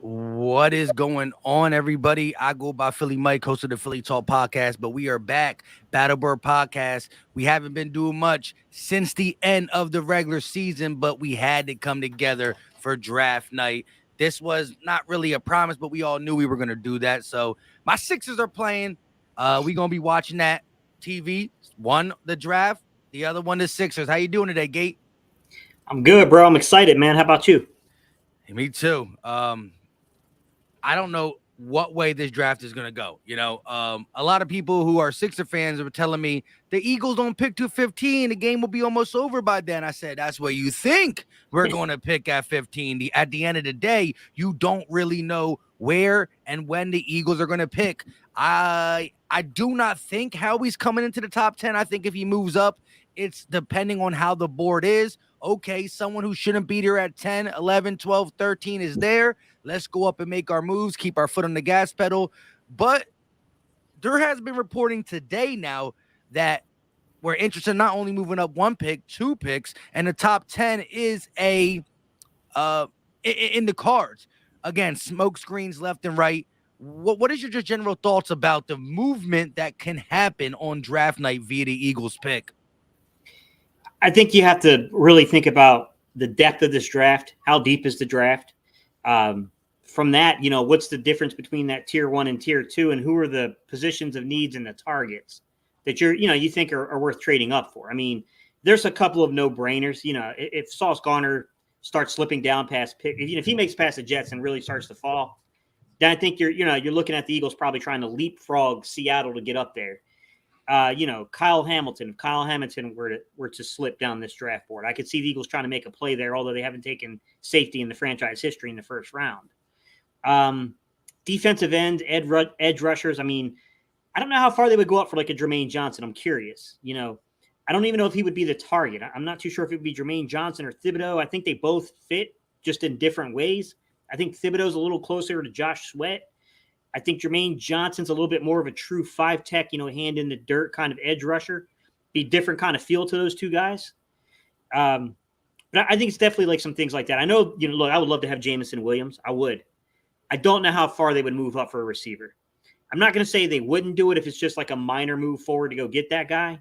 What is going on, everybody? I go by Philly Mike, host of the Philly Talk podcast, but we are back. Battlebird podcast. We haven't been doing much since the end of the regular season, but we had to come together for draft night. This was not really a promise, but we all knew we were going to do that. So my Sixers are playing. We're going to be watching that TV. One, the draft. The other one, the Sixers. How you doing today, Gate? I'm good, bro. I'm excited, man. How about you? Hey, me too. I don't know what way this draft is going to go. A lot of people who are Sixer fans were telling me the Eagles don't pick to 15. The game will be almost over by then. I said, that's what you think we're going to pick at 15. At the end of the day, you don't really know where and when the Eagles are going to pick. I do not think Howie's coming into the top 10. I think if he moves up, it's depending on how the board is. Okay, someone who shouldn't be there at 10, 11, 12, 13 is there. Let's go up and make our moves, keep our foot on the gas pedal. But there has been reporting today now that we're interested in not only moving up one pick, two picks, and the top 10 is in the cards. Again, smoke screens left and right. What is your just general thoughts about the movement that can happen on draft night via the Eagles pick? I think you have to really think about the depth of this draft. How deep is the draft? From that, what's the difference between that tier 1 and tier 2, and who are the positions of needs and the targets that you think are worth trading up for? I mean, there's a couple of no-brainers. If Sauce Gardner starts slipping down past pick, if he makes past the Jets and really starts to fall, then I think you're looking at the Eagles probably trying to leapfrog Seattle to get up there. Kyle Hamilton. If Kyle Hamilton were to slip down this draft board, I could see the Eagles trying to make a play there, although they haven't taken safety in the franchise history in the first round. Defensive end, edge rushers. I mean, I don't know how far they would go up for like a Jermaine Johnson. I'm curious. I don't even know if he would be the target. I'm not too sure if it would be Jermaine Johnson or Thibodeau. I think they both fit just in different ways. I think Thibodeau's a little closer to Josh Sweat. I think Jermaine Johnson's a little bit more of a true 5-tech, hand in the dirt kind of edge rusher. Be different kind of feel to those two guys. But I think it's definitely like some things like that. I know, look, I would love to have Jameson Williams. I would. I don't know how far they would move up for a receiver. I'm not going to say they wouldn't do it if it's just like a minor move forward to go get that guy.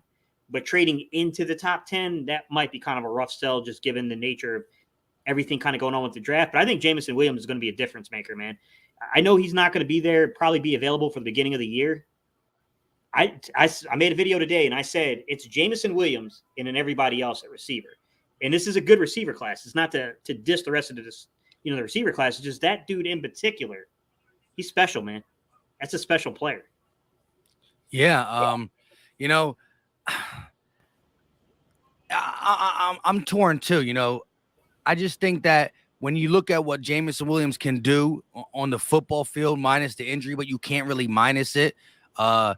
But trading into the top 10, that might be kind of a rough sell just given the nature of everything kind of going on with the draft. But I think Jameson Williams is going to be a difference maker, man. I know he's not going to be there, probably be available for the beginning of the year. I made a video today, and I said it's Jameson Williams and then everybody else at receiver. And this is a good receiver class. It's not to diss the rest of the receiver class. It's just that dude in particular. He's special, man. That's a special player. Yeah. I'm torn too. I just think that when you look at what Jameson Williams can do on the football field, minus the injury, but you can't really minus it. I'm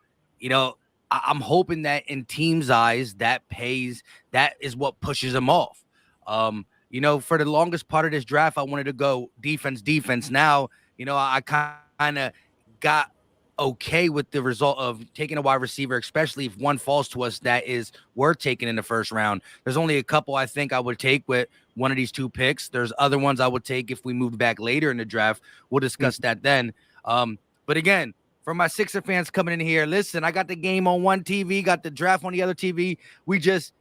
hoping that in teams' eyes, that pays. That is what pushes them off. For the longest part of this draft, I wanted to go defense. Now, I kind of got okay with the result of taking a wide receiver, especially if one falls to us that is worth taking in the first round. There's only a couple I think I would take with one of these two picks. There's other ones I would take if we moved back later in the draft. We'll discuss that then. But again, for my Sixer fans coming in here, listen, I got the game on one TV, got the draft on the other TV.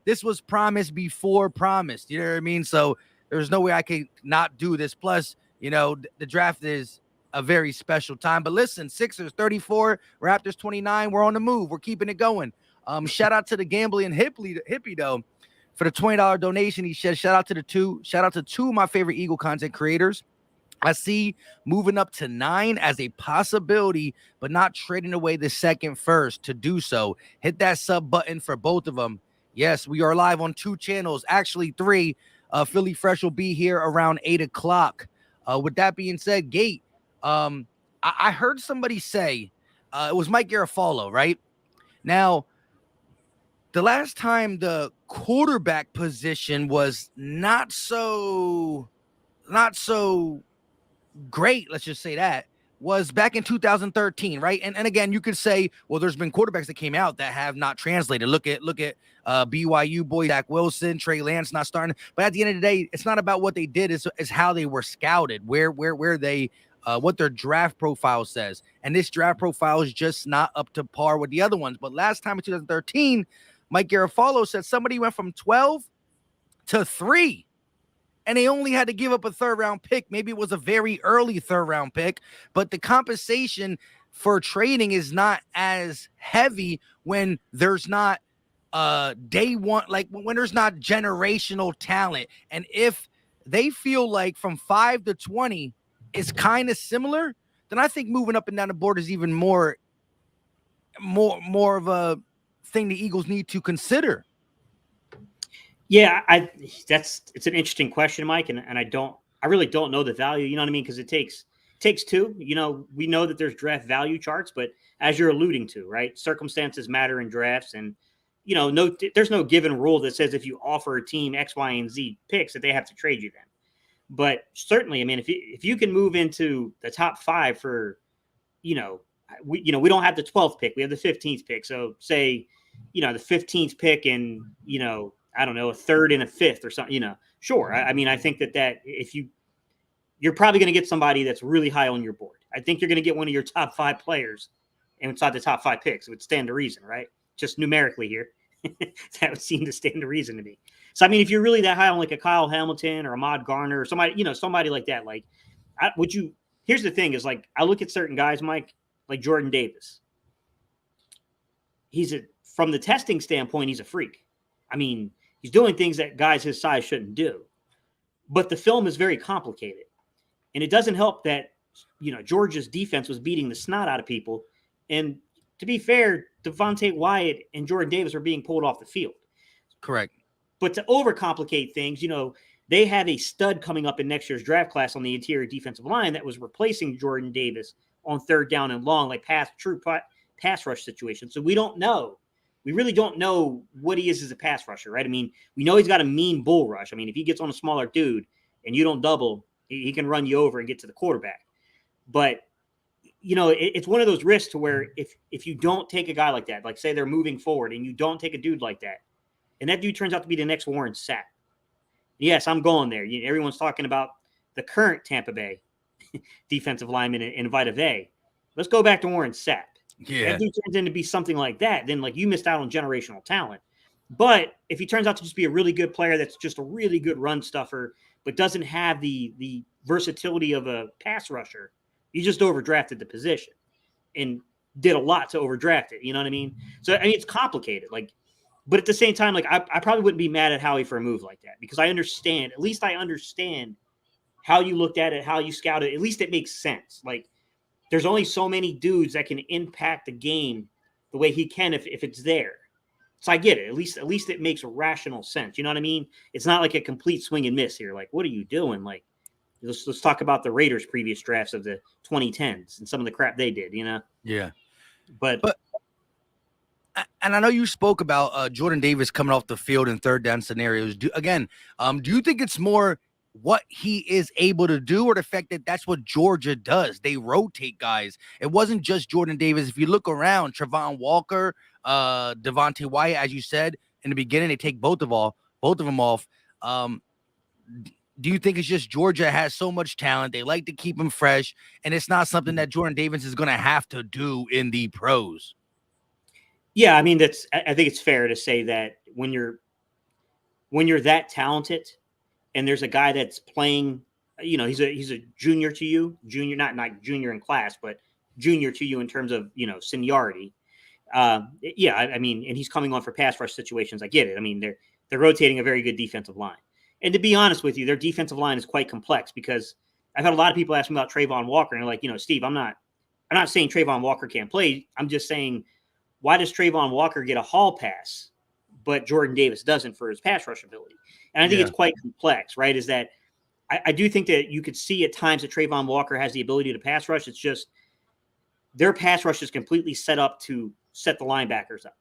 This was promised before promised. You know what I mean? So there's no way I could not do this. Plus, the draft is a very special time. But listen, Sixers 34, Raptors 29. We're on the move. We're keeping it going. Shout out to the gambling hippie though for the $20 donation. He said, shout out to two of my favorite Eagle content creators. I see moving up to 9 as a possibility, but not trading away the second first to do so. Hit that sub button for both of them. Yes, we are live on 2 channels, actually 3. Philly Fresh will be here around 8 o'clock. With that being said, Gate, I heard somebody say, it was Mike Garafolo, right? Now, the last time the quarterback position was not so great, let's just say that, was back in 2013, right? And again, you could say, well, there's been quarterbacks that came out that have not translated. Look at BYU boy Zach Wilson, Trey Lance not starting. But at the end of the day, it's not about what they did; it's how they were scouted, where they what their draft profile says. And this draft profile is just not up to par with the other ones. But last time in 2013, Mike Garafolo said somebody went from 12 to 3. And they only had to give up a third-round pick. Maybe it was a very early third-round pick, but the compensation for trading is not as heavy when there's not day one, like when there's not generational talent. And if they feel like from 5 to 20 is kind of similar, then I think moving up and down the board is even more of a thing the Eagles need to consider. Yeah, it's an interesting question, Mike, and I really don't know the value. You know what I mean? Because it takes two. You know, we know that there's draft value charts, but as you're alluding to, right, circumstances matter in drafts, and you know, there's no given rule that says if you offer a team X, Y, and Z picks that they have to trade you them. But certainly, I mean, if you can move into the top 5 for, we don't have the 12th pick, we have the 15th pick. So say, the 15th pick and I don't know, a 3rd and a 5th or something, sure. I mean, I think that if you're probably going to get somebody that's really high on your board. I think you're going to get one of your top 5 players and inside the top 5 picks. It would stand to reason, right? Just numerically here. That would seem to stand to reason to me. So, I mean, if you're really that high on like a Kyle Hamilton or Ahmad Garner or somebody like that, like, here's the thing is like, I look at certain guys, Mike, like Jordan Davis. From the testing standpoint, he's a freak. I mean, he's doing things that guys his size shouldn't do. But the film is very complicated. And it doesn't help that, Georgia's defense was beating the snot out of people. And to be fair, Devontae Wyatt and Jordan Davis were being pulled off the field. Correct. But to overcomplicate things, they have a stud coming up in next year's draft class on the interior defensive line that was replacing Jordan Davis on 3rd down and long, like true pass rush situation. So we don't know. We really don't know what he is as a pass rusher, right? I mean, we know he's got a mean bull rush. I mean, if he gets on a smaller dude and you don't double, he can run you over and get to the quarterback. But, it's one of those risks to where if you don't take a guy like that, like say they're moving forward and you don't take a dude like that, and that dude turns out to be the next Warren Sapp. Yes, I'm going there. Everyone's talking about the current Tampa Bay defensive lineman in Vita Vea. Let's go back to Warren Sapp. Yeah. If he turns into be something like that, then like you missed out on generational talent. But if he turns out to just be a really good player that's just a really good run stuffer, but doesn't have the versatility of a pass rusher, you just overdrafted the position and did a lot to overdraft it. You know what I mean? So I mean, it's complicated. Like, but at the same time, like I probably wouldn't be mad at Howie for a move like that because I understand. At least I understand how you looked at it, how you scouted. At least it makes sense. Like, there's only so many dudes that can impact the game the way he can if it's there. So I get it. At least it makes rational sense. You know what I mean? It's not like a complete swing and miss here. Like, what are you doing? Like, let's talk about the Raiders' previous drafts of the 2010s and some of the crap they did, Yeah. But and I know you spoke about Jordan Davis coming off the field in 3rd down scenarios. Do you think it's more what he is able to do or the fact that that's what Georgia does? They rotate guys. It wasn't just Jordan Davis. If you look around, Travon Walker, Devontae Wyatt, as you said in the beginning, they take both of them off. Do you think it's just Georgia has so much talent? They like to keep him fresh, and it's not something that Jordan Davis is going to have to do in the pros. Yeah, I mean, I think it's fair to say that when you're that talented and there's a guy that's playing, he's a junior to you, not junior in class, but junior to you in terms of, seniority. Yeah, I mean, and he's coming on for pass rush situations. I get it. I mean, they're rotating a very good defensive line. And to be honest with you, their defensive line is quite complex because I've had a lot of people ask me about Trayvon Walker and they're like, Steve, I'm not saying Trayvon Walker can't play. I'm just saying, why does Trayvon Walker get a hall pass, but Jordan Davis doesn't for his pass rush ability? And I think it's quite complex, right? Is that I do think that you could see at times that Trayvon Walker has the ability to pass rush. It's just their pass rush is completely set up to set the linebackers up.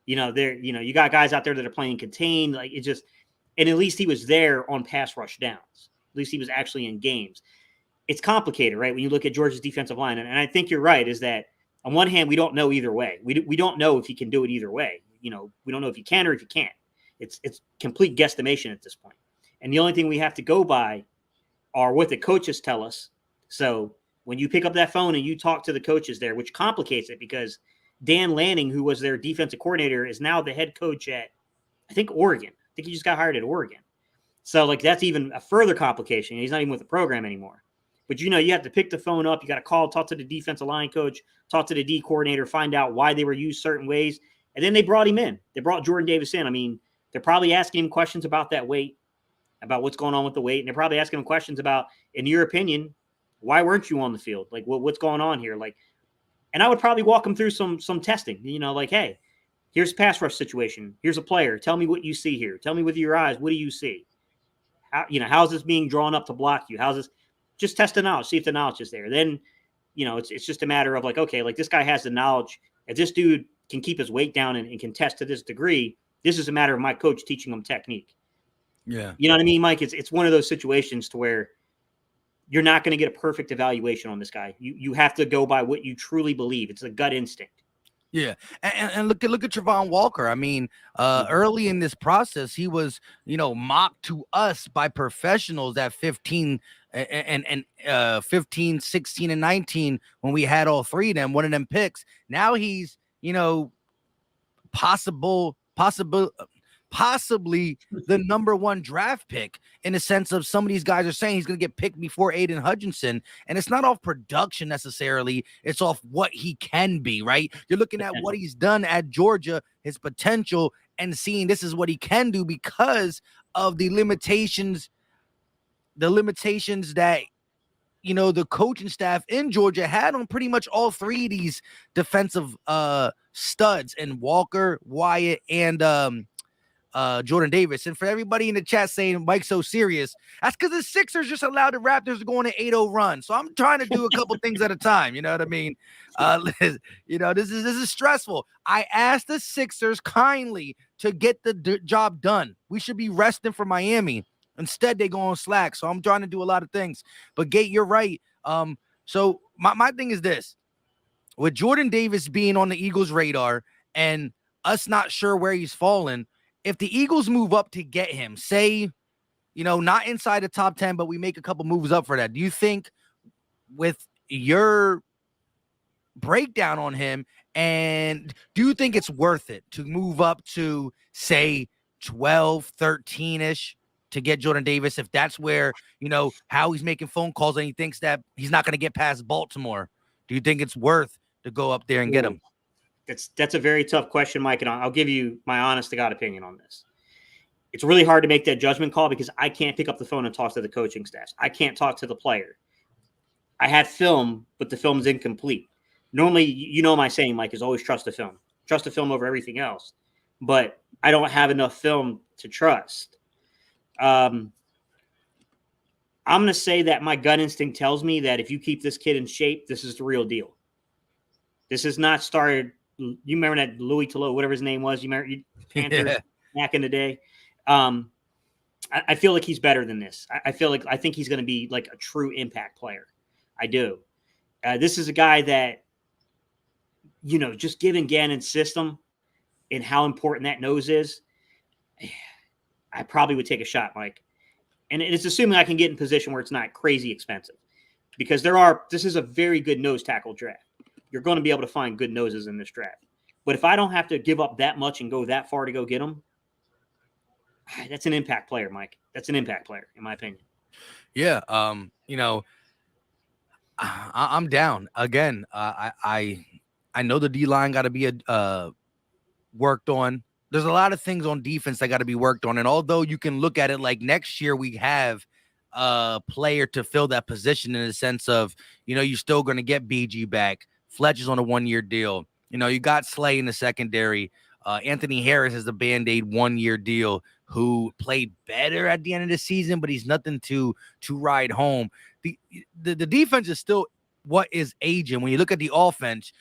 You got guys out there that are playing contained. Like it just, and at least he was there on pass rush downs. At least he was actually in games. It's complicated, right? When you look at Georgia's defensive line, and I think you're right, is that on one hand, we don't know either way. We don't know if he can do it either way. We don't know if he can or if he can't. It's complete guesstimation at this point. And the only thing we have to go by are what the coaches tell us. So when you pick up that phone and you talk to the coaches there, which complicates it because Dan Lanning, who was their defensive coordinator, is now the head coach at, I think, Oregon. I think he just got hired at Oregon. So, like, that's even a further complication. He's not even with the program anymore. But, you have to pick the phone up. You got to call, talk to the defensive line coach, talk to the D coordinator, find out why they were used certain ways. And then they brought him in. They brought Jordan Davis in. I mean, they're probably asking him questions about that weight, about what's going on with the weight. And they're probably asking him questions about, in your opinion, why weren't you on the field? Like, what's going on here? Like, and I would probably walk him through some testing, like, hey, here's a pass rush situation. Here's a player. Tell me what you see here. Tell me with your eyes, what do you see? How's this being drawn up to block you? How's this? Just test the knowledge, see if the knowledge is there. Then, it's just a matter of like, okay, like this guy has the knowledge. If this dude can keep his weight down and can test to this degree, this is a matter of my coach teaching him technique. Yeah. You know what I mean, Mike? It's one of those situations to where you're not going to get a perfect evaluation on this guy. You have to go by what you truly believe. It's a gut instinct. Yeah, and look at Trevon Walker. I mean, early in this process, he was mocked to us by professionals at 15 and 15, 16, and 19 when we had all three of them, one of them picks. Now he's possibly the number one draft pick in the sense of some of these guys are saying he's going to get picked before Aiden Hutchinson. And it's not off production necessarily. It's off what he can be, right? You're looking at what he's done at Georgia, his potential, and seeing this is what he can do because of the limitations that, the coaching staff in Georgia had on pretty much all three of these defensive studs in Walker, Wyatt, and Jordan Davis. And for everybody in the chat saying Mike's so serious, that's because the Sixers just allowed the Raptors to go on an 8-0 run. So I'm trying to do a couple things at a time. You know what I mean? This is stressful. I asked the Sixers kindly to get the job done. We should be resting for Miami. Instead, they go on slack. So I'm trying to do a lot of things. But Gate, you're right. So my thing is this. With Jordan Davis being on the Eagles' radar and us not sure where he's fallen, if the Eagles move up to get him, say, not inside the top 10, but we make a couple moves up for that, do you think with your breakdown on him, and do you think it's worth it to move up to, say, 12, 13-ish to get Jordan Davis, if that's where, how he's making phone calls and he thinks that he's not going to get past Baltimore? Do you think it's worth to go up there and get him? That's a very tough question, Mike, and I'll give you my honest to God opinion on this. It's really hard to make that judgment call because I can't pick up the phone and talk to the coaching staff. I can't talk to the player. I have film, but the film's incomplete. Normally, my saying, Mike, is always trust the film. Trust the film over everything else. But I don't have enough film to trust. I'm going to say that my gut instinct tells me that if you keep this kid in shape, this is the real deal. This has not started. You remember that Louis Tolo, whatever his name was? You remember Panthers back in the day? I feel like he's better than this. I think he's going to be like a true impact player. I do. This is a guy that, just given Gannon's system and how important that nose is, I probably would take a shot, Mike. And it's assuming I can get in position where it's not crazy expensive, because this is a very good nose tackle draft. You're going to be able to find good noses in this draft. But if I don't have to give up that much and go that far to go get them, that's an impact player, Mike. That's an impact player, in my opinion. Yeah. I'm down. Again, I know the D-line got to be worked on. There's a lot of things on defense that got to be worked on. And although you can look at it like next year we have a player to fill that position in the sense of, you're still going to get BG back. Fletcher's on a 1-year deal. You got Slay in the secondary. Anthony Harris is the Band-Aid 1-year deal who played better at the end of the season, but he's nothing to ride home. The defense is still what is aging. When you look at the offense,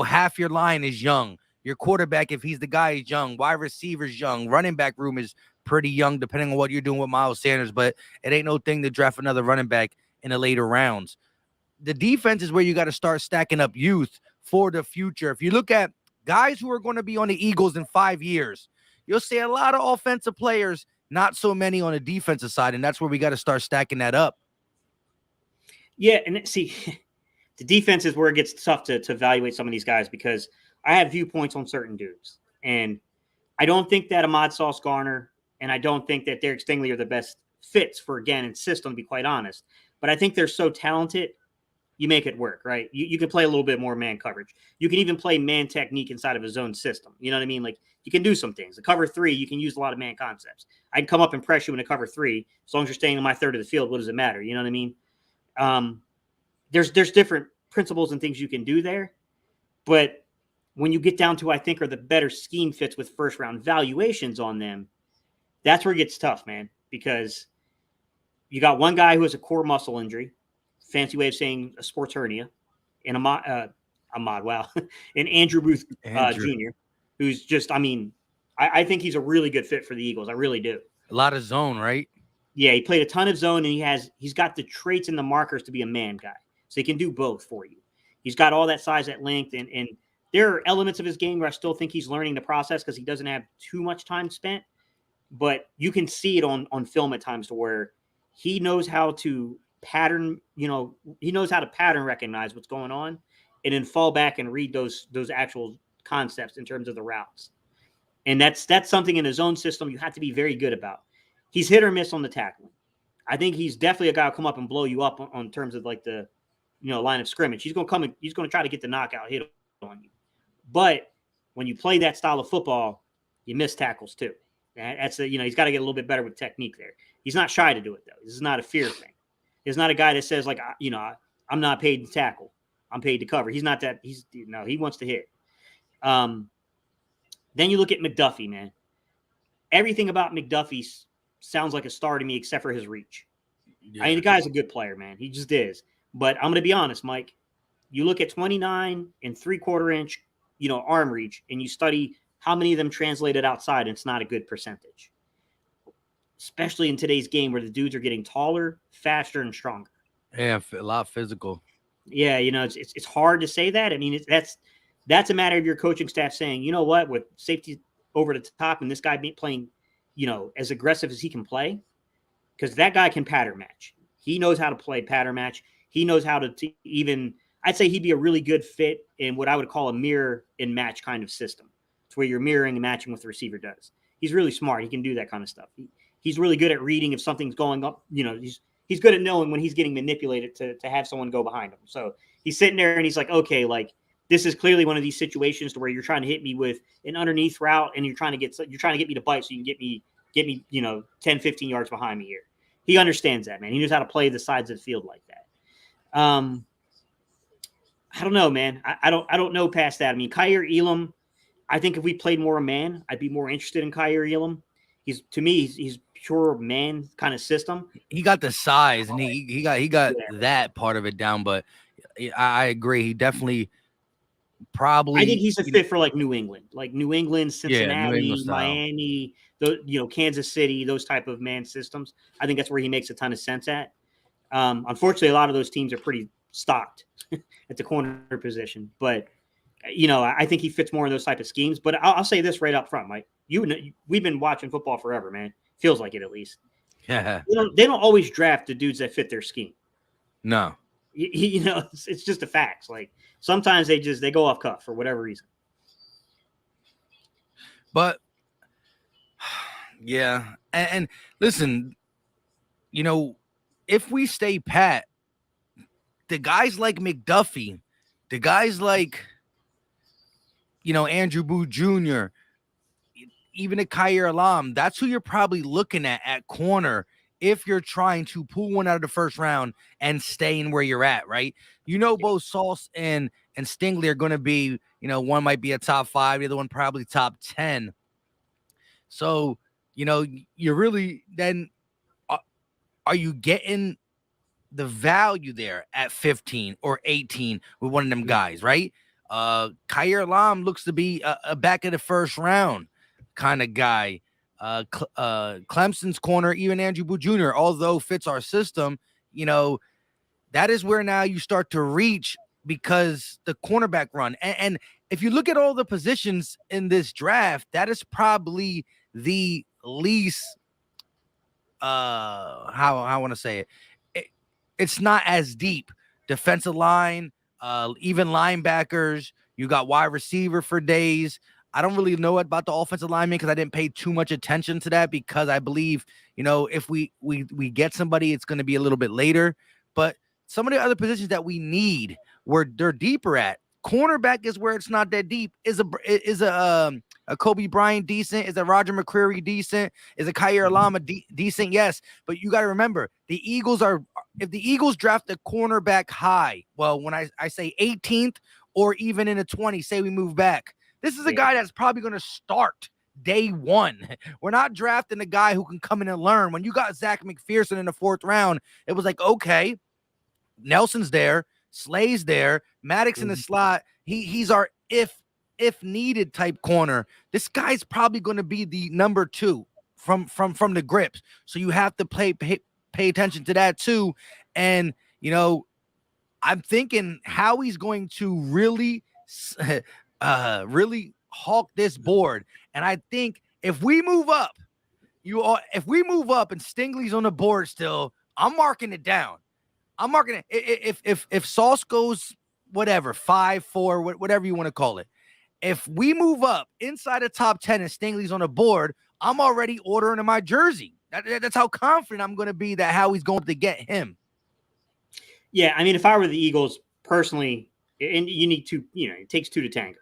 half your line is young. Your quarterback, if he's the guy, is young. Wide receiver's young. Running back room is pretty young, depending on what you're doing with Miles Sanders, but it ain't no thing to draft another running back in the later rounds. The defense is where you got to start stacking up youth for the future. If you look at guys who are going to be on the Eagles in 5 years, you'll see a lot of offensive players, not so many on the defensive side, and that's where we got to start stacking that up. Yeah, and see, The defense is where it gets tough to evaluate some of these guys because I have viewpoints on certain dudes. And I don't think that Ahmad Sauce Garner and I don't think that Derek Stingley are the best fits for Gannon's system, to be quite honest. But I think they're so talented, you make it work, right? You can play a little bit more man coverage. You can even play man technique inside of a zone system. You know what I mean? Like you can do some things. The cover 3, you can use a lot of man concepts. I can come up and press you in a cover 3 as long as you're staying in my third of the field. What does it matter? You know what I mean? There's different principles and things you can do there, but when you get down to I think are the better scheme fits with first round valuations on them, that's where it gets tough, man. Because you got one guy who has a core muscle injury, fancy way of saying a sports hernia, and Ahmad, wow, and Andrew Booth Jr., who's just, I mean, I think he's a really good fit for the Eagles. I really do. A lot of zone, right? Yeah, he played a ton of zone, and he's got the traits and the markers to be a man guy. So he can do both for you. He's got all that size, that length, and there are elements of his game where I still think he's learning the process because he doesn't have too much time spent. But you can see it on film at times to where he knows how to pattern, he knows how to pattern recognize what's going on and then fall back and read those actual concepts in terms of the routes. And that's something in his own system you have to be very good about. He's hit or miss on the tackling. I think he's definitely a guy who'll come up and blow you up on terms of like the line of scrimmage. He's going to come and he's going to try to get the knockout hit on you. But when you play that style of football, you miss tackles too. That's he's got to get a little bit better with technique there. He's not shy to do it though. This is not a fear thing. He's not a guy that says like, I'm not paid to tackle. I'm paid to cover. He's not that. He wants to hit. Then you look at McDuffie, man. Everything about McDuffie sounds like a star to me except for his reach. Yeah. I mean, the guy's a good player, man. He just is. But I'm going to be honest, Mike. You look at 29 and 3/4 inch, arm reach, and you study how many of them translated outside, and it's not a good percentage. Especially in today's game where the dudes are getting taller, faster, and stronger. Yeah, a lot physical. Yeah, it's hard to say that. I mean, that's a matter of your coaching staff saying, you know what, with safety over the top and this guy playing, as aggressive as he can play, because that guy can pattern match. He knows how to play pattern match. He knows how to even, I'd say he'd be a really good fit in what I would call a mirror and match kind of system. It's where you're mirroring and matching what the receiver does. He's really smart. He can do that kind of stuff. He's really good at reading if something's going up. He's good at knowing when he's getting manipulated to have someone go behind him. So he's sitting there and he's like, okay, like this is clearly one of these situations to where you're trying to hit me with an underneath route and you're trying to get me to bite so you can get me 10, 15 yards behind me here. He understands that, man. He knows how to play the sides of the field like that. I don't know, man. I don't know past that. I mean, Kaiir Elam, I think if we played more man, I'd be more interested in Kaiir Elam. He's pure man kind of system. He got the size and he got that part of it down, but I agree. He definitely probably. I think he's a fit for like New England, Cincinnati, New England Miami, Kansas City, those type of man systems. I think that's where he makes a ton of sense at. Unfortunately, a lot of those teams are pretty stocked at the corner position, but I think he fits more in those type of schemes. But I'll say this right up front, Mike. We've been watching football forever, man. Feels like it at least. Yeah. They don't always draft the dudes that fit their scheme. No. It's just a fact. Like sometimes they go off cuff for whatever reason. But yeah, and listen, if we stay pat, the guys like McDuffie, the guys like Andrew Booth Jr., even a Kaiir Elam, that's who you're probably looking at corner if you're trying to pull one out of the first round and stay in where you're at, right? Both Sauce and Stingley are going to be, one might be a top 5, the other one probably top 10. So, you're really then, are you getting the value there at 15 or 18 with one of them guys, right? Kaiir Elam looks to be a back of the first round kind of guy. Clemson's corner, even Andrew Booth Jr., although fits our system, that is where now you start to reach because the cornerback run. And if you look at all the positions in this draft, that is probably the least, how I want to say it. It's not as deep. Defensive line, even linebackers. You got wide receiver for days. I don't really know about the offensive lineman because I didn't pay too much attention to that because I believe, if we get somebody, it's going to be a little bit later. But some of the other positions that we need where they're deeper at. Cornerback is where it's not that deep. Is a Kobe Bryant decent? Is a Roger McCreary decent? Is a Kyer Lama decent? Yes, but you got to remember if the Eagles draft a cornerback high, well, when I say 18th or even in the 20s, say we move back, this is a guy that's probably going to start day one. We're not drafting a guy who can come in and learn. When you got Zach McPherson in the 4th round, it was like, okay, Nelson's there, Slay's there, Maddox in the slot. He's our if needed type corner. This guy's probably going to be the number 2 from the grips. So you have to pay attention to that too. And I'm thinking Howie's going to really hawk this board. And I think if we move up and Stingley's on the board still, I'm marking it down. I'm marking it. If Sauce goes whatever 5-4, whatever you want to call it, if we move up inside the top 10 and Stingley's on the board, I'm already ordering in my jersey. That's how confident I'm going to be that Howie's going to get him. Yeah, I mean, if I were the Eagles personally, and you need to, it takes 2 to tango.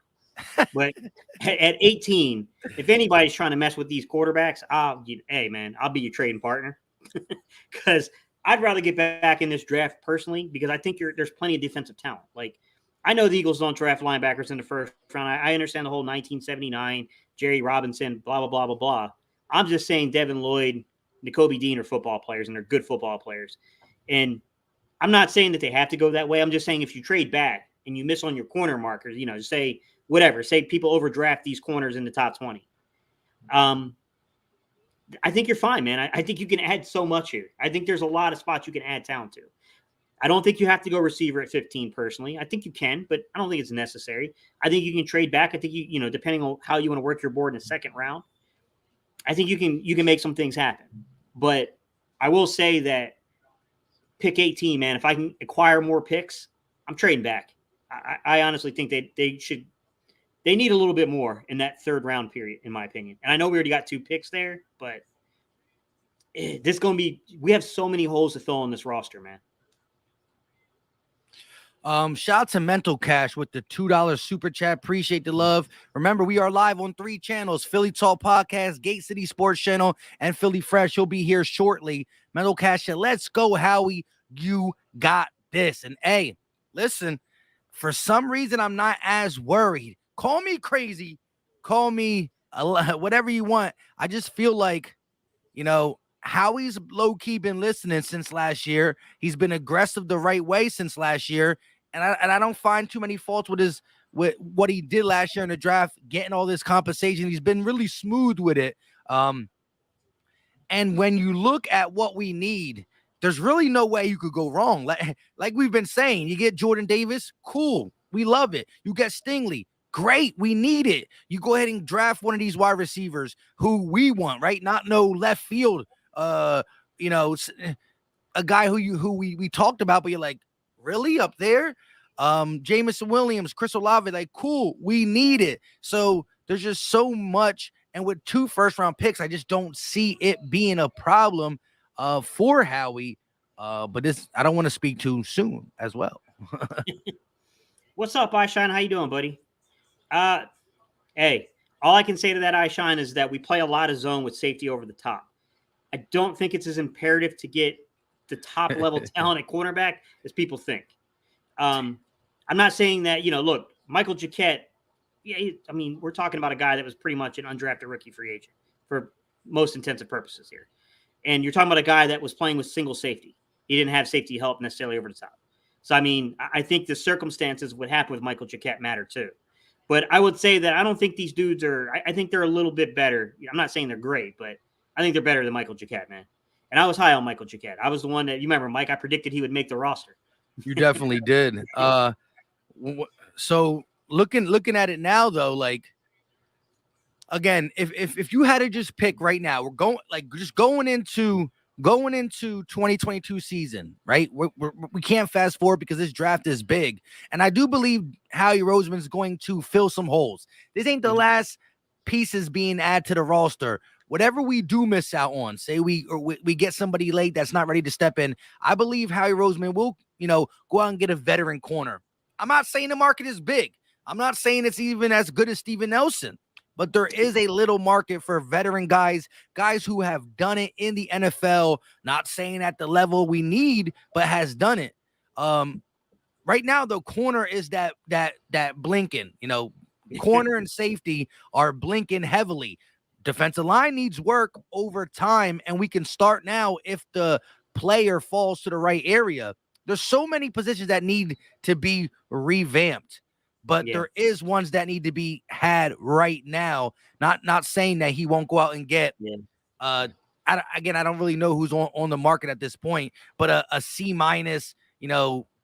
But at 18, if anybody's trying to mess with these quarterbacks, I'll be your trading partner. Because I'd rather get back in this draft personally because I think there's plenty of defensive talent. Like, I know the Eagles don't draft linebackers in the first round. I understand the whole 1979, Jerry Robinson, blah, blah, blah, blah, blah. I'm just saying Devin Lloyd, Nakobe Dean are football players, and they're good football players. And I'm not saying that they have to go that way. I'm just saying if you trade back and you miss on your corner markers, say people overdraft these corners in the top 20. I think you're fine, man. I think you can add so much here. I think there's a lot of spots you can add talent to. I don't think you have to go receiver at 15 personally. I think you can, but I don't think it's necessary. I think you can trade back. I think you depending on how you want to work your board in the second round, I think you can make some things happen. But I will say that pick 18, man, if I can acquire more picks, I'm trading back. I honestly think they need a little bit more in that 3rd round period, in my opinion. And I know we already got 2 picks there, but we have so many holes to fill in this roster, man. Shout out to Mental Cash with the $2 super chat. Appreciate the love. Remember, we are live on 3 channels: Philly Talk Podcast, Gate City Sports Channel, and Philly Fresh. He'll be here shortly. Mental Cash said, let's go, Howie. You got this. And hey, listen, for some reason, I'm not as worried. Call me crazy. Call me whatever you want. I just feel like, Howie's low-key been listening since last year. He's been aggressive the right way since last year. And I don't find too many faults with what he did last year in the draft, getting all this compensation. He's been really smooth with it. And when you look at what we need, there's really no way you could go wrong. Like we've been saying, you get Jordan Davis, cool. We love it. You get Stingley, great. We need it. You go ahead and draft one of these wide receivers who we want, right? Not no left field, a guy who we talked about, but you're like, really up there? Jamison Williams, Chris Olave, like, cool. We need it. So there's just so much. And with 2 first-round picks, I just don't see it being a problem for Howie. But I don't want to speak too soon as well. What's up, iShine? How you doing, buddy? Hey, all I can say to that iShine is that we play a lot of zone with safety over the top. I don't think it's as imperative to get the top-level talent at cornerback as people think. I'm not saying that, look, Michael Jacquet, we're talking about a guy that was pretty much an undrafted rookie free agent for most intents and purposes here. And you're talking about a guy that was playing with single safety. He didn't have safety help necessarily over the top. So, I think the circumstances what happened with Michael Jacquet matter too. But I would say that I don't think these dudes I think they're a little bit better. I'm not saying they're great, but I think they're better than Michael Jacquet, man. And I was high on Michael Jacquet. I was the one that, you remember, Mike, I predicted he would make the roster. You definitely did. So looking at it now, though, like, again, if you had to just pick right now, we're going into going into 2022 season, right? We can't fast forward because this draft is big. And I do believe Howie Roseman is going to fill some holes. This ain't the last pieces being added to the roster. Whatever we do miss out on, say we get somebody late that's not ready to step in, I believe Howie Roseman will, go out and get a veteran corner. I'm not saying the market is big. I'm not saying it's even as good as Steven Nelson, but there is a little market for veteran guys who have done it in the NFL, not saying at the level we need, but has done it. Right now, the corner is that blinking, corner and safety are blinking heavily. Defensive line needs work over time, and we can start now if the player falls to the right area. There's so many positions that need to be revamped, but there is ones that need to be had right now. Not saying that he won't go out and get. I don't really know who's on the market at this point, but a C minus,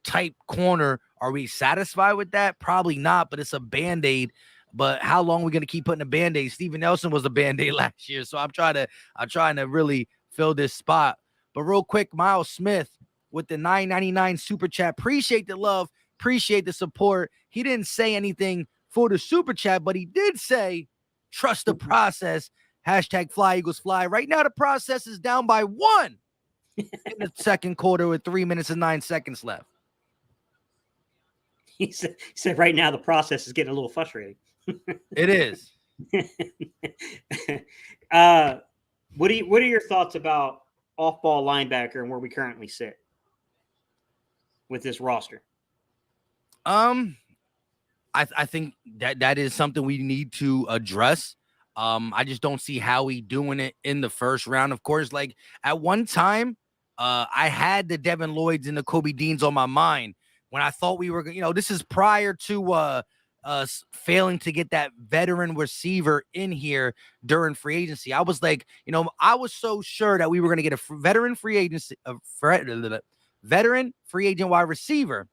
type corner. Are we satisfied with that? Probably not, but it's a Band-Aid. But how long are we going to keep putting a Band-Aid? Steven Nelson was a Band-Aid last year, so I'm trying to really fill this spot. But real quick, Miles Smith with the $9.99 super chat. Appreciate the love, appreciate the support. He didn't say anything for the super chat, but he did say, trust the process. Hashtag Fly Eagles Fly. Right now, the process is down by 1 in the second quarter with 3 minutes and 9 seconds left. He said right now the process is getting a little frustrating. It is. What are your thoughts about off-ball linebacker and where we currently sit with this roster? I think that is something we need to address. I just don't see Howie doing it in the first round. Of course, like at one time, I had the Devin Lloyds and the Kobe Deans on my mind when I thought we were, this is prior to us failing to get that veteran receiver in here during free agency. I was like, I was so sure that we were going to get a veteran free agent wide receiver,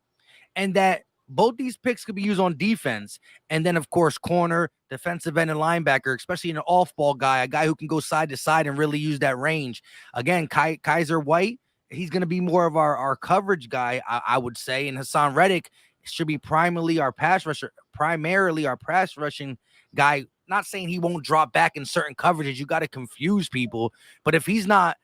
and that both these picks could be used on defense. And then, of course, corner, defensive end, and linebacker, especially an off-ball guy, a guy who can go side to side and really use that range. Again, Kaiser White, he's going to be more of our coverage guy, I would say. And Hassan Reddick should be primarily our pass rushing guy. Not saying he won't drop back in certain coverages. You got to confuse people. But if he's not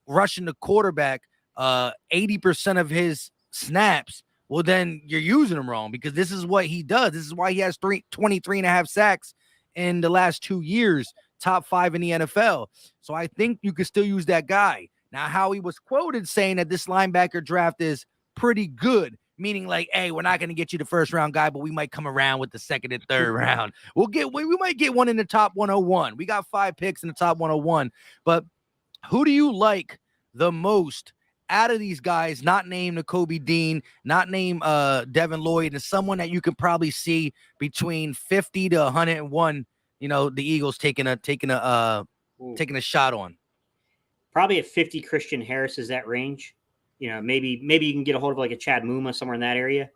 rushing the quarterback 80% of his snaps, well, then you're using him wrong, because this is what he does. This is why he has 23 and a half sacks in the last 2 years, top 5 in the NFL. So I think you could still use that guy. Now, Howie was quoted saying that this linebacker draft is pretty good, meaning like, hey, we're not going to get you the first round guy, but we might come around with the second and third round. We might get one in the top 101. We got 5 picks in the top 101. But who do you like the most out of these guys, not named Nakobe Dean, not named Devin Lloyd, and someone that you can probably see between 50 to 101, the Eagles taking a shot on? Probably at 50, Christian Harris is that range. Maybe you can get a hold of like a Chad Muma somewhere in that area.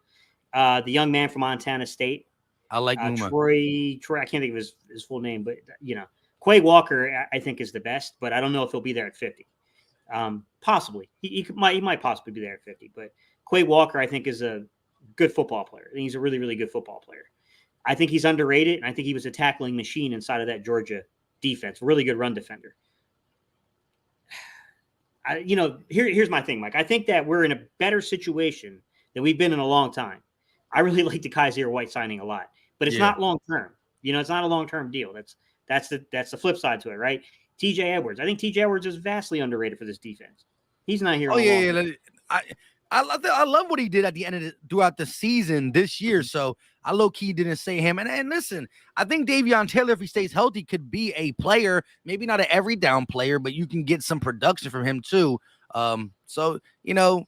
The young man from Montana State. I like Muma. Troy, I can't think of his full name, but Quay Walker, I think, is the best, but I don't know if he'll be there at 50. Possibly. He might possibly be there at 50, but Quay Walker, I think, is a good football player. I think he's a really, really good football player. I think he's underrated, and I think he was a tackling machine inside of that Georgia defense. Really good run defender. Here's my thing, Mike. I think that we're in a better situation than we've been in a long time. I really like the Kaiser White signing a lot, but it's not long term. It's not a long term deal. That's the flip side to it, right? TJ Edwards. I think TJ Edwards is vastly underrated for this defense. He's not here. I love what he did at the end throughout the season this year. So I low key didn't say him. And listen, I think Davion Taylor, if he stays healthy, could be a player. Maybe not an every down player, but you can get some production from him too. So now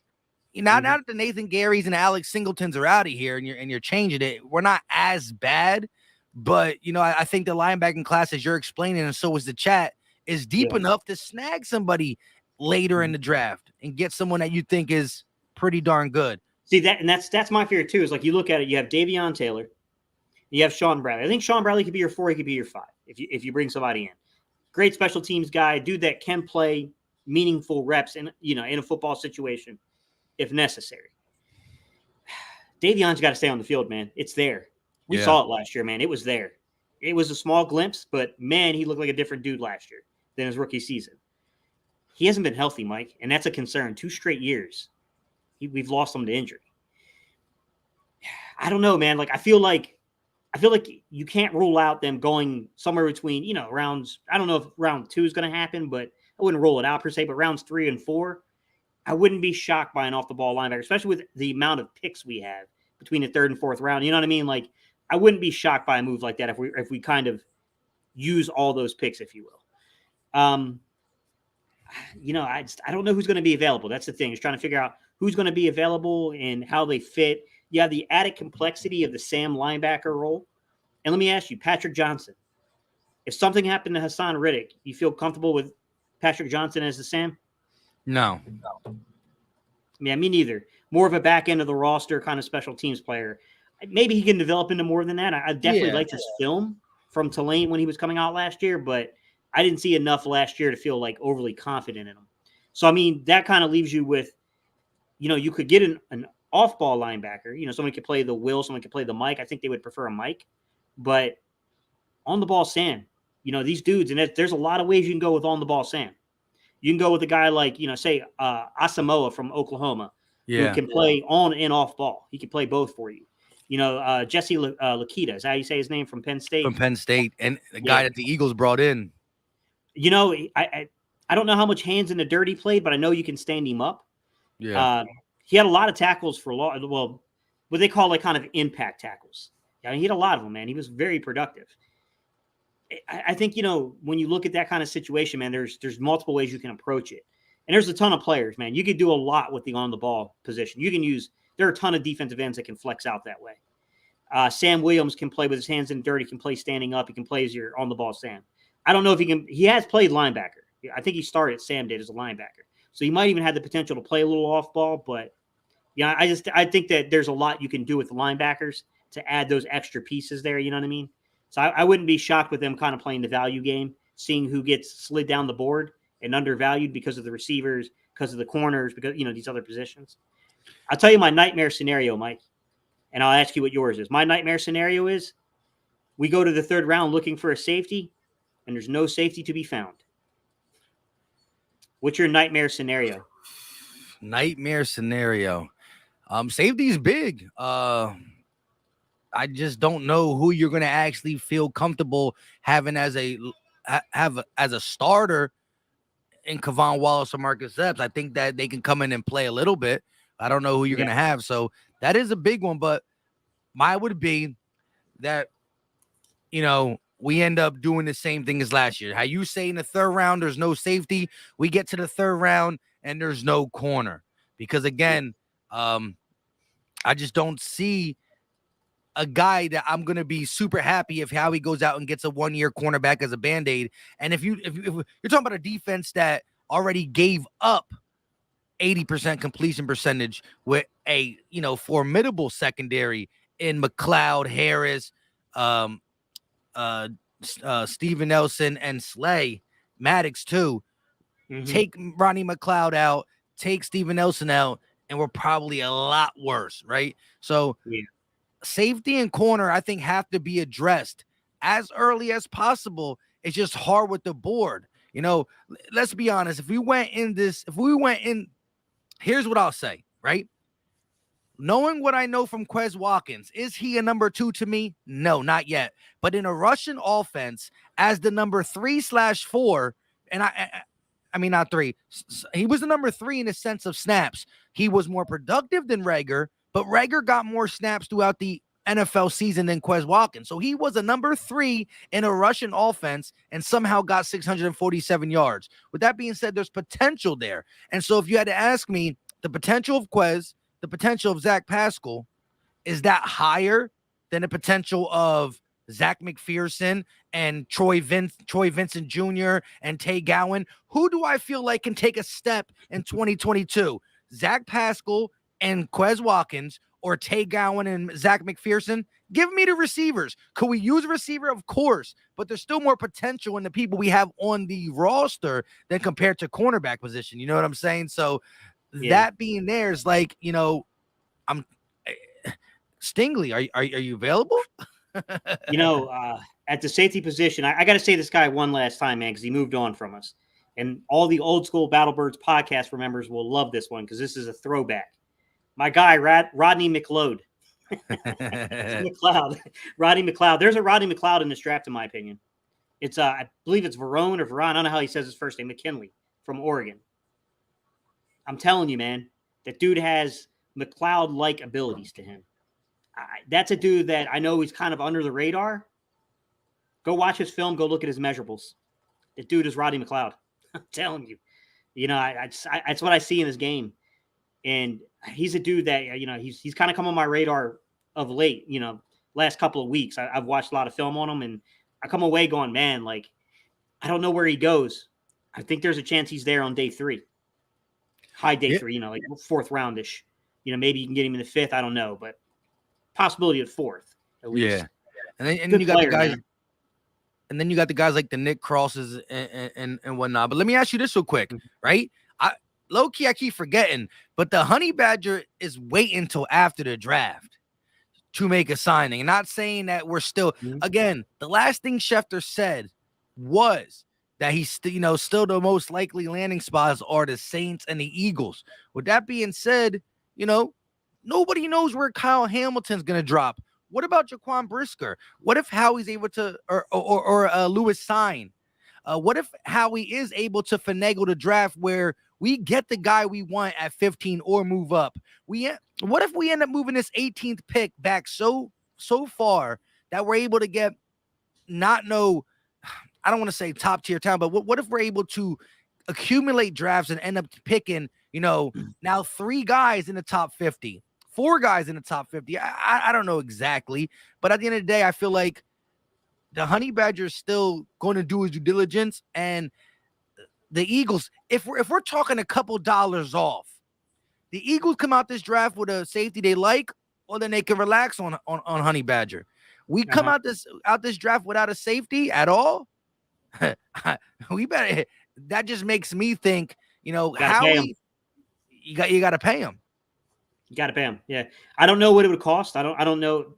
that the Nathan Garys and Alex Singletons are out of here, and you're changing it, we're not as bad. But I think the linebacking class, as you're explaining, and so is the chat, is deep enough to snag somebody later in the draft and get someone that you think is pretty darn good. See that, and that's my fear too. Is like you look at it, you have Davion Taylor, you have Sean Bradley. I think Sean Bradley could be your 4, he could be your 5 if you bring somebody in. Great special teams guy, dude that can play, meaningful reps in a football situation if necessary. Davion's got to stay on the field, man. It's there. We saw it last year, man. It was there. It was a small glimpse, but man, he looked like a different dude last year than his rookie season. He hasn't been healthy, Mike, and that's a concern. 2 straight years, we've lost him to injury. I don't know, man. Like I feel like you can't rule out them going somewhere between rounds. I don't know if round 2 is going to happen, but I wouldn't rule it out per se. But rounds 3 and 4, I wouldn't be shocked by an off the ball linebacker, especially with the amount of picks we have between the 3rd and 4th round. You know what I mean? Like I wouldn't be shocked by a move like that if we kind of use all those picks, if you will. I don't know who's going to be available. That's the thing. Is trying to figure out who's going to be available and how they fit. You have the added complexity of the Sam linebacker role. And let me ask you, Patrick Johnson, if something happened to Hassan Riddick, you feel comfortable with Patrick Johnson as the Sam? No. Yeah, me neither. More of a back end of the roster kind of special teams player. Maybe he can develop into more than that. I definitely liked his film from Tulane when he was coming out last year, but I didn't see enough last year to feel like overly confident in him. So, I mean, that kind of leaves you with, you could get an off-ball linebacker. Someone could play the Will, someone could play the Mike. I think they would prefer a Mike. But on-the-ball Sam, these dudes, and there's a lot of ways you can go with on-the-ball Sam. You can go with a guy like, say, Asamoah from Oklahoma, who can play on and off ball. He can play both for you. Jesse Lakita, is that how you say his name, from Penn State? From Penn State, and the guy that the Eagles brought in. I don't know how much hands in the dirt he played, but I know you can stand him up. Yeah. He had a lot of tackles for what they call like kind of impact tackles. I mean, he had a lot of them, man. He was very productive. I think, when you look at that kind of situation, man, there's multiple ways you can approach it. And there's a ton of players, man. You could do a lot with the on-the-ball position. There are a ton of defensive ends that can flex out that way. Sam Williams can play with his hands in dirt. He can play standing up. He can play as your on-the-ball Sam. I don't know if he can – he has played linebacker. I think he started, Sam did, as a linebacker. So he might even have the potential to play a little off-ball. But, I think that there's a lot you can do with the linebackers to add those extra pieces there. You know what I mean? So I wouldn't be shocked with them kind of playing the value game, seeing who gets slid down the board and undervalued because of the receivers, because of the corners, because, these other positions. I'll tell you my nightmare scenario, Mike, and I'll ask you what yours is. My nightmare scenario is we go to the 3rd round looking for a safety, and there's no safety to be found. What's your nightmare scenario? Nightmare scenario. Safety's big. I just don't know who you're going to actually feel comfortable having as a starter in Kavon Wallace or Marcus Epps. I think that they can come in and play a little bit. I don't know who you're going to have. So that is a big one. But mine would be that, we end up doing the same thing as last year. How you say in the 3rd round, there's no safety. We get to the 3rd round and there's no corner. Because, again, I just don't see a guy that I'm going to be super happy if Howie goes out and gets a 1-year cornerback as a Band-Aid. And if you're talking about a defense that already gave up 80% completion percentage with a, formidable secondary in McLeod, Harris, Steven Nelson, and Slay, Maddox too. Mm-hmm. Take Ronnie McLeod out, take Steven Nelson out, and we're probably a lot worse, right? So safety and corner, I think, have to be addressed as early as possible. It's just hard with the board. Let's be honest. If we went in, here's what I'll say, right? Knowing what I know from Quez Watkins, is he a number 2 to me? No, not yet. But in a Russian offense, as the number 3/4, and I mean, not 3. He was the number 3 in the sense of snaps. He was more productive than Reagor, but Reagor got more snaps throughout the NFL season than Quez Watkins. So he was a number 3 in a Russian offense and somehow got 647 yards. With that being said, there's potential there. And so if you had to ask me, the potential of Quez, the potential of Zach Pascal, is that higher than the potential of Zach McPherson and Troy Vincent Jr. and Tay Gowan? Who do I feel like can take a step in 2022? Zach Pascal and Quez Watkins, or Tay Gowan and Zach McPherson. Give me the receivers. Could we use a receiver? Of course, but there's still more potential in the people we have on the roster than compared to cornerback position. You know what I'm saying? So that being there is like, I'm Stingley. Are you available? At the safety position, I got to say this guy one last time, man, because he moved on from us. And all the old school Battlebirds podcast members will love this one because this is a throwback. My guy, Rodney McLeod. McLeod. Rodney McLeod. There's a Rodney McLeod in this draft, in my opinion. It's I believe it's Verone or Veron. I don't know how he says his first name. McKinley from Oregon. I'm telling you, man, that dude has McLeod-like abilities to him. That's a dude that I know he's kind of under the radar. Go watch his film. Go look at his measurables. That dude is Rodney McLeod. I'm telling you. That's what I see in his game. And he's a dude that, he's kind of come on my radar of late, last couple of weeks. I've watched a lot of film on him, and I come away going, man, like, I don't know where he goes. I think there's a chance he's there on day 3. High day 3, like 4th roundish. Maybe you can get him in the 5th. I don't know, but possibility of 4th at least. Yeah. And then you got the guys. Man. And then you got the guys like the Nick Crosses and whatnot. But let me ask you this real quick, right? Low key, I keep forgetting, but the Honey Badger is waiting until after the draft to make a signing. And not saying that we're still, again, the last thing Schefter said was that he's still the most likely landing spots are the Saints and the Eagles. With that being said, nobody knows where Kyle Hamilton's going to drop. What about Jaquan Brisker? What if Howie's able to, or Lewis Sign? What if Howie is able to finagle the draft where we get the guy we want at 15 or move up? What if we end up moving this 18th pick back so far that we're able to get I don't want to say top tier talent, but what if we're able to accumulate drafts and end up picking, now 3 guys in the top 50, 4 guys in the top 50. I don't know exactly, but at the end of the day, I feel like the Honey Badger is still going to do his due diligence, and the Eagles, if we're talking a couple dollars off, the Eagles come out this draft with a safety they like, well, then they can relax on Honey Badger. We come out this draft without a safety at all. We better. That just makes me think, Howie, you got to pay him. You got to pay him. Yeah, I don't know what it would cost. I don't know.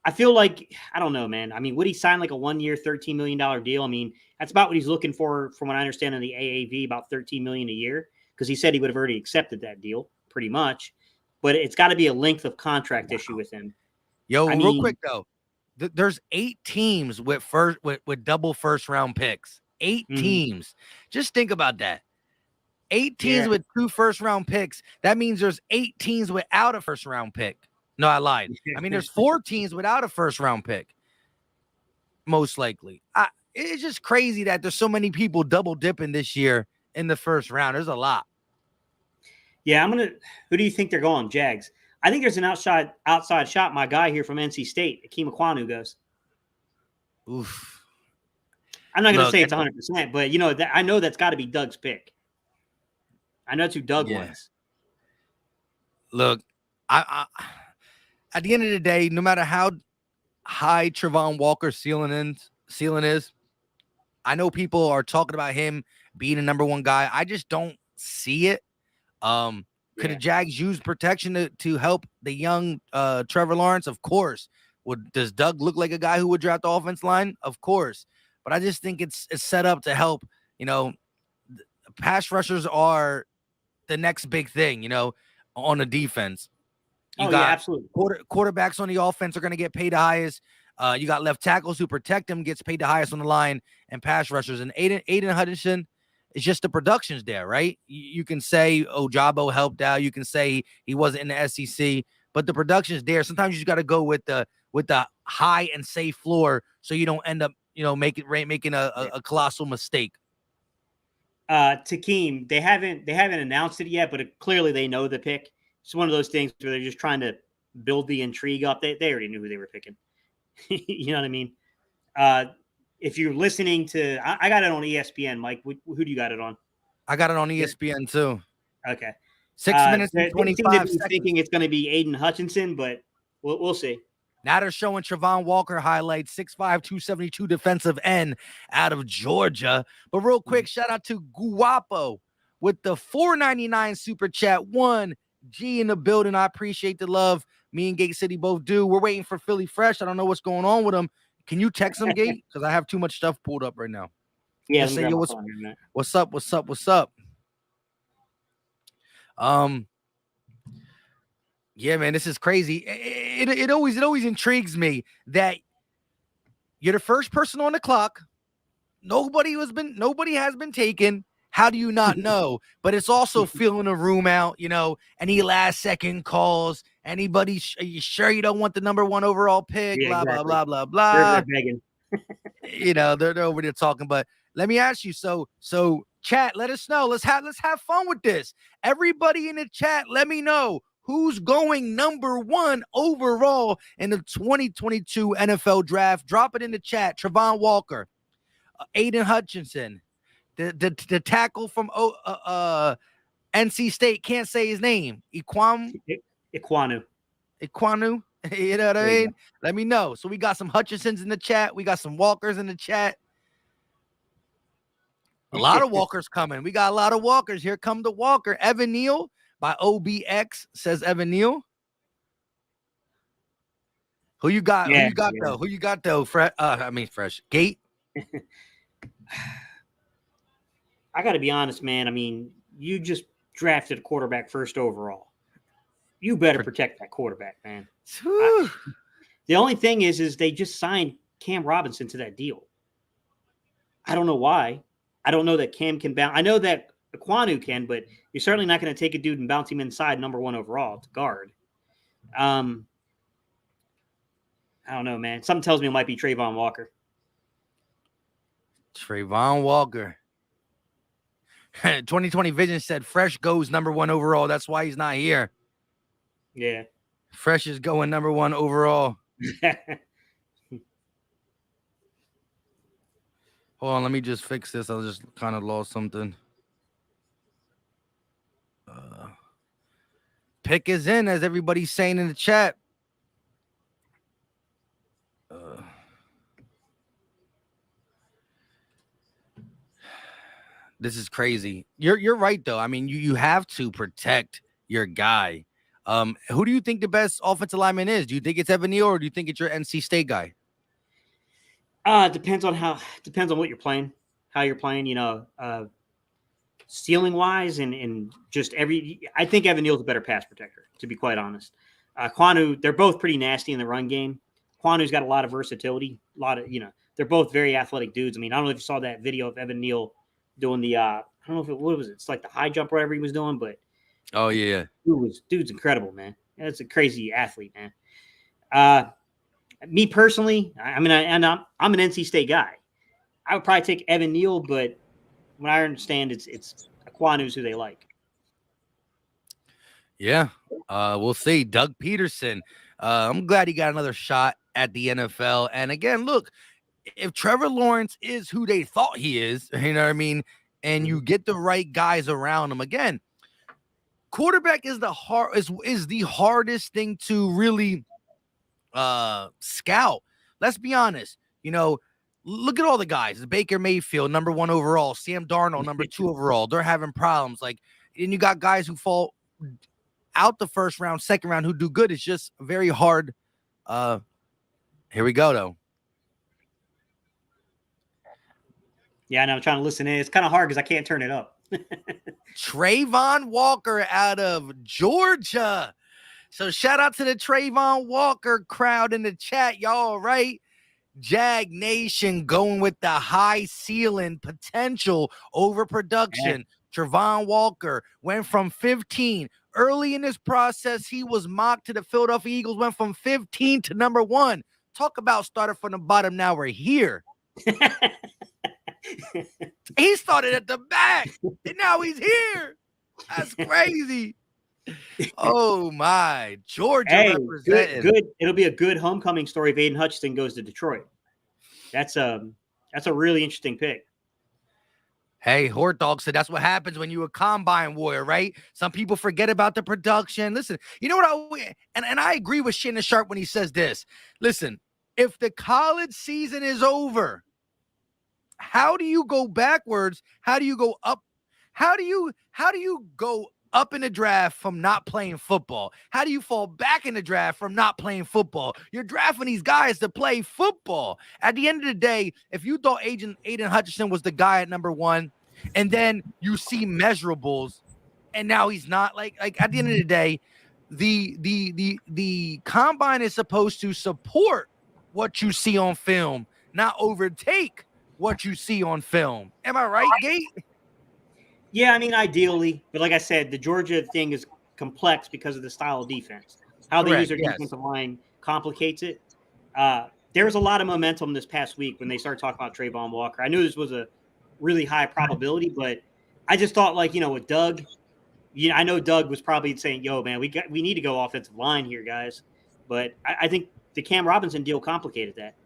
I feel like, I don't know, man. I mean, would he sign like a 1-year, $13 million deal? I mean, that's about what he's looking for, from what I understand in the AAV, about $13 million a year, because he said he would have already accepted that deal, pretty much. But it's got to be a length of contract issue with him. Real quick though, there's 8 teams with double first round picks. 8 teams. Just think about that. 8 teams with 2 first round picks. That means there's 8 teams without a first round pick. No, I lied. I mean, there's 4 teams without a first round pick. Most likely. It's just crazy that there's so many people double dipping this year in the first round. There's a lot. Yeah, who do you think they're going? Jags. I think there's an outside shot. My guy here from NC State, Akeem Ekwonu, goes. Oof. I'm not going to say it's 100%, but I know that's got to be Doug's pick. I know it's who Doug wants. Look, I at the end of the day, no matter how high Travon Walker's ceiling is, I know people are talking about him being a number 1 guy. I just don't see it. Could the Jags use protection to help the young Trevor Lawrence? Of course. Does Doug look like a guy who would draft the offense line? Of course. But I just think it's set up to help. Pass rushers are the next big thing, on the defense. You got absolutely. Quarterbacks on the offense are going to get paid the highest. You got left tackles who protect them, gets paid the highest on the line, and pass rushers. And Aiden Hutchinson, it's just the production's there, right? You can say, Jabo helped out. You can say he wasn't in the SEC, but the production's there. Sometimes you just got to go with the high and safe floor so you don't end up, making a colossal mistake. Takeem, they haven't announced it yet, but clearly they know the pick. It's one of those things where they're just trying to build the intrigue up. They already knew who they were picking. You know what I mean? If you're listening to, I got it on ESPN, Mike. Who do you got it on? I got it on ESPN too. Okay. 6 minutes They and seem to 25 be seconds. thinking it's going to be Aiden Hutchinson, but we'll see. Now they're showing Travon Walker highlights, 6'5", 272 defensive end out of Georgia. But real quick, shout out to Guapo with the $4.99 super chat. 1G in the building. I appreciate the love. Me and Gate City both do. We're waiting for Philly Fresh. I don't know what's going on with him. Can you text him, Gate? Because I have too much stuff pulled up right now. Yeah, Just say, yo, what's up? Yeah, man, this is crazy. It always intrigues me that you're the first person on the clock. Nobody has been taken. How do you not know? But it's also filling the room out, any last second calls. Anybody, are you sure you don't want the number 1 overall pick? Yeah, blah, exactly. blah, blah, blah, blah. They're They're over there talking. But let me ask you, so chat, let us know. Let's have fun with this. Everybody in the chat, let me know who's going number 1 overall in the 2022 NFL draft. Drop it in the chat. Travon Walker, Aiden Hutchinson, the tackle from NC State, can't say his name. Iquanu. You know what I mean? Let me know. So we got some Hutchinsons in the chat. We got some Walkers in the chat. A lot of Walkers coming. We got a lot of Walkers. Here come the Walker. Evan Neal by OBX says Evan Neal. Who you got? Yeah, Who you got though? Fresh. Gate. I got to be honest, man. I mean, you just drafted a quarterback first overall. You better protect that quarterback, man. The only thing is they just signed Cam Robinson to that deal. I don't know why. I don't know that Cam can bounce. I know that Iquanu can, but you're certainly not going to take a dude and bounce him inside number 1 overall to guard. I don't know, man. Something tells me it might be Travon Walker. Travon Walker. 2020 Vision said Fresh goes number 1 overall. That's why he's not here. Yeah. Fresh is going number 1 overall. Hold on, let me just fix this. I just kind of lost something. Pick is in, as everybody's saying in the chat. This is crazy. You're right though. I mean, you have to protect your guy. Who do you think the best offensive lineman is? Do you think it's Evan Neal or do you think it's your NC State guy? Depends on what you're playing, how you're playing, ceiling wise and just I think Evan Neal's a better pass protector, to be quite honest. Quanu, they're both pretty nasty in the run game. Quanu's got a lot of versatility, they're both very athletic dudes. I mean, I don't know if you saw that video of Evan Neal doing the I don't know if what was it? It's like the high jump or whatever he was doing, but oh yeah, dude's incredible, man. That's a crazy athlete, man. Me personally, I'm an NC State guy. I would probably take Evan Neal, but when I understand it's Aquanu's who they like. Yeah, we'll see. Doug Peterson. I'm glad he got another shot at the NFL. And again, look, if Trevor Lawrence is who they thought he is, you know what I mean, and you get the right guys around him, again, quarterback is the hardest thing to really scout. Let's be honest. Look at all the guys. Baker Mayfield, number 1 overall. Sam Darnold, number 2 overall. They're having problems. And you got guys who fall out the first round, second round, who do good. It's just very hard. Here we go, though. Yeah, I know. I'm trying to listen in. It's kind of hard because I can't turn it up. Travon Walker out of Georgia. So shout out to the Travon Walker crowd in the chat. Y'all right? Jag Nation going with the high ceiling potential over production. Yeah. Travon Walker went from 15. Early in this process, he was mocked to the Philadelphia Eagles, went from 15 to number 1. Talk about started from the bottom. Now we're here. He started at the back, and now he's here. That's crazy. Oh my, Georgia representing. Good. It'll be a good homecoming story if Aiden Hutchinson goes to Detroit. That's a really interesting pick. Hey, Hort Dog said that's what happens when you a combine warrior, right? Some people forget about the production. Listen, you know what? And I agree with Shannon Sharp when he says this. Listen, if the college season is over, how do you go backwards? How do you go up? How do you go up in the draft from not playing football? How do you fall back in the draft from not playing football? You're drafting these guys to play football. At the end of the day, if you thought Aiden Hutchinson was the guy at number 1, and then you see measurables, and now he's not, like at the end of the day, the combine is supposed to support what you see on film, not overtake what you see on film. Am I right, Gate? Yeah, I mean, ideally, but like I said, the Georgia thing is complex because of the style of defense. How they use their defensive line complicates it. There was a lot of momentum this past week when they started talking about Trayvon Walker. I knew this was a really high probability, but I just thought, like, with Doug, I know Doug was probably saying, "Yo, man, we need to go offensive line here, guys." But I think the Cam Robinson deal complicated that.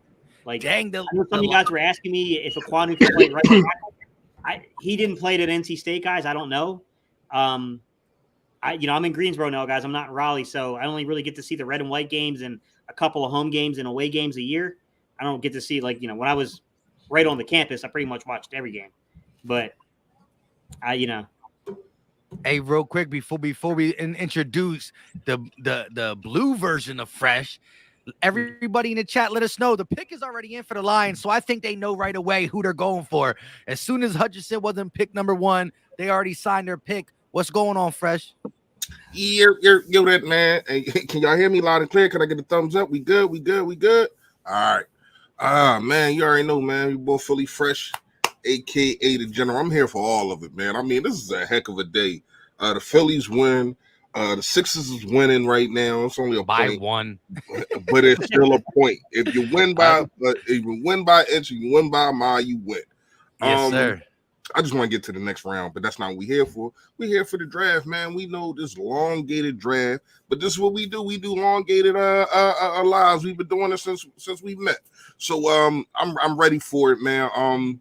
Like, dang, I know some of you guys were asking me if Ekwonu could play right. He didn't play at NC State, guys. I don't know. I'm in Greensboro now, guys. I'm not in Raleigh, so I only really get to see the red and white games and a couple of home games and away games a year. I don't get to see, like, when I was right on the campus, I pretty much watched every game. But Hey, real quick before we introduce the blue version of Fresh, everybody in the chat, let us know the pick is already in for the Lions, so I think they know right away who they're going for. As soon as Hutchinson wasn't pick number 1, they already signed their pick. What's going on, Fresh? Yo, that man. Hey, can y'all hear me loud and clear? Can I get a thumbs up? We good? All right. Man, you already know, man. We both fully fresh, aka the general. I'm here for all of it, man. I mean, this is a heck of a day. The Phillies win. The Sixers is winning right now. It's only a by point. 1, but it's still a point. If you win by inch, you win by a mile, you win. Yes, sir. I just want to get to the next round, but that's not what we're here for. We're here for the draft, man. We know this elongated draft, but this is what we do. We do elongated lives. We've been doing this since we met. So I'm ready for it, man. I'm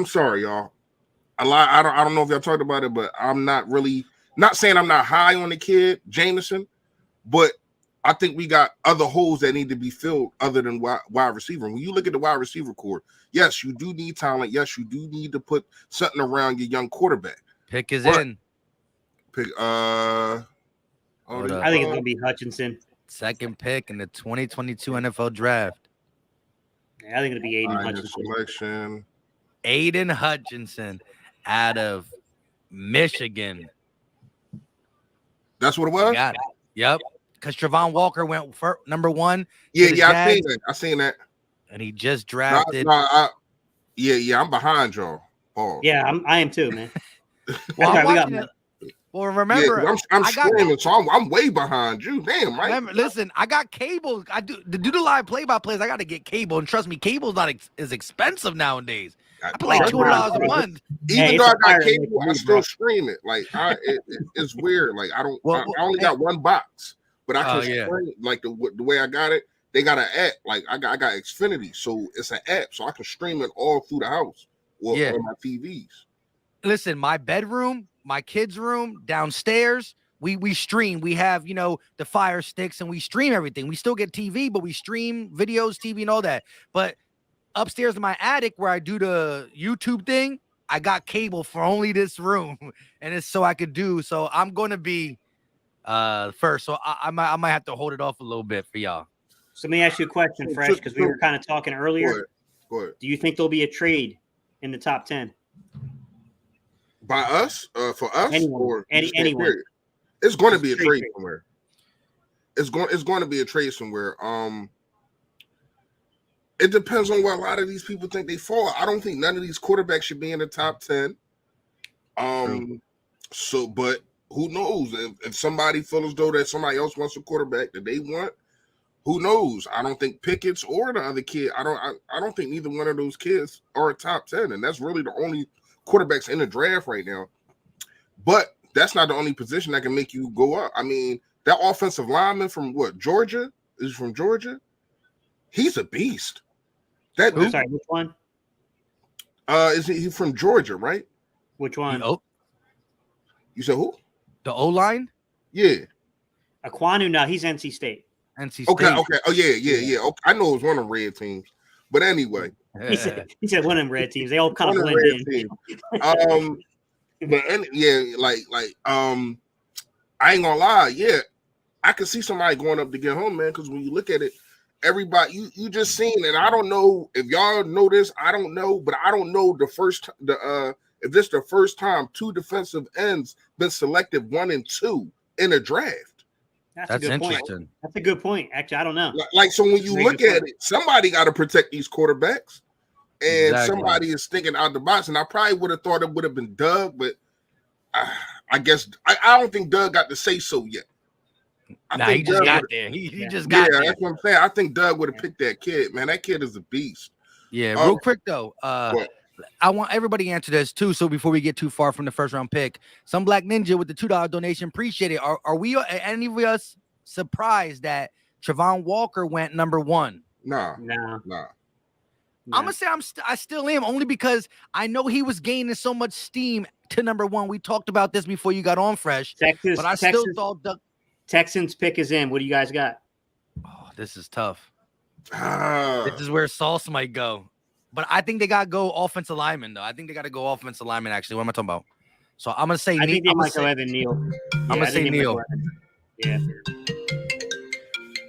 sorry, y'all. I don't know if y'all talked about it, but I'm not saying I'm not high on the kid, Jameson, but I think we got other holes that need to be filled other than wide receiver. When you look at the wide receiver core, yes, you do need talent. Yes, you do need to put something around your young quarterback. Pick is in. Pick. I think it's gonna be Hutchinson. Second pick in the 2022 NFL Draft. Yeah, I think it'll be Aiden Hutchinson. Selection. Aiden Hutchinson out of Michigan. That's what it was? Got it. Yep. Because Trayvon Walker went for number 1. Yeah, I seen that. And he just drafted. I'm behind y'all. Pause. Yeah, I am too, man. Well, I'm watching it. Well, remember, I'm streaming, so I'm way behind you. Damn, right? Listen, I got cable. I do the live play-by-plays. I got to get cable, and trust me, cable's not as expensive nowadays. I pay like $200 a month. Even though I got cable, I still stream it. Like it's weird. Like I only got one box, but I can stream like the way I got it. They got an app. Like I got Xfinity, so it's an app, so I can stream it all through the house or on my TVs. Listen, my bedroom, my kids' room, downstairs, we stream. We have, the Fire Sticks, and we stream everything. We still get TV, but we stream videos, TV, and all that. But upstairs in my attic where I do the YouTube thing, I got cable for only this room, and it's so I could do. So I'm going to be first. So I might have to hold it off a little bit for y'all. So let me ask you a question, Fresh, because we were kind of talking earlier. Go ahead. Do you think there'll be a trade in the top 10? By us? For us? Anyone. Or anyone. Period? It's going to be a trade somewhere. It's going to be a trade somewhere. It depends on where a lot of these people think they fall. I don't think none of these quarterbacks should be in the top 10. So, but who knows? If somebody feels as though that somebody else wants a quarterback that they want, who knows? I don't think Pickett's or the other kid. I don't think neither one of those kids are a top 10, and that's really the only quarterbacks in the draft right now. But that's not the only position that can make you go up. I mean, that offensive lineman from Georgia? Is from Georgia? He's a beast. That Sorry, which one? is he from Georgia, right? Which one? You said who? The O-line? Yeah. Aquanu, no, he's NC State. NC State. Okay. Oh, yeah. Okay. I know it was one of the red teams. But anyway. He said one of them red teams. They all kind of One blend red in. team. I ain't gonna lie, yeah. I could see somebody going up to get home, man, because when you look at it, everybody you just seen, and I don't know if y'all know this, I don't know, but I don't know if this the first time 2 defensive ends been selected 1 and 2 in a draft. That's a good interesting. point. That's a good point. Actually, I don't know. Like, so when you look at it, somebody got to protect these quarterbacks, and somebody is thinking out the box. And I probably would have thought it would have been Doug, but I guess I don't think Doug got to say so yet. He just got there. He just got there. That's what I'm saying. I think Doug would have picked that kid, man. That kid is a beast. Yeah, real quick though. I want everybody to answer this too. So before we get too far from the first round pick, some Black Ninja with the $2 donation, appreciate it. Are we any of us surprised that Travon Walker went number 1? Nah. No. I'm gonna say I still am, only because I know he was gaining so much steam to number 1. We talked about this before you got on, Fresh. But I still thought Texans pick is in. What do you guys got? Oh, this is tough. This is where Sauce might go. But I think they got to go offensive lineman, though. I think they got to go offensive lineman, actually. What am I talking about? So I'm going to say I think they might go Evan Neal. I'm going to say Neal. Yeah.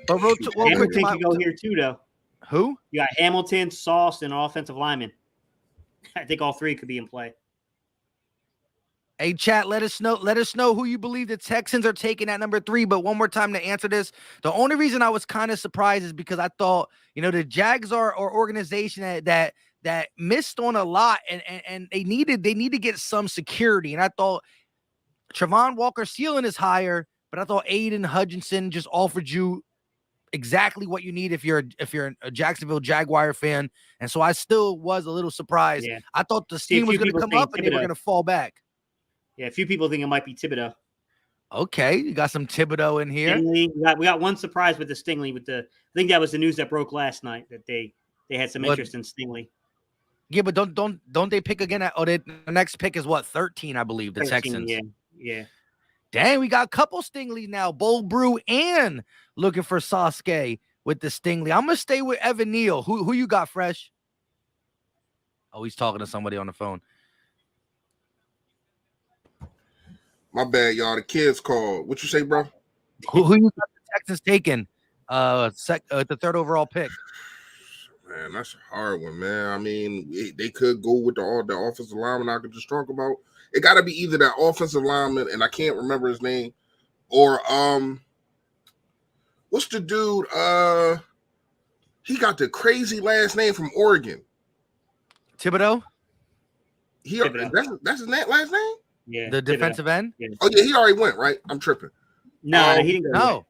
But Hamilton can go here, too, though. Who? You got Hamilton, Sauce, and offensive lineman. I think all 3 could be in play. Hey, chat, let us know who you believe the Texans are taking at number 3. But one more time to answer this. The only reason I was kind of surprised is because I thought, the Jags are an organization that missed on a lot, and they need to get some security. And I thought Travon Walker's ceiling is higher, but I thought Aiden Hutchinson just offered you exactly what you need if you're a Jacksonville Jaguar fan. And so I still was a little surprised. Yeah. I thought the steam was going to come up and they were going to fall back. Yeah, a few people think it might be Thibodeau. Okay, you got some Thibodeau in here. Stingley. We got one surprise with the Stingley. I think that was the news that broke last night, that they had some interest in Stingley. Yeah, but don't they pick again? The next pick is what, 13, I believe. The 13, Texans. Yeah. Dang, we got a couple Stingley now. Bold Brew and looking for Sasuke with the Stingley. I'm gonna stay with Evan Neal. Who you got, Fresh? Oh, he's talking to somebody on the phone. My bad, y'all. The kids called. What you say, bro? Who you got the Texans taking? The 3rd overall pick. Man, that's a hard one, man. I mean, they could go with the offensive lineman I could just talk about. It got to be either that offensive lineman, and I can't remember his name, or what's the dude? He got the crazy last name from Oregon. Thibodeau. Thibodeau. That's his last name. Yeah, the defensive end. Yeah. Oh yeah, he already went, right? I'm tripping. No, he didn't go. No.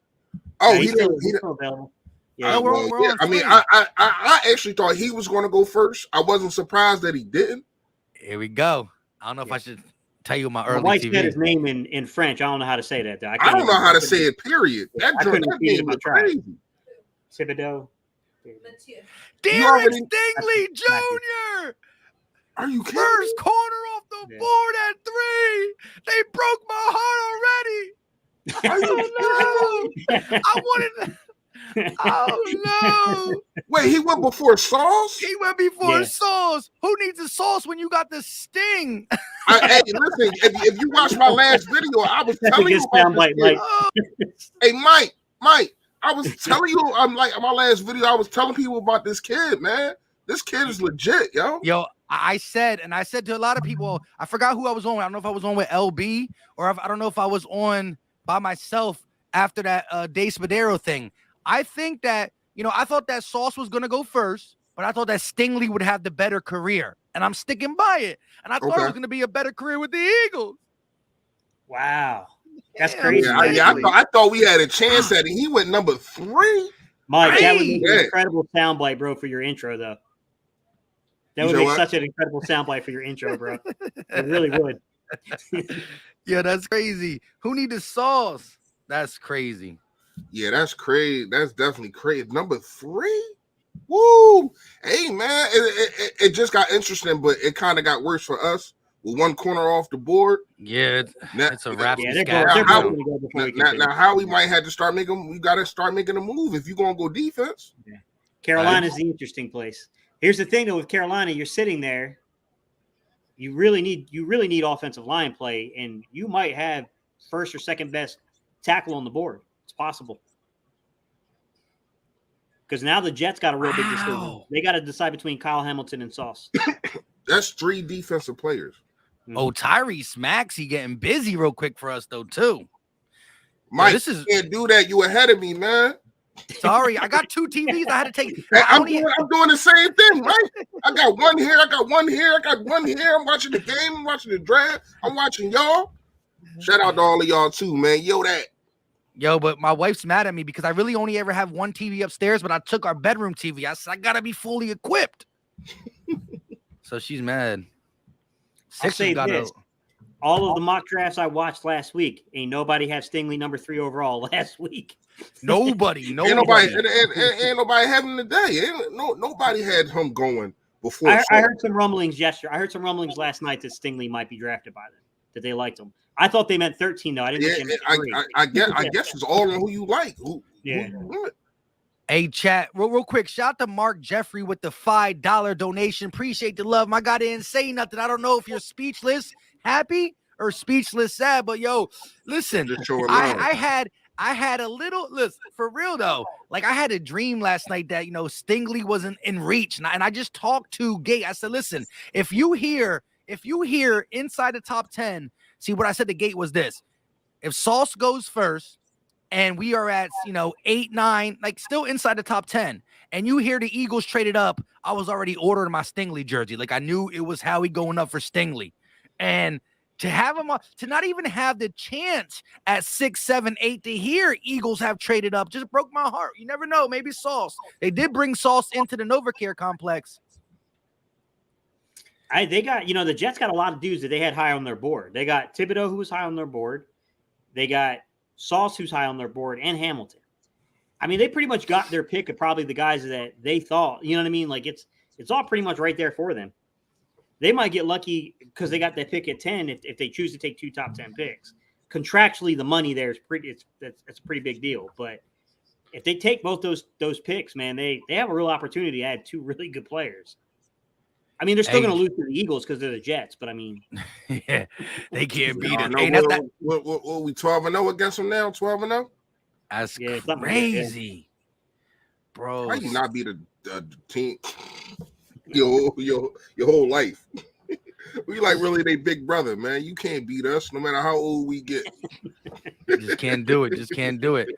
Oh, he didn't. Available. Yeah, I mean, I actually thought he was going to go first. I wasn't surprised that he didn't. Here we go. I don't know if I should tell you my early. My wife said his name in French. I don't know how to say that. Though. I don't know how to say it. Period. That name was crazy. Thibodeau. Derek Stingley Jr. Are you kidding? First corner off the board at 3. They broke my heart already. Oh no! I wanted. Oh no! Wait, he went before Sauce? He went before Sauce. Who needs a sauce when you got the sting? Hey, listen, if you watch my last video, I was telling you about this. Hey, Mike, I was telling you, my last video, I was telling people about this kid, man. This kid is legit, yo. Yo, I said to a lot of people, I forgot who I was on. I don't know if I was on with LB or I don't know if I was on by myself after that Dave Spadero thing. I think that, I thought that Sauce was going to go first, but I thought that Stingley would have the better career. And I'm sticking by it. And I thought it was going to be a better career with the Eagles. Wow. That's crazy. I thought we had a chance at it. He went number 3. Mike, that would be an incredible soundbite, bro, for your intro, though. That would make such an incredible soundbite for your intro, bro. It really would. Yeah, that's crazy. Who need the sauce? That's crazy. Yeah, that's crazy. That's definitely crazy. Number 3? Woo! Hey man, it just got interesting, but it kind of got worse for us with one corner off the board. Yeah, Now, it's a wrap. Yeah, and they're scat. both going to go before we can now, finish. how we might have to start making. We got to start making a move if you're gonna go defense. Yeah. Carolina's the interesting place. Here's the thing, though, with Carolina, you're sitting there. You really need offensive line play, and you might have first or second best tackle on the board. It's possible. Because now the Jets got a real big decision. They got to decide between Kyle Hamilton and Sauce. That's 3 defensive players. Oh, Tyrese Maxey getting busy real quick for us though too. Mike, you can't do that. You ahead of me, man. Sorry, I got 2 TVs. I had to take. I'm doing the same thing, right? I got one here. I got one here. I got one here. I'm watching the game. I'm watching the draft. I'm watching y'all. Shout out to all of y'all too, man. Yo, but my wife's mad at me because I really only ever have one TV upstairs, but I took our bedroom TV. I said I gotta be fully equipped. So she's mad. I'll say this. All of the mock drafts I watched last week, ain't nobody have Stingley number 3 overall last week. Nobody. Ain't nobody having the day. Nobody had him going before. I heard some rumblings yesterday. I heard some rumblings last night that Stingley might be drafted by them, that they liked him. I thought they meant 13, though. I didn't think they meant 3. I guess it's all on who you like. Who you want. Hey, chat, real quick. Shout out to Mark Jeffrey with the $5 donation. Appreciate the love. My guy didn't say nothing. I don't know if you're speechless, happy, or speechless, sad. But yo, listen, I had a little listen for real though. Like I had a dream last night that Stingley wasn't in reach, and I just talked to Gate. I said, listen, if you hear inside the top 10, see what I said to Gate was this: if Sauce goes first. And we are at, 8, 9, like still inside the top 10. And you hear the Eagles traded up. I was already ordering my Stingley jersey. Like I knew it was Howie going up for Stingley. And to have him, to not even have the chance at 6, 7, 8 to hear Eagles have traded up just broke my heart. You never know. Maybe Sauce. They did bring Sauce into the NovaCare complex. They got, the Jets got a lot of dudes that they had high on their board. They got Thibodeau, who was high on their board. They got Sauce, who's high on their board, and Hamilton. I mean, they pretty much got their pick of probably the guys that they thought, you know what I mean? Like it's all pretty much right there for them. They might get lucky because they got that pick at 10 if they choose to take 2 top 10 picks. Contractually, the money there is that's a pretty big deal. But if they take both those picks, man, they have a real opportunity to add 2 really good players. I mean, they're still going to lose to the Eagles because they're the Jets, but I mean, yeah, they can't beat it. What we 12-0 against them now? 12-0? That's crazy, bro. How you not beat a team your whole life? We like really they big brother, man. You can't beat us no matter how old we get. Just can't do it. Just can't do it.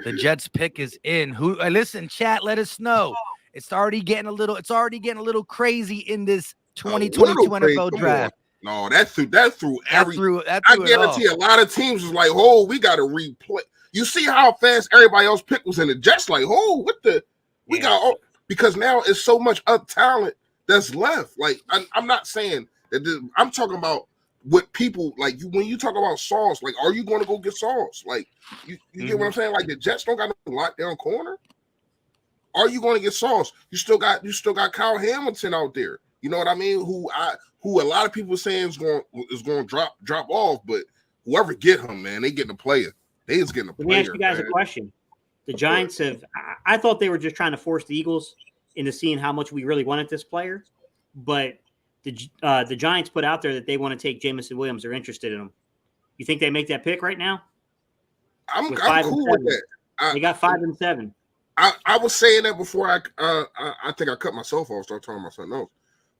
The Jets pick is in. Listen, chat, let us know. It's already getting a little crazy in this 2022 NFL draft. No, that threw I guarantee a lot of teams was like, oh, we got to replay. You see how fast everybody else pick was in the Jets, like, oh, we got because now it's so much up talent that's left. Like, I'm not saying that I'm talking about what people like you when you talk about Sauce, like, are you going to go get Sauce? Like, you get what I'm saying? Like the Jets don't got no lockdown corner. Are you going to get Sauce? You still got Kyle Hamilton out there. You know what I mean? Who a lot of people saying is going to drop off, but whoever get him, man, they getting a player. They is getting a player. Let me ask you guys a question. The Giants I thought they were just trying to force the Eagles into seeing how much we really wanted this player, but the Giants put out there that they want to take Jameson Williams. They're interested in him. You think they make that pick right now? I'm cool with that. They got 5 and 7. I was saying that before I think I cut myself off, start talking about something else.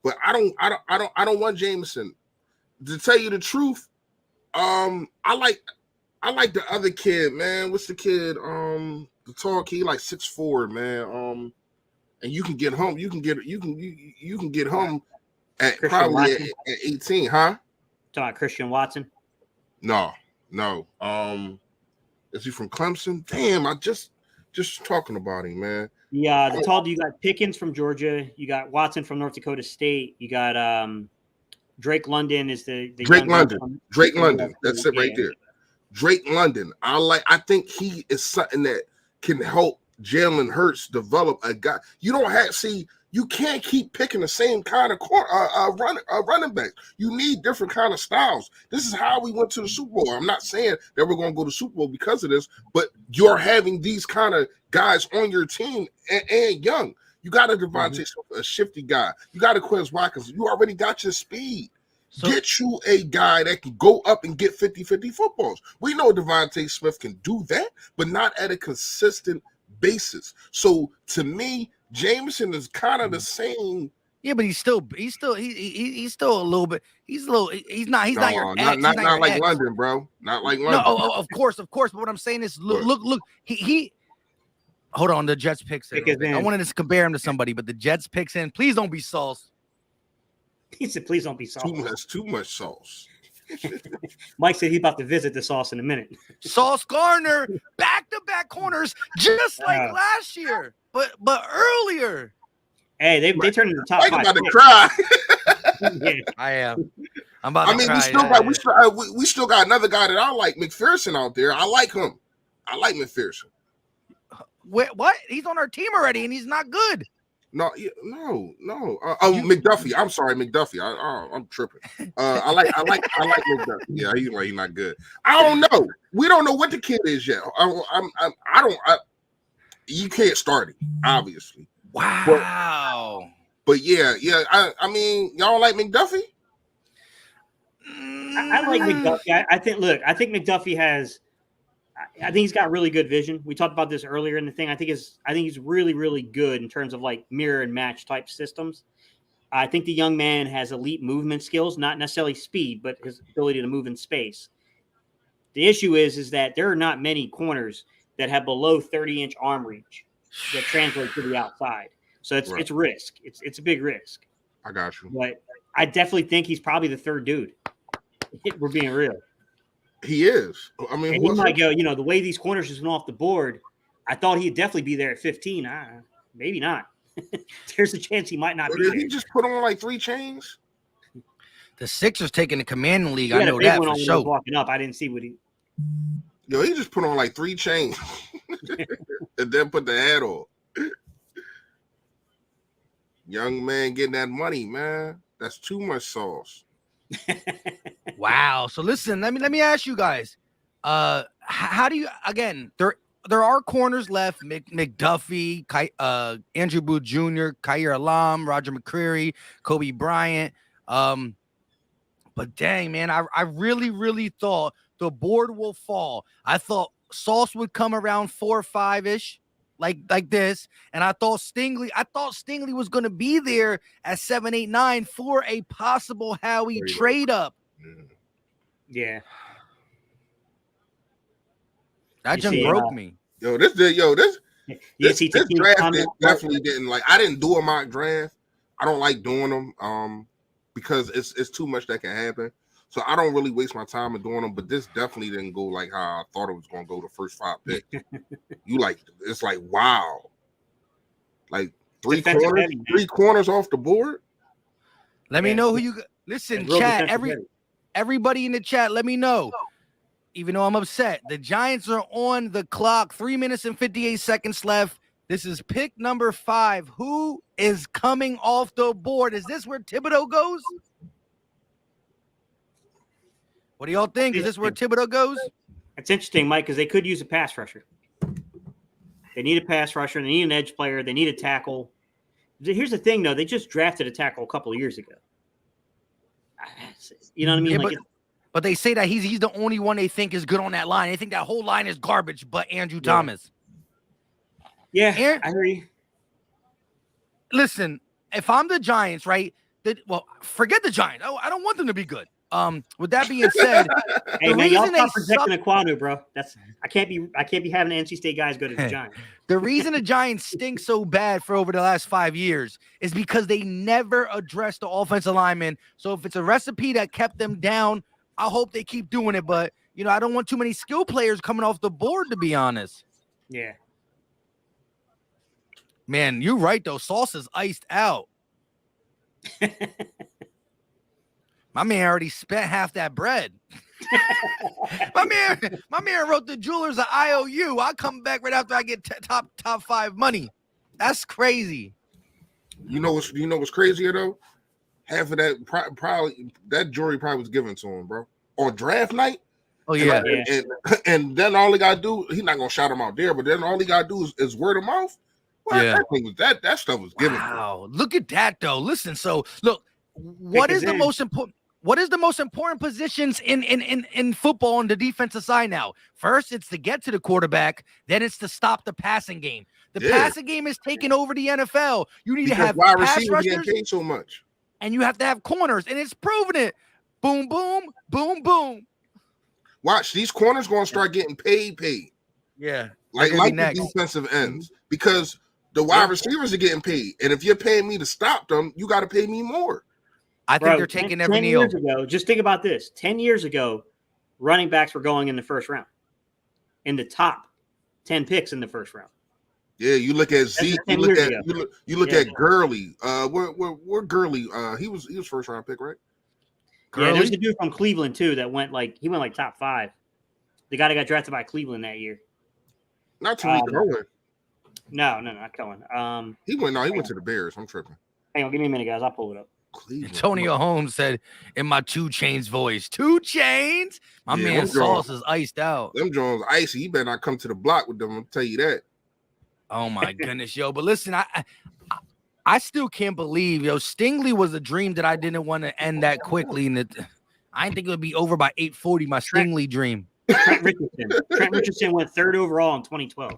But I don't want Jameson. To tell you the truth, I like the other kid, man. What's the kid? The tall kid, like 6'4", man. And you can get him. You can get him at Christian probably Watson? at 18, huh? Talking about Christian Watson. No. Is he from Clemson? Damn, I just talking about him, man. Yeah, the tall. You got Pickens from Georgia. You got Watson from North Dakota State. You got Drake London is the Drake London. Drake London. That's it right there. Drake London. I think he is something that can help Jalen Hurts develop a guy. You don't have you can't keep picking the same kind of running back. You need different kind of styles. This is how we went to the Super Bowl. I'm not saying that we're going to go to the Super Bowl because of this, but you're having these kind of guys on your team and young. You got a Devontae, a shifty guy. You got a Quez Watkins. You already got your speed. So, get you a guy that can go up and get 50-50 footballs. We know Devontae Smith can do that, but not at a consistent basis. So to me, Jameson is kind of the same. Yeah, but he's still a little bit. He's not your ex. Not like ex. London, bro. Not like London. No, of course. But what I'm saying is, look. He. Hold on, the Jets picks in. I wanted to compare him to somebody, but the Jets picks in. Please don't be Sauce. He said, "Please don't be Sauce." That's too much sauce. Mike said he's about to visit the Sauce in a minute. Sauce Gardner, back-to-back corners, just like last year, but earlier. Hey, they turned into the top 5. I'm about to cry. Yeah, I am. I'm about to cry. We still got another guy that I like, McPherson out there. I like him. I like McPherson. What? He's on our team already, and he's not good. No. McDuffie. I'm sorry, McDuffie. I'm tripping. I like McDuffie. Yeah, he's not good. I don't know. We don't know what the kid is yet. You can't start it, obviously. Wow. But yeah. I mean, y'all don't like McDuffie? I like McDuffie. I think McDuffie has. I think he's got really good vision. We talked about this earlier in the thing. I think he's really, really good in terms of like mirror and match type systems. I think the young man has elite movement skills, not necessarily speed, but his ability to move in space. The issue is that there are not many corners that have below 30-inch arm reach that translate to the outside. So it's risk. It's a big risk. I got you. But I definitely think he's probably the third dude. We're being real. He is. I mean, he might go, the way these corners just went off the board, I thought he'd definitely be there at 15. Maybe not. There's a chance he might not be there. Did he just put on like 3 chains? The Sixers taking the commanding league. I know that for sure. Walking up, I didn't see what he. He just put on like 3 chains and then put the hat on. Young man getting that money, man. That's too much sauce. Wow. So listen, let me ask you guys. How do you again? There are corners left: McDuffie, Andrew Booth Jr., Khair Alam, Roger McCreary, Kobe Bryant. But dang, man, I really, really thought the board will fall. I thought Sauce would come around 4 or 5-ish. Like this, and I thought Stingley was going to be there at 7, 8, 9 for a possible Howie trade up. Yeah, that just broke me. This draft definitely didn't like. I didn't do a mock draft. I don't like doing them because it's too much that can happen. So I don't really waste my time in doing them, but this definitely didn't go like how I thought it was going to go the first 5 picks. It's like, wow. Like 3 corners off the board. Let me know who you listen, chat. Everybody in the chat, let me know. Even though I'm upset, the Giants are on the clock. 3 minutes and 58 seconds left. This is pick number 5. Who is coming off the board? Is this where Thibodeau goes? What do y'all think? Is this where Thibodeau goes? It's interesting, Mike, because they could use a pass rusher. They need a pass rusher. They need an edge player. They need a tackle. Here's the thing, though. They just drafted a tackle a couple of years ago. You know what I mean? Yeah, but they say that he's the only one they think is good on that line. They think that whole line is garbage, but Andrew Thomas. Yeah, I hear you. Listen, if I'm the Giants, right? Forget the Giants. I don't want them to be good. With that being said, hey man, y'all stop projecting Aquanu, bro. I can't be having NC State guys go to the Giants. The reason the Giants stink so bad for over the last 5 years is because they never addressed the offensive linemen. So if it's a recipe that kept them down, I hope they keep doing it. But I don't want too many skill players coming off the board, to be honest. Yeah. Man, you're right though. Sauce is iced out. My man already spent half that bread. my man wrote the jewelers an IOU. I'll come back right after I get top 5 money. That's crazy. You know what's crazier though? Half of that probably that jewelry probably was given to him, bro, on draft night. Oh yeah, and then all he gotta do, he's not gonna shout him out there, but then all he gotta do is word of mouth. Well, yeah, that stuff was given. Wow, look at that though. Listen, so look, what is the most important? What is the most important positions in football on the defensive side now? First, it's to get to the quarterback. Then it's to stop the passing game. The passing game is taking over the NFL. You need to have wide pass receivers rushers, getting paid so much, and you have to have corners, and it's proven it. Boom, boom, boom, boom. Watch, these corners going to start getting paid. Yeah. Like the defensive ends, because the wide receivers are getting paid. And if you're paying me to stop them, you got to pay me more. I think they're taking every 10 years ago, just think about this. 10 years ago, running backs were going in the first round. In the top 10 picks in the first round. Yeah, you look at Zeke, you look at Gurley. Where Gurley? He was first round pick, right? Yeah, there's a dude from Cleveland too that went like top 5. The guy that got drafted by Cleveland that year. Not Tariq Cohen. No, not Cohen. He went to the Bears. I'm tripping. Hang on, give me a minute, guys. I'll pull it up. Cleveland. Antonio Holmes said in my 2 Chainz voice, 2 Chainz. My man Sauce is iced out. Them Jones icy. He better not come to the block with them. I'll tell you that. Oh my goodness, yo! But listen, I still can't believe, Stingley was a dream that I didn't want to end that quickly, and I didn't think it would be over by 8:40. My Stingley dream. Trent Richardson went 3rd overall in 2012.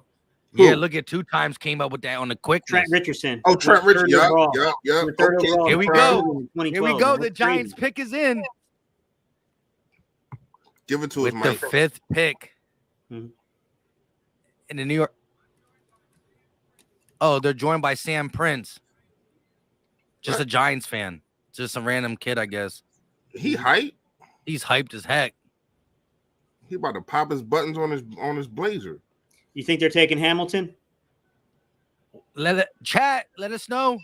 Yeah, look at 2 times came up with that on the quick. Trent Richardson. Oh, Trent Richardson. Yeah. Okay. Here we go. Here we go. The Giants pick is in. Give it to with us, the Mike. 5th pick in the New York. Oh, they're joined by Sam Prince. Just a Giants fan. Just some random kid, I guess. He hyped. He's hyped as heck. He about to pop his buttons on his blazer. You think they're taking Hamilton? Let us know.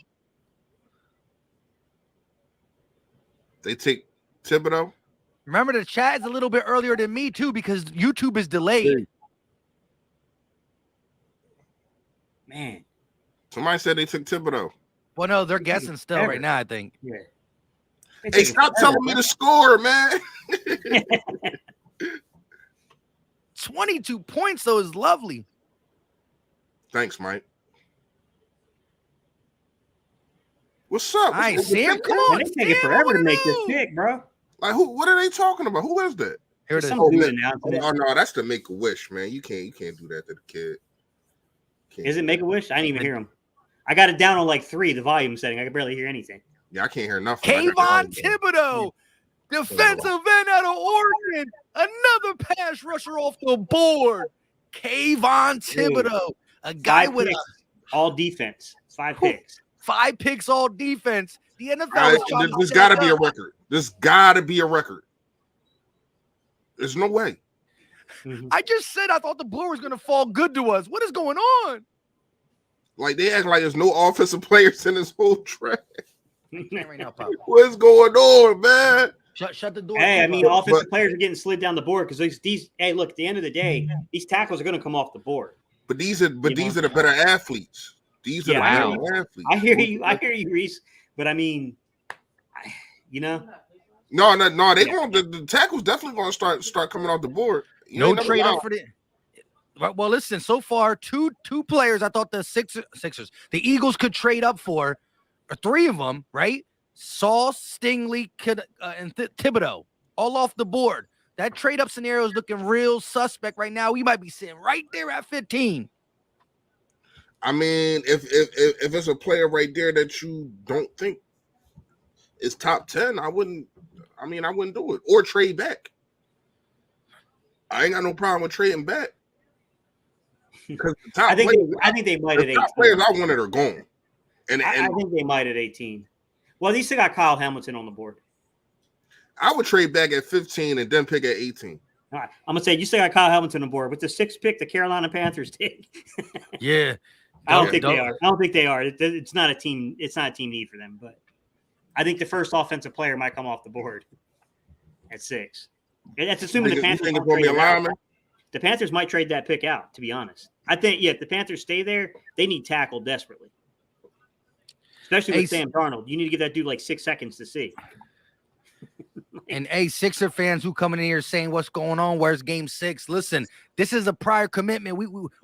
They take Thibodeau. Remember, the chat is a little bit earlier than me too because YouTube is delayed. Man. Somebody said they took Thibodeau. Well, no, they're guessing still right now, I think. Yeah. Hey, stop telling me to score, man. 22 points, though, is lovely. Thanks, Mike. What's up? All right, Sam, come on. It's taking forever to make this pick, bro. Like, what are they talking about? Who is that? Here it is. Oh, no, that's the Make-A-Wish, man. You can't do that to the kid. Is it Make-A-Wish? I didn't even hear him. I got it down on like 3, the volume setting. I could barely hear anything. Yeah, I can't hear nothing. Kayvon Thibodeau, defensive end out of Oregon. Another pass rusher off the board. Kayvon Thibodeau, a guy with all defense. 5 picks. 5 picks, all defense. The NFL. There's got to be a record. There's got to be a record. There's no way. I just said I thought the blue was going to fall good to us. What is going on? Like, they act like there's no offensive players in this whole draft. Right now, what's going on, man? Shut the door. Hey, I mean, offensive players are getting slid down the board because these. Hey, look, at the end of the day, these tackles are going to come off the board. But these are the better athletes. These are the better athletes. I hear you, Reese. But I mean, No, they going. The tackles definitely going to start coming off the board. No trade up for the. Well, listen. So far, two players. I thought the Sixers, the Eagles could trade up for, or 3 of them, right? Sauce, Stingley, and Thibodeau, all off the board. That trade up scenario is looking real suspect right now. We might be sitting right there at 15. I mean, if it's a player right there that you don't think is top 10, I wouldn't do it or trade back. I ain't got no problem with trading back. Because I think they might at 18. Top players I wanted are gone. And I think they might at 18. Well, they still got Kyle Hamilton on the board. I would trade back at 15 and then pick at 18. All right. I'm gonna say you still got Kyle Hamilton on the board with the 6th pick. The Carolina Panthers did. Yeah, I don't think they are. I don't think they are. It's not a team. It's not a team need for them. But I think the first offensive player might come off the board. at 6. And that's assuming You the Panthers think it's don't going to trade be a it out. lineman? The Panthers might trade that pick out, to be honest. I think, if the Panthers stay there, they need tackle desperately. Especially with Sam Darnold. You need to give that dude like 6 seconds to see. And Sixer fans who coming in here saying what's going on, where's game 6? Listen, this is a prior commitment.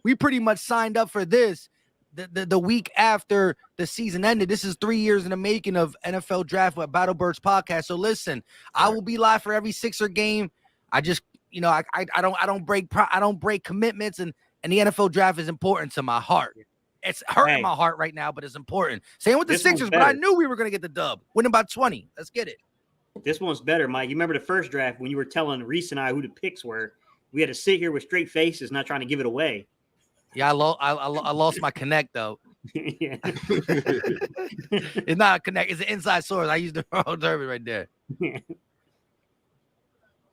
We pretty much signed up for this the week after the season ended. This is 3 years in the making of NFL Draft with Battle Birds podcast. So listen, I will be live for every Sixer game. I just, I don't break commitments, and the NFL Draft is important to my heart. It's hurting my heart right now, but it's important. Same with the Sixers, but I knew we were going to get the dub. Winning by 20. Let's get it. This one's better, Mike. You remember the first draft when you were telling Reese and I who the picks were? We had to sit here with straight faces, not trying to give it away. Yeah, I lost my connect, though. Yeah. It's not a connect. It's an inside source. I used the wrong term right there.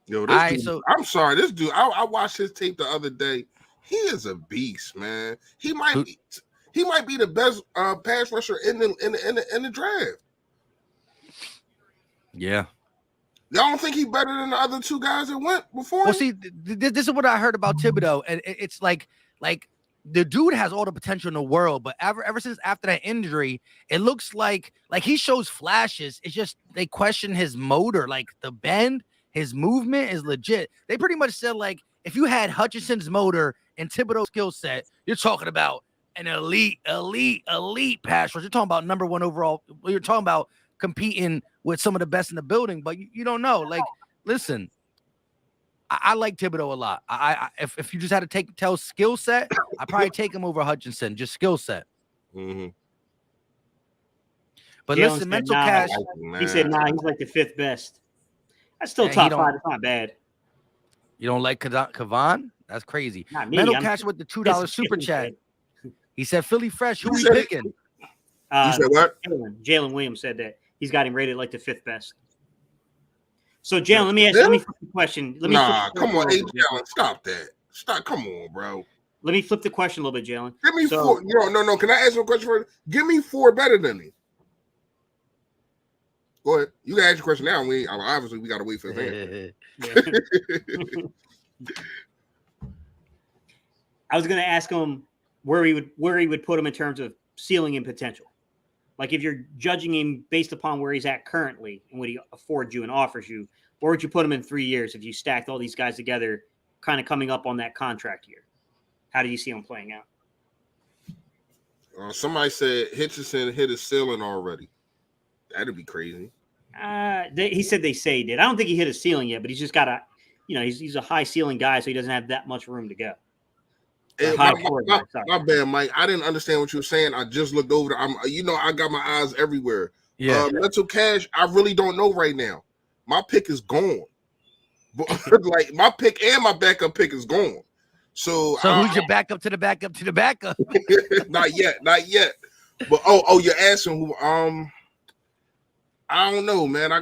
Yo, this dude, I'm sorry. This dude, I watched his tape the other day. He is a beast, man. He might be the best pass rusher in the draft. Yeah. Y'all don't think he's better than the other 2 guys that went before? Well, see, this is what I heard about Thibodeau, and it's like the dude has all the potential in the world, but ever since after that injury, it looks like he shows flashes. It's just they question his motor, like the bend, his movement is legit. They pretty much said, like, if you had Hutchinson's motor and Thibodeau's skill set, you're talking about an elite pass rush. You're talking about number 1 overall. You're talking about competing with some of the best in the building, but you don't know. Like, listen, I like Thibodeau a lot. If you just had to tell skill set, I'd probably take him over Hutchinson, just skill set. Mm-hmm. But listen, mental cash. He said, he's like the 5th best. That's still top 5. It's not bad. You don't like Kavan? That's crazy. Not me. Mental cash with the $2 super chat. He said, Philly Fresh, who we picking? You said what? Jalen Williams said that. He's got him rated like the 5th best. So, Jalen, let me flip the question. Come on, hey, Jalen, stop that. Stop, come on, bro. Let me flip the question a little bit, Jalen. Give me 4. No. Can I ask you a question first? Give me 4 better than me. Go ahead. You can ask your question now. Obviously we got to wait for his answer. I was going to ask him where he would put him in terms of ceiling and potential. Like, if you're judging him based upon where he's at currently and what he affords you and offers you, where would you put him in 3 years if you stacked all these guys together, kind of coming up on that contract year? How do you see him playing out? Somebody said Hutchinson hit his ceiling already. That'd be crazy. He said they say he did. I don't think he hit his ceiling yet, but he's just got he's a high ceiling guy, so he doesn't have that much room to go. Hey, my bad, Mike. I didn't understand what you were saying. I just looked over. I got my eyes everywhere. Yeah. Mental cash, I really don't know right now. My pick is gone. But, like, my pick and my backup pick is gone. So who's your backup to the backup to the backup? Not yet. But you're asking who? I don't know, man. I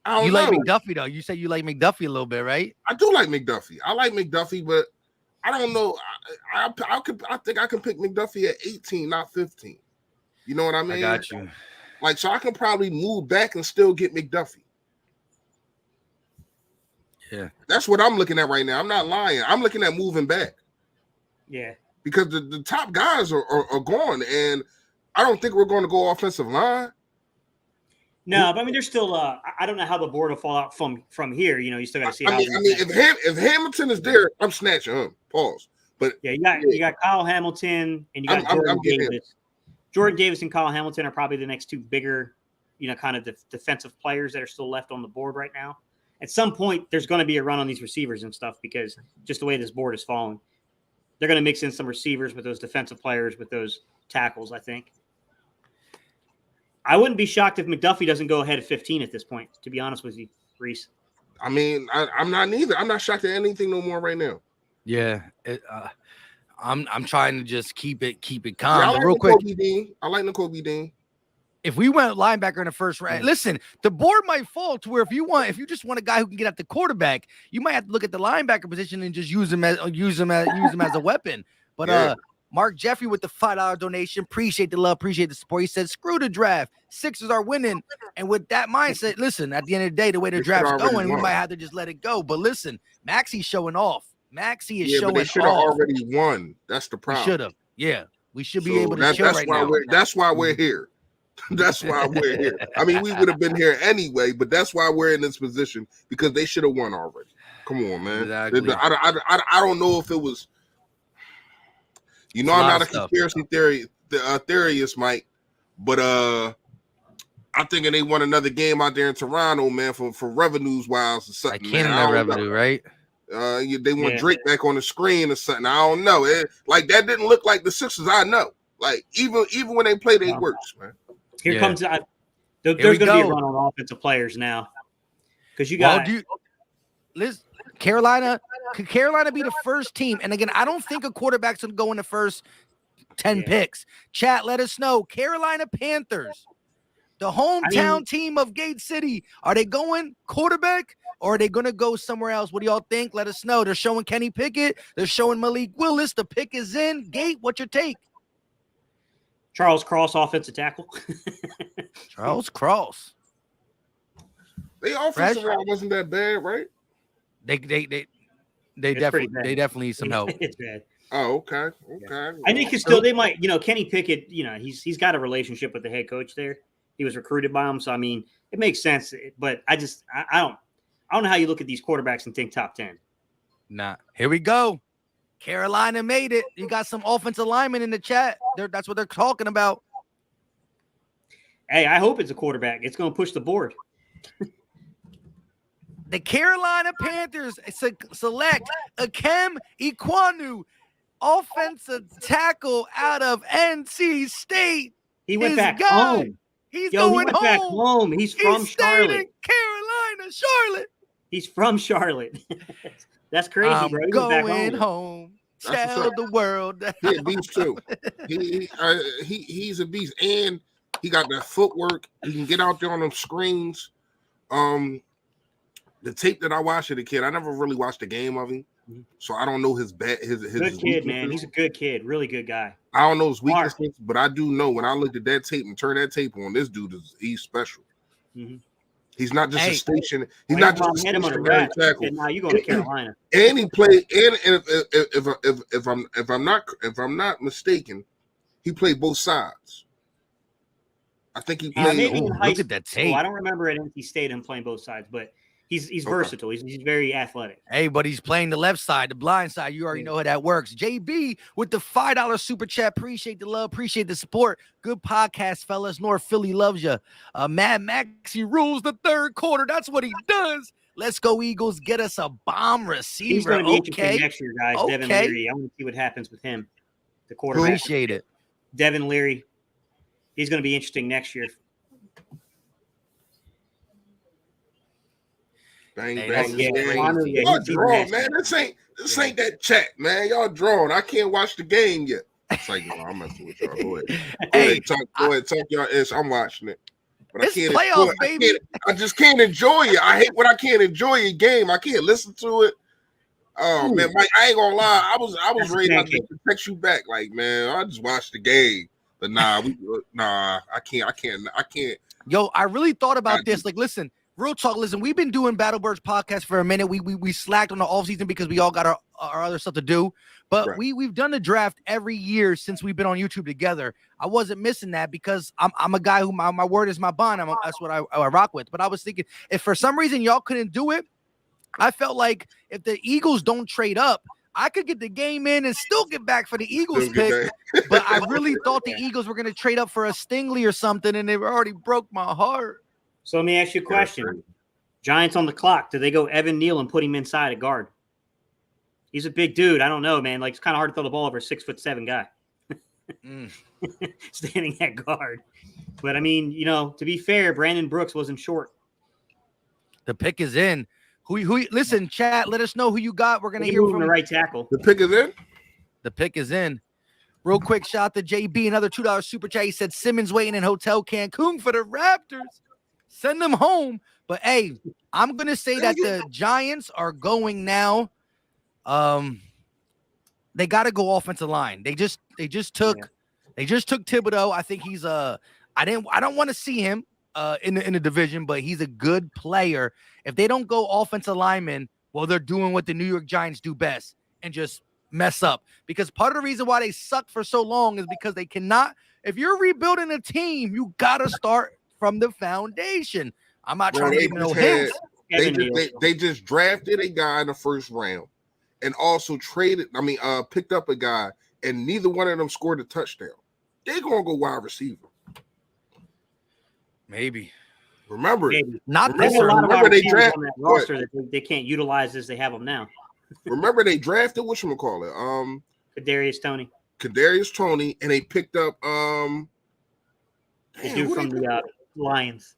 don't know. Like McDuffie though. You said you like McDuffie a little bit, right? I do like McDuffie. I like McDuffie, but I don't know. I think I can pick McDuffie at 18, not 15. You know what I mean? I got you. Like, so I can probably move back and still get McDuffie. Yeah. That's what I'm looking at right now. I'm not lying. I'm looking at moving back. Yeah. Because the top guys are gone, and I don't think we're going to go offensive line. No, but I mean, there's still. I don't know how the board will fall out from here. You still got to see. If Hamilton is there, I'm snatching him. Pause. But yeah, you got Kyle Hamilton and you got Jordan Davis. Jordan Davis and Kyle Hamilton are probably the next 2 bigger, kind of defensive players that are still left on the board right now. At some point, there's going to be a run on these receivers and stuff because just the way this board is falling, they're going to mix in some receivers with those defensive players with those tackles. I think. I wouldn't be shocked if McDuffie doesn't go ahead of 15 at this point, to be honest with you, Reese. I mean, I'm not neither. I'm not shocked at anything no more right now. Yeah. I'm trying to just keep it calm. Yeah, real quick. I like Nakobe Dean. If we went linebacker in the first round, listen, the board might fall to where if you just want a guy who can get at the quarterback, you might have to look at the linebacker position and just use him as a weapon. But Mark Jeffrey with the $5 donation. Appreciate the love, appreciate the support. He said, screw the draft. Sixers are winning. And with that mindset, listen, at the end of the day, the way the draft's going, we might have to just let it go. But listen, Maxey's showing off. Maxey is showing off. But they should have already won. That's the problem. We should have. Yeah. We should be able to chill right now. That's why we're here. That's why we're here. I mean, we would have been here anyway, but that's why we're in this position, because they should have won already. Come on, man. Exactly. I don't know if it was, I'm not a conspiracy theorist, Mike, but I'm thinking they won another game out there in Toronto, man, for revenues wise or something. Like Canada revenue, right? They want Drake back on the screen or something. I don't know. Like that didn't look like the Sixers I know. Like even when they play, they works, man. Here comes there's going to be a run on offensive players now, because you got Carolina. Could Carolina be the first team? And again, I don't think a quarterback's going to go in the first 10 picks. Chat, let us know. Carolina Panthers, the hometown team of Gate City. Are they going quarterback, or are they going to go somewhere else? What do y'all think? Let us know. They're showing Kenny Pickett. They're showing Malik Willis. The pick is in. Gate, what's your take? Charles Cross, offensive tackle. Charles Cross. They offensive line wasn't that bad, right? They definitely need some help. It's bad. Oh, okay. I think they might, Kenny Pickett, he's got a relationship with the head coach there. He was recruited by him, so I mean, it makes sense. But I don't know how you look at these quarterbacks and think top 10. Nah, here we go. Carolina made it. You got some offensive linemen in the chat. That's what they're talking about. Hey, I hope it's a quarterback. It's going to push the board. The Carolina Panthers select Akem Ikwanu, offensive tackle out of NC State. He went back home. He went back home. He's from Charlotte. Carolina, Charlotte. He's from Charlotte. That's crazy, I'm bro. Going home. Tell the world. He's a beast too. He's a beast, and he got that footwork. He can get out there on them screens. The tape that I watched as a kid, I never really watched a game of him, so I don't know his good kid, man. He's a good kid, really good guy. I don't know his weaknesses, but I do know when I looked at that tape and turned that tape on, this dude he's special. Mm-hmm. He's not just a station. He's not just a stationary tackle. Now you going to Carolina? And he played. And if I'm not mistaken, he played both sides. I think he played. Maybe in high look at that tape. I don't remember at NC State him playing both sides, but he's versatile. He's very athletic. Hey, but he's playing the left side, the blind side. You already know how that works. JB with the $5 super chat. Appreciate the love. Appreciate the support. Good podcast, fellas. North Philly loves you. Mad Maxey rules the third quarter. That's what he does. Let's go, Eagles. Get us a bomb receiver. He's going to be interesting next year, guys. Okay. Devin Leary. I want to see what happens with him. The quarterback. Appreciate it. Devin Leary. He's going to be interesting next year. Bang, bang. Y'all drawn, man. This ain't that chat, man. Y'all drawn. I can't watch the game yet. It's like, no, I'm messing with y'all. Go ahead. Go ahead, talk y'all ish. I'm watching it. But I can't playoffs, baby. I just can't enjoy it. I hate when I can't enjoy a game. I can't listen to it. Oh man, Mike, I ain't gonna lie. I was ready to text you back. Like, man, I just watched the game. But I can't. Yo, I really thought about this. Like, listen. Real talk, listen, we've been doing Battle Birds podcast for a minute. We slacked on the offseason because we all got our other stuff to do. But we've done the draft every year since we've been on YouTube together. I wasn't missing that because I'm a guy who my word is my bond. That's what I rock with. But I was thinking, if for some reason y'all couldn't do it, I felt like if the Eagles don't trade up, I could get the game in and still get back for the Eagles pick. But I really thought the Eagles were going to trade up for a Stingley or something, and they already broke my heart. So let me ask you a question. Giants on the clock. Do they go Evan Neal and put him inside at guard? He's a big dude. I don't know, man. Like, it's kind of hard to throw the ball over a 6'7" guy. Standing at guard. But, I mean, to be fair, Brandon Brooks wasn't short. The pick is in. Listen, chat, let us know who you got. We're going to hear from the right tackle. The pick is in? The pick is in. Real quick, shout out to JB, another $2 super chat. He said Simmons waiting in Hotel Cancun for the Raptors. Send them home. But, hey, I'm going to say that the Giants are going now. The they got to go offensive line. They just took Thibodeau. I think he's I don't want to see him in the division, but he's a good player. If they don't go offensive lineman, well, they're doing what the New York Giants do best and just mess up. Because part of the reason why they suck for so long is because they cannot. If you're rebuilding a team, you got to start from the foundation. I'm not trying to give no hints. They just drafted a guy in the first round and also picked up a guy, and neither one of them scored a touchdown. They're going to go wide receiver. Maybe. Remember, not this. Remember they drafted on that roster that they can't utilize as they have them now. Remember they drafted whatchamacallit? Kadarius Toney, and they picked up the dude from the Lions.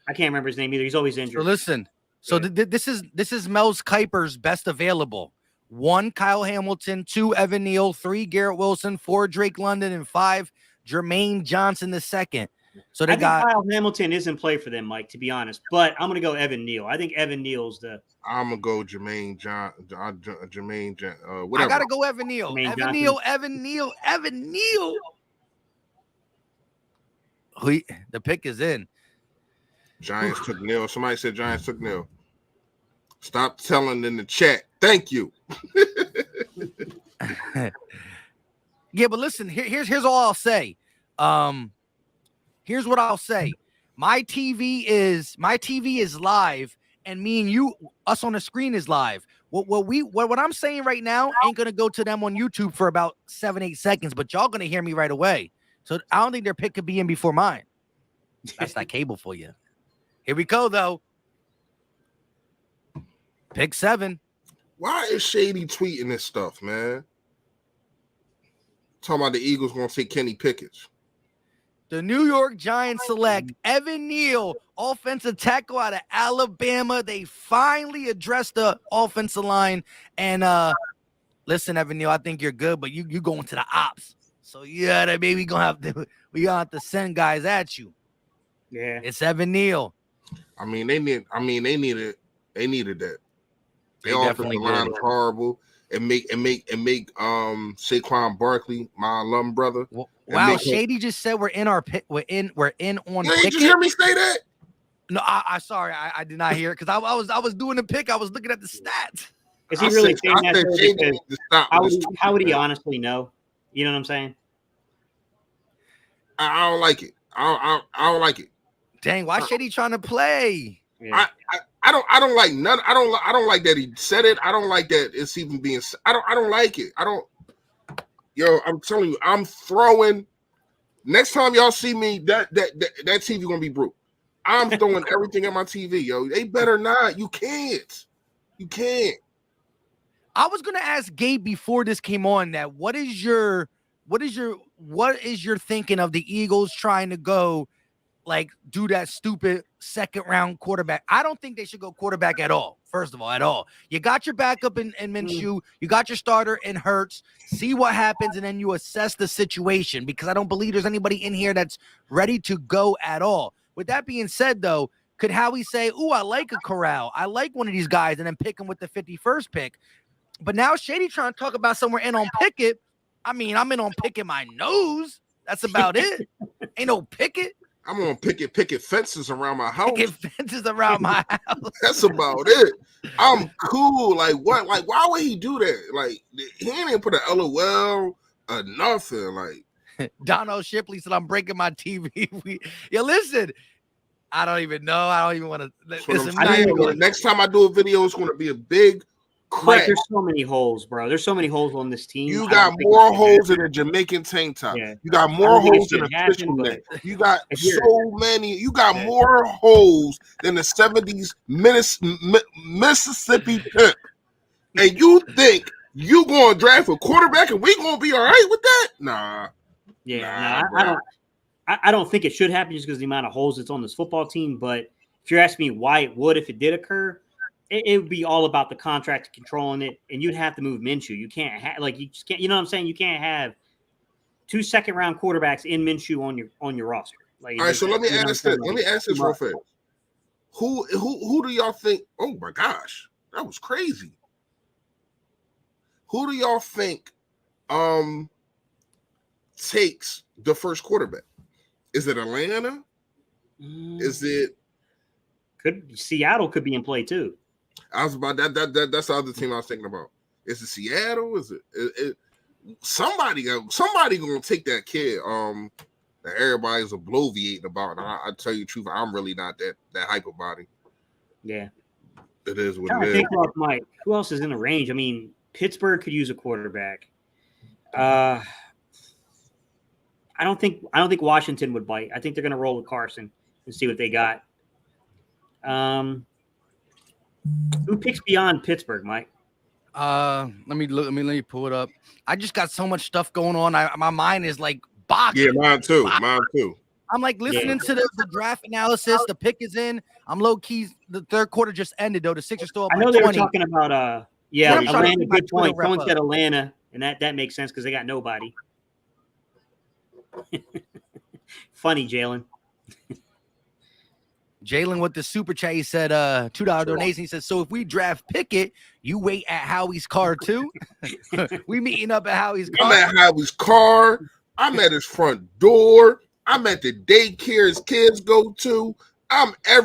I can't remember his name either. He's always injured. So listen. So this is Mel Kiper's best available. 1, Kyle Hamilton. 2, Evan Neal. 3, Garrett Wilson. 4, Drake London. And 5, Jermaine Johnson II. So they got Kyle Hamilton is in play for them, Mike, to be honest. But I'm going to go Evan Neal. I think Evan Neal's I'm going to go Jermaine whatever. I got to go Evan Neal. Evan Neal. The pick is in. Giants took Neal. Somebody said Giants took Neal. Stop telling in the chat. Thank you. Yeah, but listen, here's all I'll say. Here's what I'll say. My TV is live, and me and you, us on the screen is live. What I'm saying right now ain't gonna go to them on YouTube for about 7-8 seconds, but y'all gonna hear me right away. So I don't think their pick could be in before mine. That's not cable for you. Here we go, though. Pick 7. Why is Shady tweeting this stuff, man? Talking about the Eagles going to take Kenny Pickett. The New York Giants select Evan Neal, offensive tackle out of Alabama. They finally addressed the offensive line. And listen, Evan Neal, I think you're good, but you going to the ops. So yeah, maybe we gonna have to send guys at you. Yeah, it's Evan Neal. I mean, they needed that. They definitely offensive line is horrible. And make Saquon Barkley, my alum brother. Wow, Shady just said we're in on Pickett. Did you hear me say that? No, I sorry, I did not hear it because I was doing the pick. I was looking at the stats. Is he really saying that? How would he honestly know? You know what I'm saying? I don't like it. I don't like it. Dang, why Shady trying to play? Yeah. I don't like none. I don't like that he said it. I don't like that it's even being. I don't like it. Yo, I'm telling you, I'm throwing. Next time y'all see me, that TV gonna be broke. I'm throwing everything at my TV, yo. They better not. You can't. I was gonna ask Gabe before this came on that what is your thinking of the Eagles trying to go like do that stupid second round quarterback? I don't think they should go quarterback at all. First of all, at all. You got your backup in Minshew. You got your starter in Hurts. See what happens, and then you assess the situation because I don't believe there's anybody in here that's ready to go at all. With that being said, though, could Howie say, "Ooh, I like a Corral. I like one of these guys," and then pick him with the 51st pick? But now Shady trying to talk about somewhere in on Pickett. I mean, I'm in on Pickett my nose. That's about it. Ain't no Pickett. I'm gonna picket fences around my house. Picket fences around my house. That's about it. I'm cool. Like what? Like why would he do that? Like he ain't even put an LOL or nothing. Like Dono Shipley said, "I'm breaking my TV." Listen. I don't even know. I don't even want to. Next time I do a video, it's going to be a big crack. Mike, there's so many holes, bro. There's so many holes on this team. You got more holes in a Jamaican tank top. Yeah. You got more holes in a fishing net. You got so many. You got more holes than the 70s Mississippi Pimp. And you think you going to draft a quarterback and we going to be all right with that? Nah. Yeah, I don't think it should happen just because of the amount of holes that's on this football team. But if you're asking me why it would if it did occur, it would be all about the contract controlling it, and you'd have to move Minshew. You can't you just can't. You know what I'm saying? You can't have 2 second-round quarterbacks in Minshew on your roster. Like, all right, so let me ask this. Let me ask this real fast. Who do y'all think? Oh my gosh, that was crazy. Who do y'all think takes the first quarterback? Is it Atlanta? Is it Seattle could be in play too? I was about that. That's the other team I was thinking about. Is it Seattle? Is it somebody gonna take that kid? That everybody's bloviating about. And I tell you the truth, I'm really not that hype about him. Yeah, it is what I it is. think about Mike. Who else is in the range? I mean, Pittsburgh could use a quarterback. I don't think Washington would bite. I think they're going to roll with Carson and see what they got. Who picks beyond Pittsburgh, Mike? Let me pull it up. I just got so much stuff going on. My mind is like boxing. Yeah, mine too. I'm like listening to the draft analysis. The pick is in. I'm low key. The third quarter just ended though. The Sixers still up by 20. I know they were talking about Atlanta. Good point. Someone said up. Atlanta, and that makes sense because they got nobody. Funny, Jalen. Jalen with the super chat, he said $2 donation. He said, so if we draft Pickett, you wait at Howie's car too? We meeting up at Howie's car. I'm at Howie's car. I'm at his front door. I'm at the daycare his kids go to.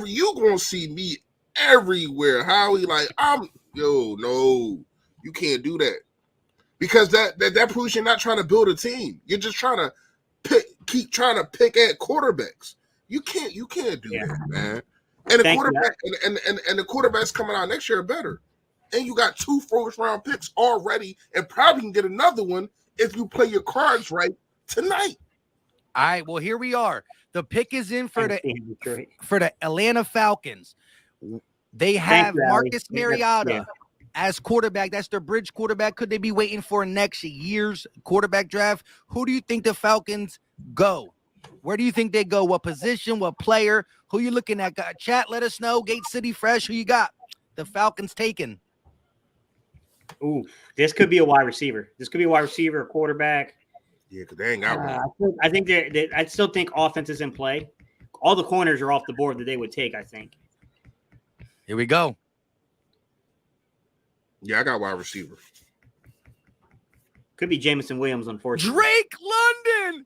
You gonna see me everywhere, Howie. Like no, you can't do that. Because that proves you're not trying to build a team. You're just trying to keep trying to pick at quarterbacks. You can't do that, man. And the quarterbacks coming out next year are better. And you got 2 first-round picks already, and probably can get another one if you play your cards right tonight. All right, well, here we are. The pick is in for the Atlanta Falcons. They have Marcus Mariota as quarterback. That's their bridge quarterback. Could they be waiting for next year's quarterback draft? Who do you think the Falcons go? Where do you think they go? What position? What player? Who you looking at? Chat, let us know. Gate City Fresh, who you got? The Falcons taken. Ooh, this could be a wide receiver. This could be a wide receiver, a quarterback. Yeah, because they ain't got one. I think I still think offense is in play. All the corners are off the board that they would take, I think. Here we go. Yeah, I got wide receiver. Could be Jameson Williams, unfortunately. Drake London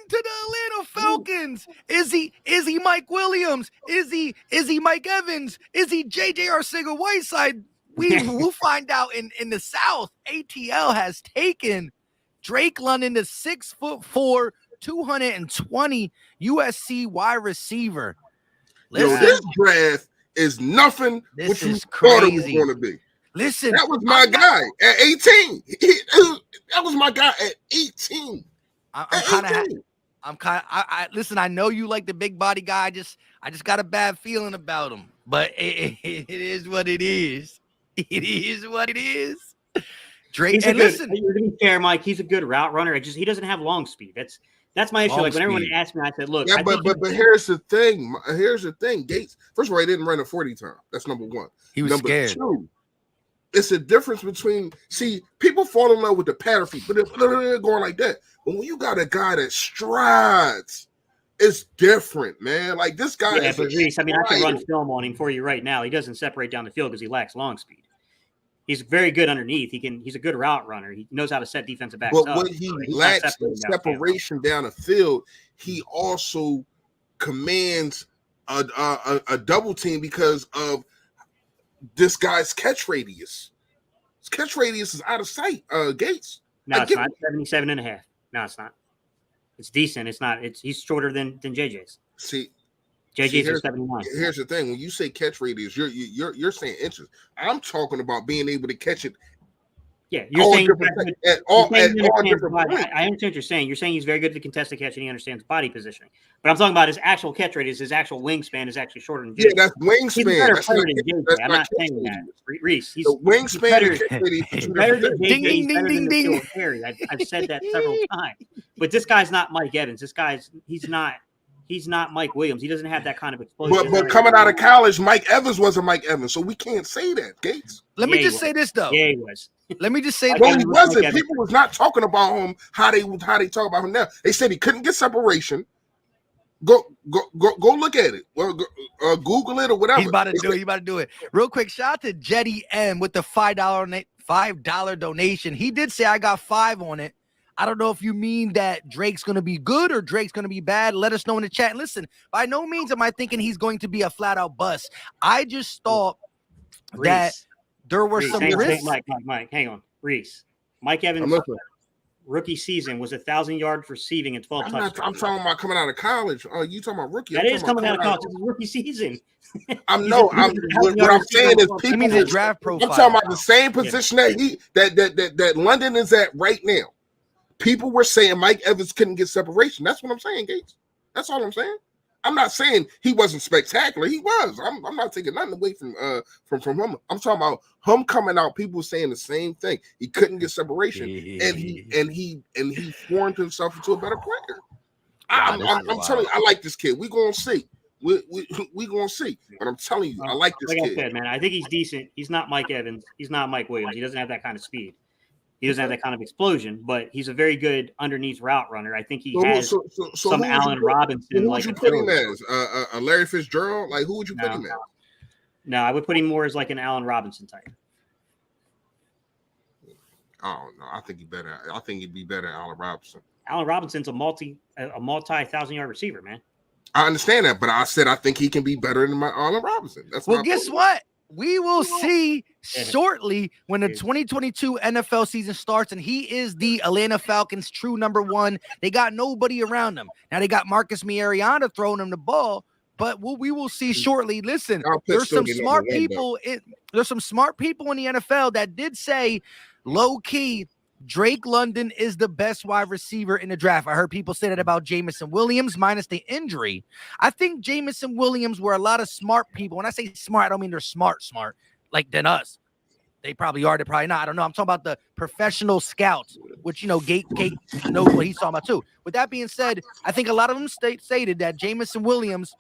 to the Atlanta Falcons. Is he Mike Williams? Is he Mike Evans? Is he JJ Arcega-Whiteside? We'll find out in the South. ATL has taken Drake London, the 6'4", 220 USC wide receiver. Listen, this draft is nothing what you thought it was going to be. Listen, that was my guy at 18. That was my guy at 18. Listen, I know you like the big body guy. I just got a bad feeling about him. But it is what it is. It is what it is. Drake, and listen, you're to be fair, Mike. He's a good route runner. He doesn't have long speed. That's my issue. Like when everyone asked me, I said, "Look, yeah, but here's the thing. Here's the thing. Gates. First of all, he didn't run a 40 time. That's number one. He was scared. 2, it's a difference between people fall in love with the pattern feet, but they're going like that. But when you got a guy that strides, it's different, man. Like this guy. Yeah, but Reese, I mean, I can run film on him for you right now. He doesn't separate down the field because he lacks long speed. He's very good underneath. He's a good route runner. He knows how to set defensive backs up. But when he lacks separation down the field, he also commands a double team because of this guy's catch radius. His catch radius is out of sight. Gates. No, it's not 77.5. No, it's not. It's decent. It's not. He's shorter than JJ's. JJ's are 79. Here's the thing: when you say catch radius, you're saying inches. I'm talking about being able to catch it. Yeah, you're saying at all different points. I understand what you're saying. You're saying he's very good at the contested catch and he understands body positioning. But I'm talking about his actual catch radius. His actual wingspan is actually shorter than JJ. Yeah, that's wingspan. He's a better player than JJ. I'm not saying that. Reese, he's the wingspan. He's better than JJ. He's better than the field carry. I've said that several times. But this guy's not Mike Evans. He's not Mike Williams. He doesn't have that kind of explosion. But coming out of college, Mike Evans wasn't Mike Evans, so we can't say that, Gates. Let me just say this though. Yeah, he was. Let me just say no, he wasn't. People was not talking about him how they talk about him now. They said he couldn't get separation. Go look at it. Well, Google it or whatever. He's about to do it. Real quick, shout out to Jetty M with the $5 $5 donation. He did say I got 5 on it. I don't know if you mean that Drake's going to be good or Drake's going to be bad. Let us know in the chat. And listen, by no means am I thinking he's going to be a flat-out bust. I just thought that there were some risks. Mike, hang on. Reese. Mike Evans' rookie season was 1,000 yards receiving and 12 touchdowns. I'm talking about coming out of college. Oh, you talking about rookie? That is coming out of college. It's rookie season. What I'm saying is people. means his draft profile. I'm talking about the same position that London is at right now. People were saying Mike Evans couldn't get separation. That's what I'm saying, Gates. That's all I'm saying. I'm not saying he wasn't spectacular. He was. I'm not taking nothing away from him. I'm talking about him coming out. People saying the same thing. He couldn't get separation, and he formed himself into a better player. I'm telling you, I like this kid. We gonna see. We gonna see. But I'm telling you, I like this kid. Like I said, man, I think he's decent. He's not Mike Evans. He's not Mike Williams. He doesn't have that kind of speed. He doesn't have that kind of explosion, but he's a very good underneath route runner. I think he has some Allen Robinson. Who would you put him as? A Larry Fitzgerald? Like, who would you put him as? No, I would put him more as like an Allen Robinson type. Oh no, I think he'd be better than Allen Robinson. Allen Robinson's a multi 1,000-yard receiver, man. I understand that, but I said I think he can be better than my Allen Robinson. Guess what? We will see shortly when the 2022 NFL season starts, and he is the Atlanta Falcons' true number 1. They got nobody around them. Now they got Marcus Mariota throwing him the ball, but we will see shortly. Listen, there's some smart people. There's some smart people in the NFL that did say, low key, Drake London is the best wide receiver in the draft. I heard people say that about Jamison Williams minus the injury. I think Jamison Williams were a lot of smart people. When I say smart, I don't mean they're smart, like than us. They probably are, they're probably not. I don't know. I'm talking about the professional scouts, which, Gate knows what he's talking about too. With that being said, I think a lot of them stated that Jamison Williams,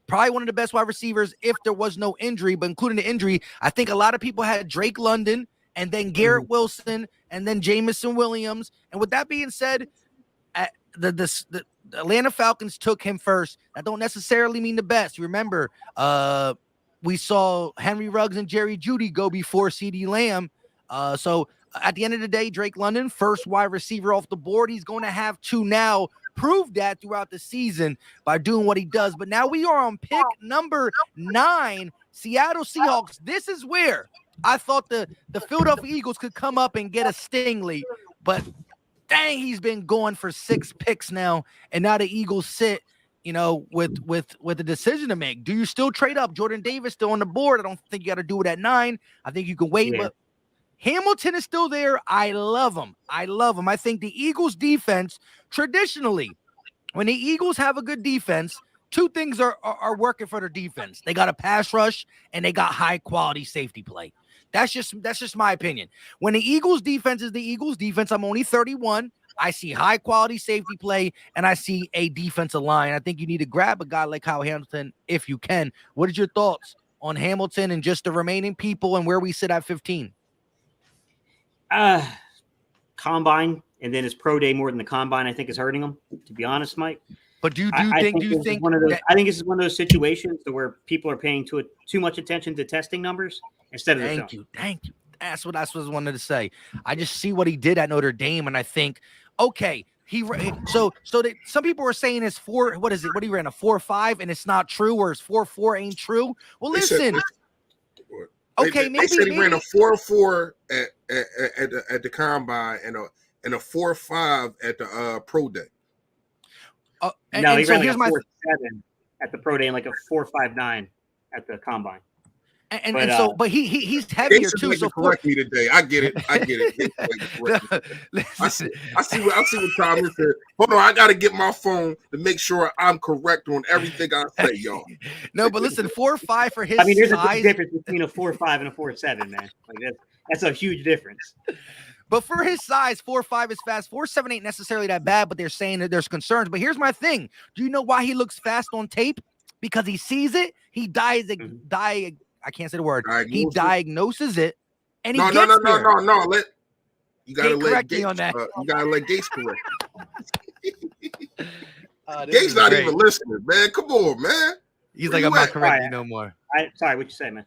probably one of the best wide receivers if there was no injury, but including the injury, I think a lot of people had Drake London and then Garrett Wilson, and then Jamison Williams. And with that being said, the Atlanta Falcons took him first. That don't necessarily mean the best. You remember, we saw Henry Ruggs and Jerry Jeudy go before CeeDee Lamb. So at the end of the day, Drake London, first wide receiver off the board. He's going to have to now prove that throughout the season by doing what he does. But now we are on pick number 9, Seattle Seahawks. This is where I thought the Philadelphia Eagles could come up and get a Stingley, but dang, he's been going for 6 picks now, and now the Eagles sit, with a decision to make. Do you still trade up? Jordan Davis still on the board. I don't think you got to do it at 9. I think you can wait, but Hamilton is still there. I love him. I think the Eagles defense, traditionally, when the Eagles have a good defense, 2 things are working for their defense. They got a pass rush and they got high quality safety play. That's just my opinion. When the Eagles defense is the Eagles defense, I'm only 31. I see high quality safety play and I see a defensive line. I think you need to grab a guy like Kyle Hamilton if you can. What is your thoughts on Hamilton and just the remaining people and where we sit at 15? Combine and then his pro day more than the combine, I think, is hurting him, to be honest, Mike. But do you think one of those? I think this is one of those situations where people are paying too much attention to testing numbers instead of the film. Thank you. That's what I wanted to say. I just see what he did at Notre Dame, and I think, okay, some people were saying it's 4. What is it? What he ran a 4.5, and it's not true, or his 4.4 ain't true. Well, listen. They said he ran a 4.4 at the combine and a 4.5 at the pro day. He ran like a 4.7 at the pro day and like a 4.59 at the combine. But he's heavier too. So correct me today. I get it. I see what Thomas said. Hold on, I got to get my phone to make sure I'm correct on everything I say, y'all. No, but listen, 4.5 for his. There's size. A big difference between a 4.5 and a 4.7, man. Like that's a huge difference. But for his size, 4.5 is fast. 4.7 ain't necessarily that bad, but they're saying that there's concerns. But here's my thing. Do you know why he looks fast on tape? Because he sees it. He I can't say the word. He diagnoses it, and he No. You gotta let Gates on that. You gotta let Gates correct. Gates not even listening, man. Come on, man. He's like, I'm not correcting you no more. Sorry, what you say, man?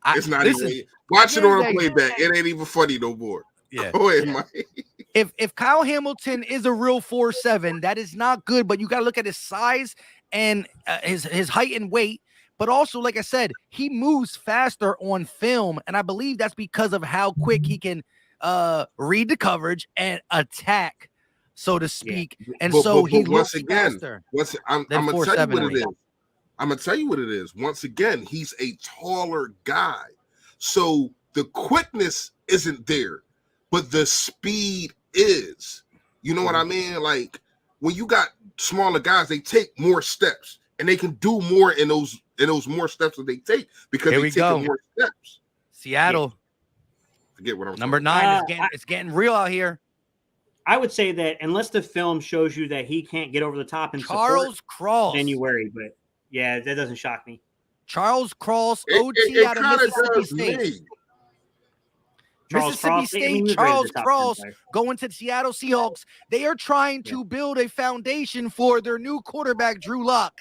It's not listen, even. Watch it on a here's playback. It ain't even funny no more. Yeah. Go ahead, Mike. If Kyle Hamilton is a real 4.7, that is not good. But you got to look at his size and his height and weight. But also, like I said, he moves faster on film, and I believe that's because of how quick he can read the coverage and attack, so to speak. Yeah. And but he once looks again, faster. I'm than gonna tell you what 4.7 it is. I'm gonna tell you what it is. Once again, he's a taller guy, so the quickness isn't there, but the speed is. You know what I mean? Like when you got smaller guys, they take more steps and they can do more in those more steps that they take because Here they we take go. more steps. Seattle. Forget what I'm Number talking 9 about. it's getting real out here. I would say that unless the film shows you that he can't get over the top and Charles Cross. then you worry. But yeah, that doesn't shock me. Charles Cross, OT It out of kinda Mississippi does State. me. Mississippi State, he's Charles the top Cross 10 player. going to the Seattle Seahawks. They are trying to build a foundation for their new quarterback, Drew Lock.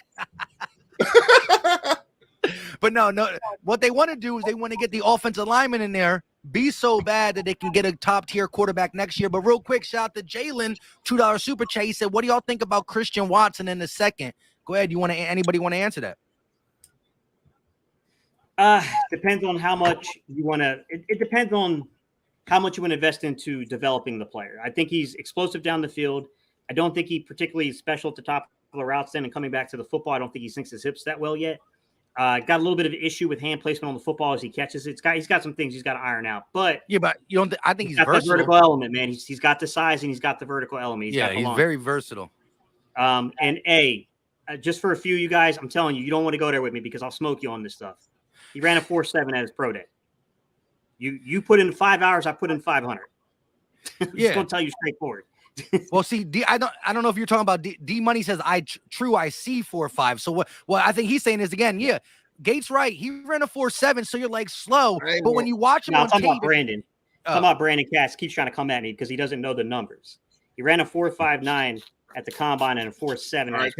But no. What they want to do is they want to get the offensive lineman in there, be so bad that they can get a top-tier quarterback next year. But real quick, shout out to Jalen, $2 super chat. He said, what do y'all think about Christian Watson in the second? Go ahead. Anybody want to answer that? Depends on how much you want to. It depends on how much you want to invest into developing the player. I think he's explosive down the field. I don't think he particularly is special at the top of the routes. Then and coming back to the football, I don't think he sinks his hips that well yet. Got a little bit of an issue with hand placement on the football as he catches it. He's got some things he's got to iron out. But yeah, but you don't. I think he's got versatile. the vertical element, man. He's got the size and he's got the vertical element. He's very versatile. And just for a few of you guys, I'm telling you, you don't want to go there with me because I'll smoke you on this stuff. He ran a 4.7 at his pro day. You put in 5 hours, I put in 500. I'm just gonna tell you straightforward. Well, see, I don't know if you're talking about D Money says I see 4.5. So what I think he's saying is again, Gates right. He ran a 4.7, so you're like slow. But when you watch him on tape, about Brandon. Talking about Brandon Katz keeps trying to come at me because he doesn't know the numbers. He ran a 4.59 at the combine and a 4.7. All right,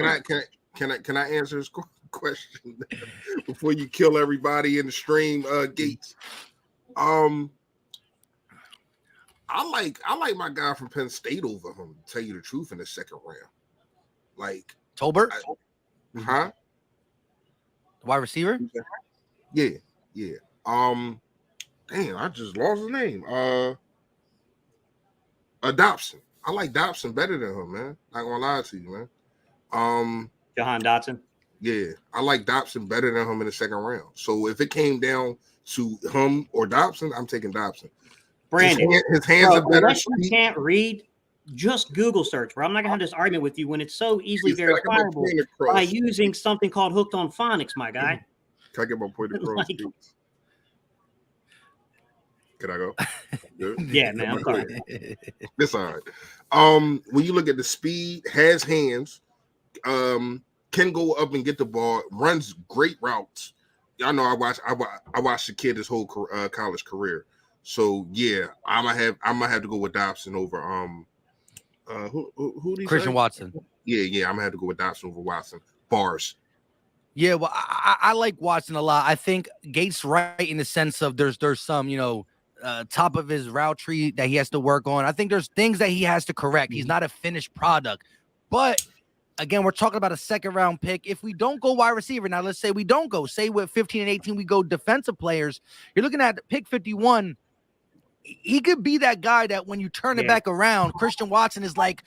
can I answer this question before you kill everybody in the stream, Gates? I like my guy from Penn State over him, to tell you the truth, in the second round. Like Tolbert? Huh? Wide receiver? Yeah. Damn, I just lost his name. Dobson. I like Dobson better than him, man. Not gonna lie to you, man. Jahan Dotson. Yeah, I like Dobson better than him in the second round. So if it came down to him or Dobson, I'm taking Dobson. Brandon, his hands are better. Unless you can't read, just Google search, bro. I'm not gonna have this argument with you when it's so easily verifiable by using something called Hooked on Phonics, my guy. Can I get my point across? Can I go? Yeah, man. I'm sorry. It's all right. When you look at the speed, has hands, can go up and get the ball, runs great routes. Y'all know I watched the kid his whole college career. So yeah, I'm gonna have to go with Dobson over who Christian Watson. Yeah, I'm gonna have to go with Dobson over Watson. Bars. Yeah, well, I like Watson a lot. I think Gates right in the sense of there's some, top of his route tree that he has to work on. I think there's things that he has to correct. He's not a finished product. But again, we're talking about a second round pick. If we don't go wide receiver, now let's say we don't go, say with 15 and 18, we go defensive players. You're looking at pick 51. He could be that guy that when you turn it back around, Christian Watson is like,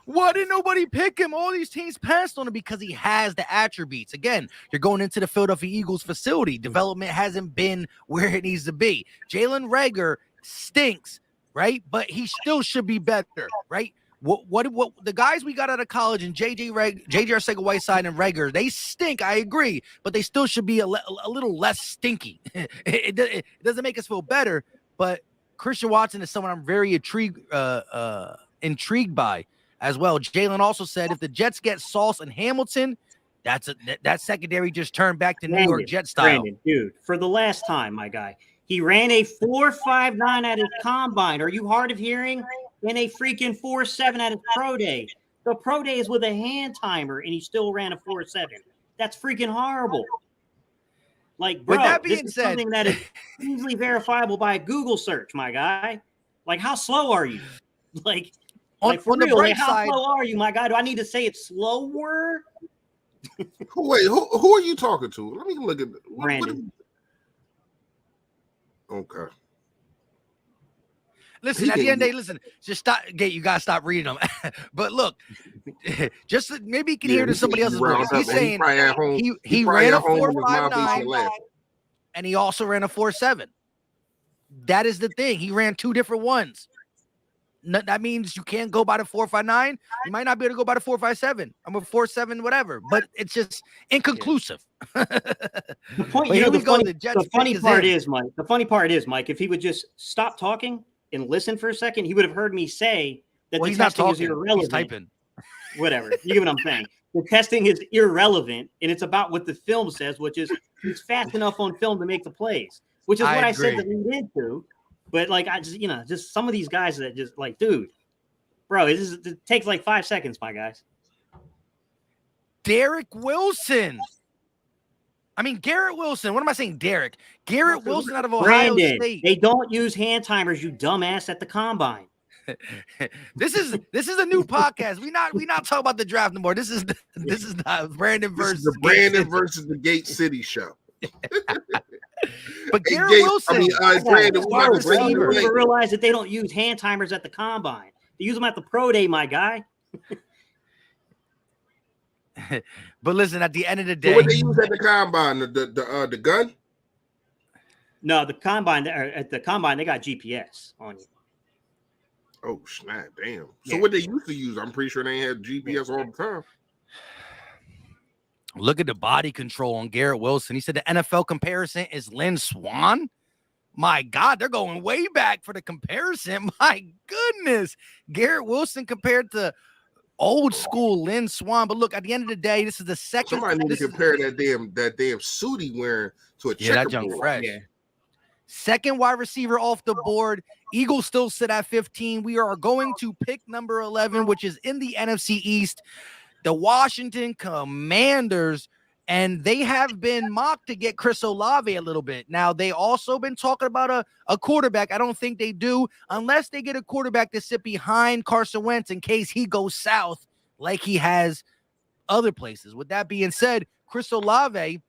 why didn't nobody pick him? All these teams passed on him because he has the attributes. Again, you're going into the Philadelphia Eagles facility. Development hasn't been where it needs to be. Jalen Reagor stinks, right? But he still should be better, right? What the guys we got out of college and JJ Arcega-Whiteside and Reagor, they stink. I agree, but they still should be a little less stinky. It doesn't make us feel better, but Christian Watson is someone I'm very intrigued by as well. Jalen also said if the Jets get Sauce and Hamilton, that secondary just turned back to New York Jet style. Brandon, dude, for the last time, my guy, he ran a 4.59 at his combine. Are you hard of hearing? And a freaking 4.7 at his pro day. The pro day is with a hand timer, and he still ran a 4.7. That's freaking horrible. Like, bro, With that this being is said, something that is easily verifiable by a Google search, my guy. Like, how slow are you? Like for on the real, like, bright how side, slow are you, my guy? Do I need to say it slower? Wait, who are you talking to? Let me look at Brandon. Okay. listen, at the end of the day, listen, just stop. Gate, you gotta stop reading them. But look, just maybe you can hear it in somebody else's voice. He's saying he ran a 4.59, and he also ran a 4.7. That is the thing. He ran two different ones. That means you can't go by the 4.59. You might not be able to go by the 4.57. I'm a 4.7, whatever. But it's just inconclusive. The point, you know, the funny part is, Mike. The funny part is, Mike, if he would just stop talking and listen for a second, he would have heard me say that the testing is irrelevant. He's typing. Whatever. You get what I'm saying? The testing is irrelevant, and it's about what the film says, which is he's fast enough on film to make the plays, which is what I said to lead into. But like, I just, just some of these guys that just like, dude, bro, it takes like 5 seconds, my guys. Derek Wilson. I mean, Garrett Wilson. What am I saying? Garrett Wilson out of Ohio State. They don't use hand timers, you dumbass, at the combine. This is a new podcast. We not talking about the draft anymore. This is not Brandon versus the Gate City show. But Garrett Wilson, Brandon, people realize that they don't use hand timers at the combine. They use them at the pro day, my guy. But listen, at the end of the day, so what they use at the combine, the gun? No, the combine. At the combine, they got GPS on you. Oh snap! Damn. So what they used to use? I'm pretty sure they had GPS all the time. Look at the body control on Garrett Wilson. He said the NFL comparison is Lynn Swann. My God, they're going way back for the comparison. My goodness. Garrett Wilson compared to old school Lynn Swann. But look, at the end of the day, this is the second. Somebody need to compare that damn suit he wearing to a that young fresh. Yeah. Second wide receiver off the board. Eagles still sit at 15. We are going to pick number 11, which is in the NFC East. The Washington Commanders, and they have been mocked to get Chris Olave a little bit. Now, they also been talking about a quarterback. I don't think they do unless they get a quarterback to sit behind Carson Wentz in case he goes south like he has other places. With that being said, Chris Olave,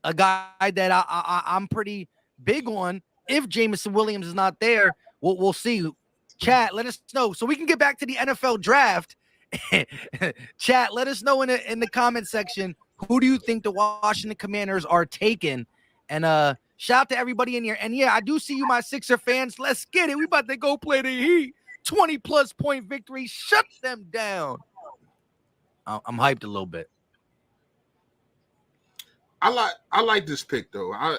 a guy that I'm pretty big on. If Jameson Williams is not there, we'll see. Chat, let us know so we can get back to the NFL draft. Chat, let us know in the comment section, who do you think the Washington Commanders are taking? And shout out to everybody in here. And yeah, I do see you, my Sixer fans. Let's get it. We about to go play the Heat. 20+ point victory. Shut them down. I'm hyped a little bit. I like this pick though. I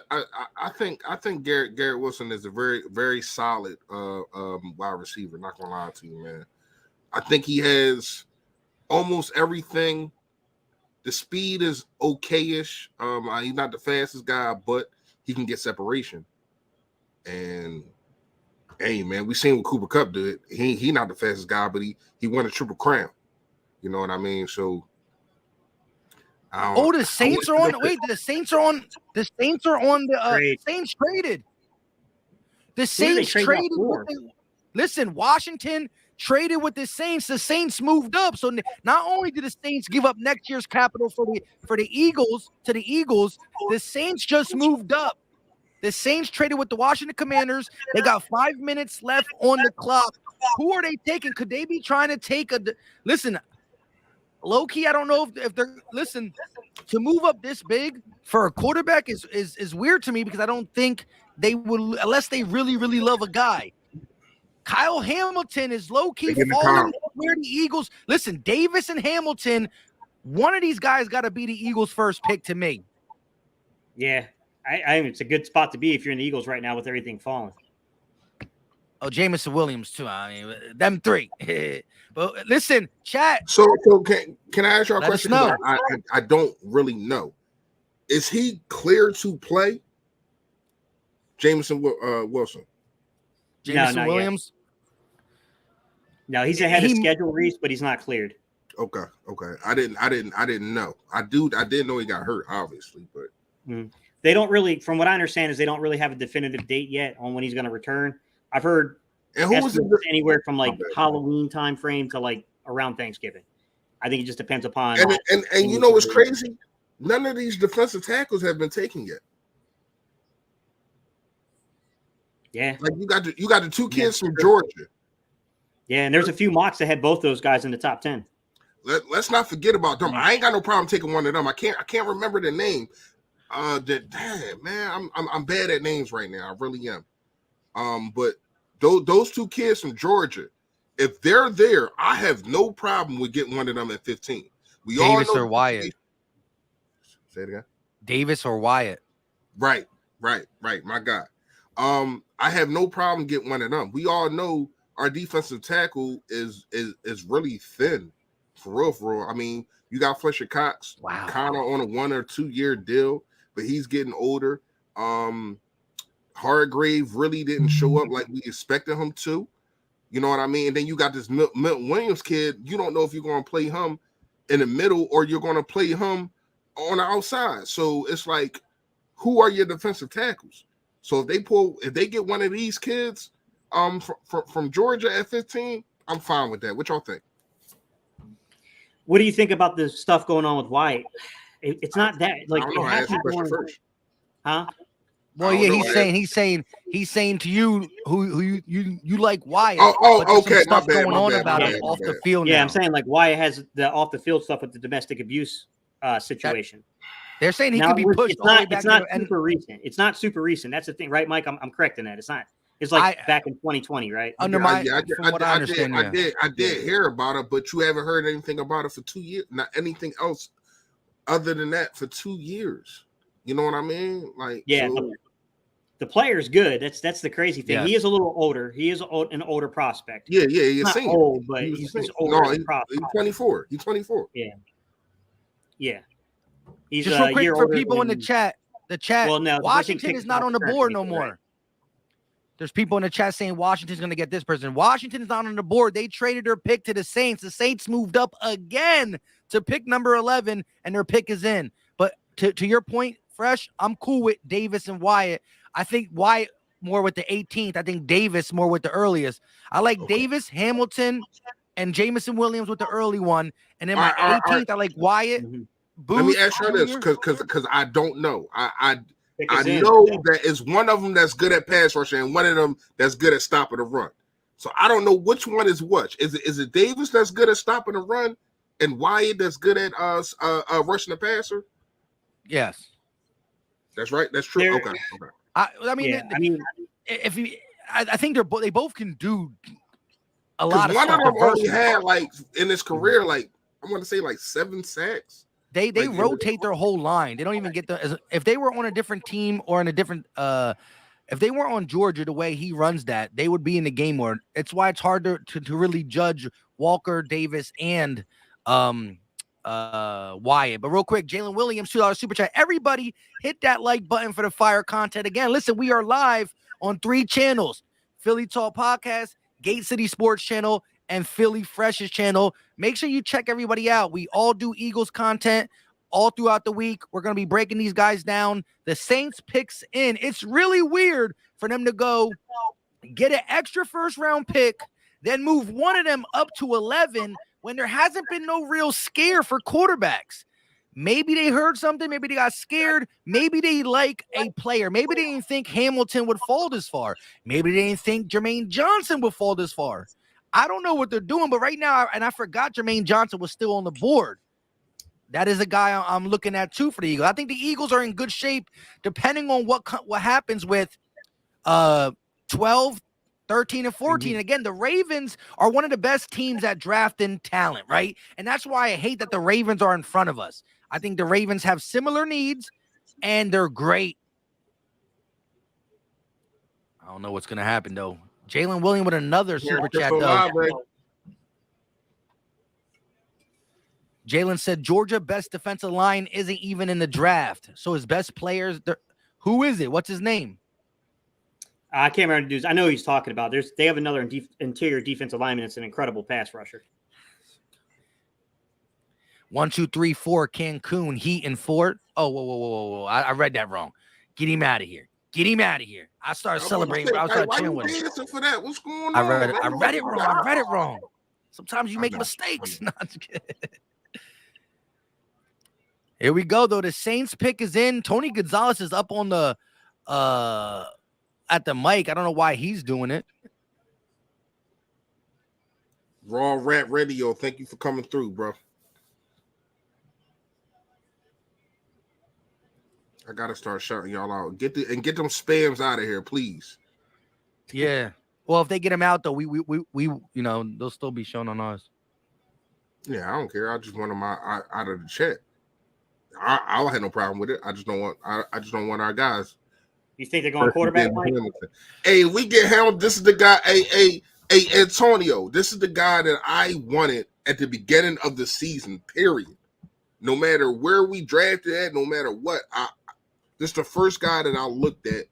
think Garrett Wilson is a very, very solid wide receiver. Not gonna lie to you, man. I think he has almost everything. The speed is okay-ish. He's not the fastest guy, but he can get separation. And hey, man, we seen what Cooper Kupp did. He not the fastest guy, but he won a triple crown. You know what I mean? So. The Saints are on. Wait, the Saints are on. The Saints are on the Saints traded. The Saints traded. Listen, Washington traded with the Saints. The Saints moved up. So not only did the Saints give up next year's capital for the Eagles to the Eagles, the Saints just moved up. The Saints traded with the Washington Commanders. They got 5 minutes left on the clock. Who are they taking? Could they be trying to take listen? Low key, I don't know if they're to move up this big for a quarterback is weird to me because I don't think they would unless they really, really love a guy. Kyle Hamilton is low key falling where the Eagles. Listen, Davis and Hamilton, one of these guys got to be the Eagles' first pick to me. Yeah, I it's a good spot to be if you're in the Eagles right now with everything falling. Oh, Jameson Williams too. I mean, them three. But listen, chat. So can I ask you a question? No. I don't really know. Is he clear to play? Jameson Wilson. Jameson Williams. No, he's ahead of schedule, Reese, but he's not cleared. Okay. I didn't know. I did know he got hurt, obviously, but They don't really, from what I understand, is they don't really have a definitive date yet on when he's going to return. I've heard anywhere from like Halloween time frame to like around Thanksgiving. I think it just depends upon. And you know what's crazy? None of these defensive tackles have been taken yet. Yeah, like you got the two kids from Georgia. Yeah, and there's a few mocks that had both those guys in the top 10. Let's not forget about them. I ain't got no problem taking one of them. I can't remember the name. Damn, man, I'm bad at names right now. I really am. But those two kids from Georgia, if they're there, I have no problem with getting one of them at 15. We Davis all know or Wyatt. Say it again. Davis or Wyatt. Right. My God. I have no problem getting one of them. We all know our defensive tackle is really thin. For real. I mean, you got Fletcher Cox, kind of on a 1 or 2 year deal, but he's getting older. Hargrave really didn't show up like we expected him to. You know what I mean? And then you got this Milton Williams kid. You don't know if you're going to play him in the middle or you're going to play him on the outside. So it's like, who are your defensive tackles? So if they get one of these kids from Georgia at 15, I'm fine with that. What y'all think? What do you think about the stuff going on with Wyatt? It's not that like it has to be first. Huh? Well, yeah, he's saying to you who you like Wyatt. Okay. Stuff going on about him off the field. Yeah, now. I'm saying like Wyatt has the off the field stuff with the domestic abuse situation. They're saying he could be pushed. It's not super recent. It's not super recent. That's the thing, right, Mike? I'm correcting that. It's not. It's like back in 2020, right? From what I understand, I did hear about it, but you haven't heard anything about it for 2 years. Not anything else other than that for 2 years. You know what I mean? Like, yeah. So, the player's good. That's the crazy thing. Yes. He is a little older. He is an older prospect. Yeah. He's not old, but he's older. He's 24. He's 24. Yeah. He's just real quick for people in the chat. Well, no, Washington is not on the board no more. Right? There's people in the chat saying Washington's going to get this person. Washington is not on the board. They traded their pick to the Saints. The Saints moved up again to pick number 11, and their pick is in. But to your point, Fresh, I'm cool with Davis and Wyatt. I think Wyatt more with the 18th. I think Davis more with the earliest. I like Davis, Hamilton, and Jamison Williams with the early one. And then my 18th, I like Wyatt. Booth, let me ask you this, because I don't know. I know that it's one of them that's good at pass rushing and one of them that's good at stopping the run. So I don't know which one is which. Is it Davis that's good at stopping the run and Wyatt that's good at rushing the passer? Yes, that's right. That's true. Okay. I think they both can do a lot of stuff. One of them only had like in his career, like I want to say like 7 sacks. They rotate their whole line. They don't even get if they were on a different team or in a different if they weren't on Georgia the way he runs that, they would be in the game more. It's why it's hard to really judge Walker, Davis, and Wyatt. But real quick, Jalen Williams, $2 super chat. Everybody hit that like button for the fire content. Again, listen, we are live on 3 channels: Philly Talk Podcast, Gate City Sports Channel, and Philly Fresh's channel. Make sure you check everybody out. We all do Eagles content all throughout the week. We're going to be breaking these guys down. The Saints picks in. It's really weird for them to go get an extra first round pick, then move one of them up to 11 when there hasn't been no real scare for quarterbacks. Maybe they heard something. Maybe they got scared. Maybe they like a player. Maybe they didn't think Hamilton would fall this far. Maybe they didn't think Jermaine Johnson would fall this far. I don't know what they're doing, but right now, and I forgot Jermaine Johnson was still on the board. That is a guy I'm looking at too for the Eagles. I think the Eagles are in good shape, depending on what happens with 12, 13, and 14. Again, the Ravens are one of the best teams at drafting talent, right? And that's why I hate that the Ravens are in front of us. I think the Ravens have similar needs, and they're great. I don't know what's going to happen, though. Jalen Williams with another super chat, though. Jalen said Georgia best defensive line isn't even in the draft. So his best players, who is it? What's his name? I can't remember the dudes. I know he's talking about. They have another interior defensive lineman. It's an incredible pass rusher. 1, 2, 3, 4, Cancun, Heat, and Fort. Oh, whoa. I read that wrong. Get him out of here. Get him out of here. I started celebrating. I started why cheering you with him. dancing for that? What's going on? I read it wrong. I read it wrong. Sometimes you make know. mistakes. No, I'm just kidding. Here we go, though. The Saints pick is in. Tony Gonzalez is up on the at the mic. I don't know why he's doing it. Raw Rat Radio, thank you for coming through, bro. I gotta start shouting y'all out. Get them spams out of here, please. Yeah. Well, if they get him out though, we they'll still be shown on ours. Yeah, I don't care. I just want them out of the chat. I'll have no problem with it. I just don't want our guys. You think they're going quarterback, Mike? Hey, we get Hamilton. This is the guy. Hey, Antonio. This is the guy that I wanted at the beginning of the season. Period. No matter where we drafted at, no matter what, this is the first guy that I looked at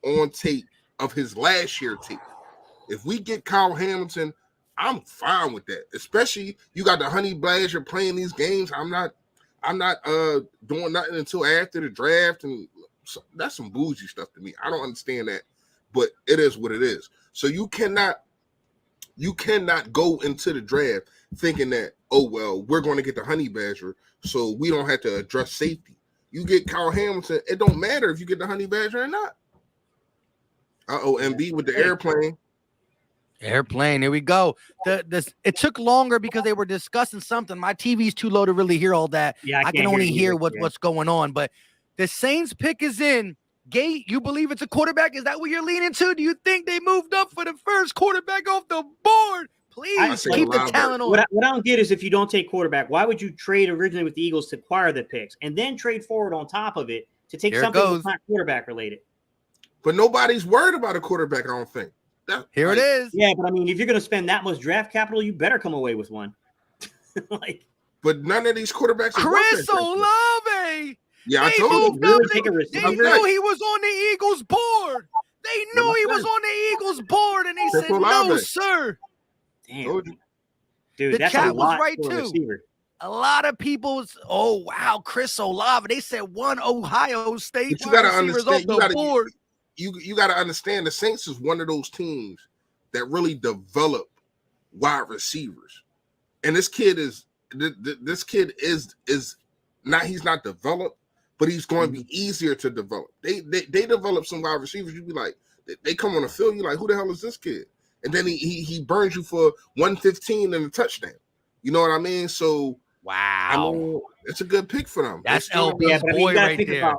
on tape of his last year tape. If we get Kyle Hamilton, I'm fine with that. Especially you got the Honey Badger playing these games. I'm not doing nothing until after the draft, and that's some bougie stuff to me. I don't understand that, but it is what it is. So you cannot go into the draft thinking that, oh well, we're going to get the Honey Badger, so we don't have to address safety. You get Kyle Hamilton, it don't matter if you get the Honey Badger or not. MB with the airplane. Airplane, here we go. It took longer because they were discussing something. My TV's too low to really hear all that. Yeah, I can only hear what's going on. But the Saints pick is in. Gate, you believe it's a quarterback? Is that what you're leaning to? Do you think they moved up for the first quarterback off the board? Please keep the talent on. What I don't get is if you don't take quarterback, why would you trade originally with the Eagles to acquire the picks and then trade forward on top of it to take something that's not quarterback related? But nobody's worried about a quarterback, I don't think. Here it is. Yeah, but I mean, if you're going to spend that much draft capital, you better come away with one. But none of these quarterbacks. Chris Olave. Yeah, I told you. They knew he was on the Eagles board. They knew he was on the Eagles board, and they said, "No, sir." Damn, dude, the chat was right too. A lot of people. Oh wow, Chris Olave. They said one Ohio State. But you got to understand. You got to understand. The Saints is one of those teams that really develop wide receivers, and this kid is not. He's not developed, but he's going to be easier to develop. They develop some wide receivers. You'd be like, they come on the field. You're like, who the hell is this kid? And then he burns you for 115 and a touchdown. You know what I mean? So wow, I mean, it's a good pick for them. That's LB's boy right there.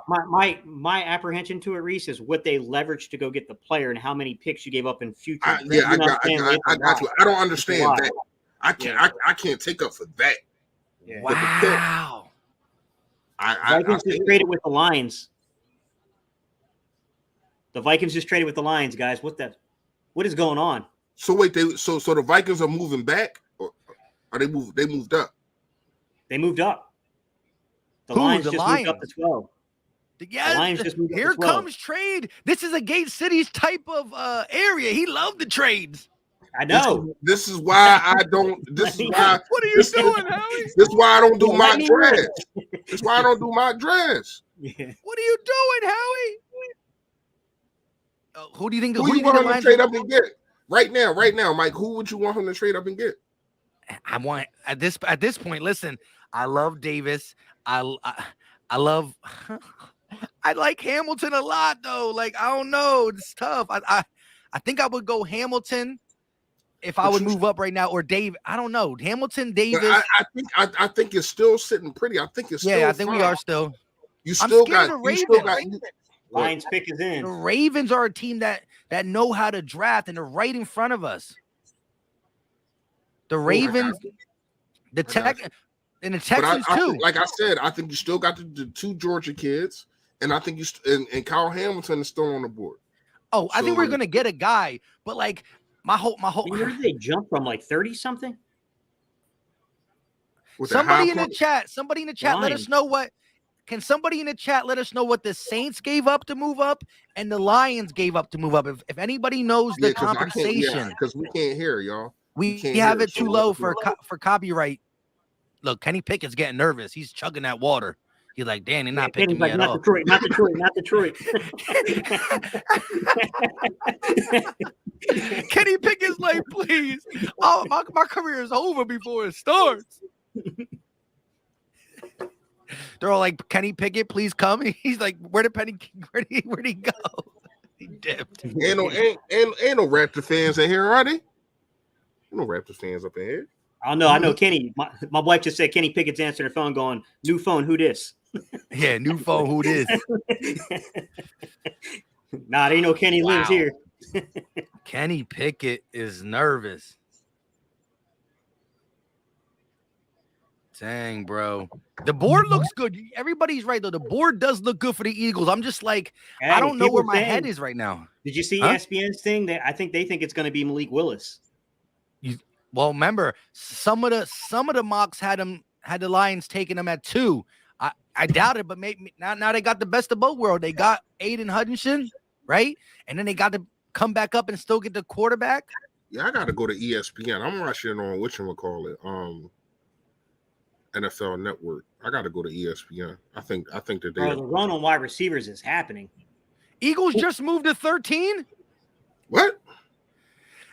My apprehension to it, Reese, is what they leveraged to go get the player and how many picks you gave up in future. I got you. I don't understand that. I can't take up for that. Yeah. Wow. Vikings just traded with the Lions. The Vikings just traded with the Lions, guys. What is going on? So wait, so the Vikings are moving back, or they moved up? They moved up. The Lions just moved up to 12. Yes, the Lions just moved up to 12. Here comes trade. This is a Gate City's type of area. He loved the trades. I know. This is why I don't. This is why. What are you doing, Howie? This is why I don't do my dress. This is why I don't do my dress. Yeah. What are you doing, Howie? Who do you think? Who you want him to trade up and get right now, Mike? Who would you want him to trade up and get? I want at this point. Listen, I love Davis. I love. I like Hamilton a lot, though. Like I don't know, it's tough. I think I would go Hamilton if I would move up right now, or Dave. I don't know, Hamilton, Davis. I think it's still sitting pretty. I think it's still. I think we are still. You still got. Lions pick is in. The Ravens are a team that know how to draft, and they're right in front of us. The Ravens, the Texans too. Like I said, I think you still got the two Georgia kids, and I think and Kyle Hamilton is still on the board. Oh, I think we're gonna get a guy, but like my whole. Where did they jump from? Like 30 something. Somebody in the chat. Let us know what. Can somebody in the chat let us know what the Saints gave up to move up and the Lions gave up to move up? If anybody knows the compensation, because we can't hear y'all. We have it too low for copyright. look, Kenny Pickett's getting nervous. He's chugging that water. He's like, Dan, they're not picking me like, at not all. Detroit, not Detroit, not Detroit. Kenny Pickett's like, please. Oh, my career is over before it starts. They're all like, Kenny Pickett, please come. He's like, where'd he go? He dipped. Ain't no Raptor fans in here, are they? No Raptor fans up in here. I know Kenny. My wife just said Kenny Pickett's answering her phone going, new phone, who this? Yeah, new phone, who this? Nah, there ain't no Kenny lives here. Kenny Pickett is nervous. Dang, bro. The board looks good. Everybody's right, though. The board does look good for the Eagles. I'm just like, hey, I don't know where my head is right now. Did you see ESPN's thing? I think they think it's going to be Malik Willis. Well, remember, some of the mocks had the Lions taking them at 2. I doubt it, but maybe now they got the best of both worlds. They got Aiden Hutchinson, right? And then they got to come back up and still get the quarterback. Yeah, I got to go to ESPN. I'm watching it on NFL Network. I got to go to ESPN. I think that the run on wide receivers is happening. Eagles just moved to 13. What?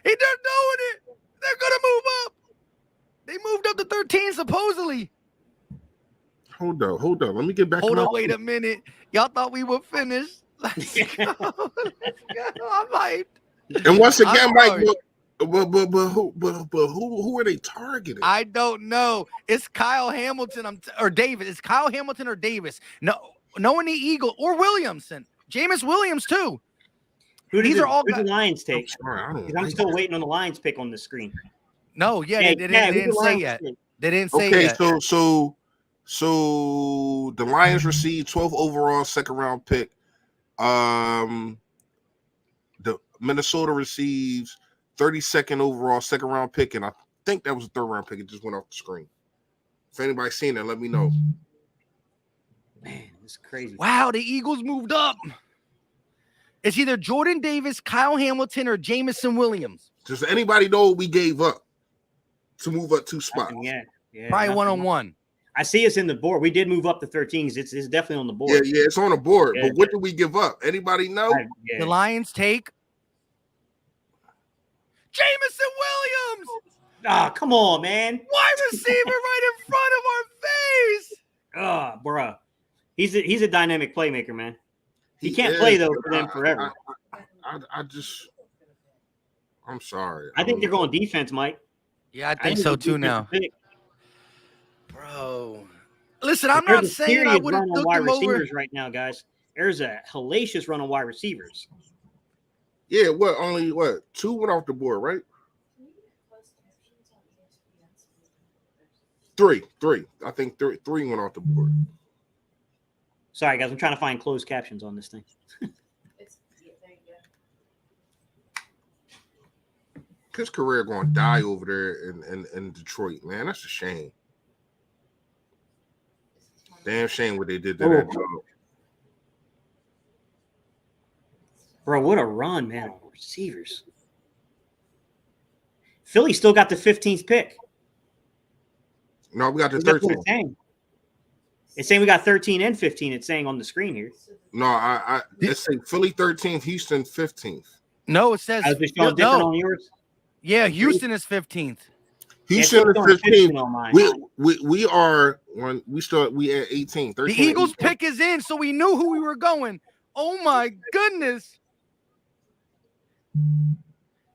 They're doing it. They're gonna move up. They moved up to 13 supposedly. Hold up. Let me get back. Hold on, wait a minute. Y'all thought we were finished. Let's go. I'm hyped. And once again, Mike, but who are they targeting? I don't know. It's Kyle Hamilton or Davis. It's Kyle Hamilton or Davis. No one the Eagle or Williamson. Jameis Williams too. These are all the Lions take. I'm still waiting on the Lions pick on the screen. No, they didn't say yet. They didn't say yet. Okay, so the Lions received 12th overall second round pick. The Minnesota receives 32nd overall second round pick, and I think that was a third round pick. It just went off the screen. If anybody's seen that, let me know. Man, it's crazy. Wow, the Eagles moved up. It's either Jordan Davis, Kyle Hamilton, or Jameson Williams. Does anybody know what we gave up to move up 2 spots? Yeah. Probably 1-on-1. I see it's in the board. We did move up to 13. It's definitely on the board. Yeah, it's on the board. Yeah. But what did we give up? Anybody know? The Lions take Jameson Williams. Ah, come on, man. Wide receiver right in front of our face. Bruh. He's a dynamic playmaker, man. He can't play though for them forever. I'm sorry. I think they're going defense, Mike. Yeah, I think so too now. Bro, listen, I'm not saying I would have took wide them receivers over right now, guys. There's a hellacious run on wide receivers. Yeah, only 2 went off the board, right? 3. I think 3 went off the board. Sorry, guys. I'm trying to find closed captions on this thing. His career going to die over there in Detroit, man. That's a shame. Damn shame what they did to that dog. Bro, what a run, man, on receivers. Philly still got the 15th pick. No, we got the 13th. It's saying we got 13 and 15. It's saying on the screen here. No, it's saying Philly 13th, Houston 15th. No, it says different on yours. Yeah, Houston is 15th. Houston is 15th. We are when we at 18. 13, the Eagles pick is in, so we knew who we were going. Oh my goodness.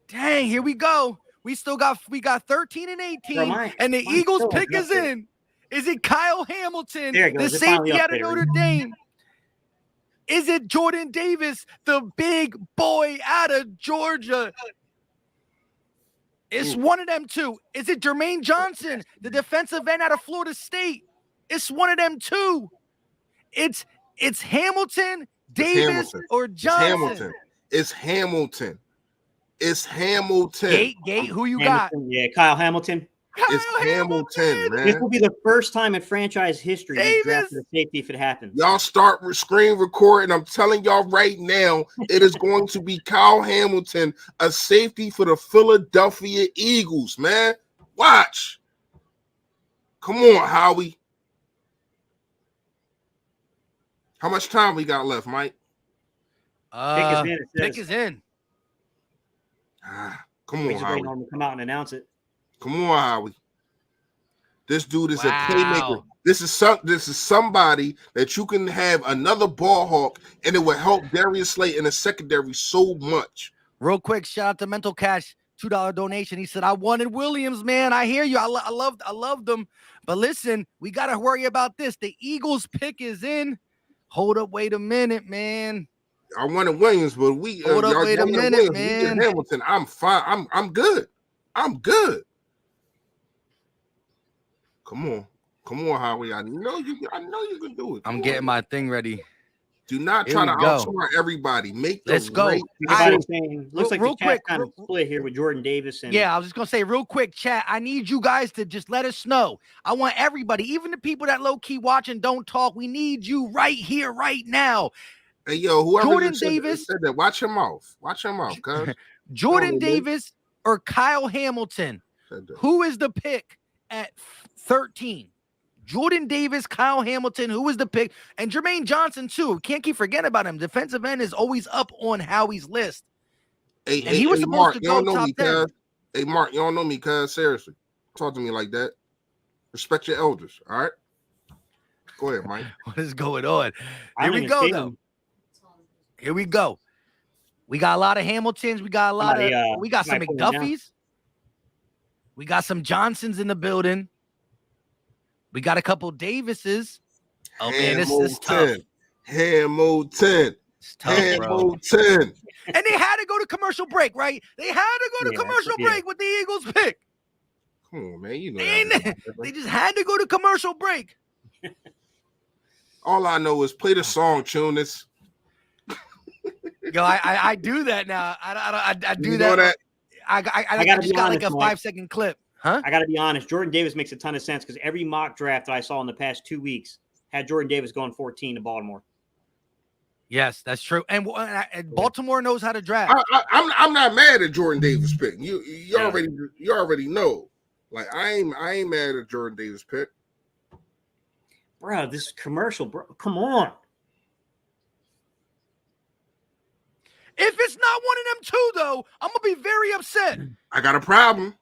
Dang, here we go. We got 13 and 18, and the Eagles pick is in. Is it Kyle Hamilton, the safety out of Notre Dame? Is it Jordan Davis, the big boy out of Georgia? It's one of them two. Is it Jermaine Johnson, the defensive end out of Florida State? It's one of them two. It's Hamilton, Davis, or Johnson. It's Hamilton. Gate, who you got? Yeah, Kyle Hamilton. It's Hamilton, man. This will be the first time in franchise history we drafted a safety if it happens. Y'all start screen recording. I'm telling y'all right now, it is going to be Kyle Hamilton, a safety for the Philadelphia Eagles, man. Watch. Come on, Howie. How much time we got left, Mike? Pick is in. It Pick says. is in. Come We on, just Howie. waiting on him to come out and announce it. Come on, Howie. This dude is a Wow. playmaker. This is somebody that you can have another ball hawk, and it will help Darius Slay in the secondary so much. Real quick, shout out to Mental Cash, $2 donation. He said, "I wanted Williams, man. I hear you. I loved them. But listen, we gotta worry about this. The Eagles pick is in. Hold up, wait a minute, man. I wanted Williams, but we Hold up, wait a minute, Williams, man. Hamilton, I'm fine. I'm good. I'm good. Come on, Howie. I know you can do it. I'm getting my thing ready. Do not Here try we to go. outsmart everybody. Let's go. Looks like real the chat quick, kind of split here with Jordan Davis. And yeah, I was just gonna say real quick, chat. I need you guys to just let us know. I want everybody, even the people that low key watch and don't talk. We need you right here, right now. Hey, yo, whoever Jordan said Davis said that, watch him off. Watch him off, cuz. Jordan Davis or Kyle Hamilton. Who is the pick at 13? Jordan Davis, Kyle Hamilton, who is the pick? And Jermaine Johnson, too. Can't keep forgetting about him. Defensive end is always up on Howie's list. Hey, and he was supposed to go top 10. Hey, Mark, you don't know me, cuz. Seriously. Talk to me like that. Respect your elders, all right? Go ahead, Mike. What is going on? Here we go, though. Here we go. We got a lot of Hamiltons. We got a lot of we got some McDuffies. We got some Johnsons in the building. We got a couple Davises. Oh, man, this is tough. Hamilton. It's tough, Hamilton. And they had to go to commercial break, right? They had to go to commercial break with the Eagles pick. Come on, man. You know they just had to go to commercial break. All I know is play the song, Tunis. Yo, I do that now. I do you that. Know that. I just got like a 5-second clip. Huh? I got to be honest. Jordan Davis makes a ton of sense because every mock draft that I saw in the past 2 weeks had Jordan Davis going 14 to Baltimore. Yes, that's true. And Baltimore knows how to draft. I'm not mad at Jordan Davis pick. You already know. Like I ain't mad at Jordan Davis pick. Bro, this commercial, bro. Come on. If it's not one of them two, though, I'm gonna be very upset. I got a problem.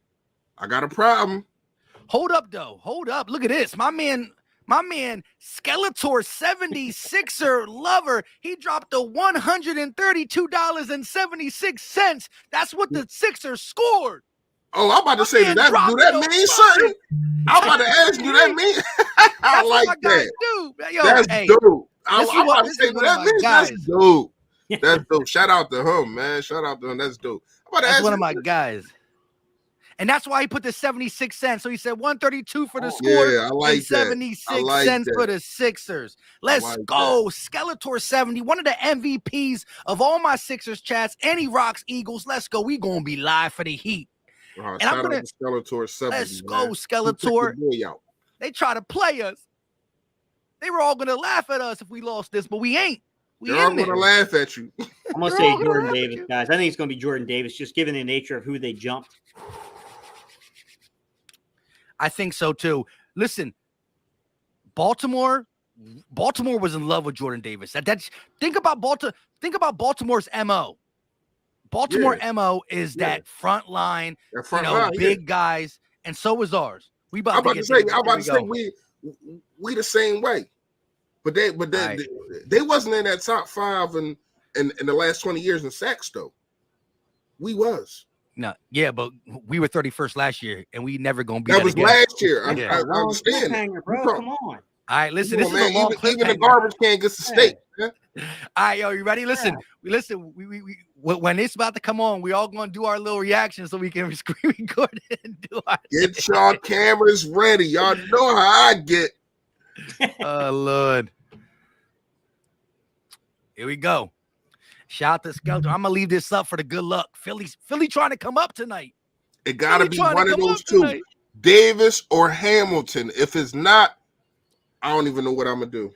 Hold up, though. Hold up. Look at this. My man Skeletor 76er lover. He dropped the $132.76. That's what the Sixers scored. Oh, I'm about to say that. Do that mean something? I'm about to ask you. That mean? I like that. Yo, that's dope. I'm about to say that means that's dope. That's dope. Shout out to him, man. Shout out to him. That's dope. That's one of my guys. And that's why he put the 76 cents. So he said 132 for the score. Yeah, I like and 76 cents for the Sixers. Let's go. Skeletor 70, one of the MVPs of all my Sixers chats. And he rocks Eagles. Let's go. We gonna be live for the Heat. And I'm gonna Skeletor 70. Let's go, Skeletor. They try to play us. They were all gonna laugh at us if we lost this, but we ain't. They're all gonna laugh at you. I'm gonna say Jordan Davis, guys. I think it's gonna be Jordan Davis, just given the nature of who they jumped. I think so too. Listen, Baltimore was in love with Jordan Davis. Think about Baltimore's MO. MO is that front line, big guys, and so is ours. I'm about to say we the same way. But they wasn't in that top 5 in the last 20 years in sacks though. We was. No, yeah, but we were 31st last year, and we never gonna be. That was again. Last year. I understand, bro. Come on. All right, listen. This is a long even the garbage can gets the steak. All right, yo, you ready? Listen, we when it's about to come on, we all gonna do our little reaction so we can screen record it and do our. Get your cameras ready. Y'all know how I get. Oh Lord. Here we go. Shout out to Skeletor. I'm gonna leave this up for the good luck. Philly trying to come up tonight. It gotta be one of those two. Davis or Hamilton. If it's not, I don't even know what I'm gonna do.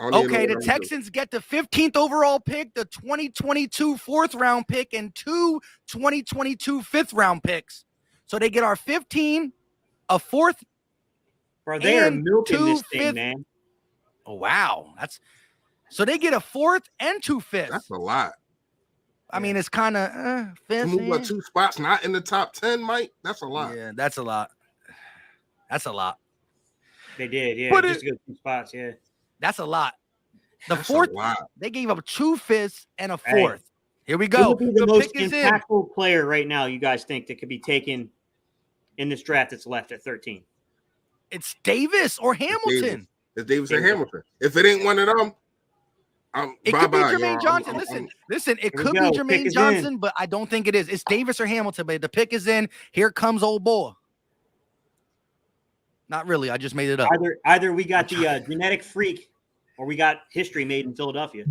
Okay, the Texans get the 15th overall pick, the 2022 4th round pick, and 2 2022 5th round picks. So they get our 15, a 4th Bro, they are and milking this 2 thing, fifths. man. Oh, wow. So they get a 4th and 2 fifths. That's a lot. I mean, it's kind of To fifth. move up 2 spots, not in the top 10, Mike. That's a lot. Yeah, that's a lot. That's a lot. They did, yeah. But just to go 2 spots, yeah. That's a lot. The That's a 4th, lot. they gave up 2 fifths and a 4th. Hey. Here we Who go. would be the The most pick is in. impactful player right now, you guys think, that could be taken in this draft that's left at 13? It's Davis or Hamilton. It's Davis and Hamilton. If it ain't one of them, It could be Jermaine Johnson. Listen, it could be go. Jermaine Johnson, but I don't think it is. It's Davis or Hamilton, but the pick is in. Here comes old boy. Not really. I just made it up. Either we got the genetic freak or we got history made in Philadelphia.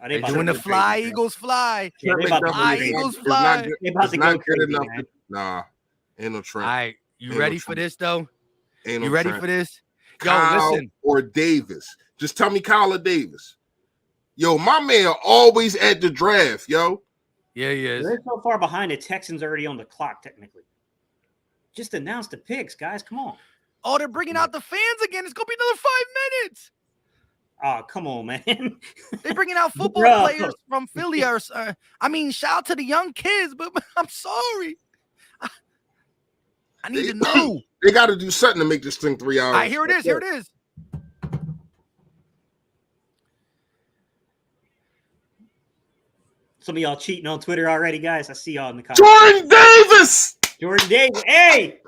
They're doing the fly, Eagles fly. Yeah, fly, Eagles fly. It's not good enough. Nah, ain't no Trent. All right, you ready for this, though? Ain't no You ready Trent. for this? Yo, Kyle listen. or Davis. Just tell me Kyle or Davis. Yo, my man always at the draft, yo. Yeah, he is. They're so far behind. The Texans are already on the clock, technically. Just announce the picks, guys. Come on. Oh, they're bringing out the fans again. It's going to be another 5 minutes. Oh, come on, man. They're bringing out football players from Philly. Shout out to the young kids, but I'm sorry. I need to know. They got to do something to make this thing 3 hours. All right, here it is. Here it is. Some of y'all cheating on Twitter already, guys. I see y'all in the comments. Jordan Davis. Jordan Davis. Hey,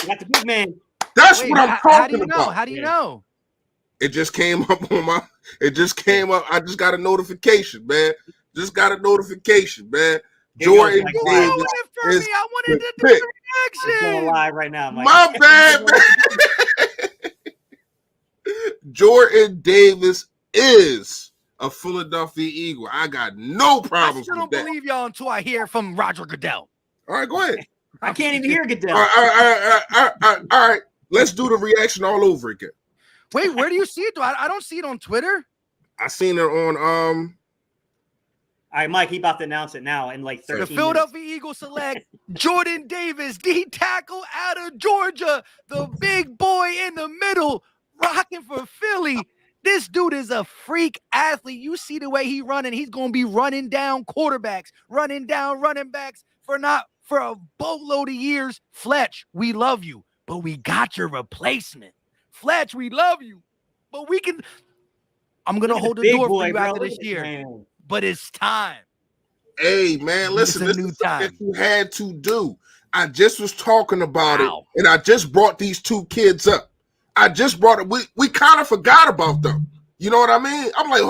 you got the big man. That's what I'm talking about. How do you know? It just came up on my. It just came up. I just got a notification, man. Just got a notification, man. Jordan Davis. I wanted to do the reaction. I'm going live right now, Mike. My bad, man. Jordan Davis is a Philadelphia Eagle. I got no problems I still with that. don't believe y'all until I hear from Roger Goodell. All right, go ahead. I can't even hear Goodell. All right. Let's do the reaction all over again. Wait, where do you see it? I don't see it on Twitter. I seen it on All right, Mike, he about to announce it now in like 13 The Philadelphia Eagles select Jordan Davis, D tackle out of Georgia, the big boy in the middle, rocking for Philly. This dude is a freak athlete. You see the way he running. He's going to be running down quarterbacks, running down running backs for a boatload of years. Fletch, we love you, but we got your replacement. Fletch, we love you, but I'm going to hold the door for you after this year. Man. But it's time. Hey, man, listen, this is something you had to do. I just was talking about it, and I just brought these 2 kids up. I just brought it. We kind of forgot about them. You know what I mean? I'm like,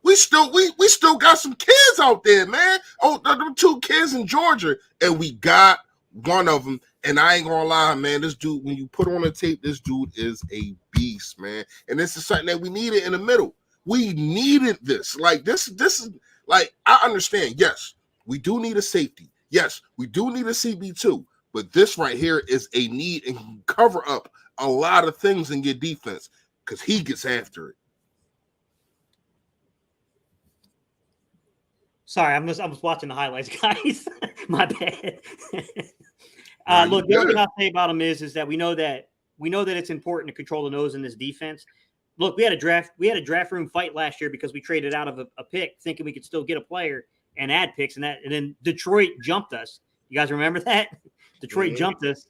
we still got some kids out there, man. Oh, them 2 kids in Georgia, and we got one of them. And I ain't gonna lie, man. This dude, when you put on the tape, this dude is a beast, man. And this is something that we needed in the middle. We needed this. Like this is like, I understand. Yes, we do need a safety. Yes, we do need a CB2. But this right here is a need and can cover up a lot of things in your defense because he gets after it. Sorry, I was watching the highlights, guys. My bad. Look, the only thing I'll say about him is that we know that it's important to control the nose in this defense. Look, we had a draft room fight last year because we traded out of a pick thinking we could still get a player and add picks, and then Detroit jumped us. You guys remember that? Detroit jumped us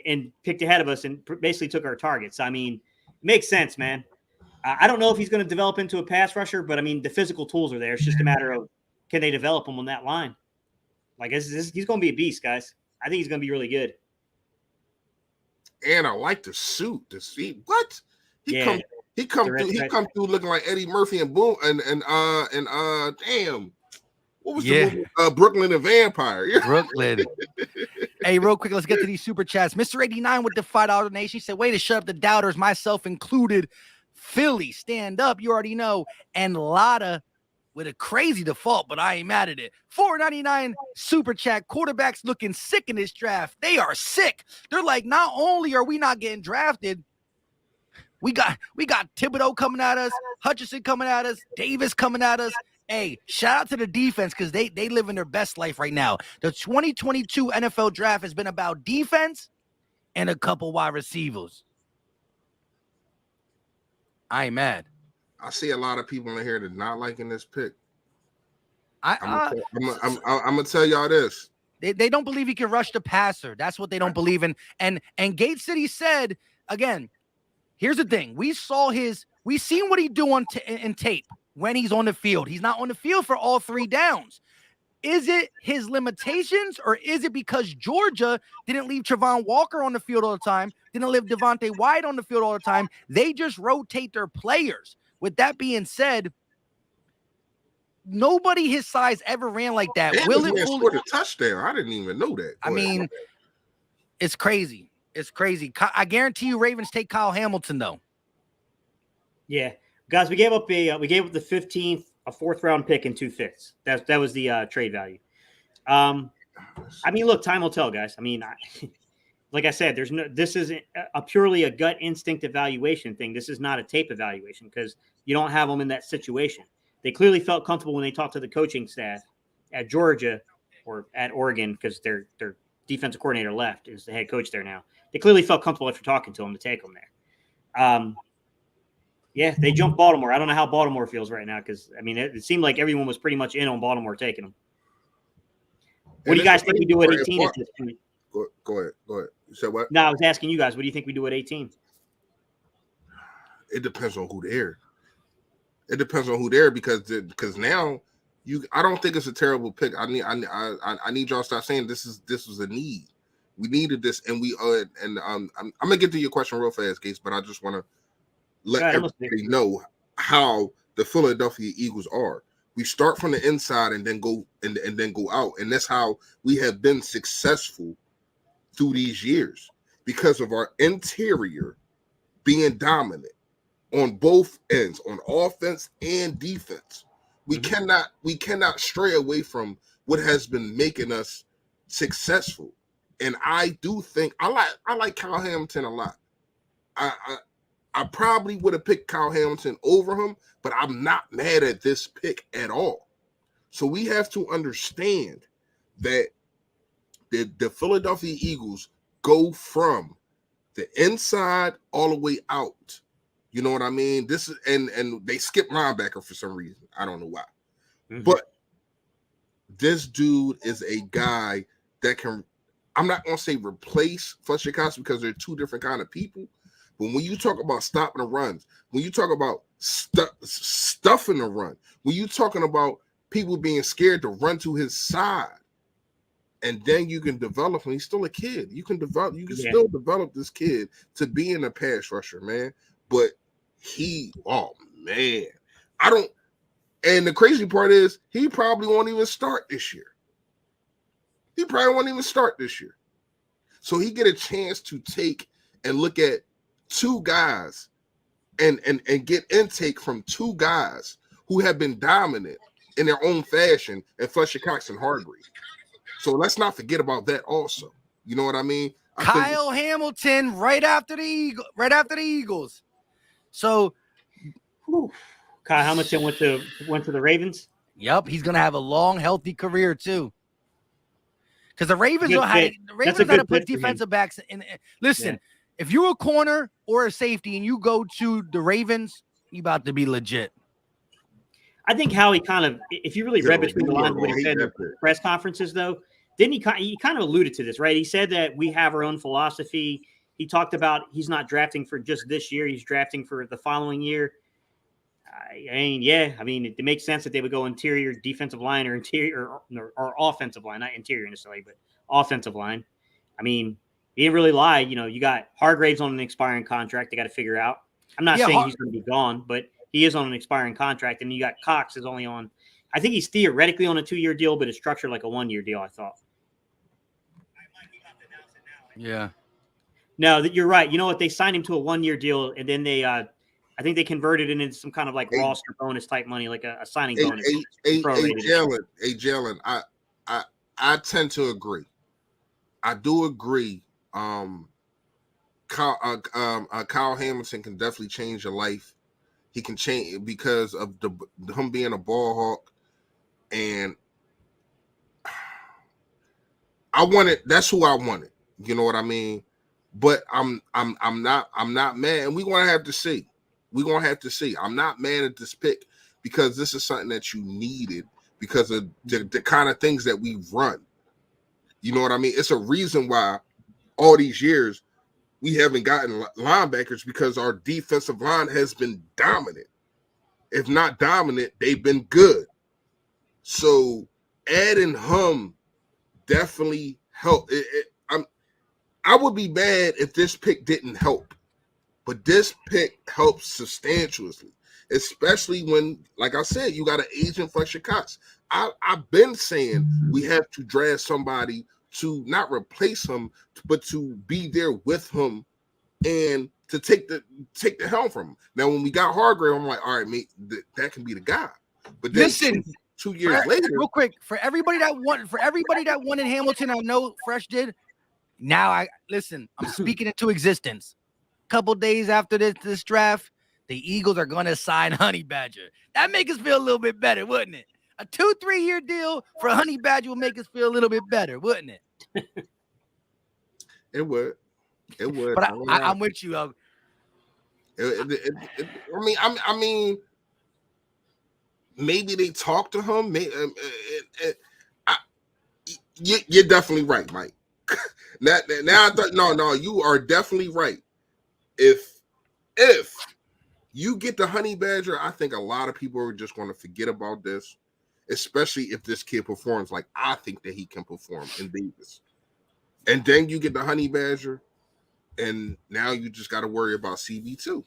and picked ahead of us and basically took our targets. I mean, it makes sense, man. I don't know if he's going to develop into a pass rusher, but I mean, the physical tools are there. It's just a matter of can they develop him on that line? Like, he's going to be a beast, guys. I think he's going to be really good. And I like the suit. The seat. What? He come through looking like Eddie Murphy and Boom and damn. What was the movie? Brooklyn and Vampire. Brooklyn. Hey, real quick, let's get to these super chats. Mr. 89 with the $5 donation said, way to shut up the doubters, myself included. Philly, stand up. You already know. And Lotta with a crazy default, but I ain't mad at it. $4.99 super chat. Quarterbacks looking sick in this draft. They are sick. They're like, not only are we not getting drafted, we got Thibodeau coming at us, Hutchinson coming at us, Davis coming at us, Hey, shout out to the defense because they live in their best life right now. The 2022 NFL draft has been about defense and a couple wide receivers. I ain't mad. I see a lot of people in here that not liking this pick. I'm gonna tell y'all this. They don't believe he can rush the passer. That's what they don't believe in. And Gate City said, again, here's the thing. We seen what he do in tape when he's on the field. He's not on the field for all 3 downs. Is it his limitations or is it because Georgia didn't leave Travon Walker on the field all the time, didn't leave Devontae White on the field all the time? They just rotate their players. With that being said, nobody his size ever ran like that. Will it scored a touchdown? I didn't even know that. I mean, it's crazy. It's crazy. I guarantee you Ravens take Kyle Hamilton, though. Yeah. Guys, we gave up the 15th, a 4th round pick and 2 5ths. That was the trade value. I mean, look, time will tell, guys. I mean, like I said, this is a purely a gut instinct evaluation thing. This is not a tape evaluation because you don't have them in that situation. They clearly felt comfortable when they talked to the coaching staff at Georgia or at Oregon because their defensive coordinator left, is the head coach there now. They clearly felt comfortable after talking to him to take him there. Yeah, they jumped Baltimore. I don't know how Baltimore feels right now because, I mean, it seemed like everyone was pretty much in on Baltimore taking them. What do you guys think we do at 18 at this point? Go ahead. You said what? No, I was asking you guys, what do you think we do at 18? It depends on who they're. It depends on who they're because now I don't think it's a terrible pick. I need y'all to stop saying this was a need. We needed this, and I'm gonna get to your question real fast, Gates, but I just want to let everybody know how the Philadelphia Eagles are. We start from the inside and then go and then go out, and that's how we have been successful through these years because of our interior being dominant on both ends, on offense and defense. We cannot stray away from what has been making us successful. And I do think I like Kyle Hamilton a lot. I probably would have picked Kyle Hamilton over him, but I'm not mad at this pick at all. So we have to understand that the Philadelphia Eagles go from the inside all the way out. You know what I mean? This is and they skip linebacker for some reason. I don't know why. Mm-hmm. But this dude is a guy that can, I'm not going to say replace Fletcher Cox because they're 2 different kind of people. But when you talk about stopping the runs, when you talk about stuffing the run, when you're talking about people being scared to run to his side, and then you can develop him. He's still a kid. You can still develop this kid to being a pass rusher, man. But and the crazy part is he probably won't even start this year. So he get a chance to take and look at 2 guys and get intake from 2 guys who have been dominant in their own fashion and Fletcher Cox and Hargrave. So let's not forget about that also. You know what I mean? Kyle Hamilton right after the Eagles. So Kyle Hamilton went to the Ravens. Yep, he's gonna have a long, healthy career too. Because the Ravens had to put defensive backs in. Listen, if you're a corner or a safety and you go to the Ravens, you about to be legit. I think Howie kind of, if you really read between the lines of what he said in the press conferences, though, didn't he kind of alluded to this, right? He said that we have our own philosophy. He talked about he's not drafting for just this year. He's drafting for the following year. I mean, it makes sense that they would go interior defensive line or interior or offensive line, not interior necessarily, but offensive line. I mean, he didn't really lie. You know, you got Hargraves on an expiring contract. They got to figure out. I'm not saying he's going to be gone, but he is on an expiring contract. And you got Cox is only on, I think he's theoretically on a 2-year deal, but it's structured like a 1-year deal, I thought. Yeah. No, you're right. You know what? They signed him to a 1-year deal, and then they, I think they converted it into some kind of like roster bonus type money, like a signing bonus. Jalen, I tend to agree. I do agree. Kyle Hamilton can definitely change your life. He can change because of him being a ball hawk. And I wanted, that's who I wanted. You know what I mean? But I'm not mad, and we're gonna have to see. We're gonna have to see. I'm not mad at this pick because this is something that you needed because of the kind of things that we run. You know what I mean? It's a reason why all these years we haven't gotten linebackers because our defensive line has been dominant. If not dominant, they've been good. So adding him definitely helped. I would be mad if this pick didn't help, but this pick helps substantially, especially when, like I said, you got an agent Fletcher Cox. I've been saying we have to draft somebody to not replace him, but to be there with him and to take the helm from him. Now, when we got Hargrave, I'm like, all right, mate, that can be the guy. But then Listen, 2 years later, real quick, for everybody that won in Hamilton, I know Fresh did. Now I'm speaking into existence. A couple days after this draft, the Eagles are going to sign Honey Badger. That make us feel a little bit better, wouldn't it? A 2-3 year deal for Honey Badger will make us feel a little bit better, wouldn't it? It would. But I'm with you. I mean, maybe they talked to him. You're definitely right, Mike. now I thought, no, you are definitely right. If you get the Honey Badger, I think a lot of people are just going to forget about this, especially if this kid performs like I think that he can perform in Davis. And then you get the Honey Badger, and now you just got to worry about CB2.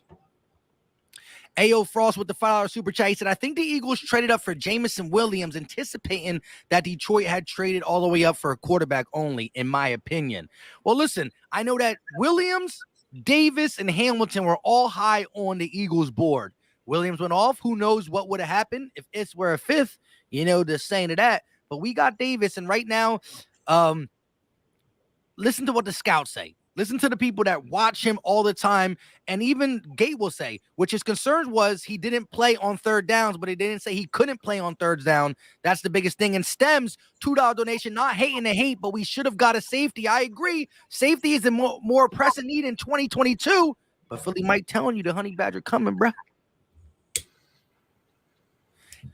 A.O. Frost with the $5 super chat. He said, I think the Eagles traded up for Jameson Williams, anticipating that Detroit had traded all the way up for a quarterback only, in my opinion. Well, listen, I know that Williams, Davis, and Hamilton were all high on the Eagles board. Williams went off. Who knows what would have happened if it's were a fifth, the saying of that. But we got Davis, and right now, listen to what the scouts say. Listen to the people that watch him all the time. And even Gate will say, which his concern was he didn't play on third downs, but he didn't say he couldn't play on third down. That's the biggest thing. And Stems, $2 donation, not hating the hate, but we should have got a safety. I agree. Safety is a more pressing need in 2022. But Philly Mike telling you the Honey Badger coming, bro.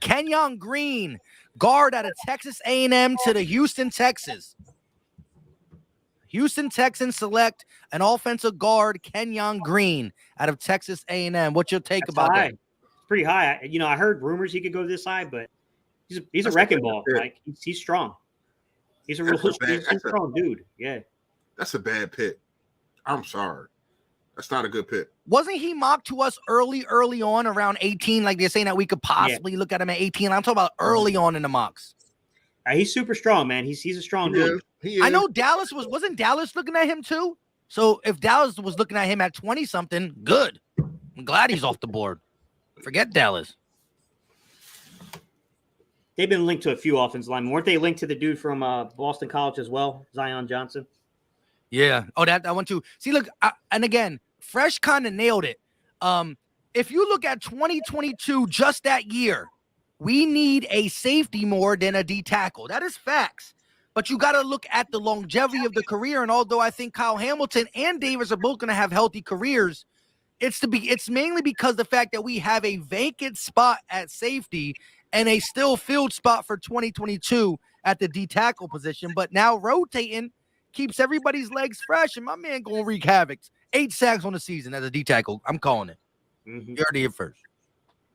Kenyon Green, guard out of Texas A&M to the Houston Texans. Houston Texans select an offensive guard, Kenyon Green, out of Texas A&M. What's your take about that? It's pretty high. I heard rumors he could go this high, but he's a wrecking ball. Like he's strong. He's a strong dude. Yeah, that's a bad pick. I'm sorry, that's not a good pick. Wasn't he mocked to us early on, around 18? Like they're saying that we could possibly look at him at 18. I'm talking about early on in the mocks. He's super strong, man. He's a strong dude. I know Dallas wasn't Dallas looking at him too? So if Dallas was looking at him at 20 something, good. I'm glad he's off the board. Forget Dallas. They've been linked to a few offensive linemen. Weren't they linked to the dude from Boston College as well, Zion Johnson? Yeah. Oh, that one too. See, look, and again, Fresh kind of nailed it. If you look at 2022, just that year, we need a safety more than a D tackle. That is facts. But you got to look at the longevity of the career. And although I think Kyle Hamilton and Davis are both going to have healthy careers, it's mainly because the fact that we have a vacant spot at safety and a still filled spot for 2022 at the D tackle position. But now rotating keeps everybody's legs fresh, and my man going to wreak havoc. 8 sacks on the season as a D tackle. I'm calling it. Mm-hmm. You heard it here first.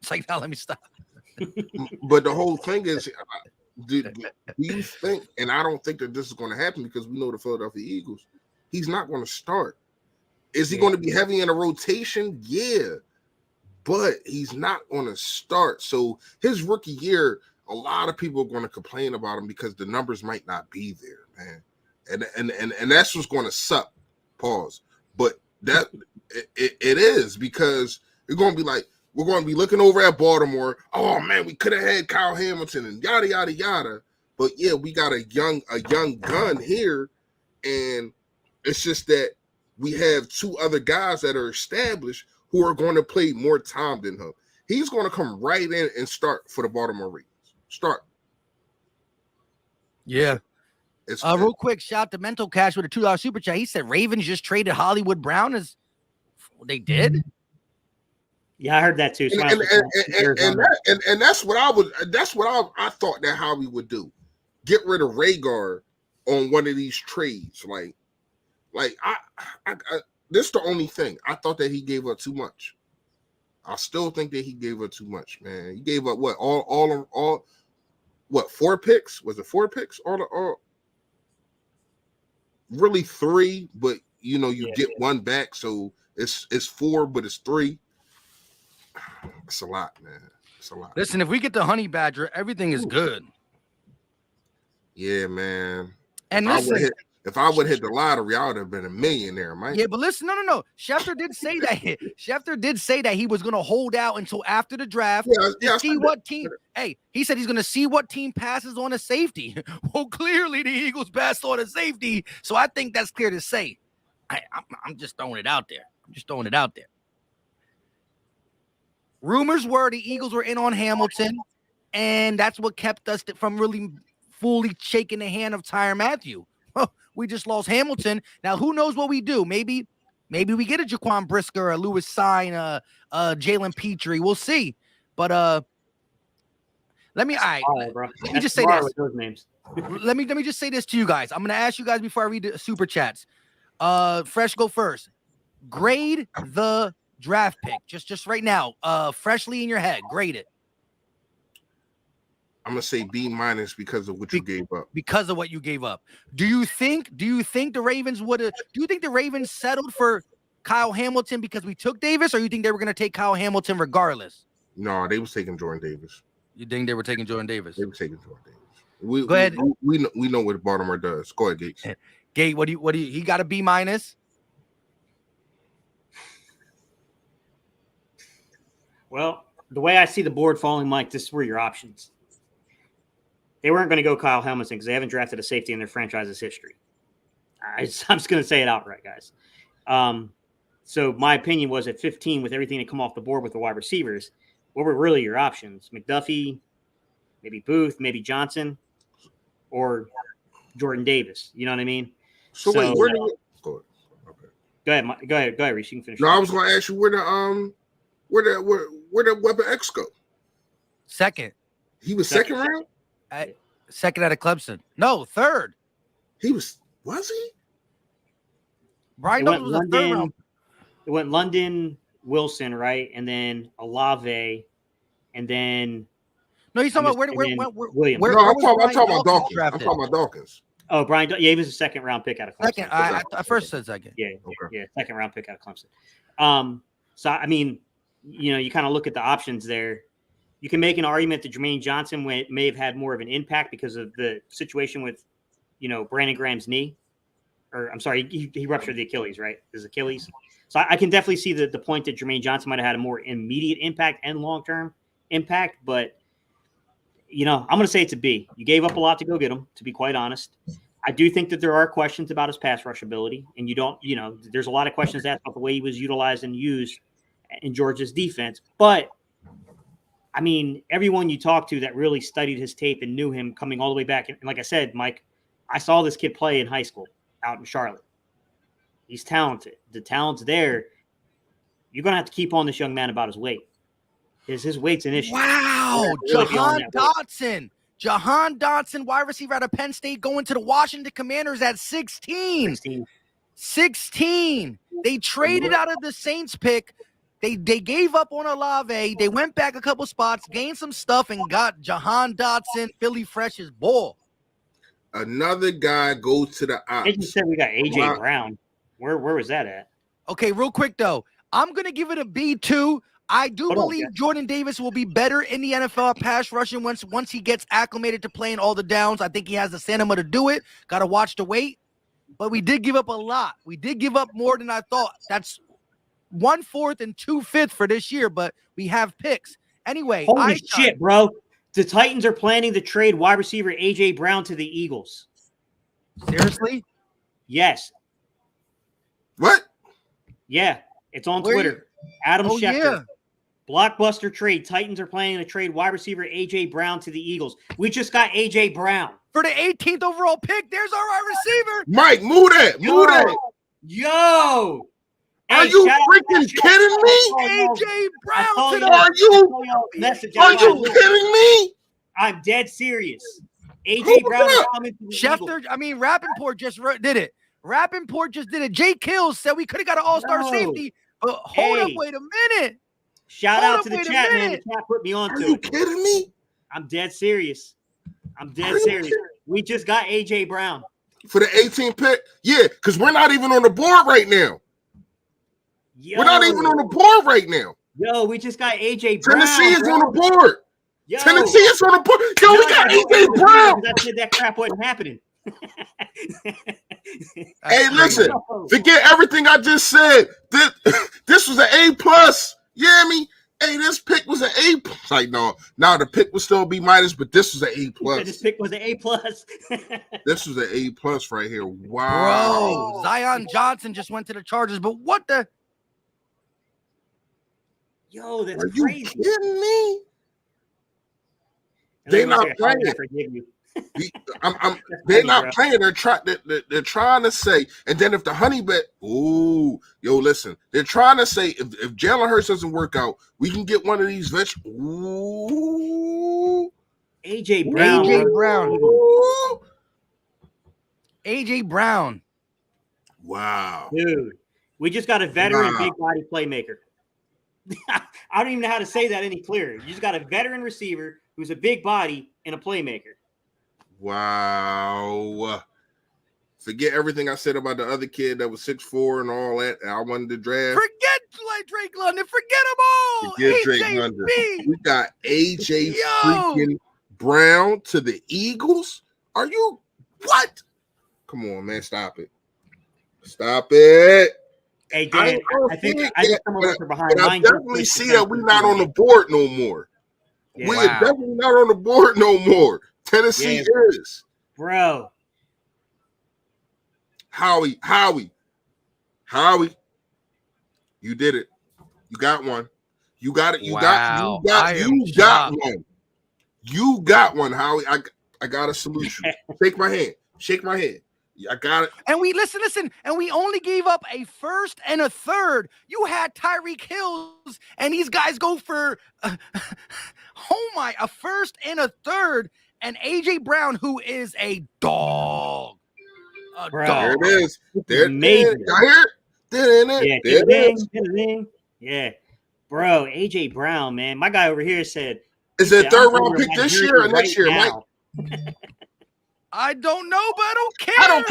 It's like, now let me stop. But the whole thing is, do you think, and I don't think that this is going to happen because we know the Philadelphia Eagles, he's not going to start. Is he going to be heavy in a rotation? Yeah, but he's not going to start. So his rookie year, a lot of people are going to complain about him because the numbers might not be there, man. And that's what's going to suck. Pause. But that it is, because you're going to be like, we're going to be looking over at Baltimore. Oh man, we could have had Kyle Hamilton and yada yada yada. But yeah, we got a young gun here, and it's just that we have 2 other guys that are established who are going to play more time than him. He's going to come right in and start for the Baltimore Ravens. Start. Yeah. It's Real quick, shout out to Mental Cash with a $2 super chat. He said Ravens just traded Hollywood Brown. They did? Yeah, I heard that too. and, that's what I thought that Howie would do. Get rid of Rhaegar on one of these trades. Like I this is the only thing. I thought that he gave up too much. I still think that he gave up too much, man. He gave up what? All what, 4 picks? Was it 4 picks? All really 3, but you get one back, so it's 4, but it's 3. It's a lot, man. It's a lot. Listen, if we get the Honey Badger, everything is good. Yeah, man. And listen, if I would hit the lottery, I would have been a millionaire, man. Yeah, but listen, no. Schefter did say that. Schefter did say that he was going to hold out until after the draft to see what team. Hey, he said he's going to see what team passes on a safety. Well, clearly the Eagles passed on a safety, so I think that's clear to say. I'm just throwing it out there. Rumors were the Eagles were in on Hamilton, and that's what kept us from really fully shaking the hand of Tyrann Mathieu. We just lost Hamilton. Now, who knows what we do? Maybe we get a Jaquan Brisker, a Lewis Sign, Jalen Petrie. We'll see. But let me just say this. Those names. let me just say this to you guys. I'm gonna ask you guys before I read the super chats. Fresh, go first. Grade the draft pick. Just right now. Freshly in your head. Grade it. I'm gonna say B- because of what you gave up. Because of what you gave up. Do you think the Ravens would have? Do you think the Ravens settled for Kyle Hamilton because we took Davis, or you think they were going to take Kyle Hamilton regardless? No, they was taking Jordan Davis. You think they were taking Jordan Davis? They were taking Jordan Davis. Go ahead. We know what Baltimore does. Go ahead, Gates. Gate, what do you? He got a B-. Well, the way I see the board falling, Mike, this were your options. They weren't going to go Kyle Hamilton because they haven't drafted a safety in their franchise's history. I'm just going to say it outright, guys. So my opinion was at 15, with everything that come off the board with the wide receivers, what were really your options? McDuffie, maybe Booth, maybe Johnson, or Jordan Davis. You know what I mean? So wait, where did go ahead, Reese. You can finish. No, I was going to ask you where the Weapon X go? Second. He was second round? Second out of Clemson. No, third. He was he? Brian Douglas was a third round. It went London, Wilson, right? And then Olave, and then no, he's talking about where Williams. No, I'm talking about Dawkins. I'm talking about Dawkins. Oh, Brian, he was a second round pick out of Clemson. Second, I first said second. Yeah, okay. Yeah, second round pick out of Clemson. So I mean, you kind of look at the options there. You can make an argument that Jermaine Johnson may have had more of an impact because of the situation with, Brandon Graham's knee. Or I'm sorry, he ruptured the Achilles, right? His Achilles. So I can definitely see the point that Jermaine Johnson might have had a more immediate impact and long-term impact. But, I'm going to say it's a B. You gave up a lot to go get him, to be quite honest. I do think that there are questions about his pass rush ability. And there's a lot of questions asked about the way he was utilized and used in Georgia's defense. But, I mean, everyone you talk to that really studied his tape and knew him coming all the way back. And like I said, Mike, I saw this kid play in high school out in Charlotte. He's talented. The talent's there. You're going to have to keep on this young man about his weight. His weight's an issue. Wow. Jahan Dotson. Jahan Dotson, wide receiver out of Penn State, going to the Washington Commanders at 16. 16. They traded out of the Saints pick. They gave up on Olave. They went back a couple spots, gained some stuff, and got Jahan Dotson, Philly Fresh's ball. Another guy goes to the ops. They just said we got A.J. Brown. Where was that at? Okay, real quick, though. I'm going to give it a B, too. I do believe Jordan Davis will be better in the NFL pass rushing once he gets acclimated to playing all the downs. I think he has the stamina to do it. Got to watch the weight. But we did give up a lot. We did give up more than I thought. That's 1/4 and 2/5 for this year, but we have picks. Anyway. Holy shit, bro. The Titans are planning to trade wide receiver A.J. Brown to the Eagles. Seriously? Yes. What? Yeah. It's on Twitter. Adam Schefter. Yeah. Blockbuster trade. Titans are planning to trade wide receiver A.J. Brown to the Eagles. We just got A.J. Brown. For the 18th overall pick, there's our wide receiver. Mike, move that. Move that. Yo. Are you freaking kidding me? A.J. Brown to the Are you kidding me? I'm dead serious. A.J. Brown is coming to the Schefter, Rappaport just did it. Rappaport just did it. Jay Kills said we could have got an all-star safety. But hold up, wait a minute. Shout out to the chat, man. The chat put me on to it. Are you kidding me? I'm dead serious. We just got A.J. Brown. For the 18th pick? Yeah, because we're not even on the board right now. We're not even on the board right now. Yo, we just got A.J. Brown. Tennessee is on the board. Tennessee is on the board. Yo, we got A.J. Brown. I said that crap wasn't happening. Hey, listen, forget everything I just said. This was an A+. You hear me? Hey, this pick was an A+. Like, no, the pick would still B-, but this was an A+. This pick was an A+. This was an A+ right here. Wow. Bro, Zion Johnson just went to the Chargers, but what the? Yo, that's crazy. Are you kidding me? They're not playing. They're not playing. They're trying to say, and then if the honey bet, listen, they're trying to say if Jalen Hurts doesn't work out, we can get one of these vets. A.J. Brown. A.J. Brown. Wow, dude, we just got a veteran big body playmaker. I don't even know how to say that any clearer. You just got a veteran receiver who's a big body and a playmaker. Wow. Forget everything I said about the other kid that was 6'4" and all that. I wanted to draft. Forget Drake London. Forget them all. Forget Drake London. We got A.J. freaking Brown to the Eagles. Are you what? Come on, man. Stop it. Stop it. Hey, Dan, I think some of us are behind. I definitely see that we're not on the board no more. Yeah, we're definitely not on the board no more. Tennessee is. Bro. Howie. You did it. You got one. You got it. You got one. You got one, Howie. I got a solution. Shake my hand. I got it. And we listen, and we only gave up a first and a third. You had Tyreek Hills, and these guys go for a first and a third, and A.J. Brown, who is a dog. Dog. There it is. There amazing. It is. Yeah. Bro, A.J. Brown, man. My guy over here said. Is it a third round pick this year or next year, Mike? I don't know, but I don't care. I don't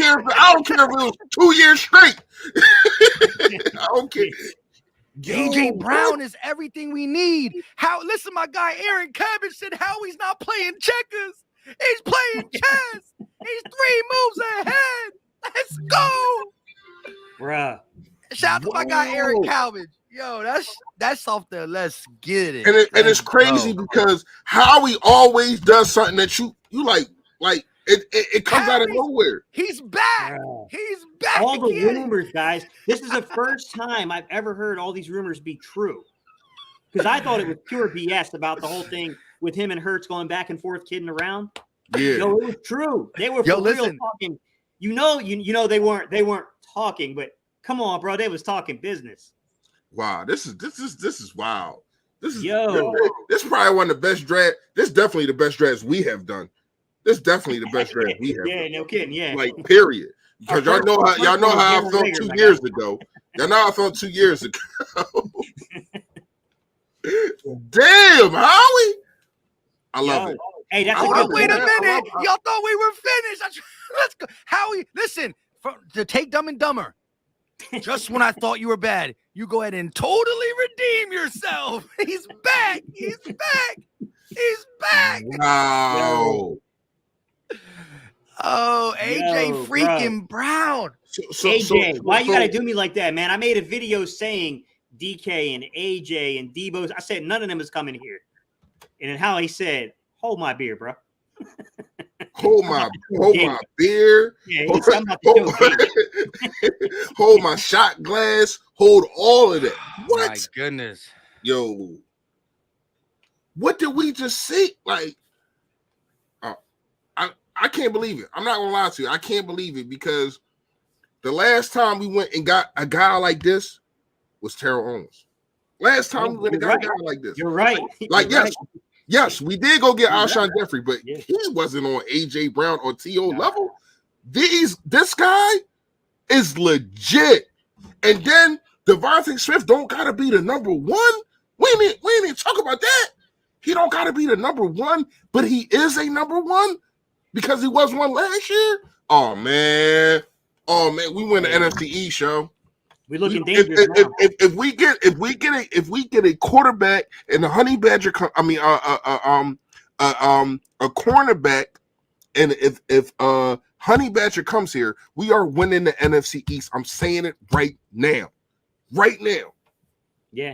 care if it was 2 years straight. I don't care. A.J. Brown is everything we need. Listen, my guy Aaron Cabbage said Howie's not playing checkers. He's playing chess. He's 3 moves ahead. Let's go. Bruh. Shout out to my guy Aaron Cabbage. Yo, that's off the let's get it. And it's crazy because Howie always does something that you like it comes out of nowhere. He's back. He's back. All the rumors, guys. This is the first time I've ever heard all these rumors be true. Because I thought it was pure BS about the whole thing with him and Hurts going back and forth, kidding around. Yeah. No, it was true. They were real talking. You know, they weren't talking, but come on, bro. They was talking business. Wow, this is wild. This is probably one of the best draft. This is definitely the best drafts we have done. This is definitely the best draft we have. Yeah, no kidding. Yeah, like period. Because y'all know how I felt 2 years ago. Y'all know how I felt 2 years ago. Damn, Howie. I love it. Hey, that's wait a minute. Y'all thought we were finished. Let's go. Howie, listen, to take Dumb and Dumber. Just when I thought you were bad, you go ahead and totally redeem yourself. He's back. He's back. Wow. Oh, AJ freaking Brown. AJ, why you got to do me like that, man? I made a video saying DK and AJ and Debo. I said none of them is coming here. And then Howie said, hold my beer, bro. Hold my beer. Yeah, hold my shot glass. Hold all of that. What? My goodness. Yo, What did we just see? Like, I can't believe it. I'm not gonna lie to you. I can't believe it because the last time we went and got a guy like this was Terrell Owens. Last time we went and got a guy like this. You're right. Like, You're yes, we did go get You're Alshon right. Jeffrey, but Yeah. he wasn't on AJ Brown or T.O. level. This guy is legit. And then Devontae Smith don't gotta be the number one. We ain't even talk about that. He don't gotta be the number one, but he is a number one because he was one last year. Oh man, we win the NFC East, show. We looking dangerous now. If we get a quarterback and a honey badger, a cornerback, and if honey badger comes here, we are winning the NFC East. I'm saying it right now. Yeah.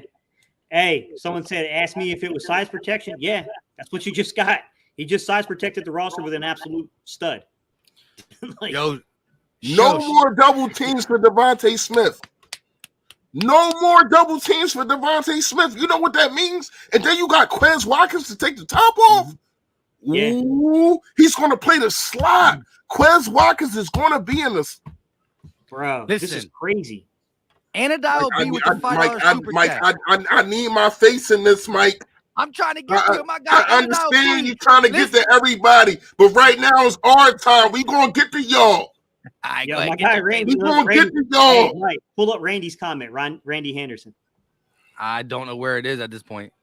Hey, someone said, ask me if it was size protection. Yeah, that's what you just got. He just size protected the roster with an absolute stud. Like, no more double teams for Devontae Smith. No more double teams for Devontae Smith. You know what that means? And then you got Quez Watkins to take the top off. Yeah. Ooh, he's going to play the slot. Quez Watkins is going to be in this. Bro, listen, this is crazy. Anadai will be with the $5 super chat. I need my face in this, Mike. I'm trying to get to my guy. I understand you're trying to get to everybody, but right now it's our time. We going to get to y'all. Yo, my guy Randy. We going to get to y'all. Hey, Mike, pull up Randy's comment, Randy Henderson. I don't know where it is at this point.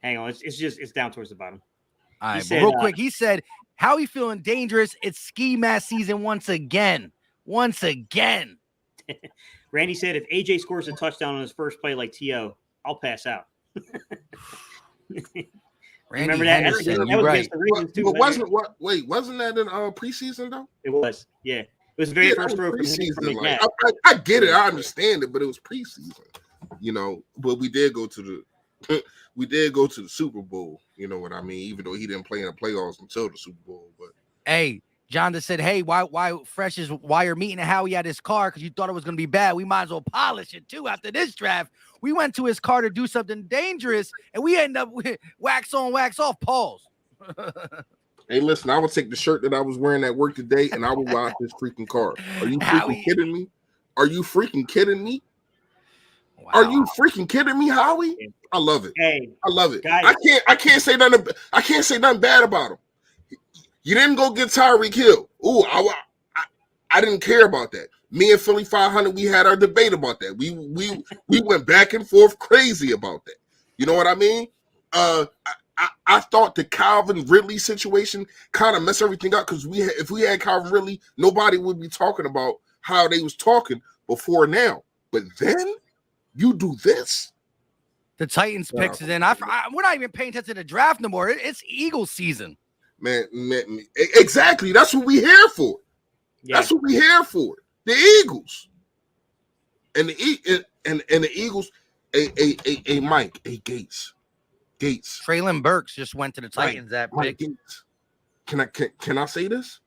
Hang on. It's down towards the bottom. All right, but real quick, he said, how he feeling dangerous? It's ski mask season once again. Randy said, if AJ scores a touchdown on his first play like T.O., I'll pass out. Remember that? Henderson, that was right. against the Ravens too. But wasn't that in preseason though? It was, yeah. It was the very first throw from preseason. Like, I get it, I understand it, but it was preseason. You know, but we did go to the Super Bowl. You know what I mean? Even though he didn't play in the playoffs until the Super Bowl. But hey, John just said, hey, why Fresh is why you're meeting Howie at his car because you thought it was gonna be bad. We might as well polish it too after this draft. We went to his car to do something dangerous, and we end up with wax on, wax off. Pause. Hey, listen, I would take the shirt that I was wearing at work today, and I would wash this freaking car. Are you freaking kidding me? Are you freaking kidding me? Wow. Are you freaking kidding me, Howie? I love it. Hey, I love it. Guys. I can't say nothing. I can't say nothing bad about him. You didn't go get Tyreek Hill. Ooh, I didn't care about that. Me and Philly 500, we had our debate about that. We went back and forth crazy about that. You know what I mean? I thought the Calvin Ridley situation kind of messed everything up because if we had Calvin Ridley, nobody would be talking about how they was talking before now. But then you do this. The Titans picks is in. We're not even paying attention to the draft no more. It's Eagles season. Man, exactly. That's what we here for. Yeah. That's what we here for. The Eagles. And the Eagles, a Mike, a Gates. Traylon Burks just went to the Titans. That Mike Gates. Can I say this?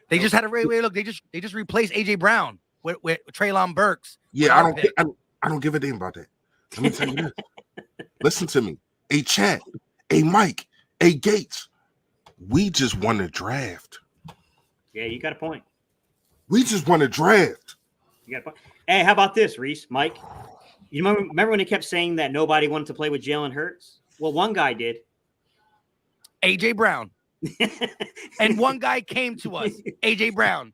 They just had a look. They just replaced AJ Brown with Traylon Burks. Yeah, I don't give a damn about that. Let me tell you this. Listen to me. A Chad, a Mike, a Gates. We just won the draft. Yeah, you got a point. We just won a draft. You got a point. Hey, how about this, Reese, Mike? You remember when they kept saying that nobody wanted to play with Jalen Hurts? Well, one guy did. AJ Brown. And one guy came to us, AJ Brown.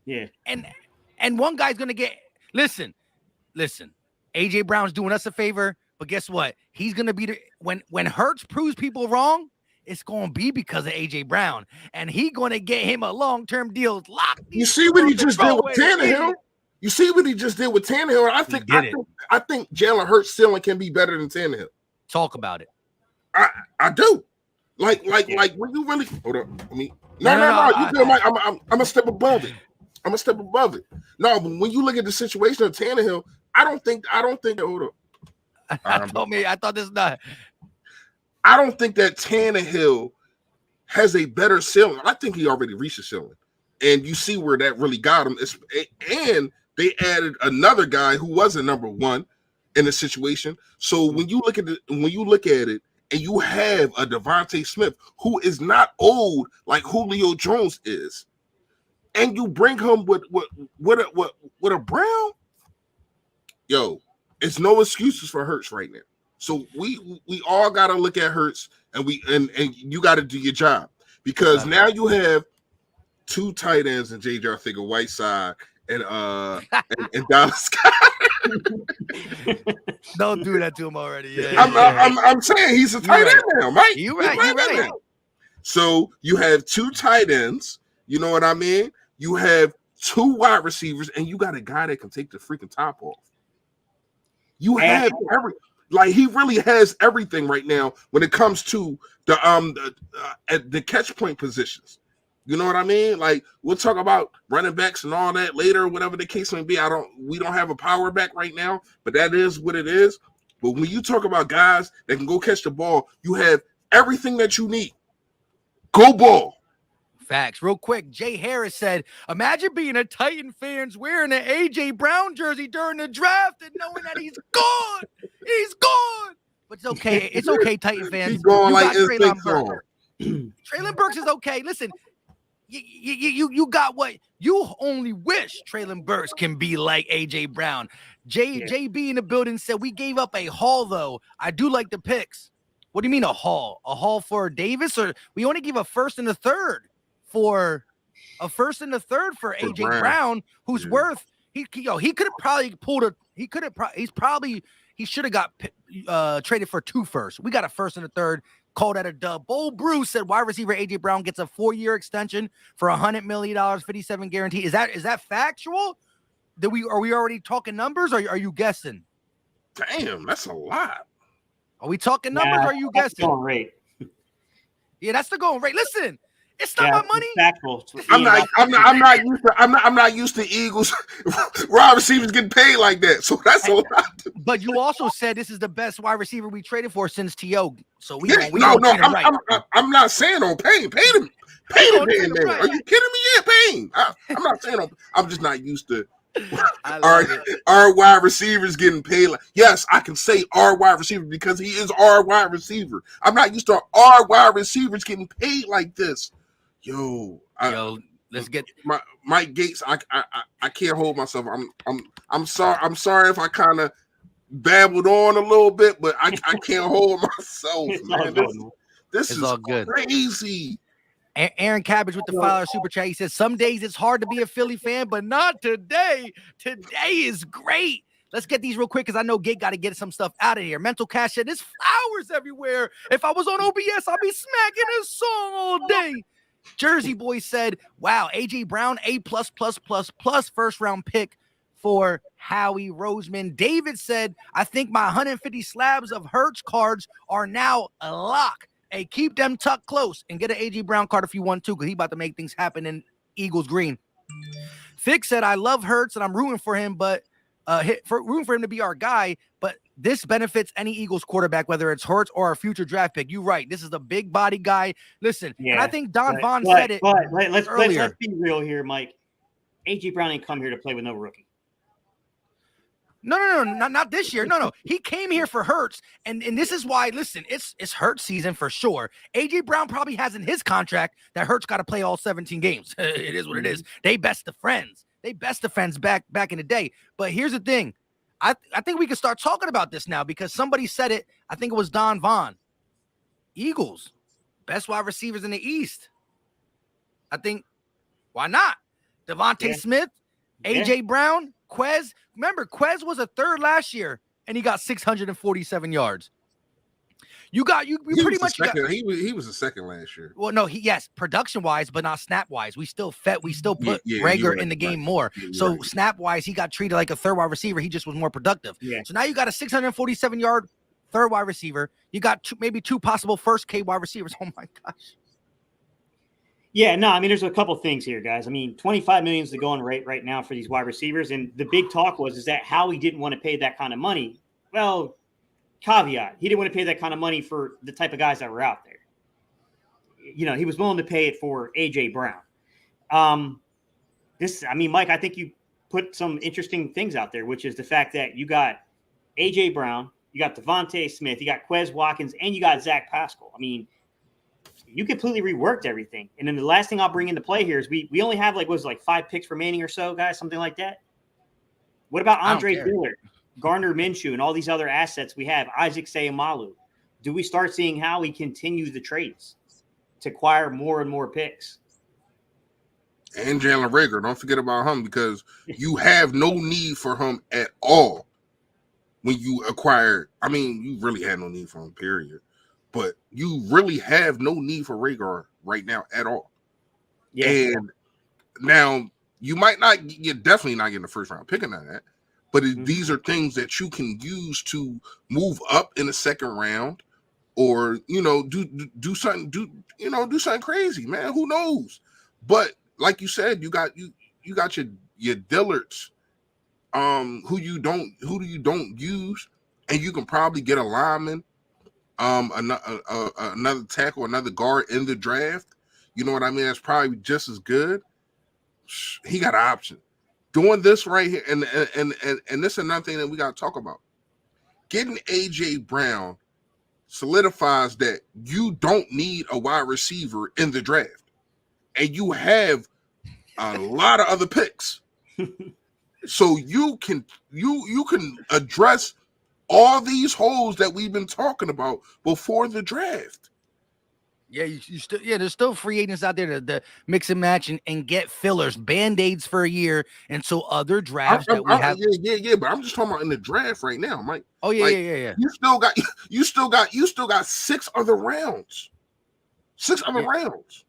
Yeah. And one guy's gonna get listen. AJ Brown's doing us a favor, but guess what? He's gonna be when Hurts proves people wrong, it's gonna be because of AJ Brown, and he's gonna get him a long-term deal. You see what he just did with Tannehill? You see what he just did with Tannehill? I think Jalen Hurts ceiling can be better than Tannehill. Talk about it. I do. Like when you really hold on. I mean, no. You feel like I'm a step above it. No, but when you look at the situation of Tannehill, I don't think. Hold up. I thought this not. I don't think that Tannehill has a better ceiling. I think he already reached the ceiling, and you see where that really got him. And they added another guy who wasn't number one in the situation. So when you look at it, and you have a Devontae Smith who is not old like Julio Jones is, and you bring him with a Brown, yo, it's no excuses for Hurts right now. So we all got to look at Hurts, and you got to do your job, because now you have two tight ends in J.J. Arcega-Whiteside and Dallas Scott. Don't do that to him already. Yeah, I'm saying he's a tight end now, Mike. You're right. So you have two tight ends. You know what I mean? You have two wide receivers, and you got a guy that can take the freaking top off. You have he really has everything right now when it comes to the catch point positions. You know what I mean? Like, we'll talk about running backs and all that later, whatever the case may be. We don't have a power back right now, but that is what it is. But when you talk about guys that can go catch the ball, you have everything that you need. Go ball. Facts. Real quick, Jay Harris said, imagine being a Titan fans wearing an A.J. Brown jersey during the draft and knowing that he's gone. He's gone. But it's okay. It's okay, Titan fans. He's gone like Treylon Burks. Treylon Burks is okay. Listen, you got what you only wish Treylon Burks can be like A.J. Brown. JB in the building said, we gave up a haul, though. I do like the picks. What do you mean a haul? A haul for Davis? Or we only give a first and a third for A.J. Brown, who's worth he could have probably pulled he should have got traded for 2 firsts. We got a first and a third. Called that a dub. Bo Bruce said wide receiver A.J. Brown gets a 4-year extension for $100 million, 57 guarantee. Is that factual? Are we already talking numbers, or are you guessing? Damn, that's a lot. Are we talking numbers, or are you guessing? Going rate. Yeah, that's the going rate. Listen, it's not my money. Factual. I'm not used to Eagles wide receivers getting paid like that. So that's a lot. But you also said this is the best wide receiver we traded for since T.O. So I'm not saying on Payne. Pay him. Right. Are you kidding me? Yeah, Payne. I'm not saying I'm just not used to our wide receivers getting paid. Yes, I can say our wide receiver because he is our wide receiver. I'm not used to our wide receivers getting paid like this. Let's get Mike Gates. I can't hold myself. I'm sorry if I kind of babbled on a little bit, but I can't hold myself, man. This is all good. Crazy. Aaron Cabbage with the $5 super chat. He says, some days it's hard to be a Philly fan, but not today. Today is great. Let's get these real quick because I know Gate got to get some stuff out of here. Mental Cash said, there's flowers everywhere. If I was on OBS, I'd be smacking this song all day. Jersey Boy said, wow, A.J. Brown, A++++, first round pick for Howie Roseman. David said, I think my 150 slabs of Hurts cards are now a lock. Hey, keep them tucked close and get an A.J. Brown card if you want to, because he about to make things happen in Eagles green. Fix said, I love Hurts and I'm rooting for him, but rooting for him to be our guy, but this benefits any Eagles quarterback, whether it's Hurts or a future draft pick. You're right. This is a big body guy. Listen, and I think Don Vaughn said it earlier. Let's be real here, Mike. A.J. Brown ain't come here to play with no rookie. No, not this year. No. He came here for Hurts, and this is why, listen, it's Hurts season for sure. A.J. Brown probably has in his contract that Hurts got to play all 17 games. It is what it is. They best of friends. Back in the day. But here's the thing. I think we can start talking about this now because somebody said it. I think it was Don Vaughn. Eagles, best wide receivers in the East. I think, why not? Devontae Smith, A.J. Brown, Quez. Remember, Quez was a third last year, and he got 647 yards. He was a second last year. Well, no, production wise, but not snap wise. We still put Rager in the game more. So snap wise, he got treated like a third wide receiver. He just was more productive. Yeah. So now you got a 647 yard third wide receiver. You got maybe 2 possible first K wide receivers. Oh my gosh. Yeah, no, I mean, there's a couple things here, guys. I mean, $25 million is the going rate right now for these wide receivers. And the big talk is that Howie didn't want to pay that kind of money. Well, caveat, he didn't want to pay that kind of money for the type of guys that were out there. You know, he was willing to pay it for A.J. Brown. Mike, I think you put some interesting things out there, which is the fact that you got A.J. Brown, you got Devontae Smith, you got Quez Watkins, and you got Zach Pascal. I mean, you completely reworked everything. And then the last thing I'll bring into play here is we only have like 5 picks remaining or so, guys, something like that. What about Andre Dillard, Gardner Minshew, and all these other assets we have? Isaac Seumalo. Do we start seeing how we continue the trades to acquire more and more picks? And Jalen Rager, don't forget about him, because you have no need for him at all when you acquire. I mean, you really had no need for him, period. But you really have no need for Rager right now at all. Yeah. And now you might not, you're definitely not getting the first round pick on that. But these are things that you can use to move up in the second round, or do something, do something crazy, man. Who knows? But like you said, you got your Dillards, who you don't use, and you can probably get a lineman, another tackle, another guard in the draft. You know what I mean? That's probably just as good. He got an option. Doing this right here, and this is another thing that we got to talk about. Getting AJ Brown solidifies that you don't need a wide receiver in the draft, and you have a lot of other picks, so you can address all these holes that we've been talking about before the draft. Yeah, there's still free agents out there to mix and match and get fillers, band-aids for a year until other drafts that we have. Yeah, but I'm just talking about in the draft right now, Mike. Oh yeah. You still got 6 other rounds. 6 other rounds.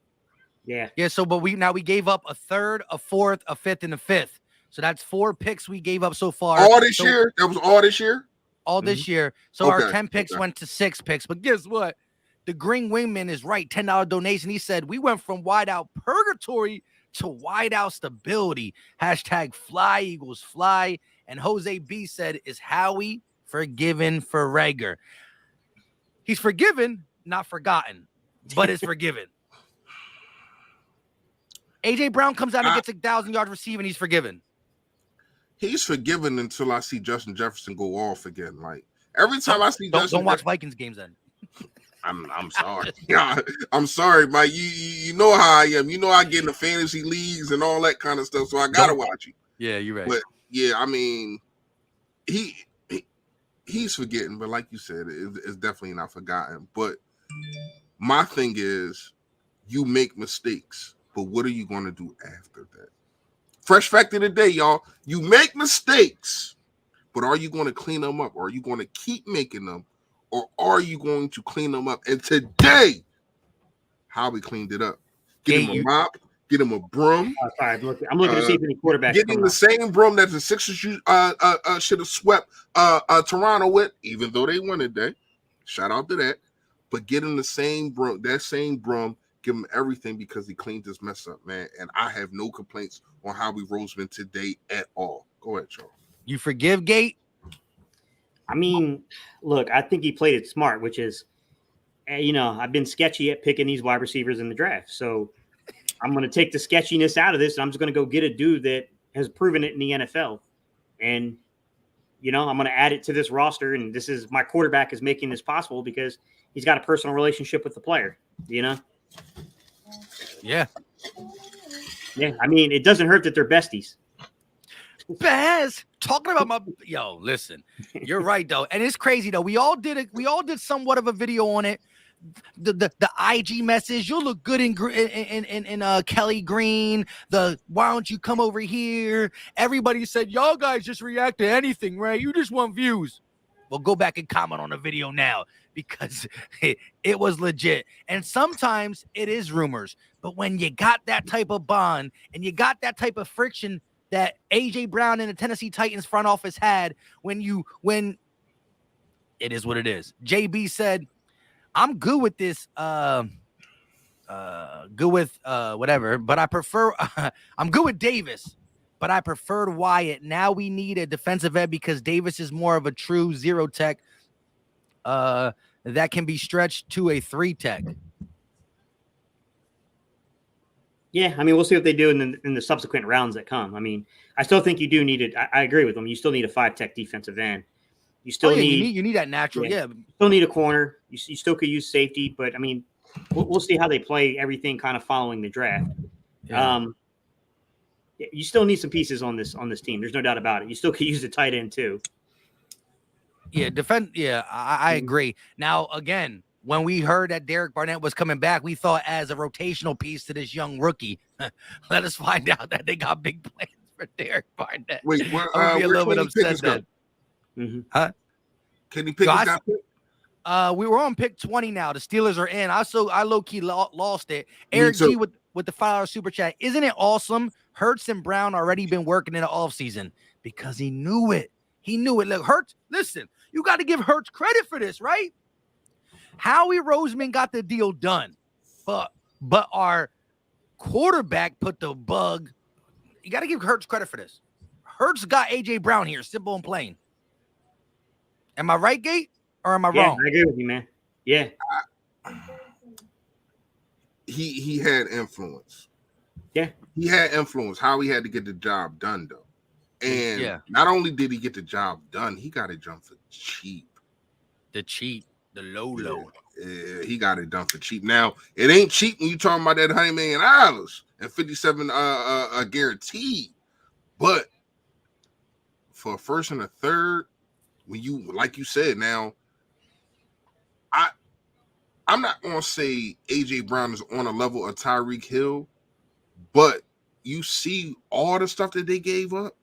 Yeah. So, but we gave up a third, a fourth, a fifth, and a fifth. So that's 4 picks we gave up so far. All this year? That was all this year? All this year. So our 10 picks went to 6 picks. But guess what? The Green Wingman is right. $10 donation. He said, we went from wideout purgatory to wideout stability. # fly Eagles fly. And Jose B said, is Howie forgiven for Rager? He's forgiven, not forgotten, but is forgiven. AJ Brown comes out and gets 1,000 yards receiving. He's forgiven. He's forgiven until I see Justin Jefferson go off again. Like every time I see Justin, don't watch Vikings games then. I'm sorry. I'm sorry, Mike. You know how I am. You know I get in the fantasy leagues and all that kind of stuff, so I gotta watch you. Yeah, you're right. But yeah, I mean, he's forgetting, but like you said, it's definitely not forgotten. But my thing is, you make mistakes, but what are you going to do after that? Fresh fact of the day, y'all. You make mistakes, but are you going to clean them up, or are you going to keep making them? Or are you going to clean them up? And today, how we cleaned it up. Get him a mop, get him a broom. Oh, sorry, I'm looking to see if any quarterbacks. Getting the same broom that the Sixers should have swept Toronto with, even though they won today. Shout out to that. But get him the same broom, give him everything, because he cleaned this mess up, man. And I have no complaints on Howie Roseman today at all. Go ahead, Charles. You forgive Gate? I mean, look, I think he played it smart, which is, I've been sketchy at picking these wide receivers in the draft. So I'm going to take the sketchiness out of this, and I'm just going to go get a dude that has proven it in the NFL. And, I'm going to add it to this roster, and my quarterback is making this possible because he's got a personal relationship with the player, Yeah. Yeah, I mean, it doesn't hurt that they're besties. Baz, talking about listen, you're right though, and it's crazy though. We all did somewhat of a video on it. The IG message, you'll look good in Kelly Green. Why don't you come over here? Everybody said y'all guys just react to anything, right? You just want views. Well, go back and comment on the video now, because it was legit. And sometimes it is rumors, but when you got that type of bond and you got that type of friction that AJ Brown and the Tennessee Titans front office had, when it is what it is. JB said, I'm good with this, whatever, but I prefer, I'm good with Davis, but I preferred Wyatt. Now we need a defensive end because Davis is more of a true 0 tech that can be stretched to a 3 tech. Yeah, I mean, we'll see what they do in the subsequent rounds that come. I mean, I still think you do need it. I agree with them. You still need a 5 tech defensive end. You still you need that natural. Yeah. Still need a corner. You still could use safety, but I mean, we'll see how they play everything kind of following the draft. Yeah. You still need some pieces on this team. There's no doubt about it. You still could use the tight end too. Yeah, I agree. Now, again, when we heard that Derek Barnett was coming back, we thought as a rotational piece to this young rookie. Let us find out that they got big plans for Derek Barnett. Wait, I'm gonna be a little bit upset then. Huh? Kenny Pickett's got picked? We were on pick 20 now. The Steelers are in. I low-key lost it. Eric G with the $5 super chat. Isn't it awesome? Hurts and Brown already been working in the offseason because he knew it. He knew it. Look, Hurts, listen, you got to give Hurts credit for this, right? Howie Roseman got the deal done, but our quarterback put the bug. You got to give Hurts credit for this. Hurts got A.J. Brown here, simple and plain. Am I right, Gate, or am I wrong? I agree with you, man. Yeah. He had influence. Yeah. He had influence. How he had to get the job done, though. And not only did he get the job done, he got it done for cheap. The low. Yeah, he got it done for cheap. Now, it ain't cheap when you talking about that $100 million and 57 guaranteed. But for a first and a third, when you, like you said, now, I'm not gonna say AJ Brown is on a level of Tyreek Hill, but you see all the stuff that they gave up.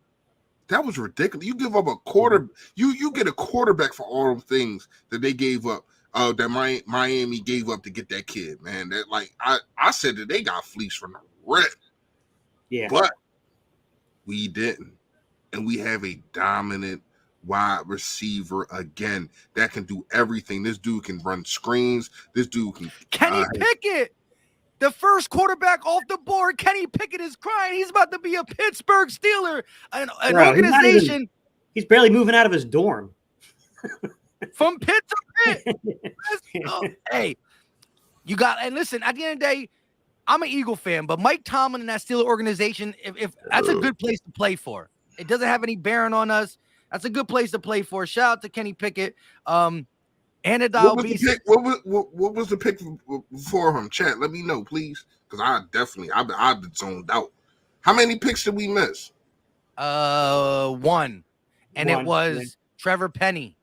That was ridiculous. You give up a quarter, you get a quarterback for all the things that they gave up. That Miami gave up to get that kid, man. That, like, I said that they got fleeced from the rip. Yeah, but we didn't, and we have a dominant wide receiver again that can do everything. This dude can run screens. This dude can. Kenny Pickett, the first quarterback off the board. Kenny Pickett is crying. He's about to be a Pittsburgh Steeler, an organization. He's barely moving out of his dorm. From pit to pit. Hey, you got, and listen, at the end of the day, I'm an Eagle fan, but Mike Tomlin and that Steeler organization, if that's a good place to play for. It doesn't have any bearing on us. That's a good place to play for. Shout out to Kenny Pickett. What was the pick for him? Chat, let me know, please. Because I've been zoned out. How many picks did we miss? One. And it was Trevor Penny.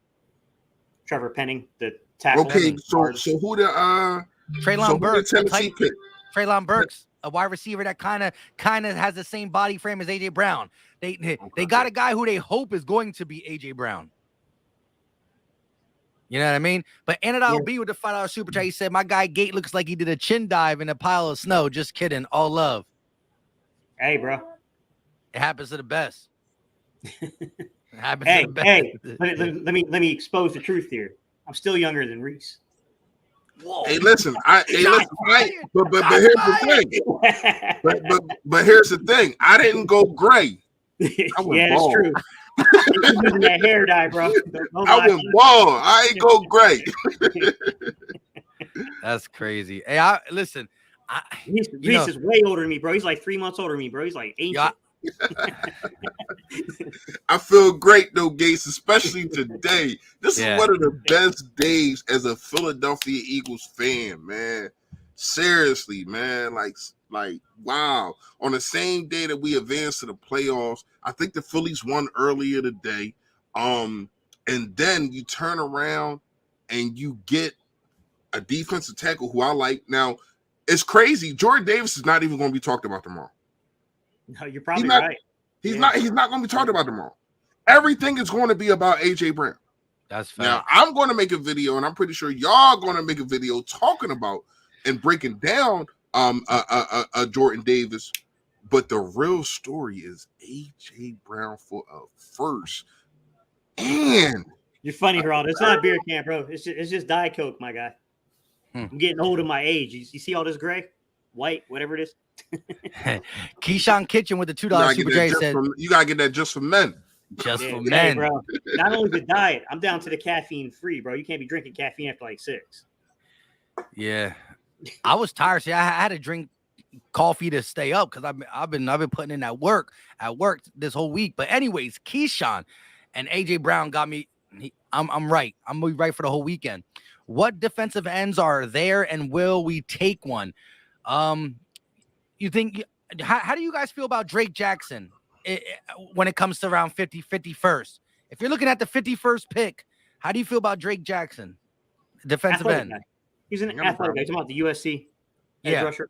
Trevor Penning, the tackle. Okay, so who the Treylon Burks, Tennessee pick? Treylon Burks, a wide receiver that kind of has the same body frame as AJ Brown. They got a guy who they hope is going to be AJ Brown. You know what I mean? But Anadol B with the $5 super chat, he said, "My guy Gate looks like he did a chin dive in a pile of snow." Just kidding. All love. Hey, bro. It happens to the best. Hey, let me expose the truth here. I'm still younger than Reese. Whoa. But here's the thing. But here's the thing. I didn't go gray. I went bald. It's true. You're using that hair dye, bro. I went bald. I ain't go gray. That's crazy. Hey, listen. Reese is way older than me, bro. He's like 3 months older than me, bro. He's like ancient. I feel great though, Gates, especially today. This is one of the best days as a Philadelphia Eagles fan, man. Seriously, man. Like wow. On the same day that we advanced to the playoffs, I think the Phillies won earlier today. And then you turn around and you get a defensive tackle who I like. Now, it's crazy. Jordan Davis is not even going to be talked about tomorrow. No, you're probably right. He's not going to be talked about tomorrow. Everything is going to be about AJ Brown. That's fair. Now, I'm going to make a video, and I'm pretty sure y'all going to make a video talking about and breaking down Jordan Davis. But the real story is AJ Brown for a first. And you're funny, Geraldo. It's not beer can, bro. It's just Diet Coke, my guy. I'm getting old in my age. You see all this gray, white, whatever it is. Keyshawn Kitchen with the $2 super chat said, "You gotta get that just for men." Just for men, bro. Not only the diet, I'm down to the caffeine free, bro. You can't be drinking caffeine after like 6. Yeah, I was tired. See, I had to drink coffee to stay up because I've been putting in that work at work this whole week. But anyways, Keyshawn and AJ Brown got me I'm right. I'm gonna be right for the whole weekend. What defensive ends are there, and will we take one? You think? How do you guys feel about Drake Jackson when it comes to around 51st? If you're looking at the 51st pick, how do you feel about Drake Jackson, defensive Athletic end? guy. He's an Yeah, athletic guy. He's talking about the USC edge Yeah, rusher.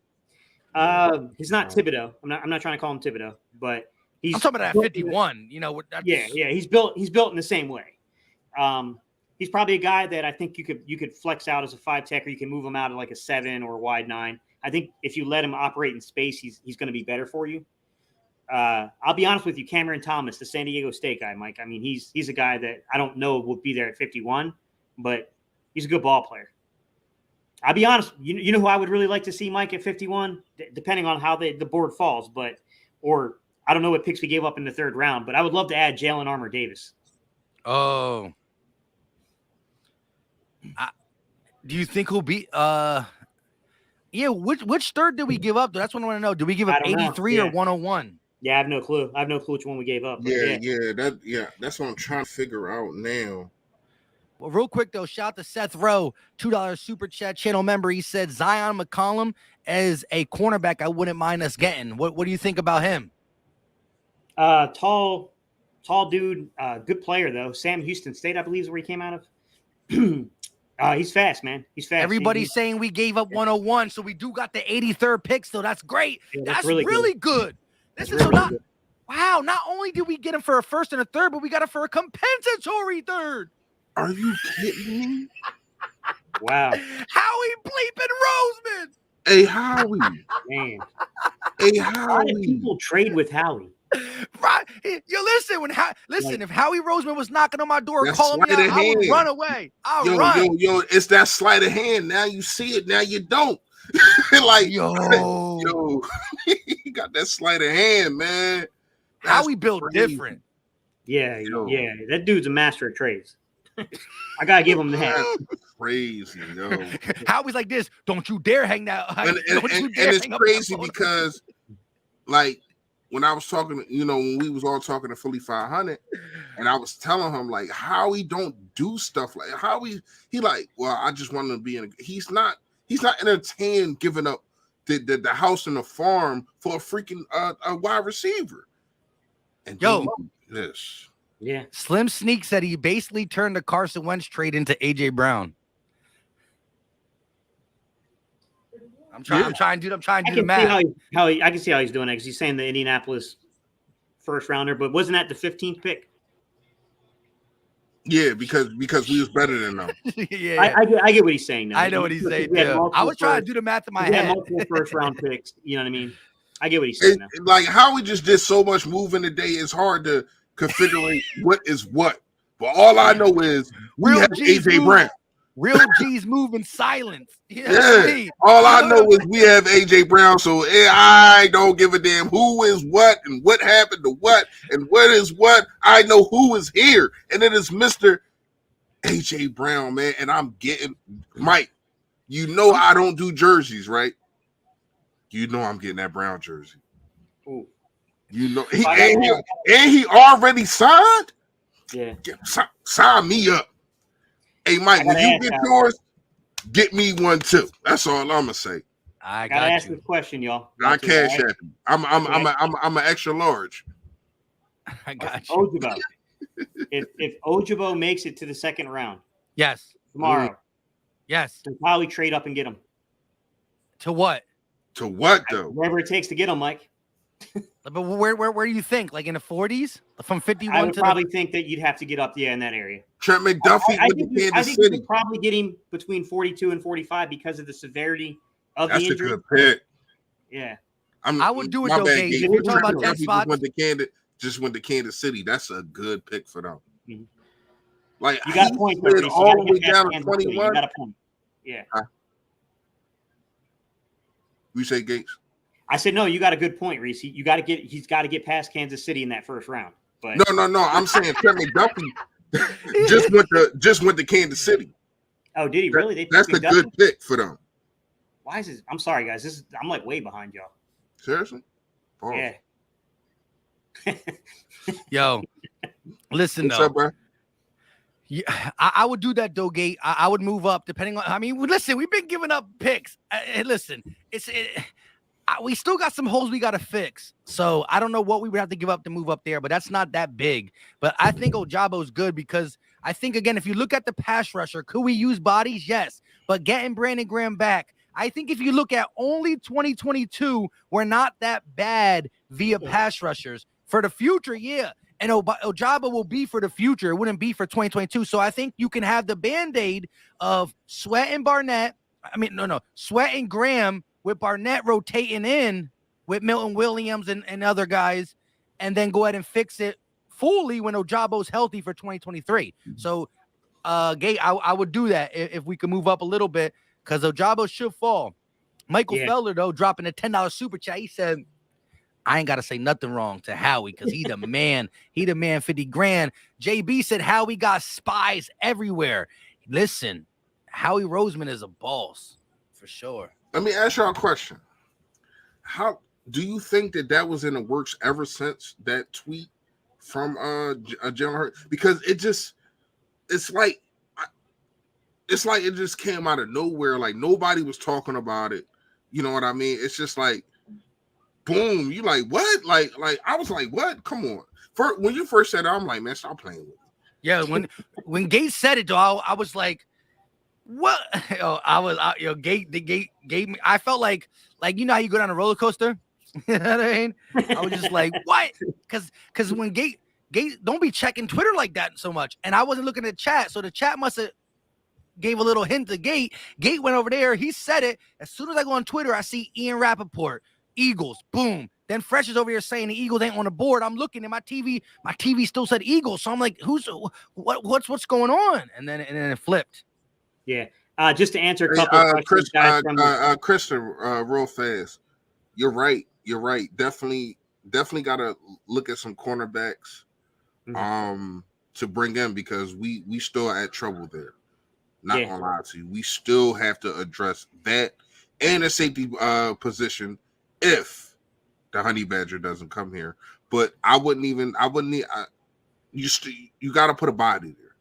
He's not Thibodeau. I'm not trying to call him Thibodeau, but he's I'm talking about at 51. You know, that's, yeah. He's built in the same way. He's probably a guy that I think you could flex out as a 5 tech, or you can move him out at like a 7 or a wide 9. I think if you let him operate in space, he's going to be better for you. I'll be honest with you, Cameron Thomas, the San Diego State guy, Mike. I mean, he's a guy that I don't know will be there at 51, but he's a good ball player. I'll be honest. You know who I would really like to see, Mike, at 51, depending on how the board falls, or I don't know what picks we gave up in the 3rd round, but I would love to add Jalen Armour Davis. Oh. Do you think he'll be yeah, which third did we give up? That's what I want to know. Did we give up 83 or 101? Yeah, I have no clue. I have no clue which one we gave up. That's what I'm trying to figure out now. Well, real quick though, shout out to Seth Rowe, $2 super chat channel member. He said Zion McCollum as a cornerback, I wouldn't mind us getting. What do you think about him? Tall dude, good player though. Sam Houston State, I believe, is where he came out of. He's fast, man. He's fast. Everybody's saying we gave up 101, so we do got the 83rd pick still. That's great. Yeah, that's really good. This is really not good. Wow. Not only did we get him for a 1st and a 3rd, but we got him for a compensatory 3rd. Are you kidding me? Wow. Howie bleeping Roseman. Hey, Howie. Man. Hey, Why did Howie. people trade with Howie? Right. If Howie Roseman was knocking on my door That's calling me out, sleight of I would hand. run away. I'll run. Yo, it's that sleight of hand. Now you see it, now you don't. Like, yo, he got that sleight of hand, man. Howie built crazy. different. Yeah, Yo. yeah. That dude's a master of trades. I gotta give him that. That's crazy, yo. Howie's like this. Don't you dare hang that. And it's crazy because, like, when I was talking, when we was all talking to Philly 500, and I was telling him like Howie don't do stuff like Howie. He like, well, I just want to be in. He's not entertained giving up the house and the farm for a freaking a wide receiver. And this. Yeah. Slim Sneak said he basically turned the Carson Wentz trade into AJ Brown. I'm trying to do the math. I can see how he's doing it because he's saying the Indianapolis 1st rounder, but wasn't that the 15th pick? Yeah, because we was better than them. Yeah, I get what he's saying now. I know what he's saying too. I was trying to do the math in my head. Multiple 1st round picks. You know what I mean? I get what he's saying now. Like Howie just did so much moving today. It's hard to configure what is what. But all I know is we have AJ Brown. Real G's move in silence. Yeah. All I know is we have AJ Brown, so I don't give a damn who is what and what happened to what and what is what. I know who is here, and it is Mr. AJ Brown, man. And I'm getting Mike. I don't do jerseys, right? I'm getting that Brown jersey. Ooh. He already signed. Yeah, sign me up. Hey, Mike, when you get yours, get me one too. That's all I'm gonna say. I gotta ask this question, y'all. I cash app. I'm an extra large. I got you. Ojabo. if Ojabo makes it to the 2nd round, yes, tomorrow, yes, then probably trade up and get him. To what? To what though? Whatever it takes to get him, Mike. But where do you think? Like in the 40s, from 51 I would probably think that you'd have to get up, in that area. Trent McDuffie I with think Kansas you City. could probably get him between 42 and 45 because of the severity of That's the injury. a good pick. Yeah, I would do it though, Gage. If We're talking about 10 spots. Just went to Kansas City. That's a good pick for them. Mm-hmm. Like you got a point there, Reese. all the way down to 21. You got a point. Yeah. We say Gates. I said no. You got a good point, Reese. He's got to get past Kansas City in that 1st round. But no. I'm saying Trent McDuffie just went to Kansas City. Oh, did he really? That's a good pick for them. Why is this? I'm sorry, guys. I'm like way behind y'all. Seriously? Oh. Yeah. Yo, listen What's though. up, bro? Yeah, I would do that though, Gate. I would move up depending on. I mean, listen, we've been giving up picks. Listen, we still got some holes we got to fix. So I don't know what we would have to give up to move up there, but that's not that big. But I think Ojabo's good because I think, again, if you look at the pass rusher, could we use bodies? Yes. But getting Brandon Graham back, I think if you look at only 2022, we're not that bad via pass rushers. For the future, yeah. And Ojabo will be for the future. It wouldn't be for 2022. So I think you can have the Band-Aid of Sweat and Barnett. Sweat and Graham with Barnett rotating in with Milton Williams and other guys, and then go ahead and fix it fully when Ojabo's healthy for 2023. So, Gate, I would do that if we could move up a little bit because Ojabo should fall. Michael Felder, though, dropping a $10 super chat. He said, I ain't got to say nothing wrong to Howie because he the man. He the man, 50 grand. JB said Howie got spies everywhere. Listen, Howie Roseman is a boss for sure. Let me ask y'all a question. How do you think that was in the works ever since that tweet from Jalen Hurts? Because it's like it just came out of nowhere. Like nobody was talking about it. You know what I mean? It's just like, boom. You like what? Like I was like, what? Come on. When you first said it, I'm like, man, stop playing with it. Yeah, when Gates said it, though, I was like, what? Gate gave me. I felt like you know how you go down a roller coaster. You know what I mean? I was just like, what? Because when Gate don't be checking Twitter like that so much, and I wasn't looking at the chat, so the chat must have gave a little hint to Gate. Gate went over there. He said it. As soon as I go on Twitter, I see Ian Rappaport, Eagles, boom. Then Fresh is over here saying the Eagles ain't on the board. I'm looking at my TV. My TV still said Eagles, so I'm like, what's going on? And then it flipped. Yeah. Just to answer a couple of questions, Kristen, real fast. You're right. Definitely got to look at some cornerbacks to bring in because we still at trouble there. Not gonna lie to you. We still have to address that and a safety position if the Honey Badger doesn't come here. But you got to put a body there.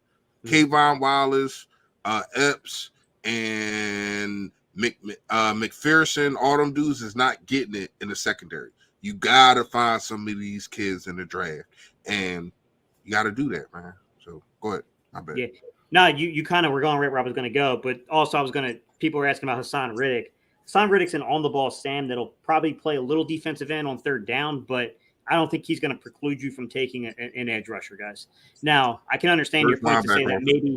Kayvon Wallace, Epps, and McPherson, all them dudes is not getting it in the secondary. You got to find some of these kids in the draft, and you got to do that, man. So go ahead. My bad. Yeah. No, you kind of were going right where I was going to go, but also people were asking about Hassan Riddick. Hassan Riddick's an on-the-ball Sam that'll probably play a little defensive end on third down, but I don't think he's going to preclude you from taking an edge rusher, guys. Now, I can understand your point to say that maybe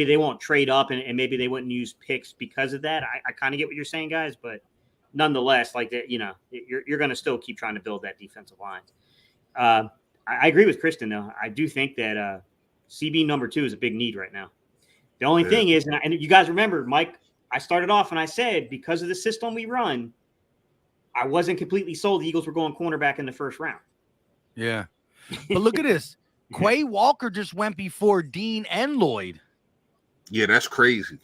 they won't trade up and maybe they wouldn't use picks because of that. I kind of get what you're saying, guys, but nonetheless, like that, you're going to still keep trying to build that defensive line. I agree with Kristen, though. I do think that CB number 2 is a big need right now. The only thing is, and you guys remember, Mike, I started off and I said, because of the system we run, I wasn't completely sold the Eagles were going cornerback in the first round. Yeah. But look at this. Quay Walker just went before Dean and Lloyd. Yeah, that's crazy.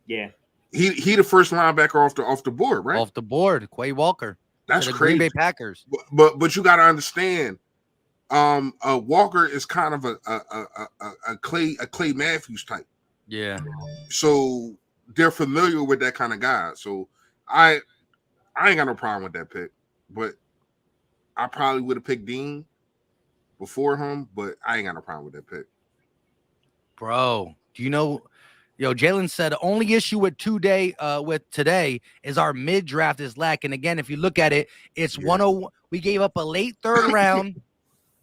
Yeah. He the first linebacker off the board, right? Off the board, Quay Walker. That's the crazy. Green Bay Packers. But you got to understand, Walker is kind of a Clay Matthews type. Yeah. So they're familiar with that kind of guy. So I ain't got no problem with that pick, but I probably would have picked Dean before him, but I ain't got no problem with that pick. Bro, do you know? Jalen said the only issue with today is our mid draft is lacking. Again, if you look at it, it's 101. We gave up a late third round,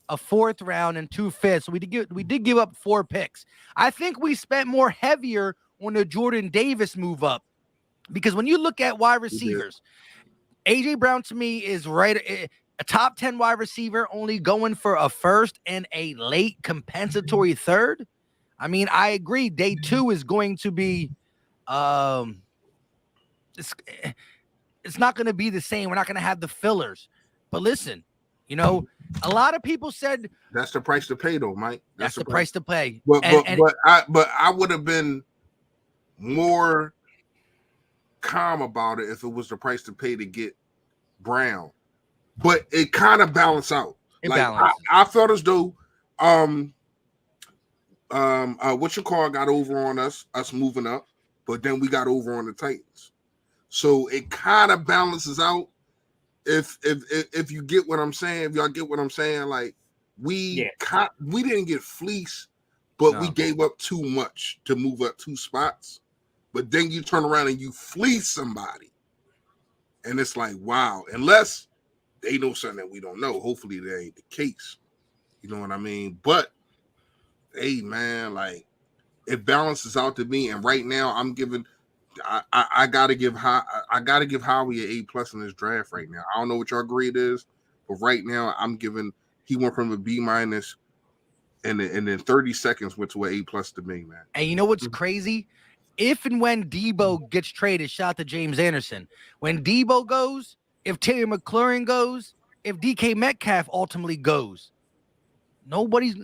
a fourth round, and 2 fifths. So we did give up 4 picks. I think we spent more heavier on the Jordan Davis move up because when you look at wide receivers, AJ Brown to me is right a top 10 wide receiver, only going for a first and a late compensatory third. I mean, I agree. Day 2 is going to be, it's not going to be the same. We're not going to have the fillers. But listen, a lot of people said that's the price to pay, though, Mike. That's the price to pay. But I would have been more calm about it if it was the price to pay to get Brown. But it kind of balanced out. I felt as though What you call got over on us moving up, but then we got over on the Titans. So it kind of balances out. If you get what I'm saying, if y'all get what I'm saying, like we didn't get fleeced, but we gave up too much to move up 2 spots. But then you turn around and you fleece somebody, and it's like, wow. Unless they know something that we don't know. Hopefully that ain't the case. You know what I mean? But hey, man, like it balances out to me. And right now, I'm giving. I gotta give Howie an A+ in this draft right now. I don't know what your grade is, but right now I'm giving. He went from a B-, and then 30 seconds went to an A+ to me, man. And you know what's crazy? If and when Debo gets traded, shout out to James Anderson. When Debo goes, if Terry McLaurin goes, if DK Metcalf ultimately goes, nobody's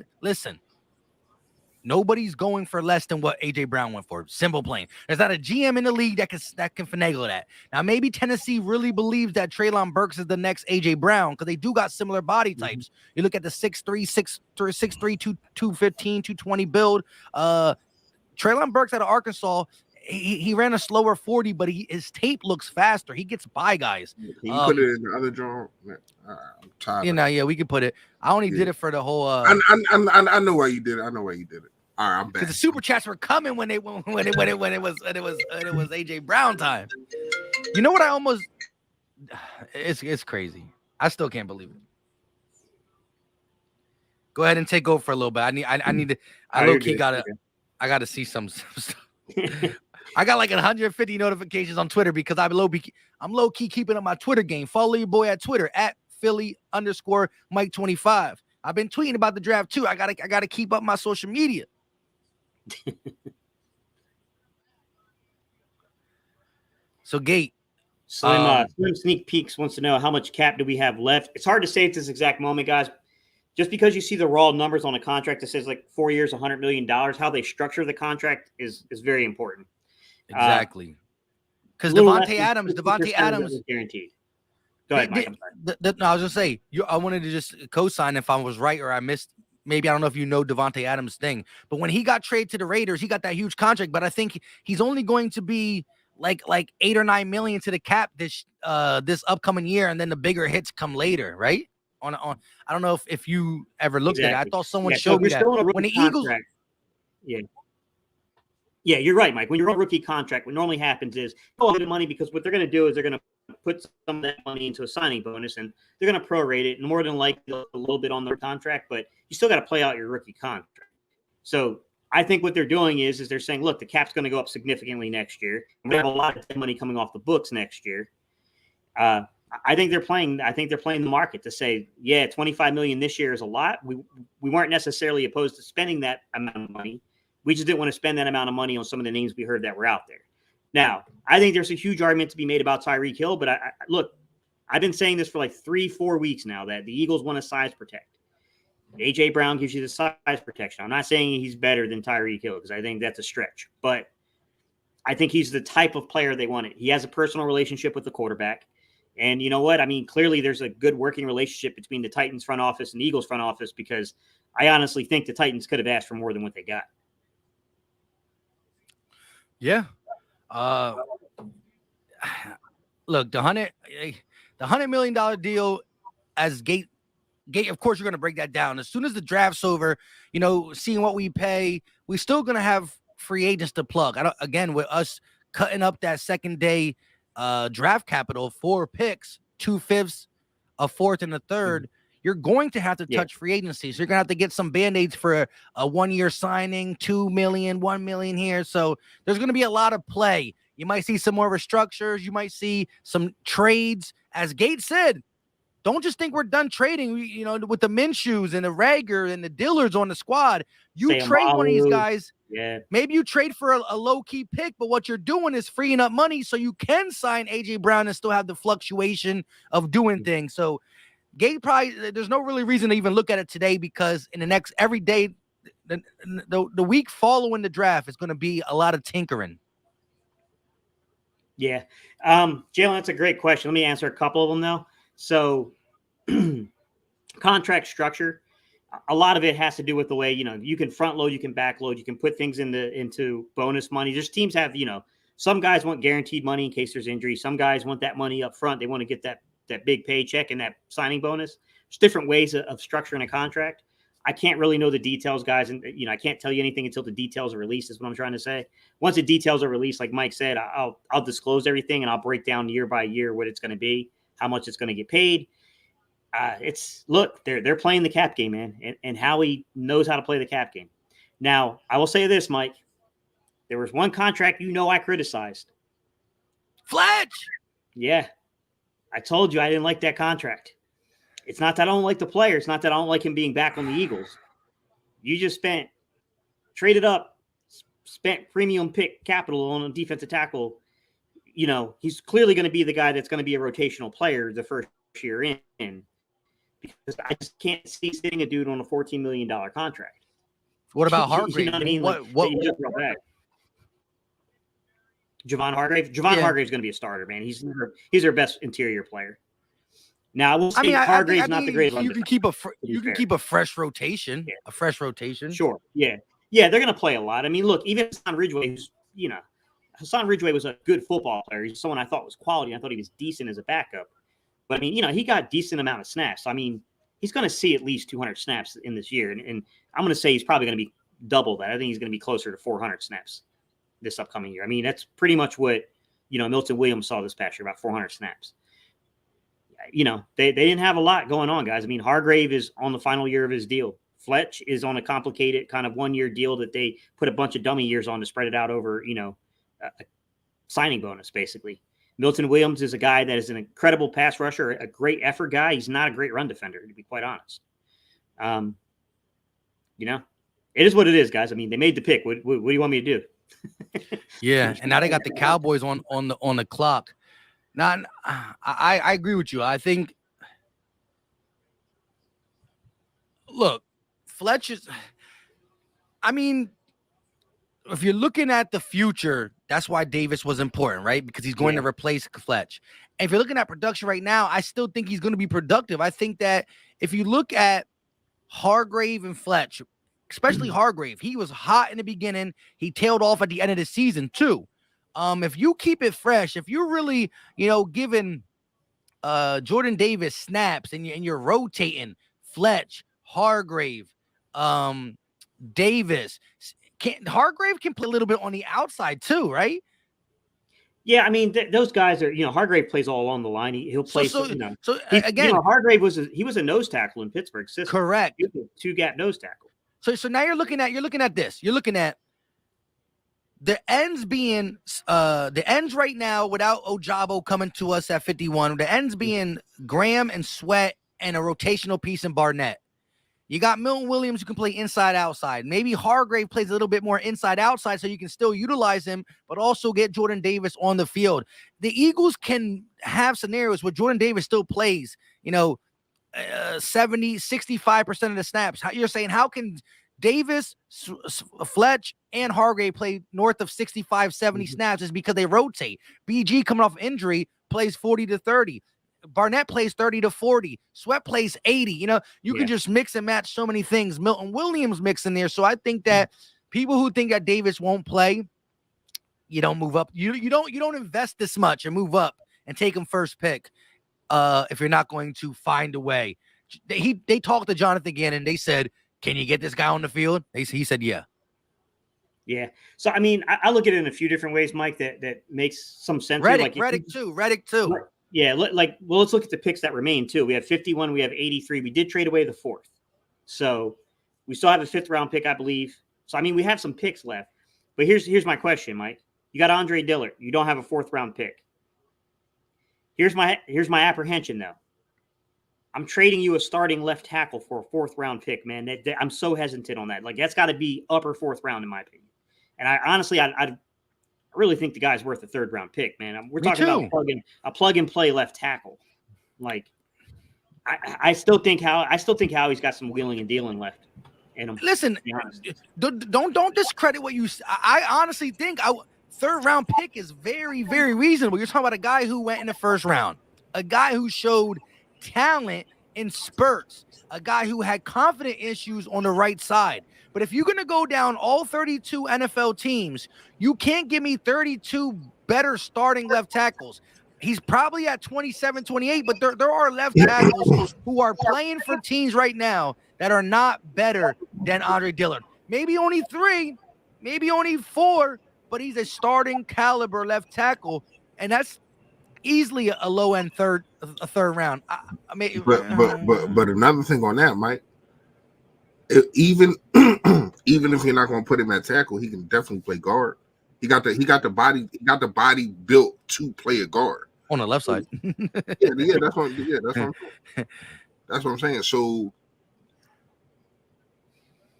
going for less than what AJ Brown went for. Simple, plain. There's not a GM in the league that can finagle that. Now, maybe Tennessee really believes that Treylon Burks is the next AJ Brown because they do got similar body types. You look at the 6'3", 215, 220 build. Treylon Burks out of Arkansas, he ran a slower 40, but his tape looks faster. He gets by guys. Can you put it in the other drawer? I'm tired. Yeah, we can put it. I only did it for the whole. I know why you did it. All right, I'm back. Because the super chats were coming when it was AJ Brown time. You know what? It's crazy. I still can't believe it. Go ahead and take over for a little bit. I need to. I gotta see some stuff. I got like 150 notifications on Twitter because I'm low key keeping up my Twitter game. Follow your boy at Twitter at Philly_Mike25. I've been tweeting about the draft too. I gotta keep up my social media. So Gate. Slim Sneak Peeks wants to know how much cap do we have left. It's hard to say at this exact moment, guys. Just because you see the raw numbers on a contract that says like 4 years, $100 million, how they structure the contract is very important. Exactly. Because Devontae Adams guaranteed. Go ahead, Mike. No, I was gonna say I wanted to just co-sign if I was right or I missed. Maybe I don't know if you know Devontae Adams' thing, but when he got traded to the Raiders, he got that huge contract. But I think he's only going to be like $8 or $9 million to the cap this upcoming year, and then the bigger hits come later, right? On I don't know if you ever looked at it. I thought someone showed me that when the Eagles. Yeah, you're right, Mike. When you're on a rookie contract, what normally happens is a bit of money because what they're going to do is they're going to put some of that money into a signing bonus and they're going to prorate it and more than likely a little bit on their contract, but you still got to play out your rookie contract. So I think what they're doing is they're saying, look, the cap's going to go up significantly next year. We have a lot of money coming off the books next year. I think they're playing the market to say, yeah, $25 million this year is a lot. We weren't necessarily opposed to spending that amount of money. We just didn't want to spend that amount of money on some of the names we heard that were out there. Now, I think there's a huge argument to be made about Tyreek Hill, but look, I've been saying this for like 3-4 weeks now that the Eagles want to size protect. A.J. Brown gives you the size protection. I'm not saying he's better than Tyreek Hill because I think that's a stretch, but I think he's the type of player they wanted. He has a personal relationship with the quarterback. And you know what? I mean, clearly there's a good working relationship between the Titans front office and the Eagles front office because I honestly think the Titans could have asked for more than what they got. Yeah. Look, the $100 million deal as Gate, of course, you're going to break that down. As soon as the draft's over, seeing what we pay, we're still going to have free agents to plug. Again, with us cutting up that second day draft capital, 4 picks, 2/5, a 4th, and a 3rd, you're going to have to touch free agency. So you're going to have to get some Band-Aids for a 1-year signing, $2 million, $1 million here. So there's going to be a lot of play. You might see some more restructures. You might see some trades. As Gates said, don't just think we're done trading, with the Minshews and the Rager and the Dillards on the squad. You trade one of these guys. Yeah. Maybe you trade for a low-key pick, but what you're doing is freeing up money so you can sign A.J. Brown and still have the fluctuation of doing things. So Gate probably, there's no really reason to even look at it today because in the next every day, the week following the draft is going to be a lot of tinkering. Yeah. Jalen, that's a great question. Let me answer a couple of them though. So contract structure. a lot of it has to do with the way, you can front load, you can back load, you can put things into bonus money. Just teams have, some guys want guaranteed money in case there's injury. Some guys want that money up front. They want to get that big paycheck and that signing bonus. There's different ways of structuring a contract. I can't really know the details, guys. And, I can't tell you anything until the details are released is what I'm trying to say. Once the details are released, like Mike said, I'll disclose everything and I'll break down year by year what it's going to be, how much it's going to get paid. They're playing the cap game, man. And Howie knows how to play the cap game. Now, I will say this, Mike. There was one contract I criticized. Fletch! Yeah. I told you I didn't like that contract. It's not that I don't like the player. It's not that I don't like him being back on the Eagles. You just traded up, spent premium pick capital on a defensive tackle. He's clearly going to be the guy that's going to be a rotational player the first year in. Because I just can't see sitting a dude on a $14 million contract. What about Hargrave? You know what I mean? Javon Hargrave. Hargrave's going to be a starter, man. He's their best interior player. Now, I will say Hargrave's not the greatest. You can keep a fresh rotation. Yeah. A fresh rotation. Sure. Yeah. Yeah, they're going to play a lot. I mean, look, even Hassan Ridgeway, Hassan Ridgeway was a good football player. He's someone I thought was quality. I thought he was decent as a backup. But, I mean, he got a decent amount of snaps. I mean, he's going to see at least 200 snaps in this year. And I'm going to say he's probably going to be double that. I think he's going to be closer to 400 snaps this upcoming year. I mean, that's pretty much what, Milton Williams saw this past year, about 400 snaps. They didn't have a lot going on, guys. I mean, Hargrave is on the final year of his deal. Fletch is on a complicated kind of 1 year deal that they put a bunch of dummy years on to spread it out over, a signing bonus, basically. Milton Williams is a guy that is an incredible pass rusher, a great effort guy. He's not a great run defender, to be quite honest. It is what it is, guys. I mean, they made the pick. What do you want me to do? Yeah, and now they got the Cowboys on the clock. Now, I agree with you. I think, look, Fletch is, I mean, if you're looking at the future, that's why Davis was important, right? Because he's going to replace Fletch. And if you're looking at production right now, I still think he's going to be productive. I think that if you look at Hargrave and Fletch, especially Hargrave, he was hot in the beginning. He tailed off at the end of the season too. If you keep it fresh, if you're really, giving Jordan Davis snaps and you're rotating Fletch, Hargrave, Davis, Hargrave can play a little bit on the outside too, right? Yeah, I mean those guys are. Hargrave plays all along the line. He'll play. So again, Hargrave was a nose tackle in Pittsburgh system. Correct. He was a two-gap nose tackle. So now you're looking at this. You're looking at the ends being the ends right now without Ojabo coming to us at 51. The ends being Graham and Sweat and a rotational piece in Barnett. You got Milton Williams who can play inside outside. Maybe Hargrave plays a little bit more inside outside so you can still utilize him, but also get Jordan Davis on the field. The Eagles can have scenarios where Jordan Davis still plays, 70, 65% of the snaps. You're saying, how can Davis, Fletch, and Hargrave play north of 65, 70 snaps? Is because they rotate. BG coming off injury plays 40 to 30. Barnett plays 30 to 40. Sweat plays 80. You can just mix and match so many things. Milton Williams mix in there. So I think that people who think that Davis won't play, you don't move up. You don't invest this much and move up and take him first pick if you're not going to find a way. They talked to Jonathan Gannon. They said, can you get this guy on the field? He said, yeah. Yeah. So, I mean, I look at it in a few different ways, Mike, that makes some sense. Reddick too. Yeah. Let's look at the picks that remain too. We have 51. We have 83. We did trade away the 4th. So we still have a 5th round pick, I believe. So, I mean, we have some picks left. But here's my question, Mike. You got Andre Dillard. You don't have a 4th round pick. Here's my apprehension, though. I'm trading you a starting left tackle for a 4th round pick, man. I'm so hesitant on that. Like, that's got to be upper 4th round, in my opinion. And I honestly really think the guy's worth a 3rd round pick, man. We're talking about a plug and play left tackle. Like, I still think Howie's got some wheeling and dealing left in him. Listen, don't discredit what you. I honestly think 3rd round pick is very, very reasonable. You're talking about a guy who went in the 1st round, a guy who showed talent in spurts, a guy who had confident issues on the right side. But if you're going to go down all 32 NFL teams, you can't give me 32 better starting left tackles. He's probably at 27, 28, but there are left tackles who are playing for teams right now that are not better than Andre Dillard. Maybe only 3, maybe only 4, but he's a starting caliber left tackle, and that's easily a low end third round. I mean, but another thing on that, Mike, even even if you're not going to put him at tackle, he can definitely play guard. He got the body built to play a guard on the left side. That's what I'm saying. So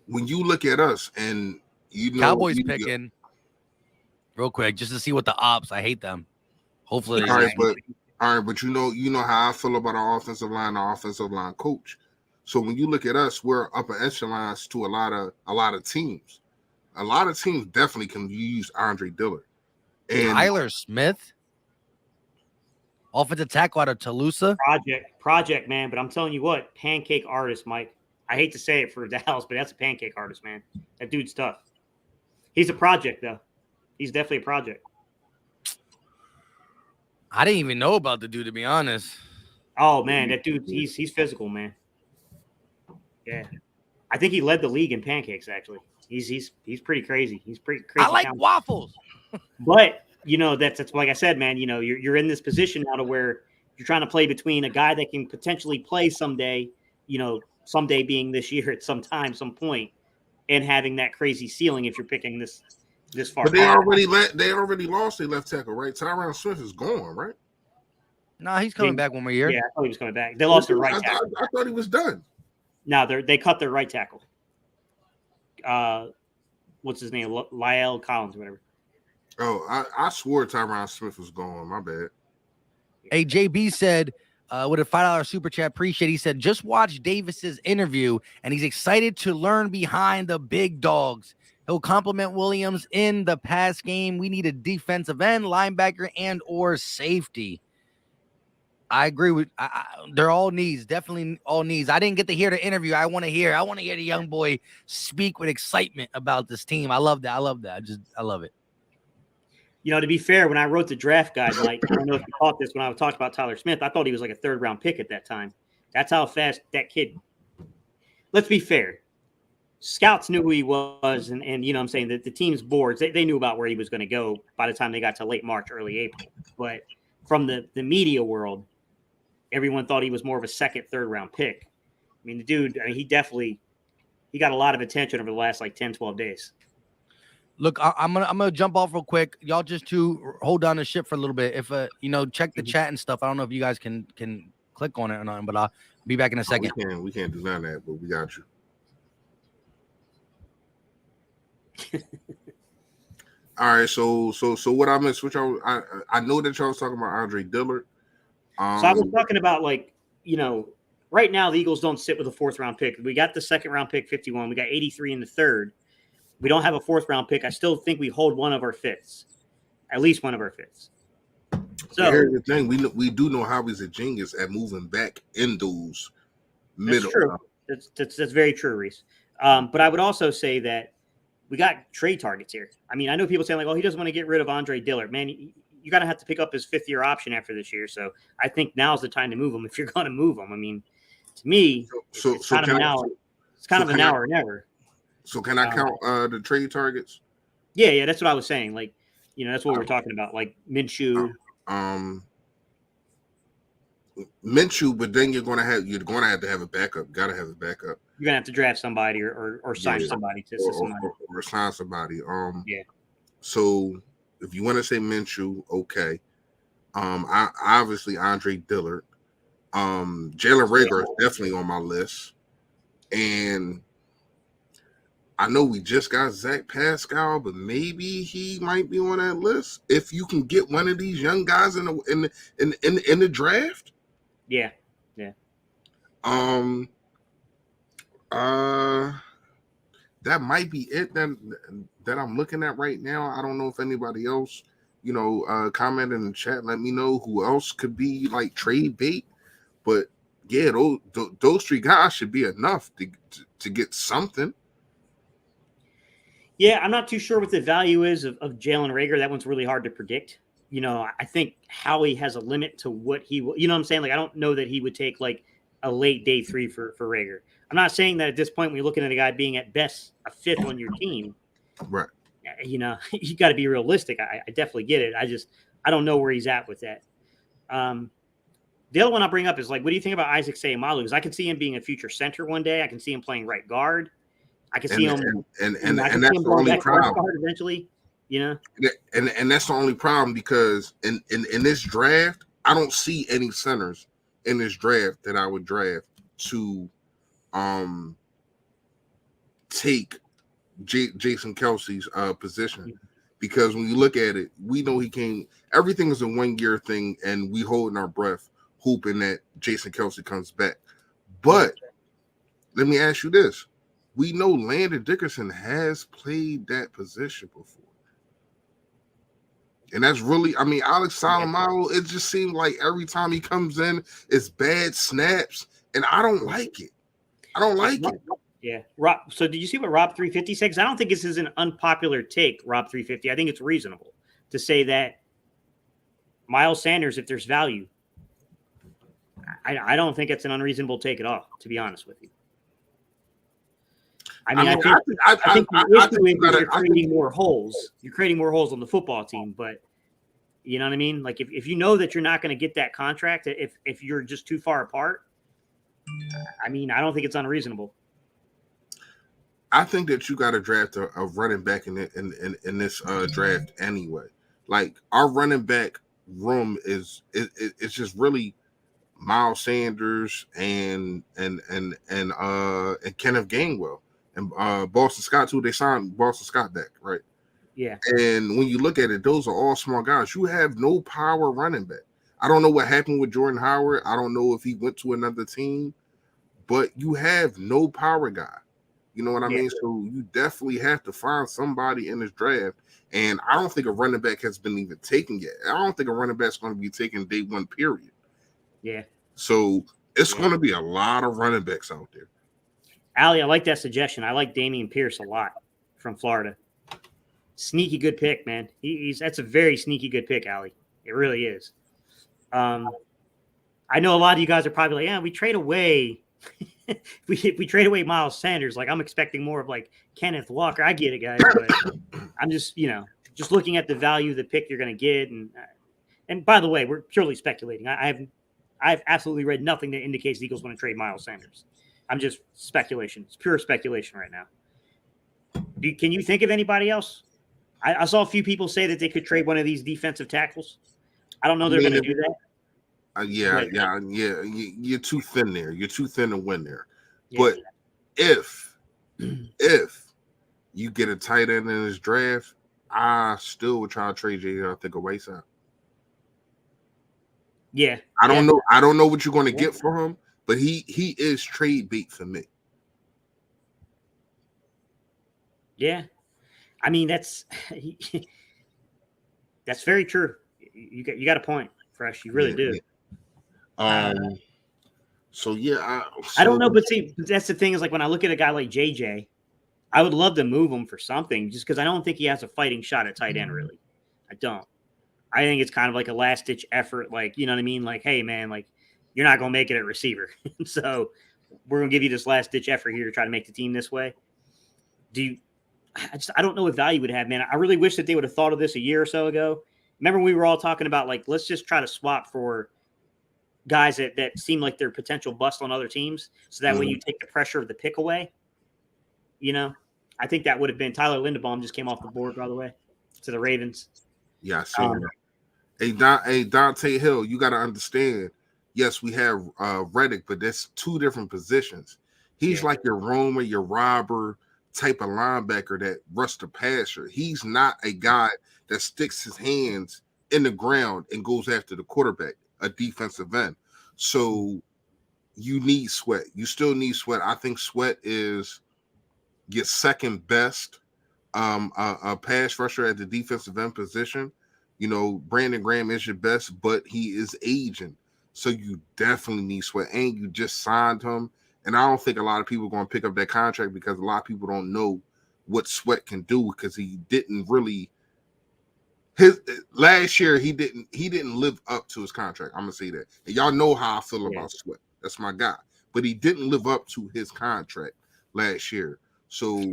when you look at us and Cowboys picking real quick just to see what the ops. I hate them. Hopefully, all right, but you know how I feel about our offensive line coach. So when you look at us, we're upper echelons to a lot of teams. A lot of teams definitely can use Andre Dillard. And Tyler Smith, offensive tackle out of Toulouse. Project, man. But I'm telling you what, pancake artist, Mike. I hate to say it for Dallas, but that's a pancake artist, man. That dude's tough. He's a project, though. He's definitely a project. I didn't even know about the dude, to be honest. Oh man, that dude, he's physical, man. Yeah, I think he led the league in pancakes. Actually, he's pretty crazy. He's pretty crazy. I like waffles, but that's like I said, man. You're in this position now to where you're trying to play between a guy that can potentially play someday. Someday being this year at some point, and having that crazy ceiling if you're picking this far. But they already lost their left tackle, right? Tyron Smith is gone, right? No, he's coming back one more year. Yeah, I thought he was coming back. They lost their right tackle. I thought he was done. No, they cut their right tackle. What's his name? Lyle Collins, or whatever. Oh, I swore Tyron Smith was gone. My bad. Hey, JB said with a $5 super chat, appreciate. He said just watch Davis's interview, and he's excited to learn behind the big dogs. He'll compliment Williams in the pass game. We need a defensive end, linebacker, and or safety. I agree with. They're all needs, definitely all needs. I didn't get to hear the interview. I want to hear the young boy speak with excitement about this team. I love that. I love it. To be fair, when I wrote the draft guide, Mike, I don't know if you caught this when I was talking about Tyler Smith. I thought he was like a 3rd round pick at that time. That's how fast that kid. Let's be fair. Scouts knew who he was, and what I'm saying, that the team's boards, they knew about where he was going to go by the time they got to late March, early April. But from the media world, everyone thought he was more of a 2nd, 3rd round pick. I mean, the dude, he got a lot of attention over the last 10, 12 days. Look, I'm gonna jump off real quick. Y'all just hold down the ship for a little bit. If check the chat and stuff. I don't know if you guys can click on it or not, but I'll be back in a second. We can't do none of that, but we got you. All right, so what I missed, which I know that y'all was talking about Andre Dillard. So I was talking about right now the Eagles don't sit with a 4th round pick. We got the 2nd round pick, 51. We got 83 in the 3rd. We don't have a 4th round pick. I still think we hold one of our 5ths, at least one of our 5ths. So here's the thing: we do know how he's a genius at moving back in those middle. That's true. That's very true, Reese. But I would also say that we got trade targets here. I mean, I know people saying he doesn't want to get rid of Andre Dillard. Man, you got to have to pick up his 5th year option after this year. So I think now's the time to move him if you're going to move him. I mean, to me, it's kind of an now or never. So can I count the trade targets? Yeah, that's what I was saying. That's what we're talking about, like Minshew. Minshew, but then you're gonna have to have a backup. Got to have a backup. You're gonna have to draft somebody or sign somebody to somebody. Or sign somebody. Yeah. So if you want to say Minshew, okay. I obviously Andre Dillard. Jalen Reagor is definitely on my list, and I know we just got Zach Pascal, but maybe he might be on that list if you can get one of these young guys in the draft. Yeah. That might be it that I'm looking at right now. I don't know if anybody else, comment in the chat. Let me know who else could be trade bait. But yeah, those three guys should be enough to get something. Yeah, I'm not too sure what the value is of Jalen Reagor. That one's really hard to predict. You know, I think Howie has a limit to what he will. You know what I'm saying? Like, I don't know that he would take like a late day 3 for Reagor. I'm not saying that at this point when you're looking at a guy being at best a 5th on your team. Right. You know, you got to be realistic. I definitely get it. I don't know where he's at with that. The other one I'll bring up is like, what do you think about Isaac Seumalo? Because I can see him being a future center one day. I can see him playing right guard. I can see him, and I can that's see him the going only back to left problem. guard eventually. You know, And that's the only problem because in this draft, I don't see any centers in this draft that I would draft to take Jason Kelsey's position. Because when you look at it, we know he came. Everything is a 1 year thing, and we holding our breath, hoping that Jason Kelsey comes back. But let me ask you this: we know Landon Dickerson has played that position before, and that's really, I mean, Alex Salomao. It just seems like every time he comes in, it's bad snaps, and I don't like it. I don't like it. Yeah, Rob. So did you see what Rob 350 said? Because I don't think this is an unpopular take, Rob 350. I think it's reasonable to say that Miles Sanders, if there's value, I don't think it's an unreasonable take at all, to be honest with you. I mean, I think the issue is you're creating more holes. You're creating more holes on the football team, but you know what I mean? Like if you know that you're not going to get that contract, if you're just too far apart, I mean, I don't think it's unreasonable. I think that you got to draft a running back in this draft anyway. Like our running back room it's just really Miles Sanders and Kenneth Gainwell and Boston Scott too. They signed Boston Scott back, right? Yeah. And when you look at it, those are all small guys. You have no power running back. I don't know what happened with Jordan Howard. I don't know if he went to another team, but you have no power guy. You know what I mean? So you definitely have to find somebody in this draft. And I don't think a running back has been even taken yet. I don't think a running back's going to be taken day 1, period. Yeah. So it's going to be a lot of running backs out there. Allie, I like that suggestion. I like Dameon Pierce a lot from Florida. Sneaky good pick, man. That's a very sneaky good pick, Allie. It really is. I know a lot of you guys are probably like, yeah, we trade away. if we trade away Miles Sanders, like I'm expecting more of like Kenneth Walker. I get it, guys, but I'm just, just looking at the value of the pick you're going to get. And by the way, we're purely speculating. I've absolutely read nothing that indicates the Eagles want to trade Miles Sanders. I'm just speculation. It's pure speculation right now. Can you think of anybody else? I saw a few people say that they could trade one of these defensive tackles. I don't know they're going to do that. Yeah. You're too thin there. You're too thin to win there. Yeah. But if you get a tight end in this draft, I still would try to trade J.J. I think a wayside. Yeah. I don't know. I don't know what you're going to get for him, but he is trade bait for me. Yeah. I mean, that's very true. You got a point, Fresh. You really do. So yeah, I don't know, but see, that's the thing is like when I look at a guy like JJ, I would love to move him for something just because I don't think he has a fighting shot at tight end. Really, I don't. I think it's kind of like a last ditch effort. Like, you know what I mean? Like, hey man, like you're not gonna make it at receiver, so we're gonna give you this last ditch effort here to try to make the team this way. I don't know what value would have, man. I really wish that they would have thought of this a year or so ago. Remember we were all talking about like, let's just try to swap for guys that seem like they're potential bust on other teams. So that way you take the pressure of the pick away. I think that would have been Tyler Linderbaum just came off the board, by the way, to the Ravens. Yeah, I see that. Hey, Dante Hill, you got to understand. Yes, we have Reddick, but that's two different positions. He's like your roamer, your robber type of linebacker that rush the passer. He's not a guy that sticks his hands in the ground and goes after the quarterback, a defensive end. So you need Sweat. You still need Sweat. I think Sweat is your second best a pass rusher at the defensive end position. Brandon Graham is your best, but he is aging. So you definitely need Sweat, and you just signed him. And I don't think a lot of people are going to pick up that contract because a lot of people don't know what Sweat can do because he didn't really. His last year he didn't live up to his contract. I'm gonna say that. And y'all know how I feel about Sweat. That's my guy. But he didn't live up to his contract last year. So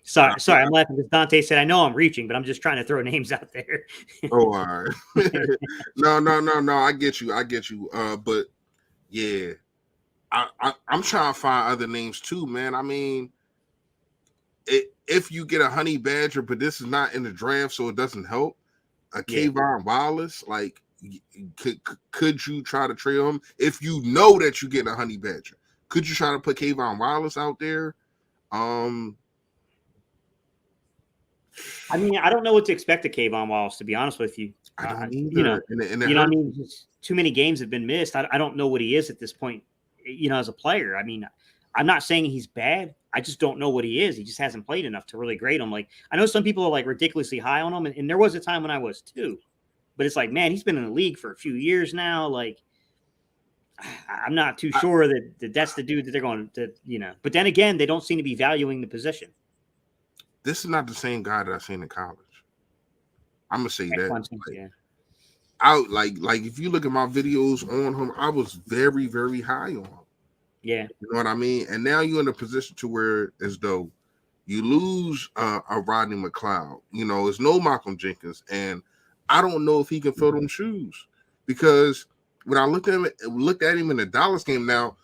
sorry, I'm laughing because Dante said, I know I'm reaching, but I'm just trying to throw names out there. all right. No, I get you. But yeah, I'm trying to find other names too, man. I mean, if you get a Honey Badger, but this is not in the draft, so it doesn't help. A Kayvon Wallace, like, could you try to trade him if you know that you get a Honey Badger? Could you try to put Kayvon Wallace out there? I mean, I don't know what to expect of Kayvon Wallace, to be honest with you. I don't either. You know what I mean? Just too many games have been missed. I don't know what he is at this point, as a player. I mean, I'm not saying he's bad. I just don't know what he is. He just hasn't played enough to really grade him. Like, I know some people are like ridiculously high on him, and there was a time when I was too. But it's like, man, he's been in the league for a few years now. Like, I'm not too sure that that's the dude that they're going to, But then again, they don't seem to be valuing the position. This is not the same guy that I seen in college. I'm gonna say that. Like if you look at my videos on him, I was very, very high on him. Yeah, you know what I mean. And now you're in a position to where, as though you lose a Rodney McLeod. It's no Malcolm Jenkins, and I don't know if he can fill them shoes because when I looked at him in the Dallas game, now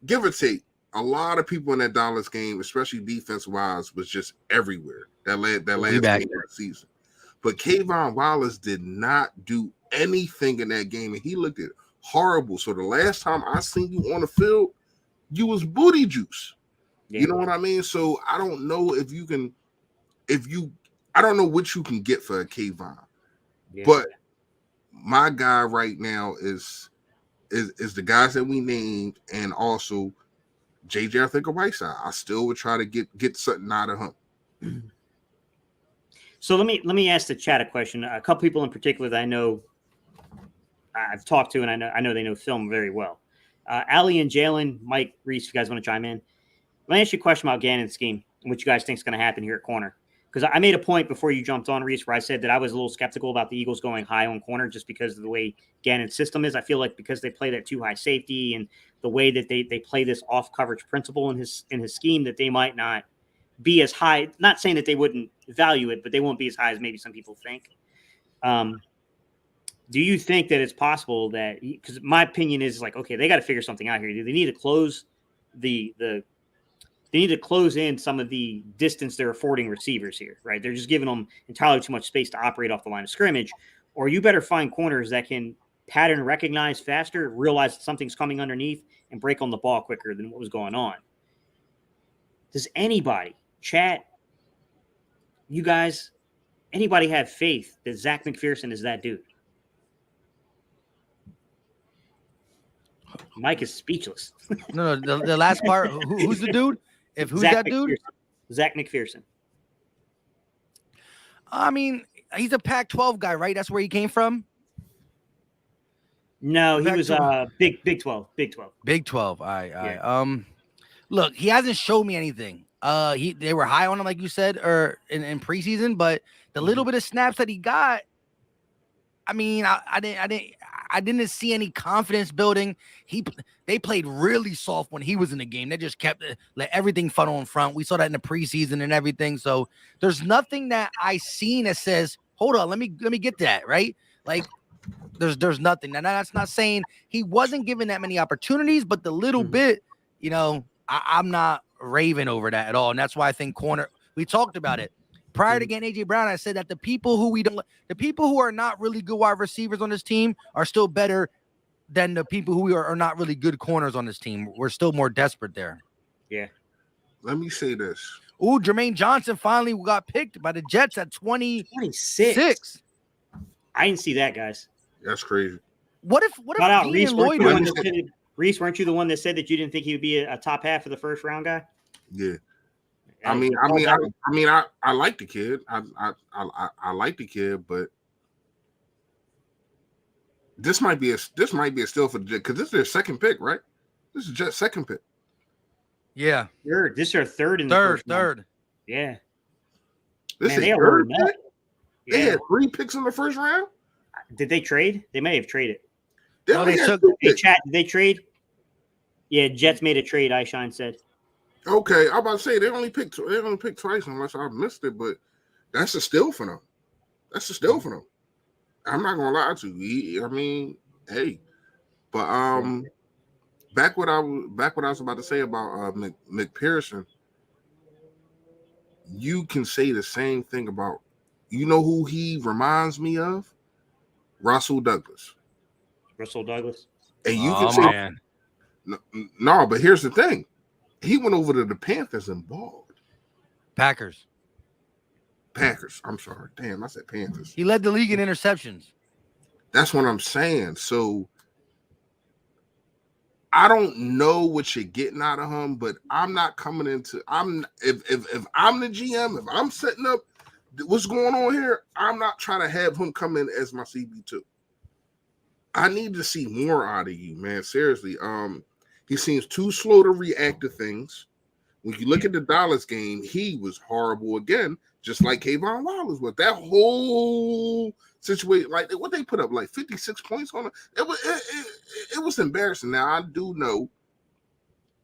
give or take, a lot of people in that Dallas game, especially defense wise, was just everywhere. That last game of the season. But Kayvon Wallace did not do anything in that game, and he looked horrible. So the last time I seen you on the field, you was booty juice. Yeah. You know what I mean? So I don't know if you can, I don't know what you can get for a Kayvon. Yeah. But my guy right now is the guys that we named, and also JJ Arthur-Whiteside. I still would try to get something out of him. So let me ask the chat a question. A couple people in particular that I know I've talked to, and I know they know film very well. Ali and Jalen, Mike, Reese, if you guys want to chime in. Let me ask you a question about Gannon's scheme and what you guys think is going to happen here at corner. Because I made a point before you jumped on, Reese, where I said that I was a little skeptical about the Eagles going high on corner just because of the way Gannon's system is. I feel like because they play that too high safety and the way that they play this off coverage principle in his scheme, that they might not be as high. Not saying that they wouldn't value it, but they won't be as high as maybe some people think. Do you think that it's possible that, because my opinion is like, okay, they got to figure something out here. Do they need to close they need to close in some of the distance they're affording receivers here, right? They're just giving them entirely too much space to operate off the line of scrimmage, or you better find corners that can pattern recognize faster, realize that something's coming underneath, and break on the ball quicker than what was going on. Does anybody, chat, you guys, anybody have faith that Zach McPherson is that dude? Mike is speechless. No, the last part. Who's the dude? Who's that dude? Zach McPherson. I mean, he's a Pac-12 guy, right? That's where he came from. No, he was Big 12. Big 12. Big 12. All right. Look, he hasn't shown me anything. They were high on him, like you said, or in preseason, but the little bit of snaps that he got, I mean, I didn't see any confidence building. They played really soft when he was in the game. They just let everything funnel in front. We saw that in the preseason and everything. So there's nothing that I seen that says, hold on, let me get that, right? Like there's nothing. Now that's not saying he wasn't given that many opportunities, but the little bit, I'm not raving over that at all. And that's why I think corner, we talked about it. Prior to getting A.J. Brown, I said that the people who are not really good wide receivers on this team are still better than the people who are not really good corners on this team. We're still more desperate there. Yeah. Let me say this. Ooh, Jermaine Johnson finally got picked by the Jets at 26. I didn't see that, guys. That's crazy. What if Reese, Lloyd Reese, weren't you the one that said that you didn't think he would be a top half of the first round guy? Yeah. I like the kid. I like the kid, but This might be a steal for the Jets because this is their second pick, right? This is Jets' second pick. Yeah. Third. This is our third in the first round. Third. Yeah. This Man, is they are third loading up. pick? They Yeah. had 3 picks in the first round. Did they trade? They may have traded. They No, only they had took- 2 Hey, picks. chat, did they trade? Yeah, Jets made a trade, Ishine said. Okay, I'm about to say they only picked twice unless I missed it, but that's a steal for them. That's a steal for them. I'm not gonna lie to you. I mean, hey, but back what I was about to say about McPherson. You can say the same thing about, you know who he reminds me of? Russell Douglas. Russell Douglas. And you Oh, can say man. no, but here's the thing. He went over to the Panthers and balled. Packers. I'm sorry. Damn, I said Panthers. He led the league in interceptions. That's what I'm saying. So I don't know what you're getting out of him, but I'm not coming into if I'm the GM, if I'm setting up what's going on here, I'm not trying to have him come in as my CB2. I need to see more out of you, man. Seriously. He seems too slow to react to things. When you look at the Dallas game, he was horrible again, just like Kayvon Wallace was. That whole situation, like what they put up, like 56 points on it. It was embarrassing. Now I do know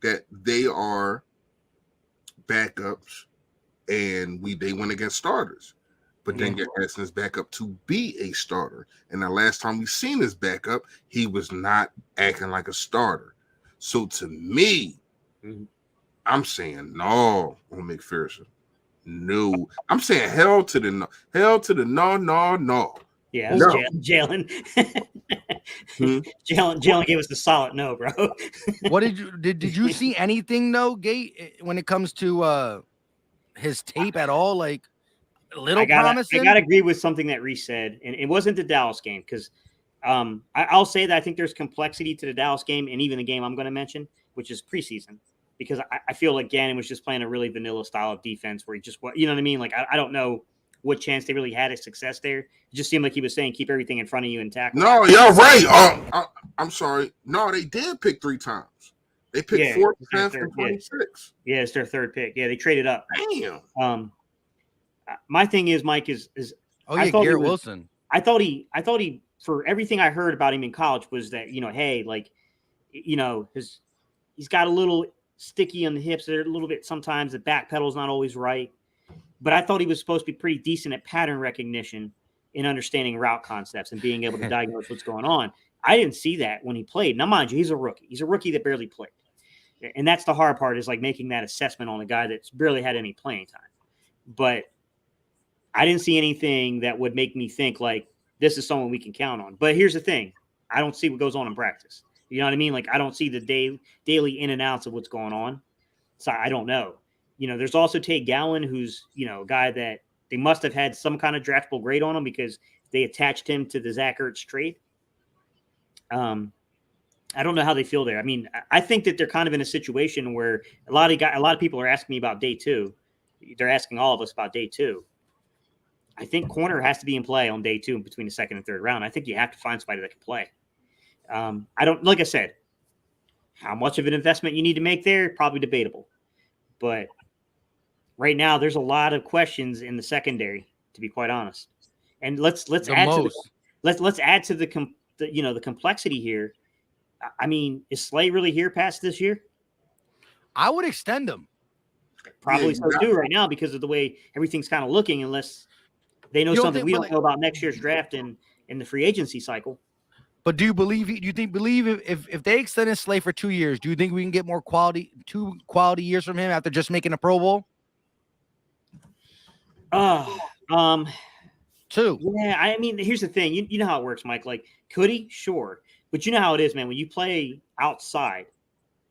that they are backups, and they went against starters. But then you're asking his backup to be a starter. And the last time we seen his backup, he was not acting like a starter. So to me, I'm saying no on McPherson. No. I'm saying hell to the no. No. Yeah, No. Jalen. Jalen gave us the solid no, bro. What did you see anything though, Gate, when it comes to his tape at all? Like a little promising? I gotta agree with something that Reese said, and it wasn't the Dallas game because I'll say that I think there's complexity to the Dallas game and even the game I'm going to mention, which is preseason, because I feel like Gannon was just playing a really vanilla style of defense where he just, you know what I mean? Like, I don't know what chance they really had of success there. It just seemed like he was saying, keep everything in front of you and tackle. No, you're right. I'm sorry. No, they did pick 3 times. They picked 4th, 5th, and 26. Yeah, it's their third pick. Yeah, they traded up. Damn. My thing is, Mike, is oh yeah, Garrett Wilson. I thought he for everything I heard about him in college was that, hey, like, he's got a little sticky on the hips. They're a little bit, sometimes the back pedal's not always right. But I thought he was supposed to be pretty decent at pattern recognition in understanding route concepts and being able to diagnose what's going on. I didn't see that when he played. Now, mind you, he's a rookie. He's a rookie that barely played. And that's the hard part, is like making that assessment on a guy that's barely had any playing time. But I didn't see anything that would make me think like this is someone we can count on. But here's the thing. I don't see what goes on in practice. You know what I mean? Like, I don't see the daily in and outs of what's going on. So I don't know. There's also Tate Gowan, who's, a guy that they must have had some kind of draftable grade on him because they attached him to the Zach Ertz trade. I don't know how they feel there. I mean, I think that they're kind of in a situation where a lot of people are asking me about day 2. They're asking all of us about day 2. I think corner has to be in play on day 2 between the second and third round. I think you have to find somebody that can play. Like I said, how much of an investment you need to make there, probably debatable. But right now, there's a lot of questions in the secondary, to be quite honest. And let's add to the complexity here. I mean, is Slay really here past this year? I would extend him. Probably so too right now because of the way everything's kind of looking, unless they know something we don't know about next year's draft and in the free agency cycle. But do you believe if they extended Slay for 2 years, do you think we can get more two quality years from him after just making a Pro Bowl? 2. Yeah, I mean, here's the thing. You know how it works, Mike. Like, could he? Sure. But you know how it is, man. When you play outside,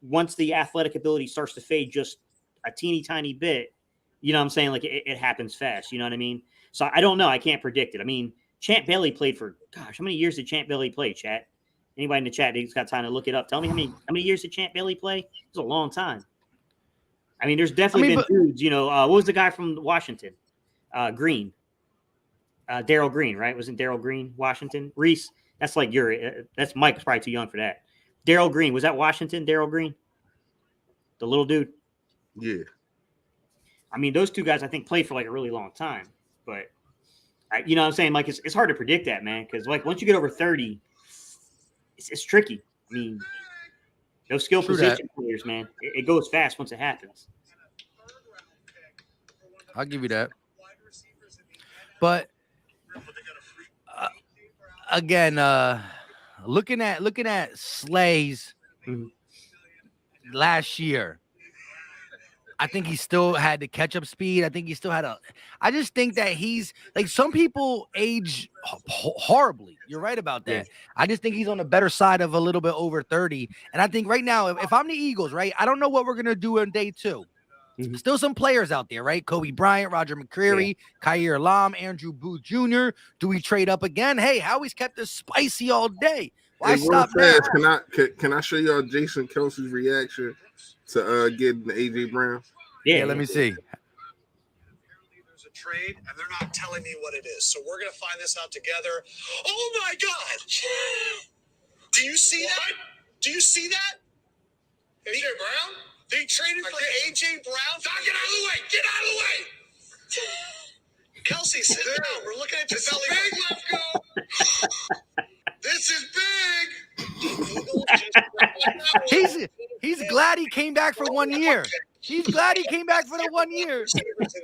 once the athletic ability starts to fade just a teeny tiny bit, you know what I'm saying? Like, it happens fast. You know what I mean? So I don't know. I can't predict it. I mean, Champ Bailey played for, gosh, how many years did Champ Bailey play, chat? Anybody in the chat who's got time to look it up? Tell me how many years did Champ Bailey play? It was a long time. I mean, there's definitely been dudes, what was the guy from Washington? Green. Darryl Green, right? Wasn't Darryl Green, Washington? Reese, That's like that's Mike's probably too young for that. Darryl Green, was that Washington? Darryl Green, the little dude. Yeah. I mean, those two guys I think played for like a really long time, but you know what I'm saying? Like it's hard to predict that, man, because like once you get over 30, it's tricky. I mean, those skill position players, man, it goes fast once it happens. I'll give you that. But again, looking at Slay's last year, I think he still had the catch up speed. I think he still had I just think that he's like, some people age horribly. You're right about that. Yeah. I just think he's on the better side of a little bit over 30. And I think right now, if I'm the Eagles, right, I don't know what we're going to do on day 2. Mm-hmm. Still some players out there, right? Kobe Bryant, Roger McCreary, Khair Lam, Andrew Booth Jr. Do we trade up again? Hey, Howie's kept this spicy all day. Why stop now? Can I show y'all Jason Kelsey's reaction to getting AJ Brown? Yeah, let me see. Apparently there's a trade, and they're not telling me what it is. So we're going to find this out together. Oh, my God. Do you see that? Do you see that? AJ Brown? They traded for AJ Brown. Get out of the way. Get out of the way. Kelsey, sit down. We're looking at your belly. Big, let's go. This is big. He's glad he came back for 1 year. He's glad he came back for the 1 year. In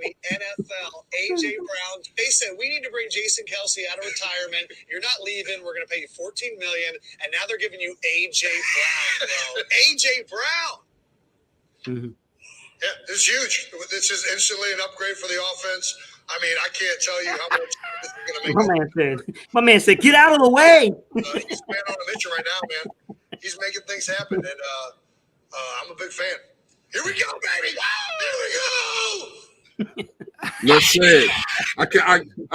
the NFL, AJ Brown. They said we need to bring Jason Kelsey out of retirement. You're not leaving. We're going to pay you $14 million, and now they're giving you AJ Brown, bro. AJ Brown. Mm-hmm. Yeah, it's huge. This is instantly an upgrade for the offense. I mean, I can't tell you how much this is going to make. My man said, "Get out of the way." He's man on a mission right now, man. He's making things happen, and I'm a big fan. Here we go, baby. Here we go. Listen, I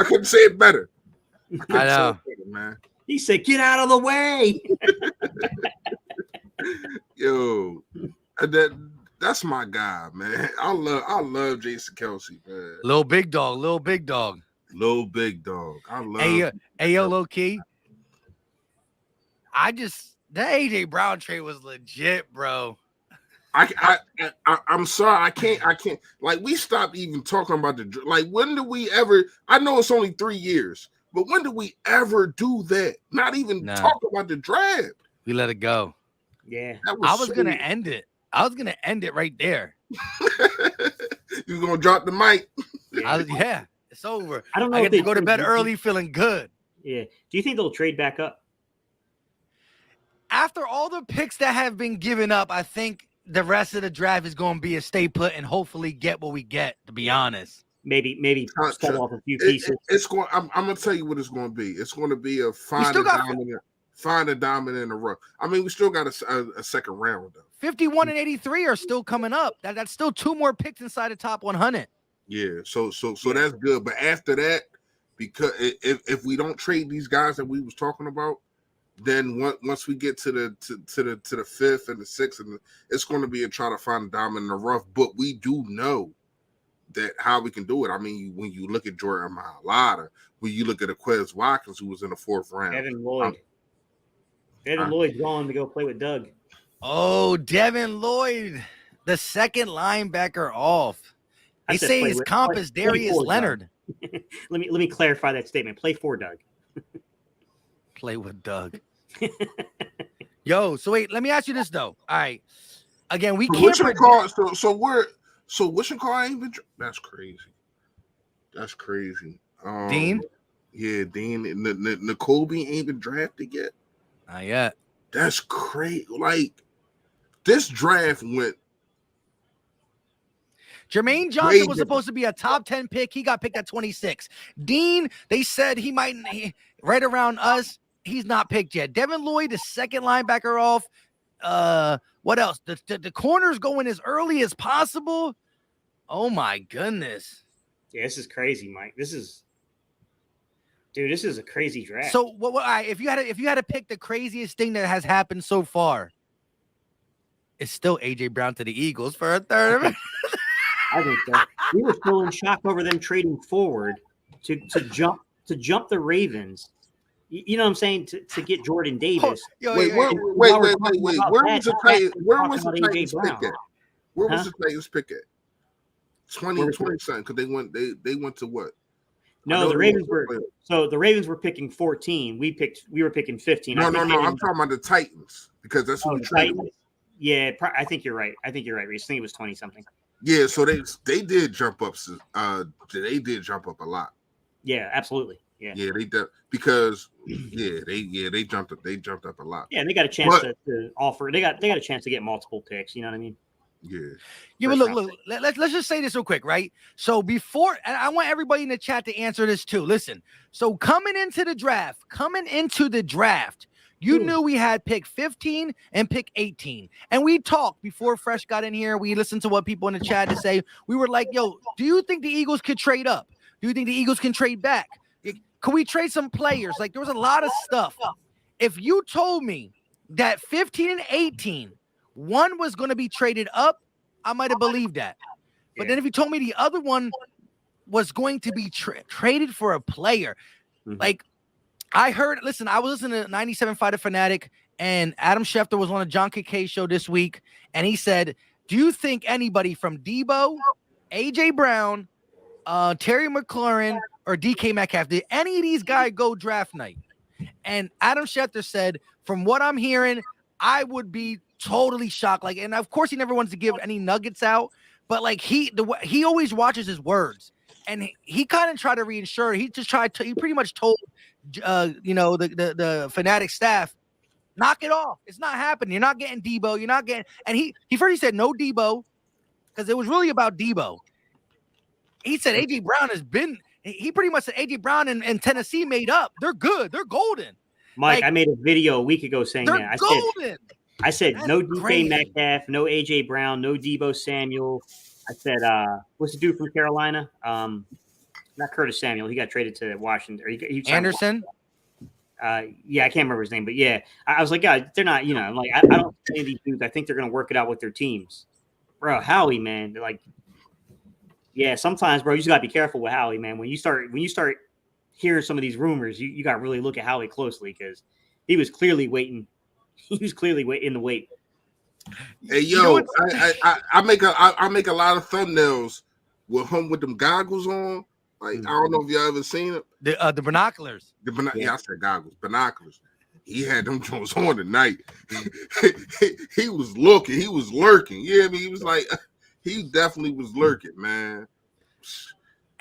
couldn't say it better. I know, man. He said, "Get out of the way." Yo, that's my guy, man. I love Jason Kelsey, man. Little big dog. I love. Hey, yo, low key. That AJ Brown trade was legit, bro. I'm sorry, I can't. Like, we stopped even talking about when do we ever? I know it's only 3 years, but when do we ever do that? Not even talk about the draft. We let it go. Yeah, I was gonna end it. I was gonna end it right there. You gonna drop the mic? Yeah, it's over. I don't know. I get to go to bed early, feeling good. Yeah. Do you think they'll trade back up? After all the picks that have been given up, I think the rest of the draft is going to be a stay put and hopefully get what we get. To be honest, maybe sell off a few pieces. I'm gonna tell you what it's going to be. It's going to be a find a diamond in the rough. I mean, we still got a second round though. 51 and 83 are still coming up. That's still 2 more picks inside the top 100. Yeah, so that's good. But after that, because if we don't trade these guys that we was talking about, then once we get to the 5th and the 6th, and it's going to be a try to find a diamond in the rough. But we do know that how we can do it. I mean, when you look at Jordan Mailata, when you look at Quez Watkins, who was in the 4th round, Devin Lloyd's gone to go play with Doug. Oh, Devin Lloyd, the second linebacker off. They say his comp is Darius Leonard. Let me clarify that statement. Play for Doug. Play with Doug. Yo, so wait, let me ask you this though. All right, again, we can't. Wishing call ain't been. That's crazy. Dean. Yeah, Dean. N'Kobe ain't been drafted yet. Not yet. That's crazy. Like, this draft went. Jermaine Johnson was supposed to be a top 10 pick. He got picked at 26. Dean, they said he might right around us. He's not picked yet. Devin Lloyd, the second linebacker off. What else? The corners going as early as possible. Oh my goodness. Yeah, this is crazy, Mike. This is a crazy draft. So if you had to pick the craziest thing that has happened so far, it's still AJ Brown to the Eagles for a third. I think so. We were still in shock over them trading forward to jump the Ravens You know what I'm saying? To get Jordan Davis. Wait. Where was the Titans? Where was the Titans pick at? Where was the Titans pick at? 20 something, because they went to what? No, the Ravens were picking 14. We were picking 15. No. I'm talking about the Titans because that's who we traded with. Yeah, I think you're right. Reese. I think it was 20 something. Yeah, so they did jump up. They did jump up a lot. Yeah, absolutely. Yeah, they did because they jumped up. They jumped up a lot. Yeah, and they got a chance to offer. They got a chance to get multiple picks. You know what I mean? Yeah, but look. Let's just say this real quick, right? So before, and I want everybody in the chat to answer this too. Listen, so coming into the draft, you knew we had pick 15 and pick 18, and we talked before Fresh got in here. We listened to what people in the chat to say. We were like, "Yo, do you think the Eagles could trade up? Do you think the Eagles can trade back? Could we trade some players?" Like there was a lot of stuff. If you told me that 15 and 18. One was going to be traded up, I might have believed that. But then if you told me the other one was going to be traded for a player, like I heard, listen, I was listening to 97 Fighter Fanatic, and Adam Schefter was on a John K show this week, and he said, do you think anybody from Debo, A.J. Brown, Terry McLaurin, or DK Metcalf, did any of these guys go draft night? And Adam Schefter said, from what I'm hearing, I would be totally shocked. Like, and of course he never wants to give any nuggets out, but like he always watches his words, and he kind of tried to reassure. He pretty much told the Fanatic staff, knock it off. It's not happening. You're not getting Debo. You're not getting. And he first said no Debo because it was really about Debo. He said AJ Brown has been. He pretty much said AJ Brown and Tennessee made up. They're good. They're golden. Mike, I made a video a week ago saying that. I said no DK Metcalf, no AJ Brown, no Debo Samuel. I said, what's the dude from Carolina? Not Curtis Samuel. He got traded to Washington. Or he Anderson. I can't remember his name, but yeah, I was like, God, they're not. I'm like, I don't think any of these dudes. I think they're going to work it out with their teams, bro. Howie, man, they're like, yeah. Sometimes, bro, you just got to be careful with Howie, man. When you start hearing some of these rumors, you got to really look at Howie closely because he was clearly waiting. He was clearly in the wait. Hey, yo, I make a lot of thumbnails with him with them goggles on. Like, I don't know if y'all ever seen it. The binoculars. I said goggles, binoculars. He had them Jones on tonight. He was looking. He was lurking. Yeah, I mean, he was like, he definitely was lurking, man.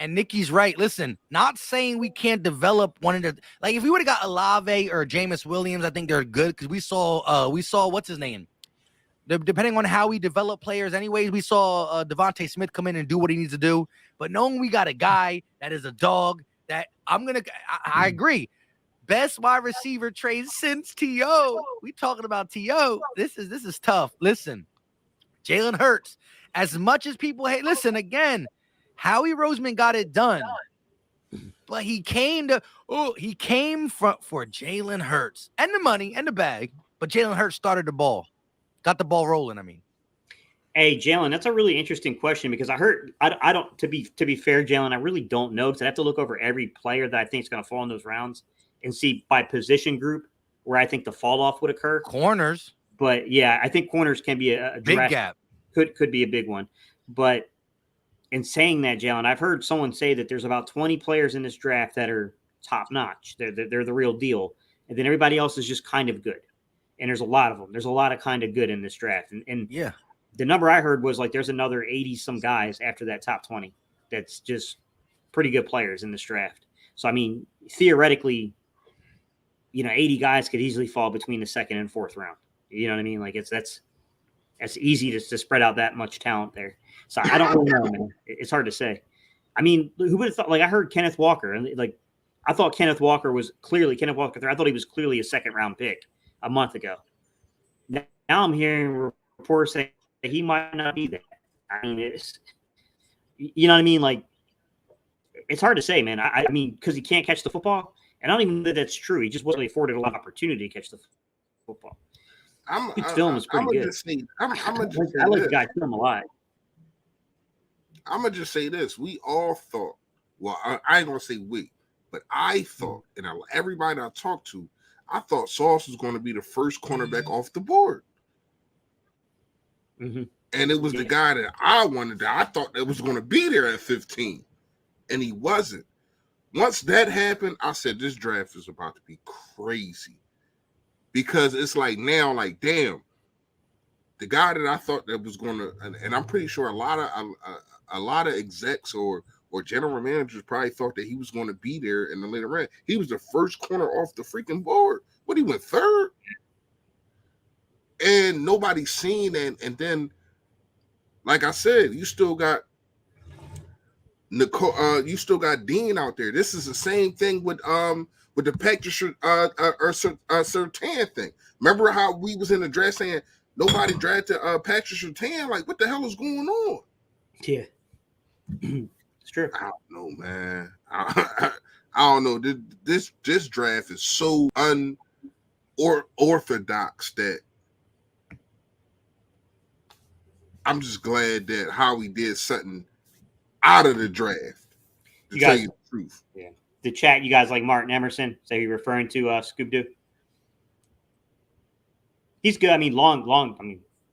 And Nikki's right. Listen, not saying we can't develop one of the, like if we would have got Olave or Jameis Williams, I think they're good because we saw what's his name. Depending on how we develop players, anyways, we saw Devontae Smith come in and do what he needs to do. But knowing we got a guy that is a dog, that I agree. Best wide receiver trade since T.O. We talking about T.O. This is tough. Listen, Jalen Hurts. As much as people hate, listen again. Howie Roseman got it done, but he came for Jalen Hurts and the money and the bag. But Jalen Hurts started the ball, got the ball rolling. I mean, hey Jalen, that's a really interesting question because I don't to be fair, Jalen, I really don't know because I have to look over every player that I think is going to fall in those rounds and see by position group where I think the fall off would occur. Corners, but yeah, I think corners can be a big gap. Could be a big one, but. In saying that, Jalen, I've heard someone say that there's about 20 players in this draft that are top notch. They're the real deal. And then everybody else is just kind of good. And there's a lot of them. There's a lot of kind of good in this draft. And yeah, the number I heard was like there's another 80 some guys after that top 20 that's just pretty good players in this draft. So, I mean, theoretically, 80 guys could easily fall between the second and fourth round. You know what I mean? Like that's easy to spread out that much talent there. So I don't really know, man. It's hard to say. I mean, who would have thought? Like I heard Kenneth Walker, and like I thought Kenneth Walker was clearly I thought he was clearly a second round pick a month ago. Now I'm hearing reports saying that he might not be that. I mean, it's you know what I mean. Like it's hard to say, man. I mean, because he can't catch the football, and I don't even know that that's true. He just wasn't afforded a lot of opportunity to catch the football. His film is pretty good. I like the guy film a lot. I'm gonna just say this: we all thought. Well, I ain't gonna say we. But I thought, and everybody I talked to, I thought Sauce was going to be the first cornerback off the board. Mm-hmm. And it was the guy that I wanted, that I thought that was going to be there at 15. And he wasn't. Once that happened, I said, this draft is about to be crazy. Because it's like now, like, damn, the guy that I thought that was going to, and I'm pretty sure a lot of execs or general managers probably thought that he was going to be there in the later round. He was the first corner off the freaking board. What, he went third? And nobody's seen that. And then, like I said, you still got Nicole, you still got Dean out there. This is the same thing with the Patrick Surtain thing. Remember how we was in the draft saying nobody drafted Patrick Surtain? Like, what the hell is going on? Yeah. It's true. I don't know, man. I don't know. This draft is so unorthodox that I'm just glad that Howie did something out of the draft. To tell you the truth. Yeah. The chat, you guys like Martin Emerson? So you're referring to Scoop Doo? He's good. I mean, long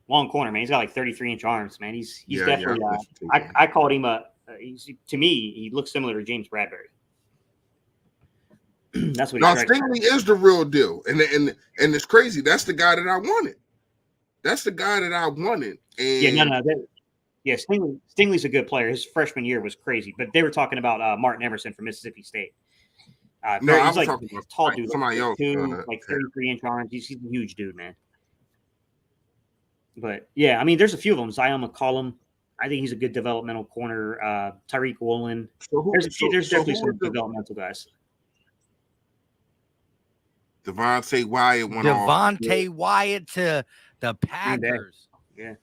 corner, man. He's got like 33-inch arms, man. He's definitely. I called him to me, he looks similar to James Bradbury. That's what. Now Stingley is the real deal, and it's crazy. That's the guy that I wanted. And yeah, Stingley's a good player. His freshman year was crazy, but they were talking about Martin Emerson from Mississippi State. He's like a tall dude, somebody else, like 33-inch arms. He's a huge dude, man. But yeah, I mean, there's a few of them. Zion McCollum, I think he's a good developmental corner. Tyreek Woolen. There's definitely some developmental guys. Devontae Wyatt went Devontae Wyatt to the Packers. Yeah.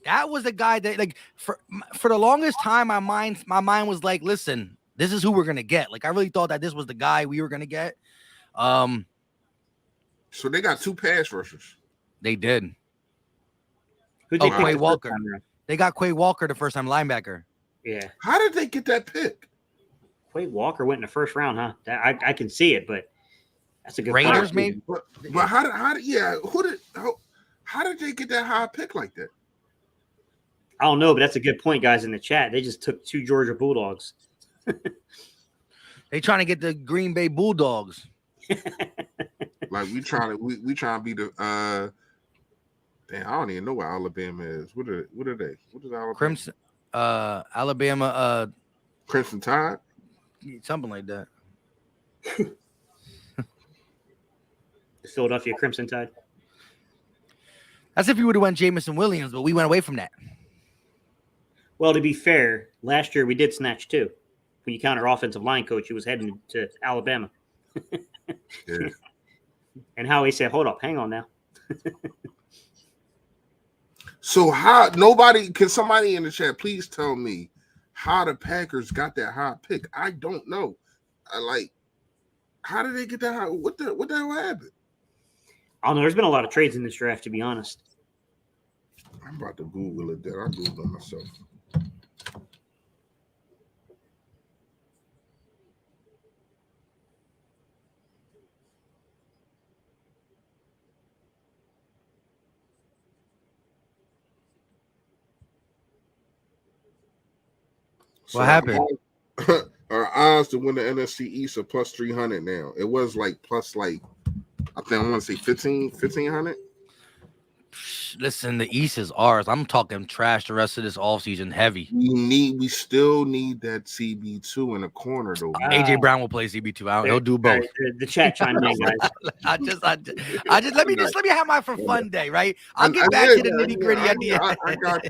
That was the guy that, like, for the longest time, my mind was like, listen, this is who we're gonna get. Like, I really thought that this was the guy we were gonna get. So they got two pass rushers. They did. Who'd they Quay Walker. They got Quay Walker, the first-time linebacker. Yeah. How did they get that pick? Quay Walker went in the first round, huh? I can see it, but that's a good Raiders, player. maybe. But how did they get that high pick like that? I don't know, but that's a good point, guys, in the chat. They just took two Georgia Bulldogs. They trying to get the Green Bay Bulldogs. Like we trying to be the damn, I don't even know what Alabama is. What are they? What is Alabama? Crimson Alabama Crimson Tide? Something like that. The Philadelphia Crimson Tide. That's if you would have went Jamison Williams, but we went away from that. Well, to be fair, last year we did snatch two. When you count our offensive line coach, who was heading to Alabama. Yeah. And Howie said, hold up, hang on now. So can somebody in the chat please tell me how the Packers got that high pick? I don't know. How did they get that high? What the hell happened? I don't know. There's been a lot of trades in this draft, to be honest. I'm about to Google it then. I'll Google it myself. What happened? Our odds to win the NFC East are plus 300 now. It was like plus I think I want to say 1,500. Listen, the East is ours. I'm talking trash the rest of this offseason heavy. We still need that CB2 in the corner though. AJ Brown will play CB2. He'll do both. The chat chimed in, guys. I just let me have my for fun day, right? I'll get back to the nitty gritty at the end. I got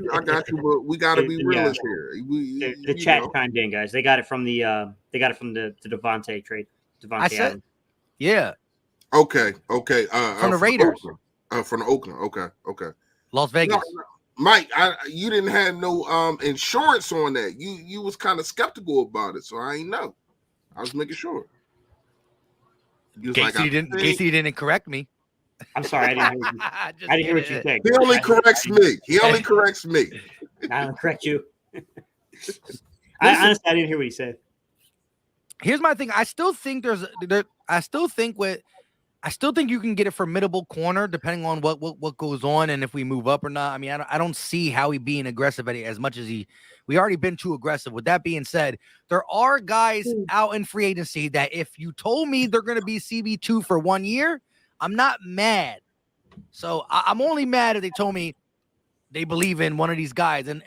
you, but we got to be realistic here. The chat chimed in, guys. They got it from the Devontae trade. Devontae Adams. Yeah. Okay. From the Raiders. From the Oakland. Okay. Las Vegas. No, Mike, you didn't have no insurance on that. You was kind of skeptical about it, so I ain't know. I was making sure. Casey didn't correct me. I'm sorry, I didn't hear what you said. He only corrects me. I don't correct you. Honestly, I didn't hear what he said. here's my thing. I still think I still think you can get a formidable corner depending on what goes on and if we move up or not. I mean, I don't see Howie being aggressive as much as we already been too aggressive. With that being said, there are guys out in free agency that if you told me they're going to be CB2 for 1 year, I'm not mad. So I'm only mad if they told me they believe in one of these guys, and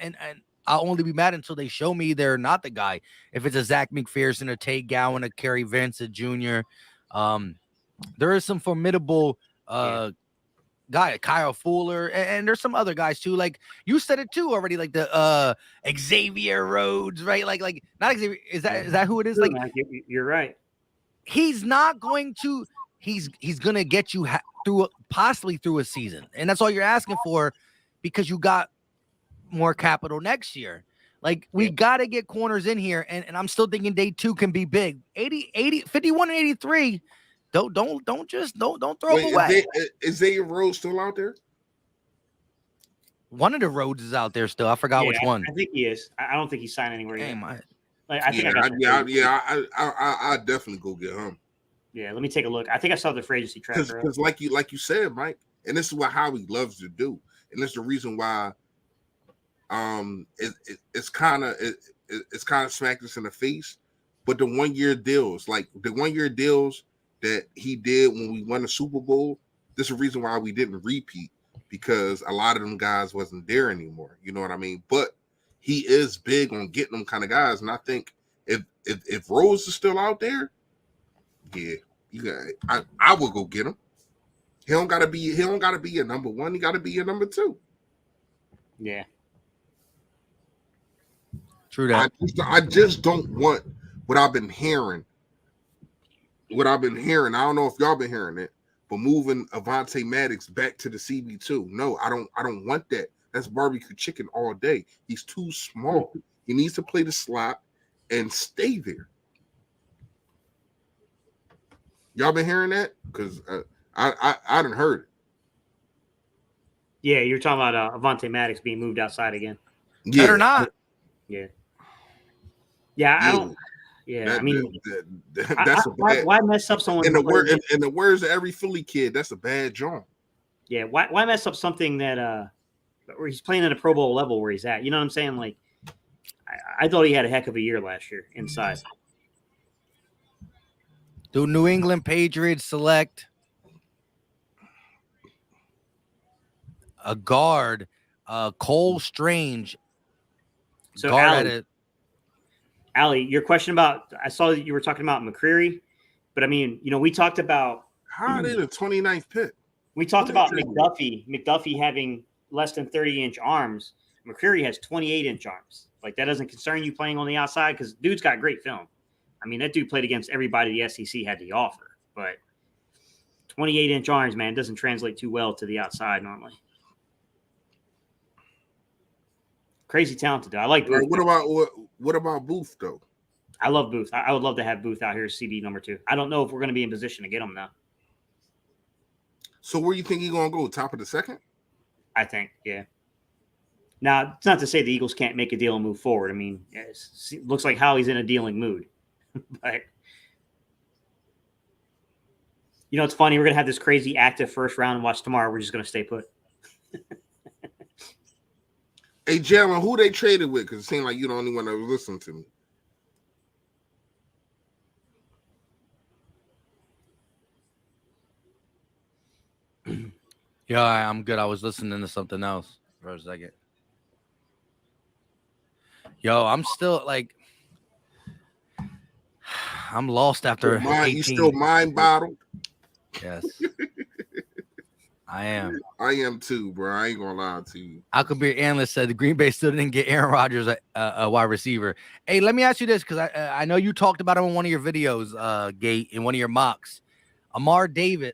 I'll only be mad until they show me they're not the guy. If it's a Zach McPherson, a Tate Gowan, a Kerry Vince, a Jr., there is some formidable guy, Kyle Fuller, and there's some other guys too. Like you said it too already, like the Xavier Rhodes, right? Like not Xavier. Is that who it is? True, like man. You're right. He's not going to. He's gonna get you possibly through a season, and that's all you're asking for, because you got more capital next year. Like we got to get corners in here, and I'm still thinking day 2 can be big. 51 and 83. Don't throw them away. Is Xavier Rhodes still out there? One of the Rhodes is out there still. I forgot which one. I think he is. I don't think he's signed anywhere yet. I definitely go get him. Yeah, let me take a look. I think I saw the free agency tracker. Because like you said, Mike, and this is what Howie loves to do, and that's the reason why it's kind of smacked us in the face. But the 1 year deals, like the 1 year deals that he did when we won the Super Bowl, this is the reason why we didn't repeat, because a lot of them guys wasn't there anymore. You know what I mean? But he is big on getting them kind of guys, and I think if Rose is still out there, I will go get him. He don't gotta be a number 1. He gotta be a number 2. Yeah. True that. I just don't want what I've been hearing. I don't know if y'all been hearing it, but moving Avonte Maddox back to the CB2. No, I don't want that. That's barbecue chicken all day. He's too small. He needs to play the slot and stay there. Y'all been hearing that? Because I done heard it. Yeah, you're talking about Avonte Maddox being moved outside again. Yeah. Better not. Yeah. Yeah, I don't. Yeah, I mean, that's why mess up someone? In the words of every Philly kid, that's a bad job. Yeah, why mess up something that where he's playing at a Pro Bowl level where he's at? You know what I'm saying? Like, I thought he had a heck of a year last year inside. Do New England Patriots select a guard, Cole Strange? So, guard Allie, your question about, I saw that you were talking about McCreary, but I mean, we talked about how did the 29th pick? We talked about McDuffie having less than 30-inch arms. McCreary has 28-inch arms. Like, that doesn't concern you playing on the outside, because dude's got great film. I mean, that dude played against everybody the SEC had to offer, but 28-inch arms, man, doesn't translate too well to the outside normally. Crazy talented, though. I like Booth. What about Booth, though? I love Booth. I would love to have Booth out here as CB number 2. I don't know if we're going to be in position to get him now. So where you think he's going to go? Top of the second? I think, yeah. Now, it's not to say the Eagles can't make a deal and move forward. I mean, it looks like Howie's in a dealing mood. But, it's funny. We're going to have this crazy active first round and watch tomorrow. We're just going to stay put. Hey, Jalen, who they traded with? Because it seemed like you're the only one that was listening to me. Yeah, I'm good. I was listening to something else for a second. Yo, I'm still like, I'm lost after 18. You still mind bottled? Yes. I am. I am too, bro. I ain't gonna lie to you. Alcabir analyst said the Green Bay still didn't get Aaron Rodgers a wide receiver. Hey, let me ask you this, because I know you talked about him in one of your videos, Gate, in one of your mocks. Amar Davis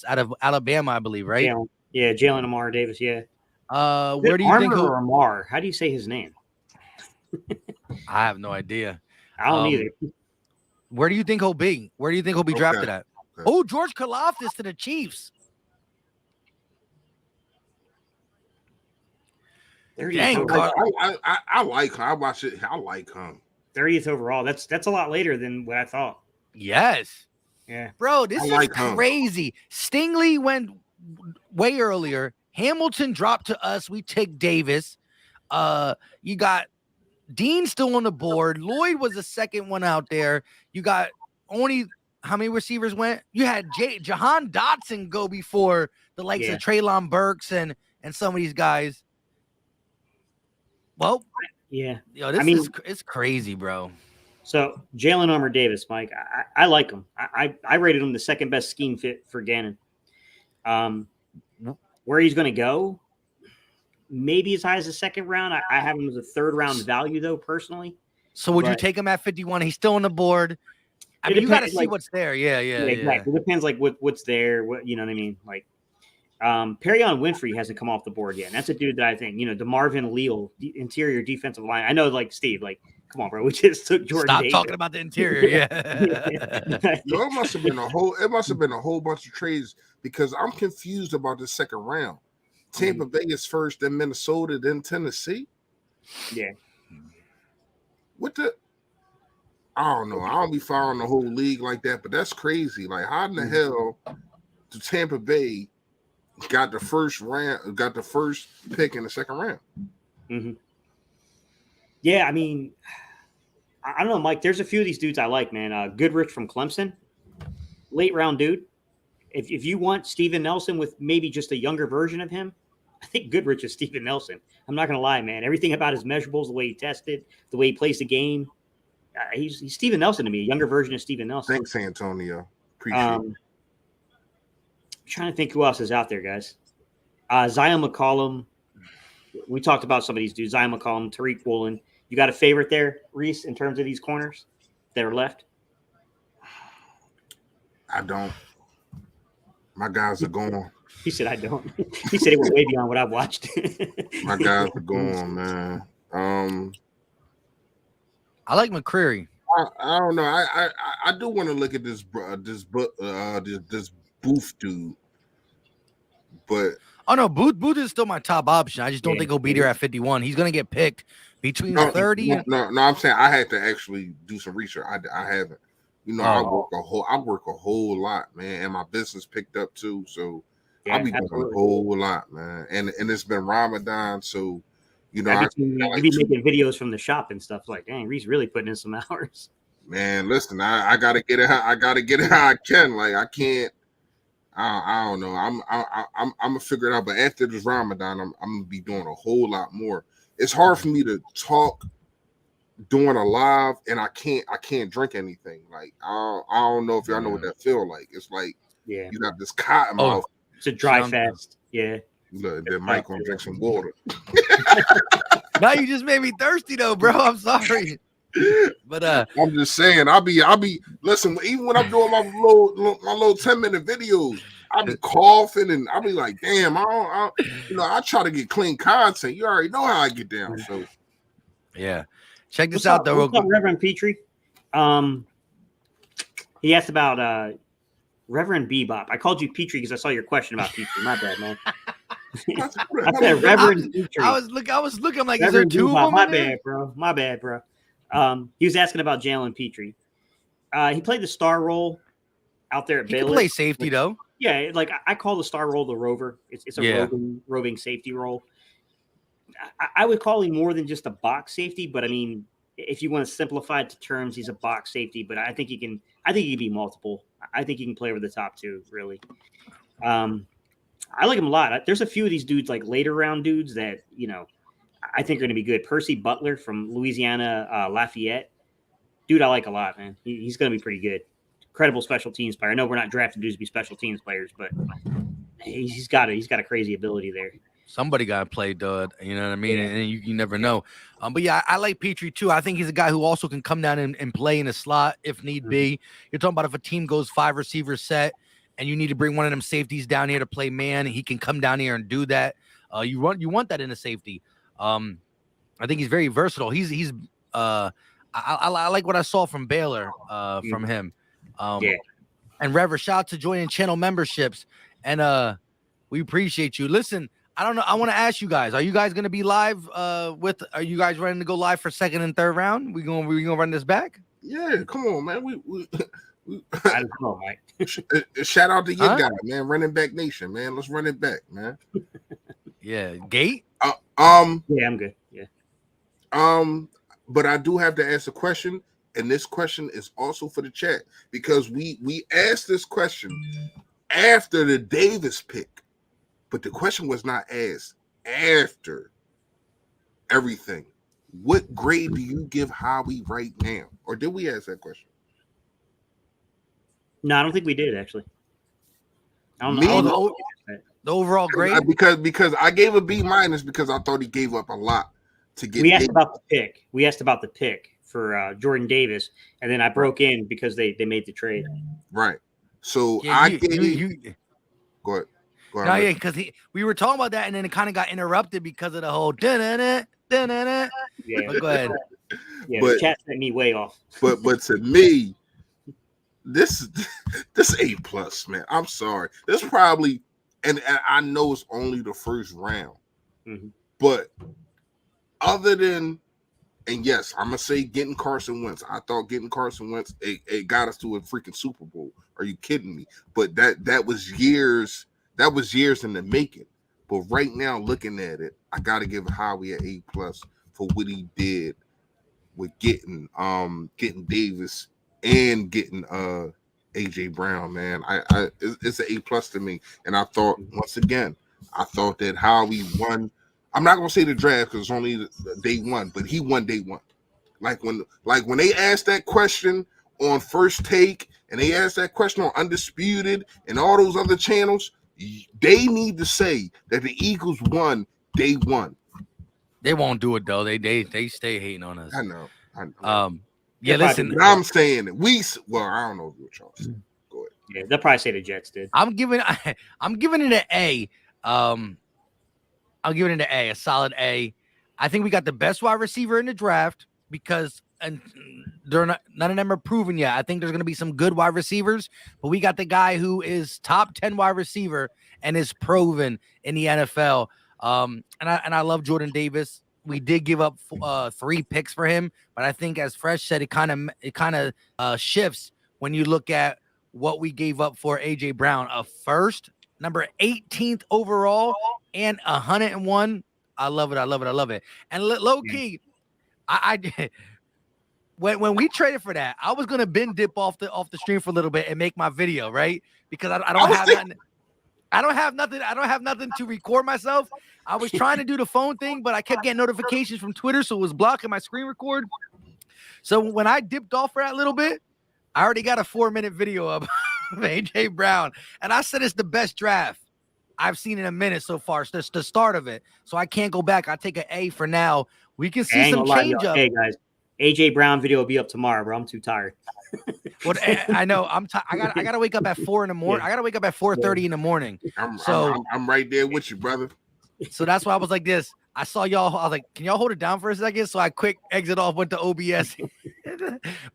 out of Alabama, I believe, right? Jalen Amar Davis, yeah. Where do you think or Amar? How do you say his name? I have no idea. I don't either. Where do you think he'll be? Where do you think he'll be drafted at? Okay. Oh, George Karlaftis to the Chiefs. Dang, I like him. I watch it. I like him. 30th overall. That's a lot later than what I thought. Yes. Yeah. Bro, this is like him. crazy. Stingley went way earlier. Hamilton dropped to us. We take Davis. You got Dean still on the board. Lloyd was the second one out there. You got only how many receivers went? You had Jahan Dotson go before the likes of Treylon Burks and some of these guys. Well, yeah. Yo, this it's crazy, bro. So Jalen Armour Davis, Mike, I like him. I rated him the second best scheme fit for Gannon. Where he's going to go, maybe as high as the second round. I have him as a third round value, though, personally. So would you take him at 51? He's still on the board. I mean, you got to see what's there. Yeah, exactly. It depends, like what's there. What you know what I mean? Like, Perion Winfrey hasn't come off the board yet. And that's a dude that I think, DeMarvin Leal, the interior defensive line. I know, like Steve, like, come on, bro. We just took Jordan. Stop talking about the interior. Yeah. It must have been a whole bunch of trades because I'm confused about the second round. Tampa Bay is first, then Minnesota, then Tennessee. Yeah. What the? I don't know. I don't be following the whole league like that, but that's crazy. Like, how in the hell did Tampa Bay got the first pick in the second round? Mm-hmm. Yeah, I mean, I don't know, Mike. There's a few of these dudes I like, man. Goodrich from Clemson, late round dude. If you want Steven Nelson with maybe just a younger version of him, I think Goodrich is Steven Nelson. I'm not gonna lie, man. Everything about his measurables, the way he tested, the way he plays the game, he's Steven Nelson to me, a younger version of Steven Nelson. Thanks, Antonio. Appreciate it. Trying to think who else is out there, guys. Zion McCollum. We talked about some of these dudes. Zion McCollum, Tariq Woolen. You got a favorite there, Reese, in terms of these corners that are left? I don't. My guys are gone. He said, I don't. He said it went way beyond what I watched. My guys are gone, man. I like McCreary. I don't know. I do want to look at this Booth dude, but no, Booth is still my top option. I just don't think he'll be there at 51. He's gonna get picked between 30. No, I'm saying I had to actually do some research. I haven't. I work a whole lot, man, and my business picked up too. So I'll be doing a whole lot, man. And it's been Ramadan, so you be making videos from the shop and stuff. Like, dang, Reese really putting in some hours. Man, listen, I gotta get it. I gotta get it how I can. Like, I can't. I don't know. I'm gonna figure it out. But after this Ramadan, I'm gonna be doing a whole lot more. It's hard for me to talk doing a live, and I can't drink anything. Like, I don't know if y'all know what that feel like. It's like you got this cotton mouth. It's a dry fast. Yeah. Look, then Mike gonna drink some water. Now you just made me thirsty though, bro. I'm sorry. But I'm just saying, I'll be listen, even when I'm doing my little 10-minute videos, I'll be coughing and I'll be like, damn, I try to get clean content. You already know how I get down. So yeah. Check this out though. What's up, Reverend Petrie? He asked about Reverend Bebop. I called you Petrie because I saw your question about Petrie. My bad, man. I said Reverend Petrie. I was looking. I'm like, Reverend is there two Bebop. of them? My bad, bro. He was asking about Jalen Petrie. He played the star role out there at Baylor. He can play safety though. Yeah, like I call the star role the rover. It's a roving safety role. I would call him more than just a box safety, but I mean, if you want to simplify it to terms, he's a box safety. But I think he can be multiple. I think he can play over the top too. Really, I like him a lot. There's a few of these dudes, like later round dudes, that I think are going to be good. Percy Butler from Louisiana Lafayette, dude, I like a lot, man. He's going to be pretty good. Incredible special teams player. I know we're not drafted dudes to be special teams players, but he's got a crazy ability there. Somebody got to play, dude. You know what I mean? Yeah. And you never know. But yeah, I like Petrie too. I think he's a guy who also can come down and play in a slot if need be. You're talking about if a team goes 5 receiver set and you need to bring one of them safeties down here to play man, he can come down here and do that. You want that in a safety. I think he's very versatile. He's I like what I saw from Baylor from him. And Rever, shout out to joining channel memberships. And we appreciate you. Listen, I don't know. I want to ask you guys: are you guys going to be live? Are you guys ready to go live for second and third round? We gonna run this back? Yeah, come on, man. We I don't know, Mike. shout out to your guy, man. Running back nation, man. Let's run it back, man. Yeah, Gate. Yeah, I'm good. Yeah. But I do have to ask a question, and this question is also for the chat because we asked this question after the Davis pick, but the question was not asked after everything. What grade do you give Howie right now? Or did we ask that question? No, I don't think we did actually. I don't Me? know. The overall grade? Because I gave a B- because I thought he gave up a lot to get. We asked about the pick. We asked about the pick for Jordan Davis, and then I broke in because they made the trade. Right. So Yeah, I gave. Go ahead. No, yeah, because we were talking about that, and then it kind of got interrupted because of the whole da-na-na. Yeah, but go ahead. Yeah, But- the chat sent me way off. But to me, this A+, man. I'm sorry. This probably, and I know it's only the first round, but other than, and yes, I'm gonna say getting Carson Wentz. I thought getting Carson Wentz it got us to a freaking Super Bowl. Are you kidding me? But that was years. That was years in the making. But right now, looking at it, I gotta give Howie an A+ for what he did with getting Davis and getting AJ Brown, man. It's an A+ to me. And I thought once again, I thought that Howie won. I'm not gonna say the draft because it's only day one, but he won day one. Like when they asked that question on First Take and they asked that question on Undisputed and all those other channels, they need to say that the Eagles won day one. They won't do it though. They stay hating on us. I know. Yeah, listen. I'm saying that I don't know what y'all say. Go ahead. Yeah, they'll probably say the Jets did. I'm giving it an A. I'll give it an A, a solid A. I think we got the best wide receiver in the draft because and none of them are proven yet. I think there's going to be some good wide receivers, but we got the guy who is top 10 wide receiver and is proven in the NFL. And I love Jordan Davis. We did give up 3 picks for him, but I think as Fresh said, it kind of shifts when you look at what we gave up for AJ Brown, a first, number 18th overall, and 101. I love it. And low key, I when we traded for that, I was gonna dip off the stream for a little bit and make my video, right? Because I don't have nothing. I don't have nothing to record myself. I was trying to do the phone thing, but I kept getting notifications from Twitter, so it was blocking my screen record. So when I dipped off for that little bit, I already got a 4-minute video of AJ Brown, and I said it's the best draft I've seen in a minute so far. So it's the start of it. So I can't go back. I take an A for now. We can see some change up. Hey guys, AJ Brown video will be up tomorrow, bro. I'm too tired. Well, I know. I gotta wake up at 4 in the morning. I gotta wake up at 4:30 in the morning. I'm right there with you, brother. So that's why I was like this. I saw y'all. I was like, can y'all hold it down for a second? So I quick exit off, went to OBS.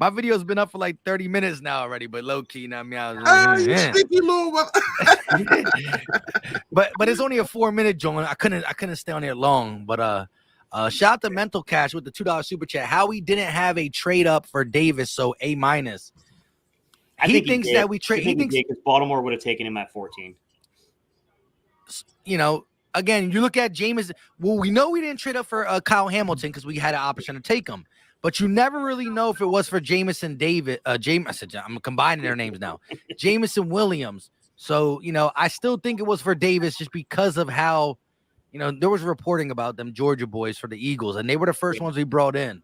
My video's been up for like 30 minutes now already, but low key now. You sneaky little but it's only a 4-minute joint. I couldn't stay on there long. But shout out to Mental Cash with the $2 super chat. Howie didn't have a trade up for Davis, so A-. He thinks that we trade. He thinks because Baltimore would have taken him at 14. You know, again, you look at Jameis. Well, we know we didn't trade up for Kyle Hamilton because we had an option to take him. But you never really know if it was for Jamison David. I'm combining their names now. Jamison Williams. So, you know, I still think it was for Davis just because of how, you know, there was reporting about them Georgia boys for the Eagles, and they were the first ones we brought in.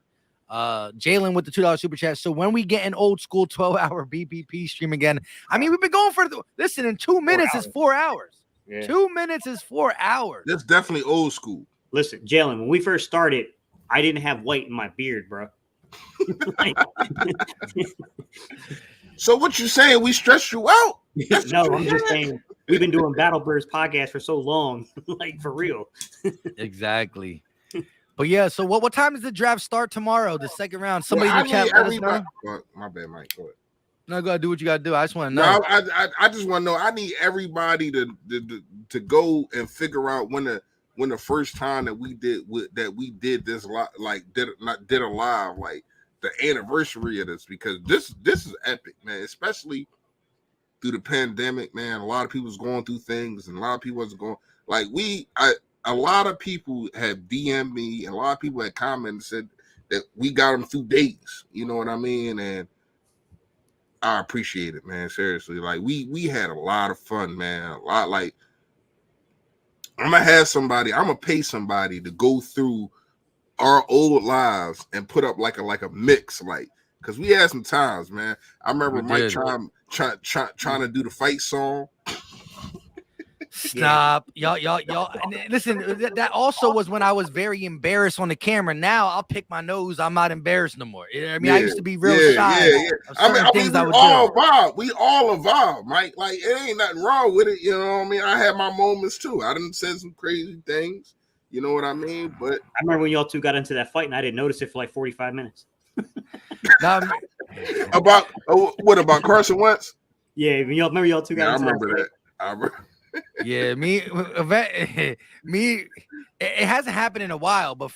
Jalen with the $2 super chat. So when we get an old school 12-hour BPP stream again, I mean, we've been going for listen, in 2 minutes is 4 hours. Yeah. 2 minutes is 4 hours. That's definitely old school. Listen, Jalen, when we first started, I didn't have white in my beard, bro. So what you saying? We stressed you out? No, I'm just saying we've been doing Battle Birds podcast for so long, like for real. Exactly. But yeah, so what time does the draft start tomorrow? The second round. Somebody in the chat let us know. My bad, Mike. Go ahead. No, go ahead, do what you gotta do. I just want to know. No, I just want to know. I need everybody to go and figure out when when the first time that we did this did a live, like the anniversary of this, because this is epic, man. Especially through the pandemic, man. A lot of people was going through things, and a lot of people was going like a lot of people have DM'd me, and a lot of people had commented and said that we got them through days. You know what I mean? And I appreciate it, man. Seriously, like we had a lot of fun, man. A lot. Like I'm gonna pay somebody to go through our old lives and put up like a mix, like, because we had some times, man. I remember Mike trying to do the fight song. Stop, y'all. And listen, that also was when I was very embarrassed on the camera. Now I'll pick my nose. I'm not embarrassed no more. I mean, I used to be real shy. I mean, we all evolve, Mike. Like, it ain't nothing wrong with it. You know what I mean? I had my moments too. I didn't say some crazy things. You know what I mean? But I remember when y'all two got into that fight, and I didn't notice it for like 45 minutes. What about Carson Wentz? Yeah, remember y'all two got into I remember that. Yeah, it hasn't happened in a while, but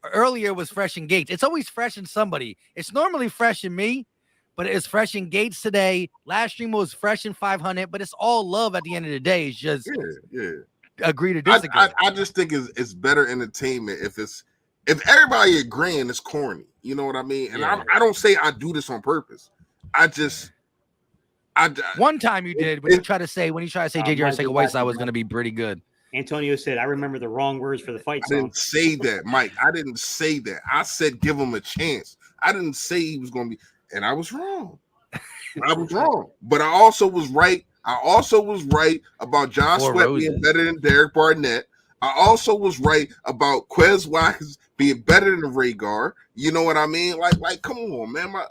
earlier was Fresh and Gates. It's always fresh in somebody. It's normally fresh in me, but it's fresh in Gates today. Last stream was fresh in 500, but it's all love at the end of the day. It's just agree to disagree. I just think it's better entertainment if everybody agreeing it's corny. You know what I mean? And I don't say I do this on purpose. One time you did when you tried to say JJ Arcega-Whiteside was going to be pretty good. Antonio said, I remember the wrong words for the fight song. I didn't say that, Mike. I didn't say that. I said give him a chance. I didn't say he was going to be, and I was wrong. But I also was right. About John Sweat being better than Derek Barnett. I also was right about Quez Watkins being better than Rhaegar. You know what I mean? Like, come on, man. My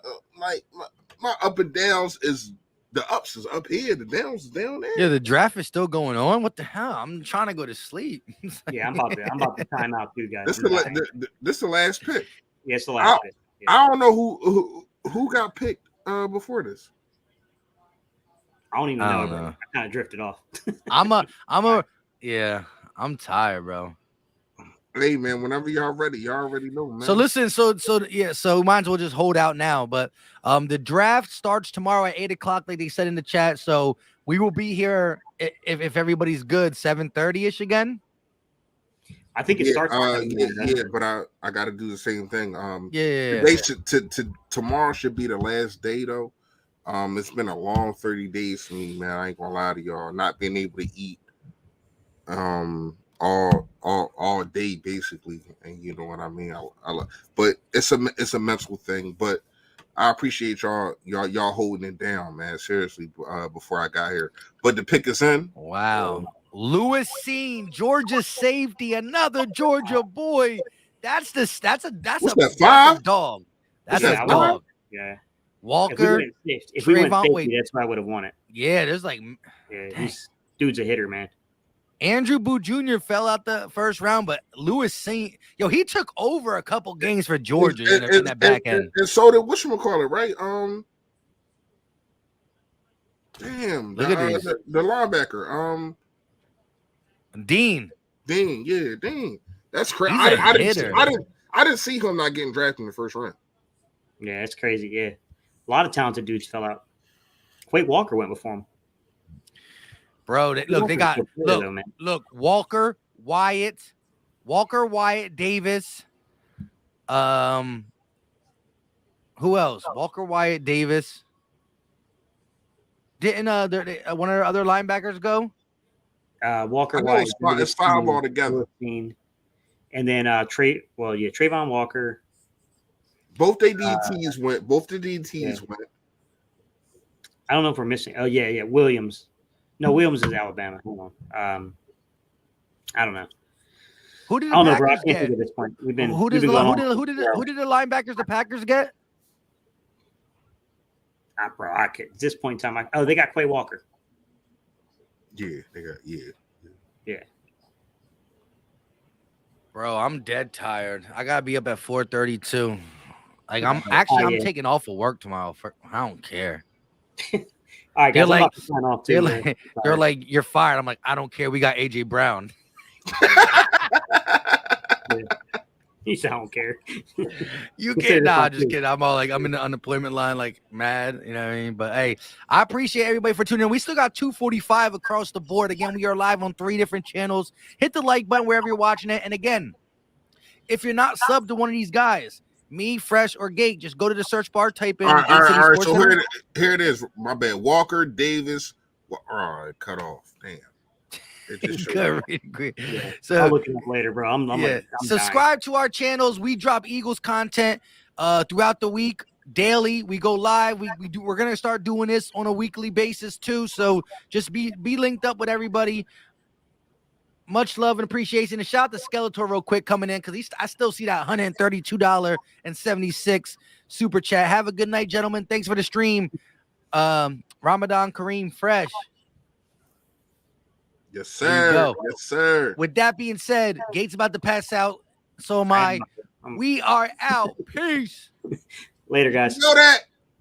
up and downs is. The ups is up here, the downs is down there. Yeah, the draft is still going on. What the hell? I'm trying to go to sleep. Yeah, I'm about to time out too, guys. This is the last pick. Yeah, it's the last pick. Yeah. I don't know who got picked before this. I don't even know. Bro. I kind of drifted off. I'm tired, bro. Hey man, whenever y'all already know, man. So listen, so might as well just hold out now. But the draft starts tomorrow at 8:00, like they said in the chat. So we will be here if everybody's good, 7:30ish again. I think it starts. But I got to do the same thing. Tomorrow should be the last day though. It's been a long 30 days for me, man. I ain't gonna lie to y'all. Not being able to eat. All day basically, and you know what I mean. But it's a mental thing. But I appreciate y'all holding it down, man. Seriously, before I got here. But the pick is in. Wow, Lewis Seen, Georgia safety, another Georgia boy. That's a 5 dog. That's a dog. Yeah. Walker. If we went safety, that's why I would have won it. Yeah, there's like, this dude's a hitter, man. Andrew Boo Jr. fell out the first round, but Lewis Seen, he took over a couple games for Georgia in that back end. And so did whatchamacallit, right? Damn, look at these. The linebacker, Dean. Dean. That's crazy. I didn't see him not getting drafted in the first round. Yeah, it's crazy. Yeah, a lot of talented dudes fell out. Quake Walker went before him. Bro, look, Walker, Wyatt, Davis. Who else? Walker, Wyatt, Davis. Didn't one of their other linebackers go? Walker, Wyatt. It's 5 altogether. And then Trayvon Walker. Both the DTs went. Went. I don't know if we're missing. Oh yeah, Williams. No, Williams is Alabama. Hold on. I don't know. Who did the Packers get at this point? Who did the linebackers the Packers get? Bro, at this point in time, they got Quay Walker. Yeah, they got Yeah. Bro, I'm dead tired. I gotta be up at 4:32. Like I'm taking off of work tomorrow. I don't care. All right, guys, they're like, you're fired. I'm like, I don't care. We got AJ Brown. He said, I don't care. You Say can't. this Nah, on just tape. kidding. I'm all like, I'm in the unemployment line, like mad. You know what I mean? But hey, I appreciate everybody for tuning in. We still got 245 across the board. Again, we are live on 3 different channels. Hit the like button wherever you're watching it. And again, if you're not subbed to one of these guys, me, Fresh, or Gate, just go to the search bar, type in All right, Gate City all right. Sports So Center. here it is. My bad. Walker, Davis. All right, cut off. Damn. It just showed Good, up. really great. Yeah. I'll So look it up later, bro. I'm yeah, I'm subscribe to our channels. We drop Eagles content throughout the week, daily. We go live. We're gonna start doing this on a weekly basis too. So just be linked up with everybody. Much love and appreciation. And shout out to Skeletor real quick coming in because I still see that $132.76 super chat. Have a good night, gentlemen. Thanks for the stream. Ramadan Kareem Fresh. Yes, There you sir. go. Yes, sir. With that being said, Gates about to pass out. So am I. We are out. Peace. Later, guys. You know that.